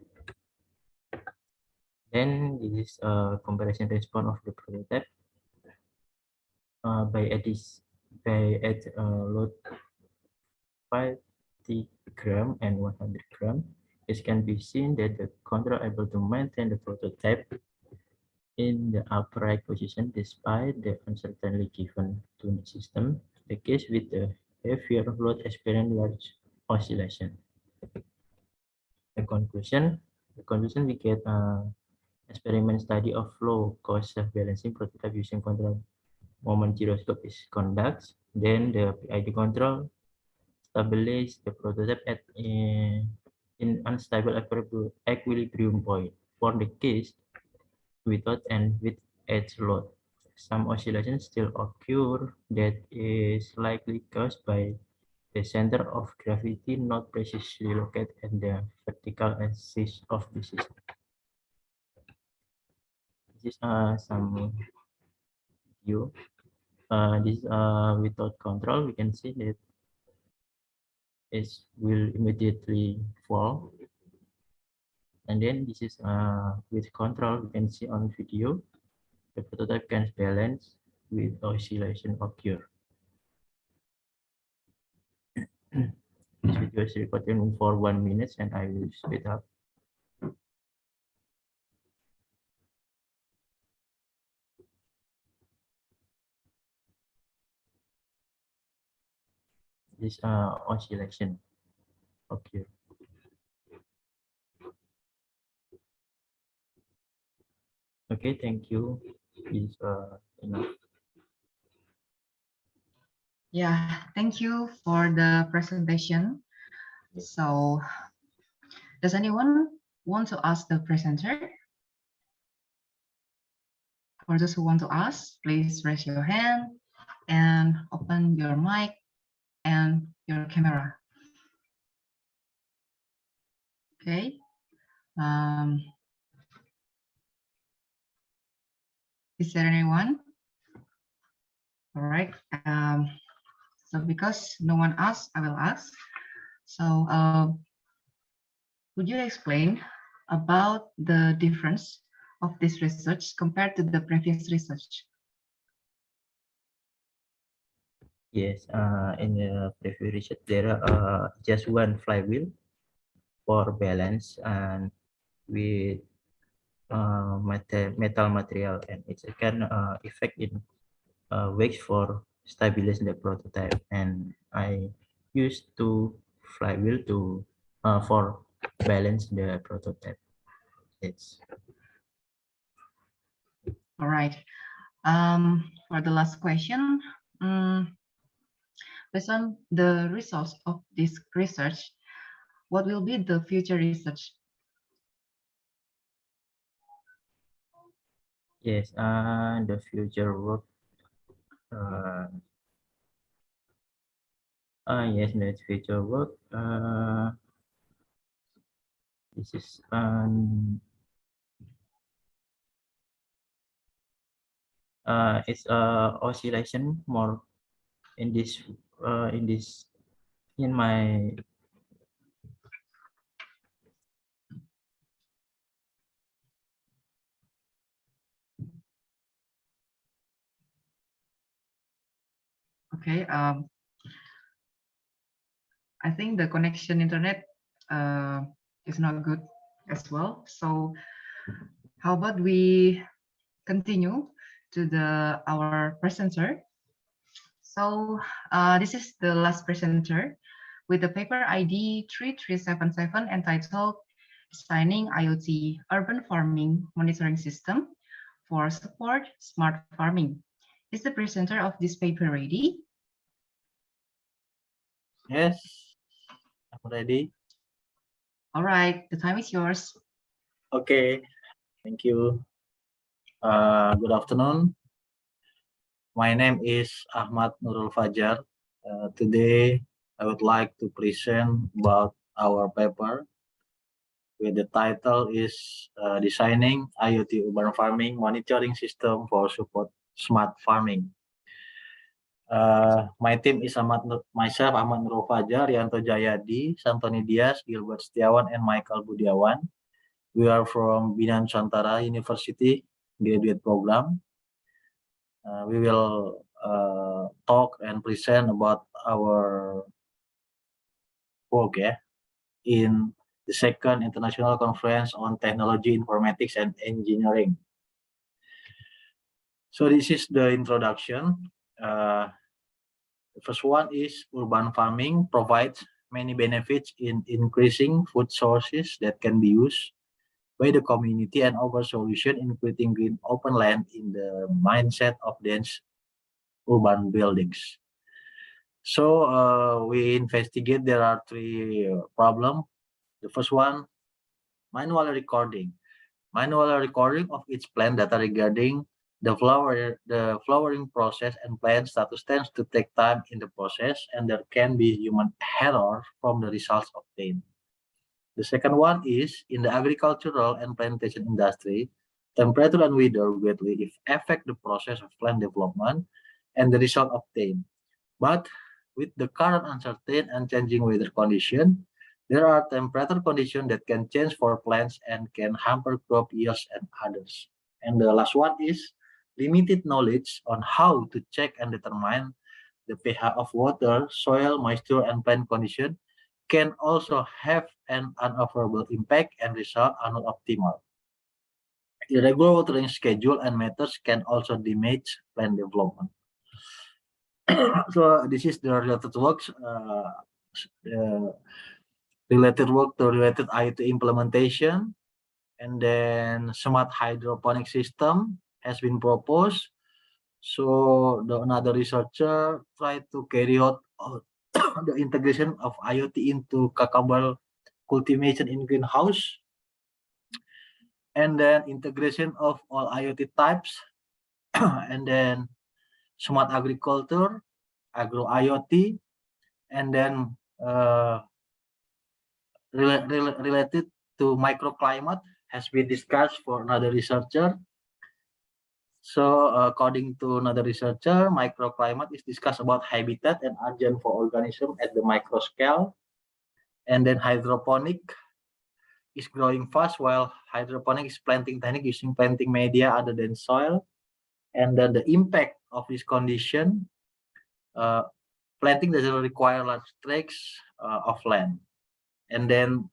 Then this is a comparison response of the prototype by load 50 gram and 100 gram. It can be seen that the control able to maintain the prototype in the upright position despite the uncertainty given to the system. The case with the heavier load experience large oscillation. The conclusion we get experiment study of low cost self-balancing prototype using control moment gyroscope is conducted. Then the PID control stabilize the prototype at in unstable equilibrium point. For the case without and with edge load, some oscillations still occur that is likely caused by the center of gravity not precisely located at the vertical axis of the system. This is some view. This without control, we can see that it will immediately fall. And then this is with control, we can see on video, the prototype can balance with oscillation occur. This video is recorded for 1 minute and I will speed up. This oscillation occur. Okay, thank you. Is enough. Yeah, thank you for the presentation. So, does anyone want to ask the presenter? For those who want to ask, please raise your hand and open your mic and your camera. Okay. Is there anyone? All right. So because no one asked, I will ask. So would you explain about the difference of this research compared to the previous research? Yes, in the previous research, there are just one flywheel for balance and with metal material, and it can effect in weights for stabilizing the prototype. And I used two flywheel to for balance the prototype. It's all right. For the last question, based on the results of this research, what will be the future research? yes, the future work. Yes, the future work. This is it's oscillation more in this in my Okay. I think the connection internet is not good as well. So how about we continue to our presenter. So this is the last presenter with the paper ID 3377 entitled Designing IoT Urban Farming Monitoring System for Support Smart Farming. Is the presenter of this paper ready? Yes, I'm ready. All right, the time is yours. Okay, thank you. Good afternoon. My name is Ahmad Nurul Fajar. Today, I would like to present about our paper, with the title is Designing IoT Urban Farming Monitoring System for Support Smart Farming. My team is myself, Ahmad Nurul Fajar, Rianto Jayadi, Santoni Dias, Gilbert Setiawan, and Michael Budiawan. We are from Bina Nusantara University graduate program. We will talk and present about our work in the second International Conference on Technology, Informatics, and Engineering. So this is the introduction. The first one is urban farming provides many benefits in increasing food sources that can be used by the community and our solution, including green open land in the mindset of dense urban buildings. So we investigate. There are three problems. The first one, manual recording. Manual recording of each plant data regarding the flowering process and plant status tends to take time in the process, and there can be human error from the results obtained. The second one is in the agricultural and plantation industry, temperature and weather greatly affect the process of plant development and the result obtained. But with the current uncertain and changing weather condition, there are temperature conditions that can change for plants and can hamper crop yields and others. And the last one is limited knowledge on how to check and determine the pH of water, soil, moisture, and plant condition can also have an unfavorable impact and result are not optimal. Irregular watering schedule and methods can also damage plant development. So this is the related works. Related work to related IoT implementation, and then smart hydroponic system has been proposed. So another researcher tried to carry out the integration of IoT into cucumber cultivation in greenhouse, and then integration of all IoT types, and then smart agriculture, agro IoT, and then related to microclimate has been discussed for another researcher. So according to another researcher, microclimate is discussed about habitat and agent for organisms at the micro scale. And then hydroponic is growing fast, while hydroponic is planting technique using planting media other than soil. And then the impact of this condition, planting doesn't require large tracts of land. And then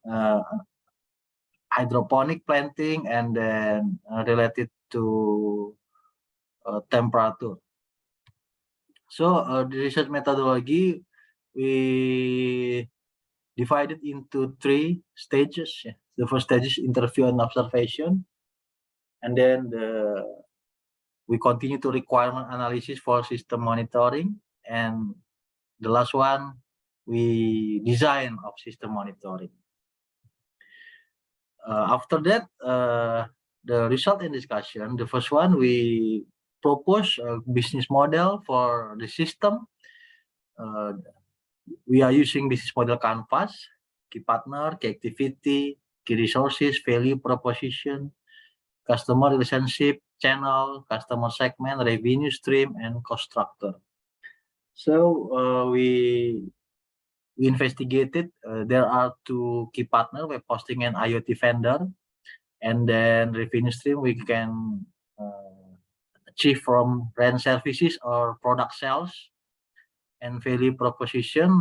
hydroponic planting, and then related to temperature. So the research methodology, we divided into three stages. The first stage is interview and observation, and then we continue to requirement analysis for system monitoring, and the last one, we design of system monitoring. After that, the result and discussion. The first one, we propose a business model for the system. We are using business model canvas, key partner, key activity, key resources, value proposition, customer relationship, channel, customer segment, revenue stream, and cost structure. So we investigated. There are two key partners, web hosting and IoT vendor, and then revenue stream we can achieve from rent services or product sales, and value proposition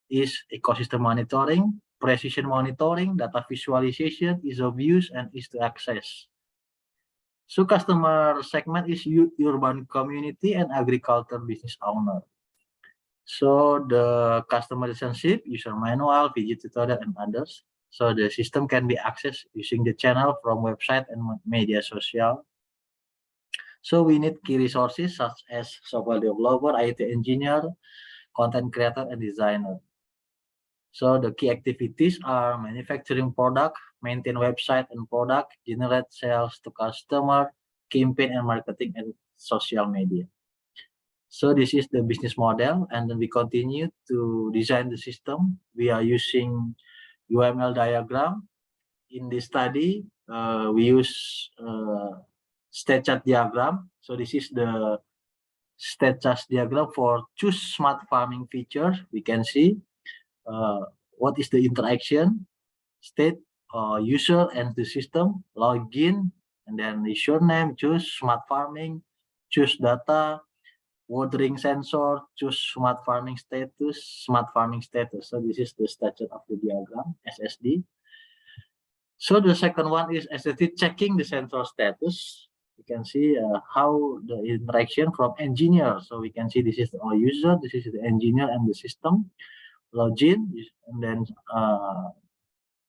is ecosystem monitoring, precision monitoring, data visualization, ease of use, and ease to access. So customer segment is urban community and agriculture business owner. So the customer relationship, user manual, video tutorial, and others. So the system can be accessed using the channel from website and media social. So we need key resources such as software developer, IoT engineer, content creator, and designer. So the key activities are manufacturing product, maintain website and product, generate sales to customer, campaign and marketing, and social media. So this is the business model, and then we continue to design the system. We are using UML diagram in this study, we use state chart diagram. So this is the state chart diagram for choose smart farming feature. We can see what is the interaction, state, user and the system, login, and then username, choose smart farming, choose data, watering sensor, choose smart farming status, smart farming status. So this is the status of the diagram, SSD. So the second one is SSD checking the sensor status. You can see how the interaction from engineer. So we can see this is our user, this is the engineer and the system. Login, and then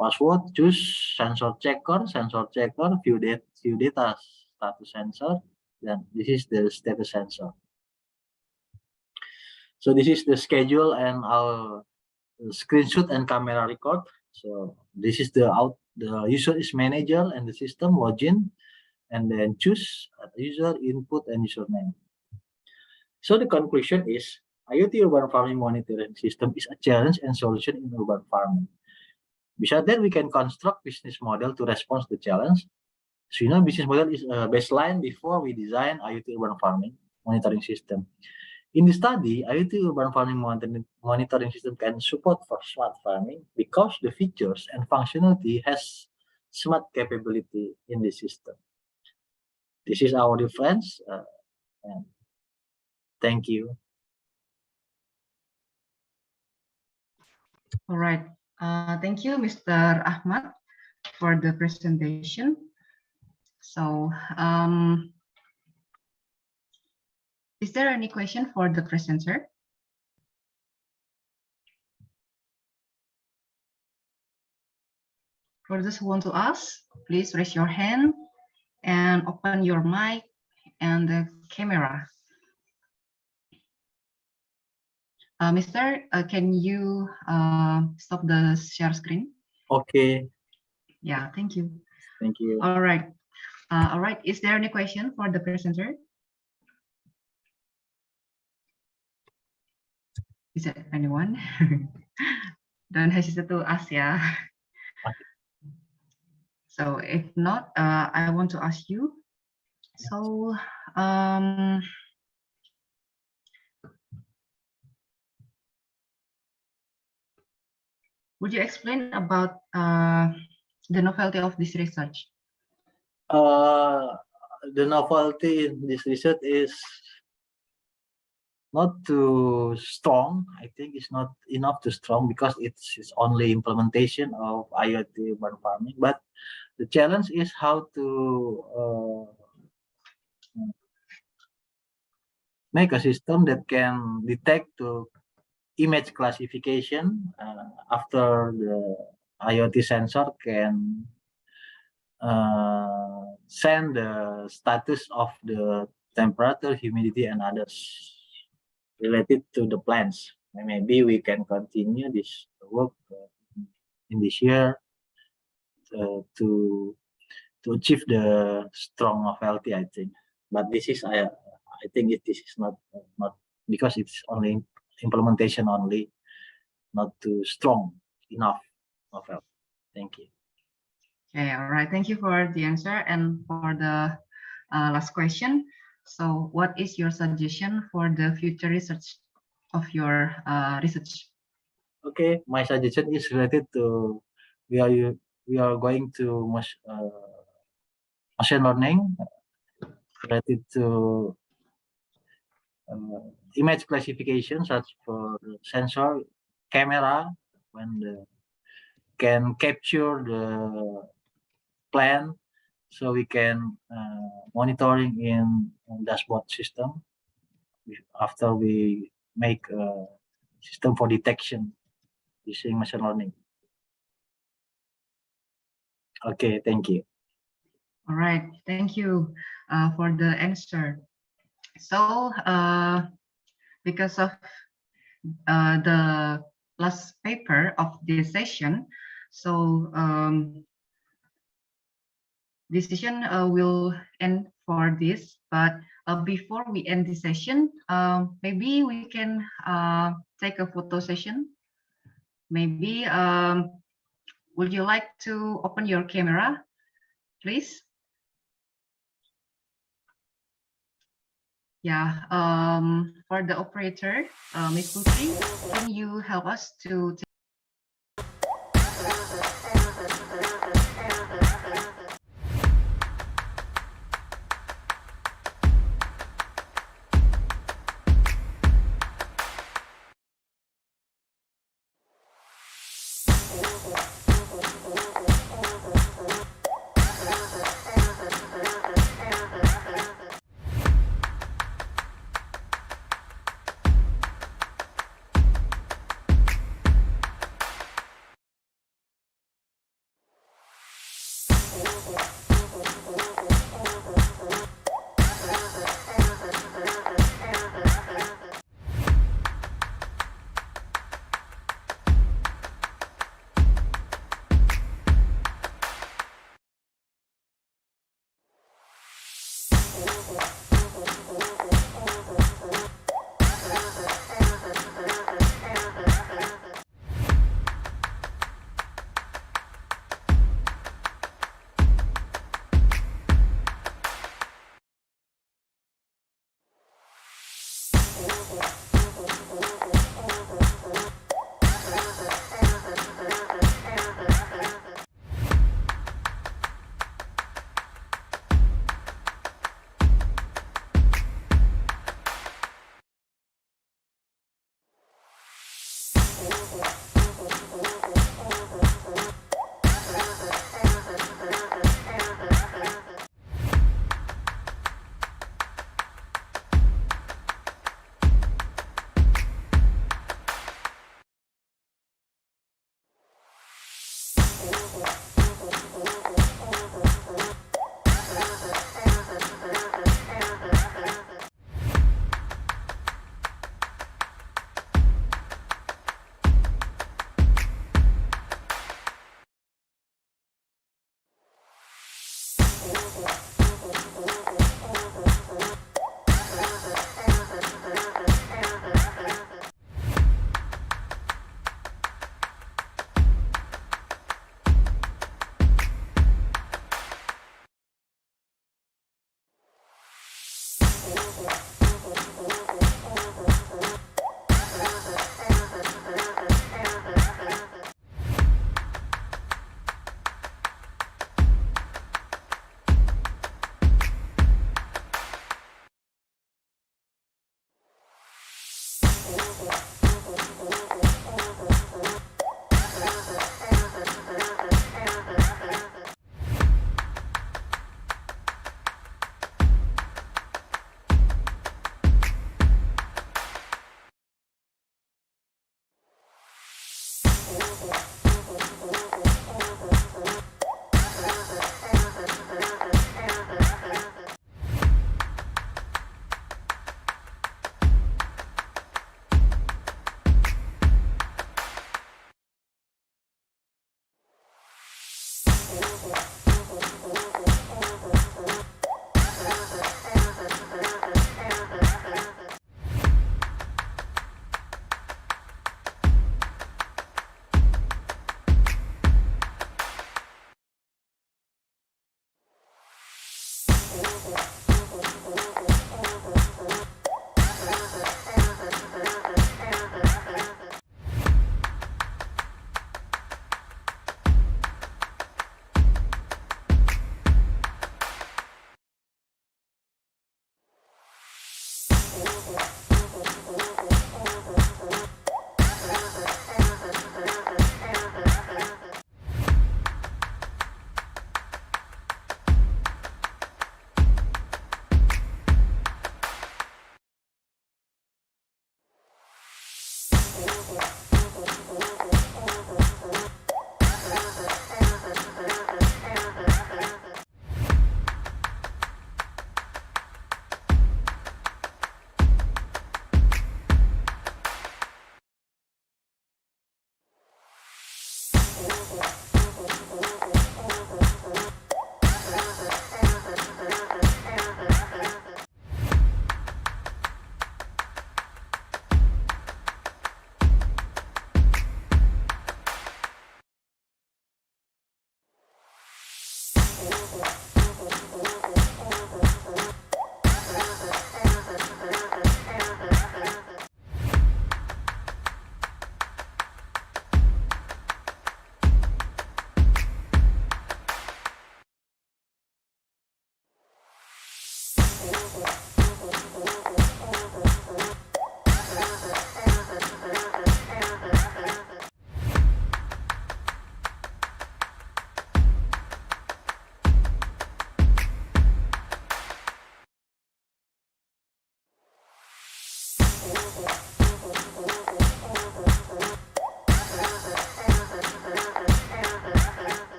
password, choose sensor checker, view data status sensor. Then this is the status sensor. So this is the schedule and our screenshot and camera record. So this is the user is manager and the system login, and then choose user input and username. So the conclusion is IoT urban farming monitoring system is a challenge and solution in urban farming. Besides that, we can construct business model to respond to the challenge. So business model is a baseline before we design IoT urban farming monitoring system. In the study, IoT urban farming monitoring system can support for smart farming because the features and functionality has smart capability in the system. This is our difference. And thank you. All right. Thank you, Mr. Ahmad, for the presentation. So, is there any question for the presenter? For those who want to ask, please raise your hand and open your mic and the camera. Mister, can you stop the share screen? Okay. Yeah, thank you. Thank you. All right. All right. Is there any question for the presenter? Is there anyone? Don't hesitate to ask, yeah. So if not, I want to ask you. So, would you explain about the novelty of this research? The novelty in this research is not too strong. I think it's not enough to strong because it's only implementation of IoT urban farming. But the challenge is how to make a system that can detect to image classification after the IoT sensor can send the status of the temperature, humidity, and others related to the plants. Maybe we can continue this work in this year to achieve the strong novelty, I think. But this is I think this is not because it's only implementation only, not too strong enough novelty. Thank you. Okay, all right. Thank you for the answer. And for the last question, so what is your suggestion for the future research of your research? Okay, my suggestion is related to we are going to machine learning related to image classification, such for sensor, camera, when can capture the plan, so we can monitoring in dashboard system after we make a system for detection using machine learning. Okay, thank you. All right, thank you for the answer. So, because of the last paper of this session, so this session will end for this. But before we end this session, maybe we can take a photo session. Maybe would you like to open your camera, please? Yeah, for the operator, Ms. Putri, can you help us to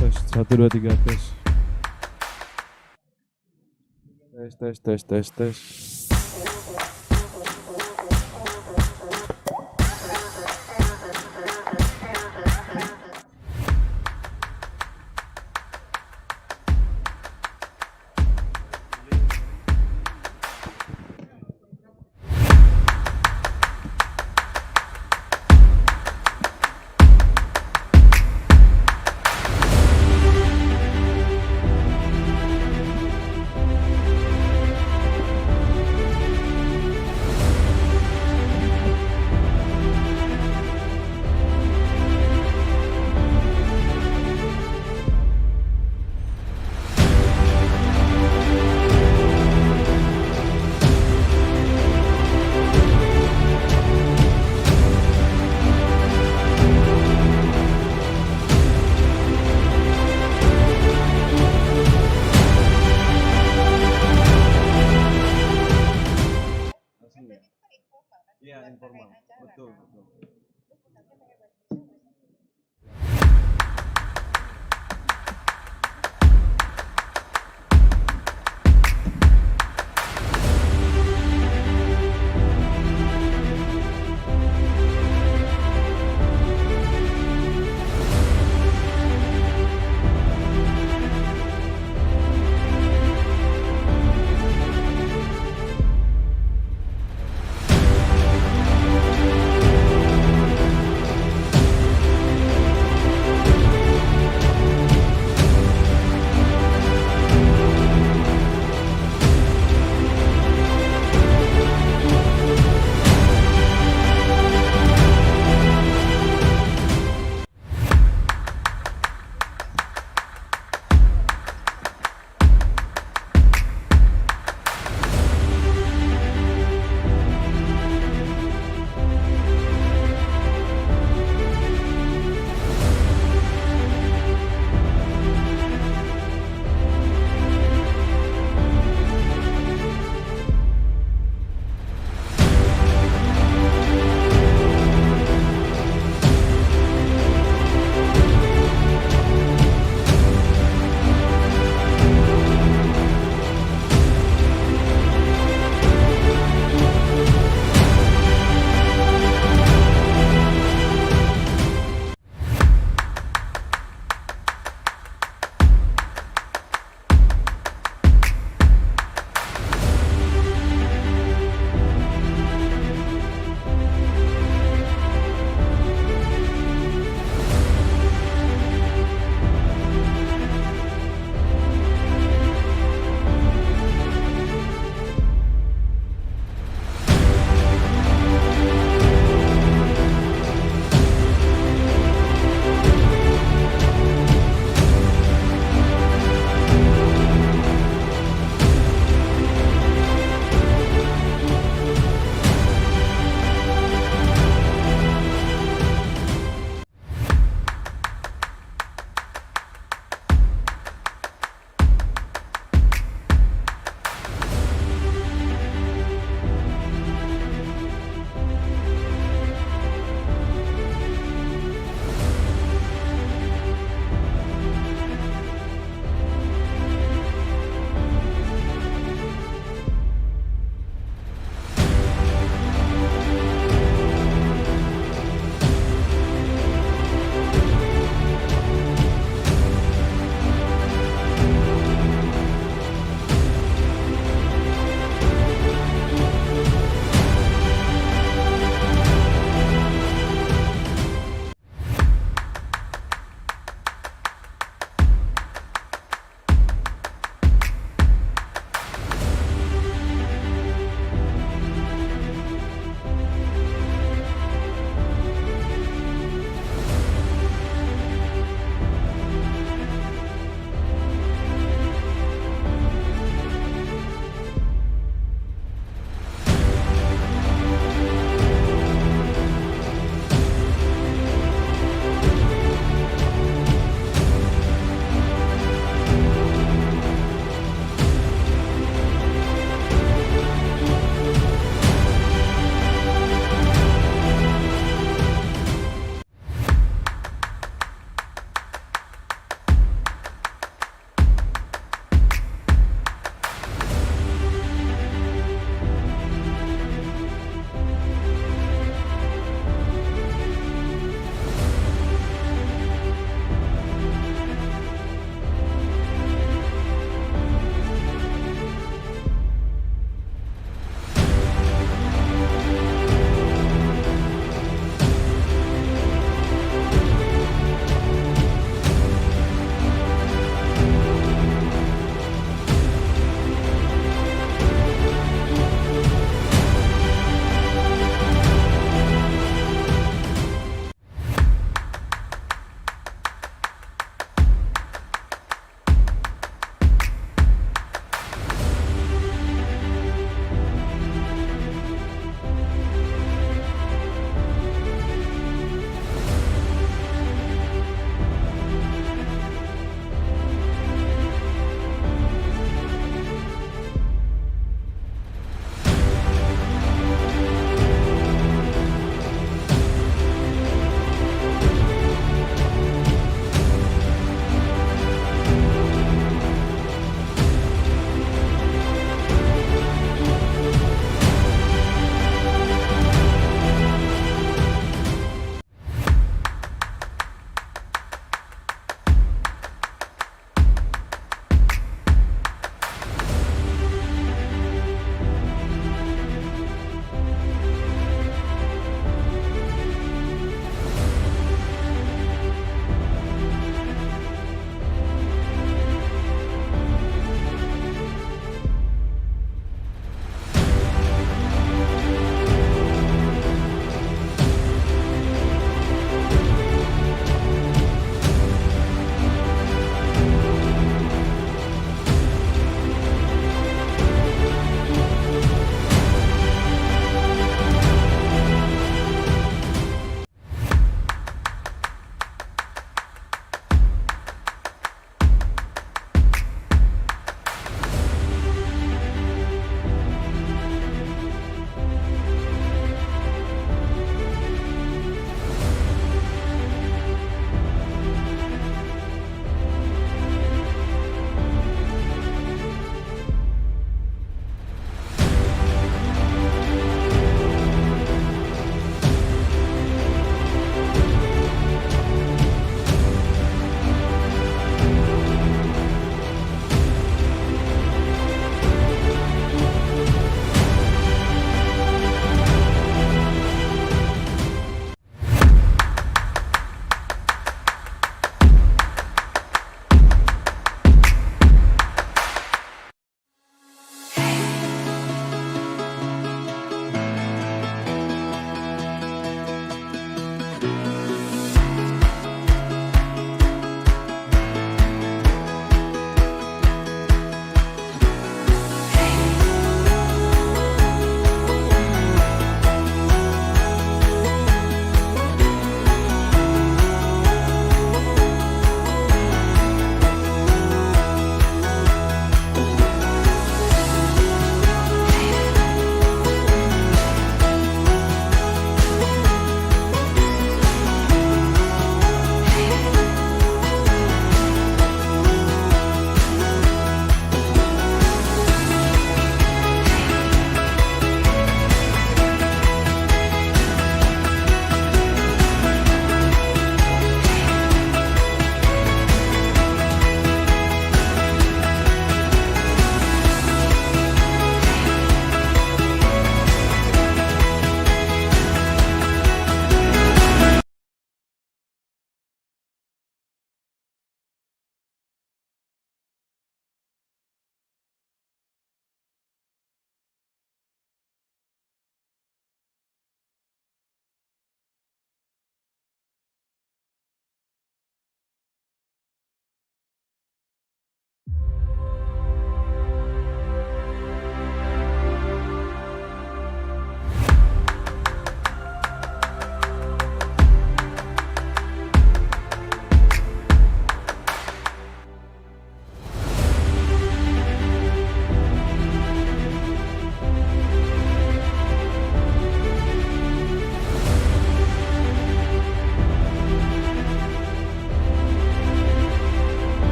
Tes 1 2 3 tes. Tes.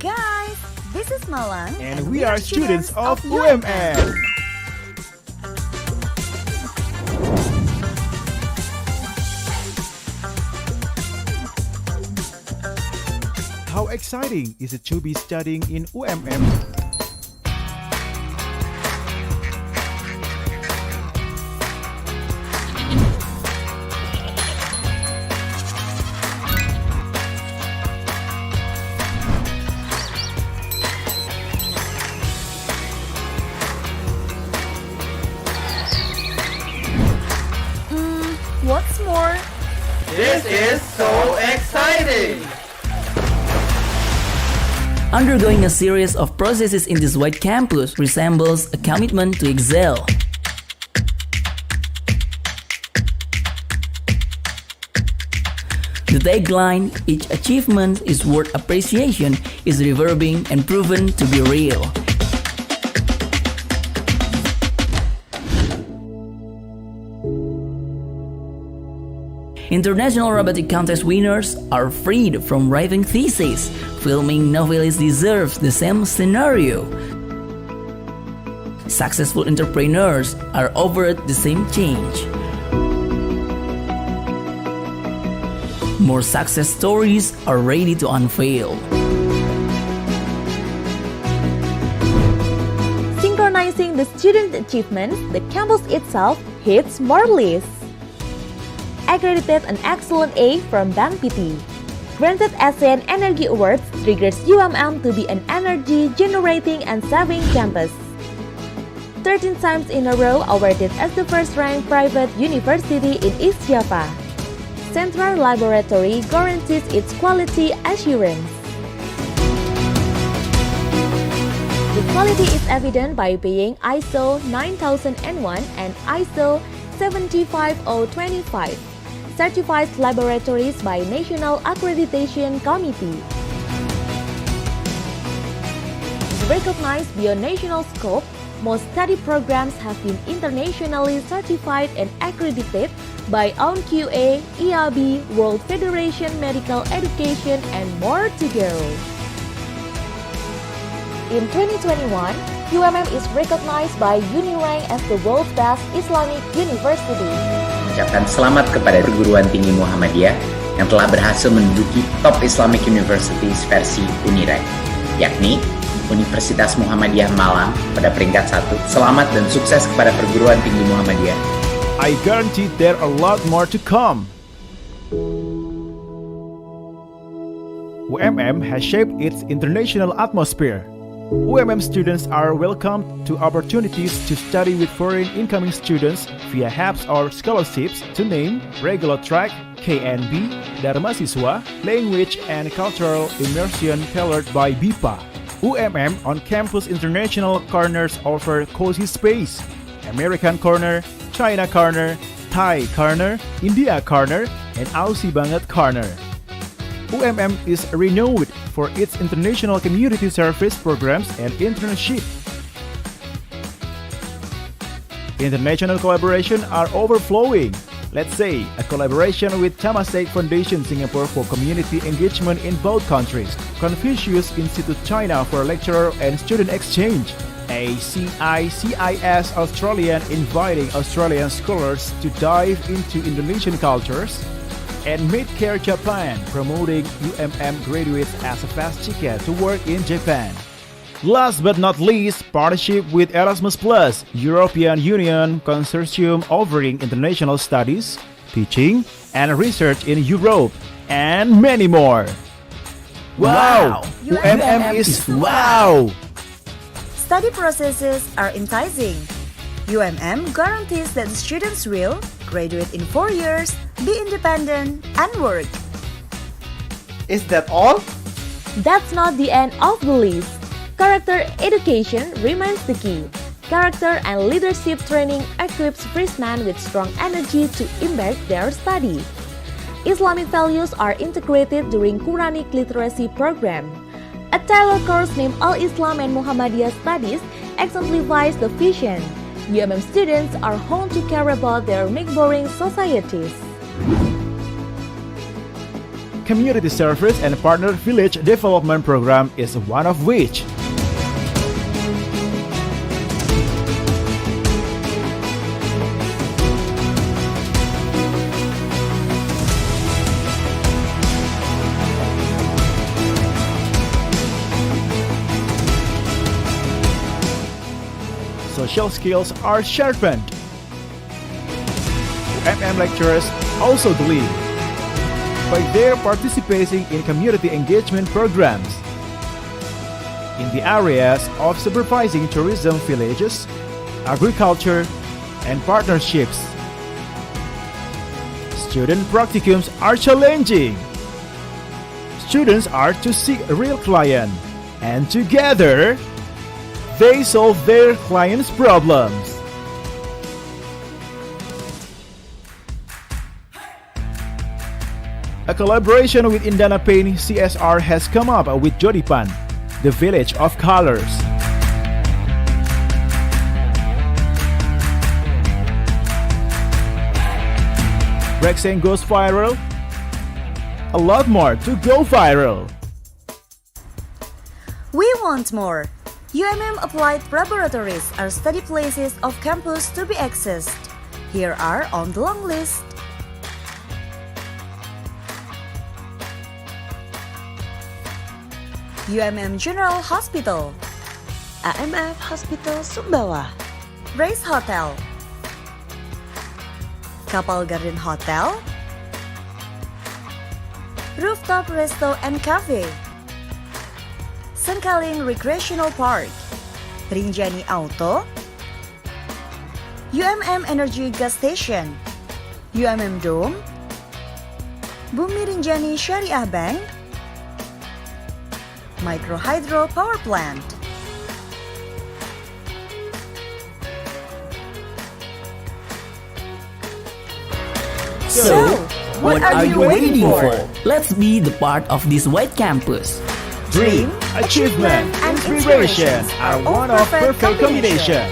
guys, this is Malang and we are students of UMM. How exciting is it to be studying in UMM? What's more? This is so exciting! Undergoing a series of processes in this wide campus resembles a commitment to excel. The tagline, "Each achievement is worth appreciation," is reverbing and proven to be real. International Robotic Contest winners are freed from writing theses. Filming novelist deserves the same scenario. Successful entrepreneurs are offered the same change. More success stories are ready to unveil. Synchronizing the student achievements, the campus itself hits more lists. Accredited an excellent A from Bank PT. Granted ASEAN Energy Awards triggers UMM to be an energy-generating and saving campus. 13 times in a row awarded as the first-ranked private university in East Java. Central Laboratory guarantees its quality assurance. The quality is evident by being ISO 9001 and ISO 75025. Certified laboratories by National Accreditation Committee. Recognized beyond national scope, most study programs have been internationally certified and accredited by OwnQA, EAB, World Federation Medical Education, and more to go. In 2021, UMM is recognized by Unirank as the world's best Islamic university. Ucapkan selamat kepada perguruan tinggi Muhammadiyah yang telah berhasil menduduki top Islamic Universities versi Unirank, yakni Universitas Muhammadiyah Malang pada peringkat 1. Selamat dan sukses kepada perguruan tinggi Muhammadiyah. I guarantee there are a lot more to come. UMM has shaped its international atmosphere. UMM students are welcomed to opportunities to study with foreign incoming students via HAPS or scholarships, to name regular track, KNB, Dharma Siswa, language and cultural immersion tailored by BIPA. UMM on-campus international corners offer cozy space, American corner, China corner, Thai corner, India corner, and Aussie Banget corner. UMM is renowned for its international community service programs and internship. International collaboration are overflowing. Let's say a collaboration with Temasek Foundation Singapore for community engagement in both countries, Confucius Institute China for lecturer and student exchange, ACICIS Australian inviting Australian scholars to dive into Indonesian cultures, and Midcare Japan promoting UMM graduates as a fast ticket to work in Japan. Last but not least, partnership with Erasmus+, European Union Consortium offering international studies, teaching, and research in Europe, and many more. Wow! UMM is wow! Study processes are enticing. UMM guarantees that the students will graduate in 4 years, be independent, and work. Is that all? That's not the end of the list. Character education remains the key. Character and leadership training equips freshmen with strong energy to embark their study. Islamic values are integrated during Quranic literacy program. A tailored course named Al-Islam and Muhammadiyah Studies exemplifies the vision. UMM students are home to care about their neighboring societies. Community Service and Partner Village Development Program is one of which. Social skills are sharpened. UMM lecturers also believe by their participating in community engagement programs in the areas of supervising tourism villages, agriculture, and partnerships. Student practicums are challenging. Students are to seek a real client, and together, they solve their clients' problems. A collaboration with Indana Pain CSR has come up with Jodipan, the village of colors. Brexane goes viral. A lot more to go viral. We want more. UMM applied laboratories are study places of campus to be accessed. Here are on the long list. UMM General Hospital, AMF Hospital Sumbawa, Race Hotel, Kapal Garden Hotel, Rooftop Resto and Cafe, Sengkaling Recreational Park, Rinjani Auto, UMM Energy Gas Station, UMM Dome, Bumi Rinjani Syariah Bank, Micro Hydro Power Plant. So, what are you waiting for? Let's be the part of this white campus. Dream, achievement, and inspiration are one of perfect combination.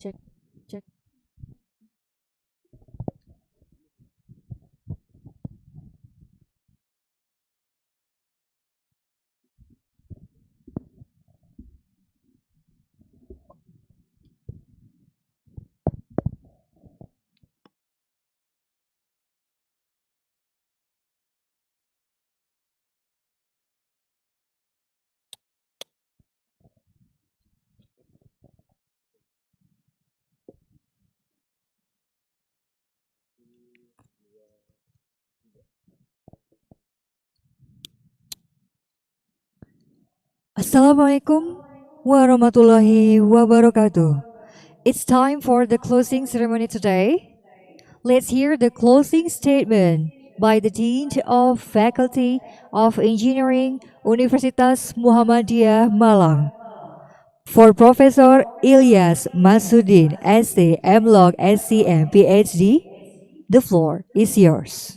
Cek, cek. Assalamualaikum warahmatullahi wabarakatuh. It's time for the closing ceremony today. Let's hear the closing statement by the Dean of Faculty of Engineering, Universitas Muhammadiyah Malang. For Professor Ilyas Masudin, SC, MLog, SCM, PhD, The floor is yours.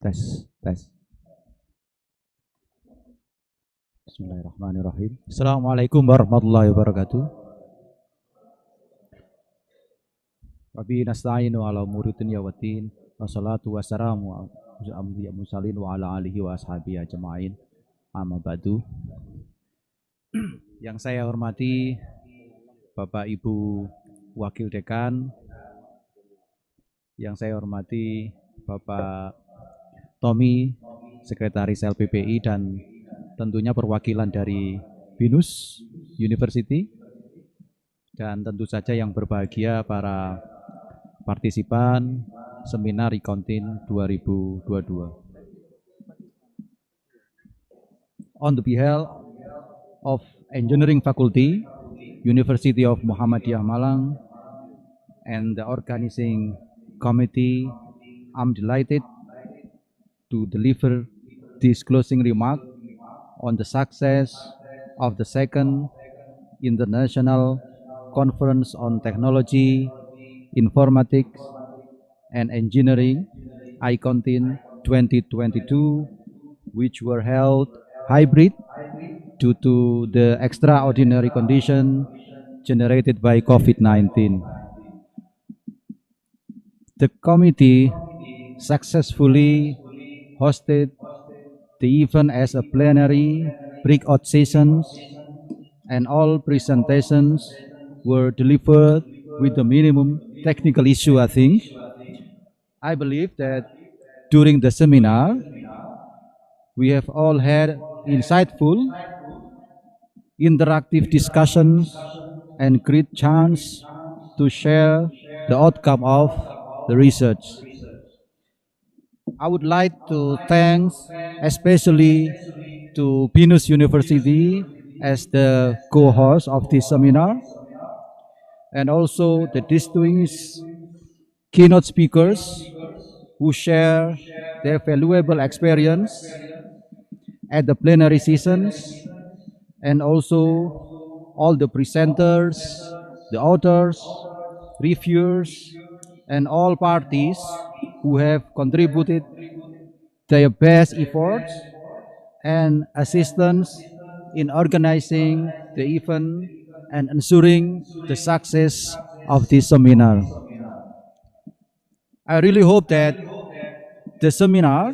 Tes, tes. Bismillahirrahmanirrahim. Assalamualaikum warahmatullahi wabarakatuh. Wabi nasta'inu ala umuri dunya waddin. Wassalatu wassalamu ala mursalin wa ala alihi wa ashabihi ajma'in. Amma ba'du. Yang saya hormati Bapak Ibu Wakil Dekan, yang saya hormati Bapak Tommy, Sekretaris LPPI, dan tentunya perwakilan dari BINUS University, dan tentu saja yang berbahagia para partisipan seminar ICon-TINE 2022. On the behalf of Engineering Faculty, University of Muhammadiyah Malang, and the organizing committee, I'm delighted to deliver this closing remark on the success of the second International Conference on Technology, Informatics, and Engineering, ICon-TINE 2022, which were held hybrid due to the extraordinary condition generated by COVID-19. The committee successfully hosted the event as a plenary breakout sessions, and all presentations were delivered with the minimum technical issue, I think. I believe that during the seminar, we have all had insightful, interactive discussions and great chance to share the outcome of the research. I would like to thank especially to BINUS University as the co-host of this seminar, and also the distinguished keynote speakers who share their valuable experience at the plenary sessions, and also all the presenters, the authors, reviewers, and all parties who have contributed their best efforts and assistance in organizing the event and ensuring the success of this seminar. I really hope that the seminar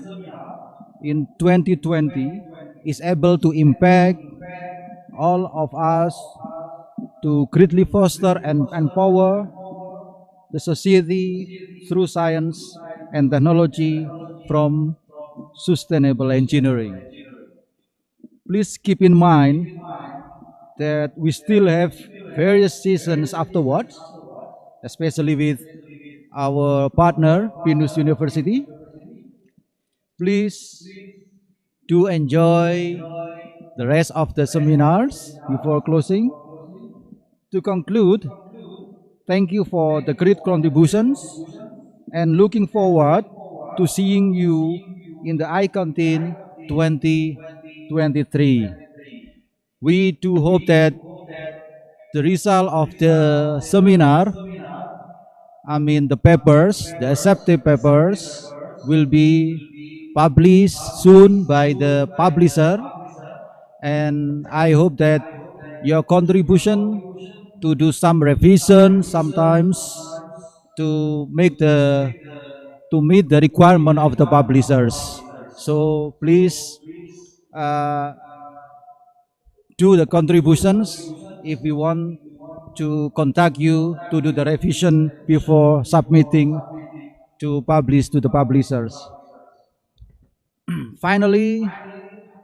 in 2020 is able to impact all of us to greatly foster and empower the society through science and technology from sustainable engineering. Please keep in mind that we still have various seasons afterwards, especially with our partner, BINUS University. Please do enjoy the rest of the seminars before closing. To conclude, thank you for the great contributions and looking forward to seeing you in the ICon-TINE 2023. We do hope that the result of the seminar, the papers, the accepted papers, will be published soon by the publisher, and I hope that your contribution to do some revision sometimes to meet the requirement of the publishers. So please do the contributions if we want to contact you to do the revision before submitting to publish to the publishers. Finally,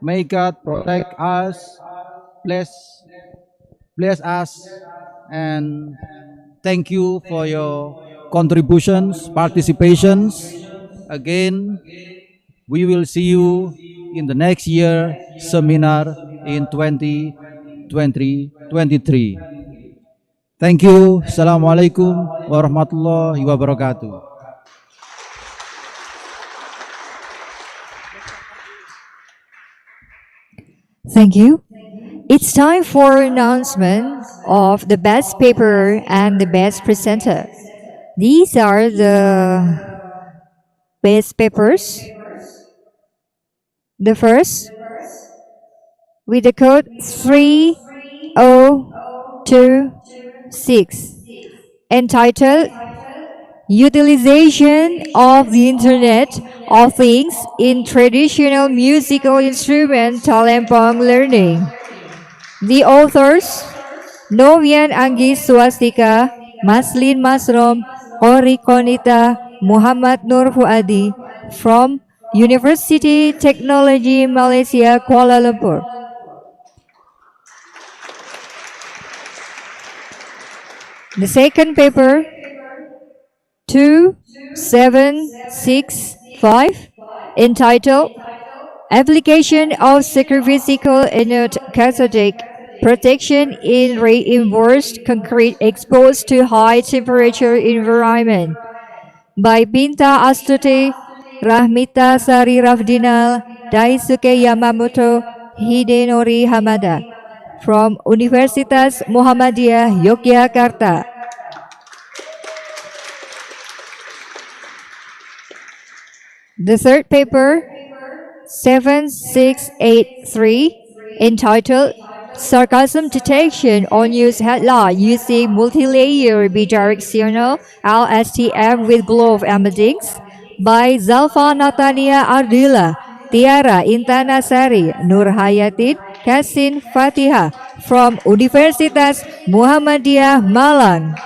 may God protect us, bless us, and thank you for your contributions, participations. Again, we will see you in the next year seminar in 2023. Thank you. Assalamualaikum warahmatullahi wabarakatuh. Thank you. It's time for announcement of the best paper and the best presenter. These are the best papers. The first, with the code 3026, entitled Utilization of the Internet of Things in Traditional Musical Instrument Talempong Learning. The authors, Novian Anggis Swastika, Maslin Masrom, Ori Konita, Muhammad Nur Fuadi from University Technology Malaysia Kuala Lumpur. The second paper, 2765, entitled Application of Sacrificial Inert Cathodic Protection in Reinforced Concrete Exposed to High Temperature Environment by Binta Astuti, Rahmita Sari Rafdinal, Daisuke Yamamoto, Hidenori Hamada from Universitas Muhammadiyah Yogyakarta. The third paper, 7683, entitled Sarcasm Detection on News Headline Using Multilayer Bidirectional LSTM with Glove Embeddings by Zalfa Natania Ardila, Tiara Intanasari, Nur Hayatin, Kasin Fatiha from Universitas Muhammadiyah Malang.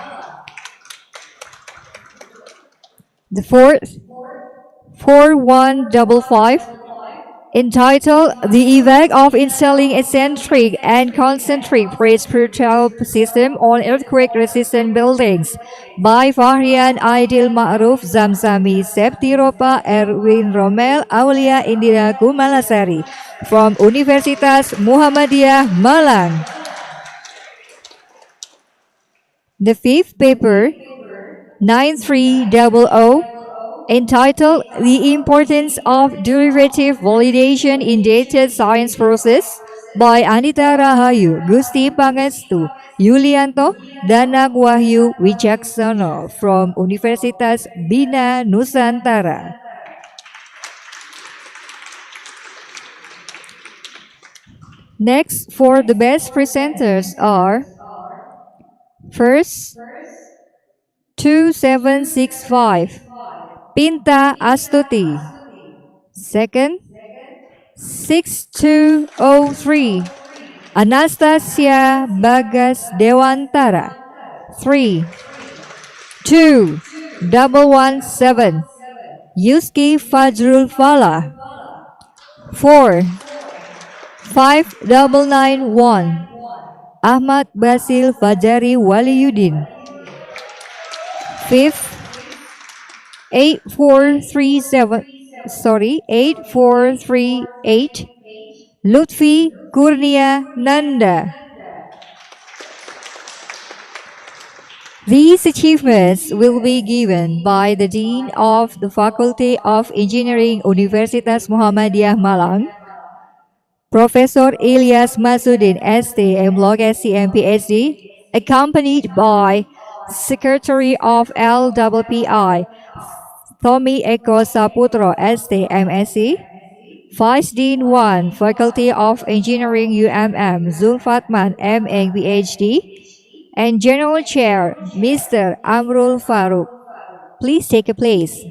The fourth, 4155, entitled The Effect of Installing Eccentric and Concentric Pressure System on Earthquake-Resistant Buildings by Fahrian Aidil Ma'ruf Zamzami Septiropa Erwin Romel Aulia Indira Kumalasari from Universitas Muhammadiyah Malang. The fifth paper, 9300, entitled The Importance of Derivative Validation in Data Science Process by Anita Rahayu, Gusti Pangestu, Yulianto, Danang Wahyu Wijaksono from Universitas Bina Nusantara. Next, for the best presenters are first, 2765, Pinta Astuti. Second, 6203, Anastasia Bagas Dewantara. 3, 2117, Yuski Fajrul Fala. 4, 5991, Ahmad Basil Fajari Waliyuddin. 5th, 8438, Lutfi Kurnia Nanda. These achievements will be given by the Dean of the Faculty of Engineering Universitas Muhammadiyah Malang, Professor Ilyas Masudin, ST, M.Log, SCM, PhD, accompanied by Secretary of LWPI, Tommy Eko Saputro, ST, MSc, Vice Dean 1, Faculty of Engineering UMM, Zulfatman, MA, PhD, and General Chair, Mr. Amrul Farouk. Please take a place.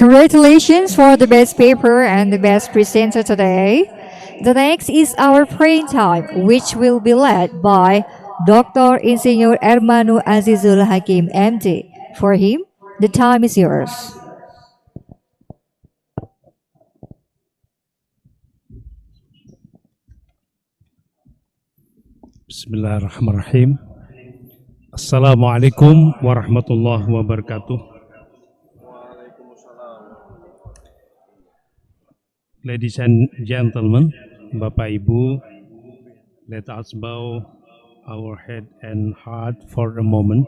Congratulations for the best paper and the best presenter today. The next is our praying time, which will be led by Dr. Insinyur Ermanu Azizul Hakim, MD. For him, the time is yours. Bismillahirrahmanirrahim. Assalamualaikum warahmatullahi wabarakatuh. Ladies and gentlemen, Bapak Ibu, let us bow our head and heart for a moment.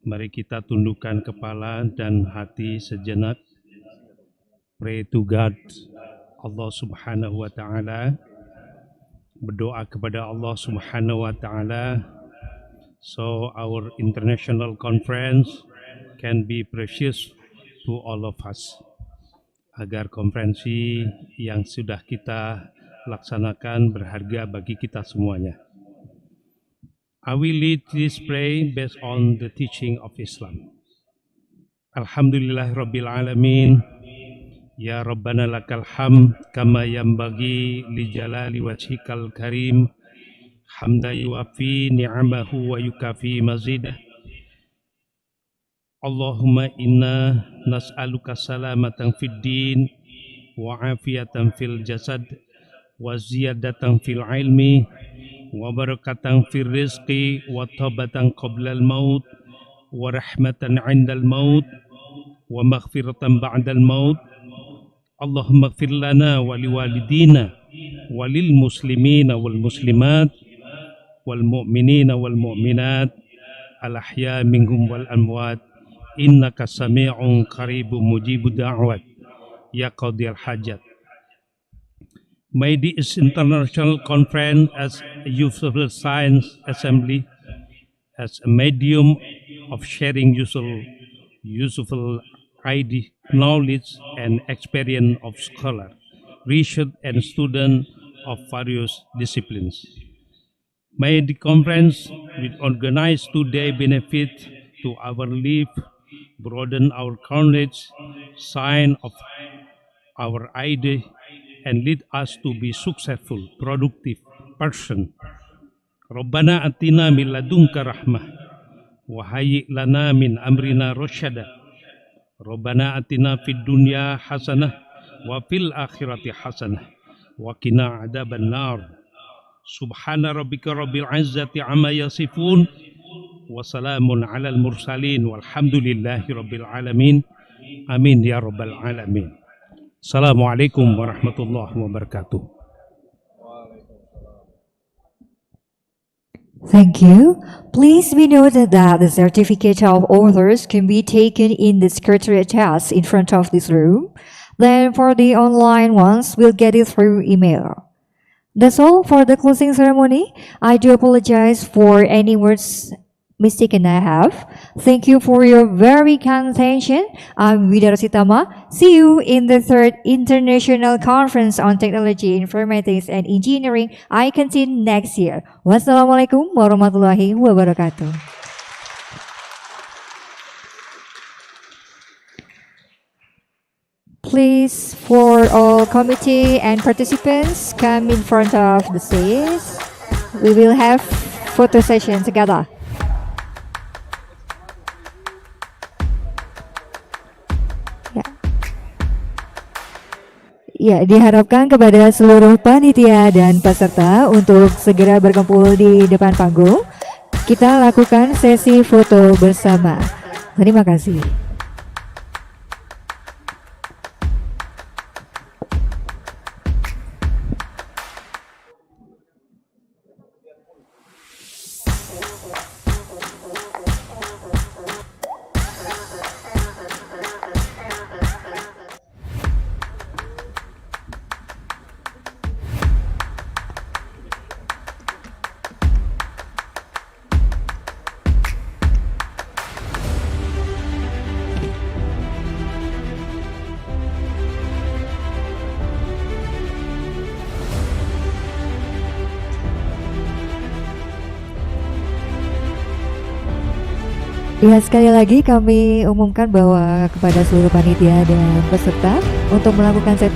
Mari kita tundukkan kepala dan hati sejenak. Pray to God, Allah Subhanahu wa Ta'ala. Berdoa kepada Allah Subhanahu wa Ta'ala, so our international conference can be precious to all of us. Agar konferensi yang sudah kita laksanakan berharga bagi kita semuanya. I will lead this prayer based on the teaching of Islam. Alhamdulillahirabbil alamin. Ya Rabbana lakal hamd kama yanbaghi li jalali wajhikal karim. Hamda yuafi ni'amahu wa yukafi mazidah. Allahumma inna nas'aluka salamatan fid din wa afiyatan fil jasad wa ziyadatan fil ilmi wa barakatan fil rizqi wa taubatan qabla al maut wa rahmatan 'inda al maut wa maghfiratan ba'da al maut. Allahumma ighfir lana wa liwalidina wa lil muslimina wal muslimat wal mu'minina wal mu'minat al ahya minhum wal amwat. Innaka sami'un qaribun mujibud da'wat ya qadiyal hajat. May this international conference as a useful science assembly, as a medium of sharing useful ID, knowledge and experience of scholar, research and student of various disciplines. May the conference we organize today benefit to our life, broaden our knowledge, sign of our idea, and lead us to be successful, productive person. Rabbana atina min ladunka rahmah, wa hayyi lana min amrina rasyada. Rabbana atina fid dunya hasanah, wa fil akhirati hasanah, wa qina adzaban nar. Subhana rabbika rabbil izzati amma yasifun. Wassalamun alal mursalin walhamdulillahi rabbil alamin. Amin ya rabbal alamin. Assalamualaikum warahmatullahi wabarakatuh. Thank you. Please be noted that the certificate of authors can be taken in the secretariat desk in front of this room. Then for the online ones, we'll get it through email. That's all for the closing ceremony. I do apologize for any words mistaken I have. Thank you for your very kind attention. I'm Widar Sitama. See you in the 3rd International Conference on Technology, Informatics and Engineering, ICon-TINE next year. Wassalamualaikum warahmatullahi wabarakatuh. Please, for all committee and participants, come in front of the stage. We will have photo session together. Ya, diharapkan kepada seluruh panitia dan peserta untuk segera berkumpul di depan panggung. Kita lakukan sesi foto bersama. Terima kasih. Ya, sekali lagi kami umumkan bahwa kepada seluruh panitia dan peserta untuk melakukan set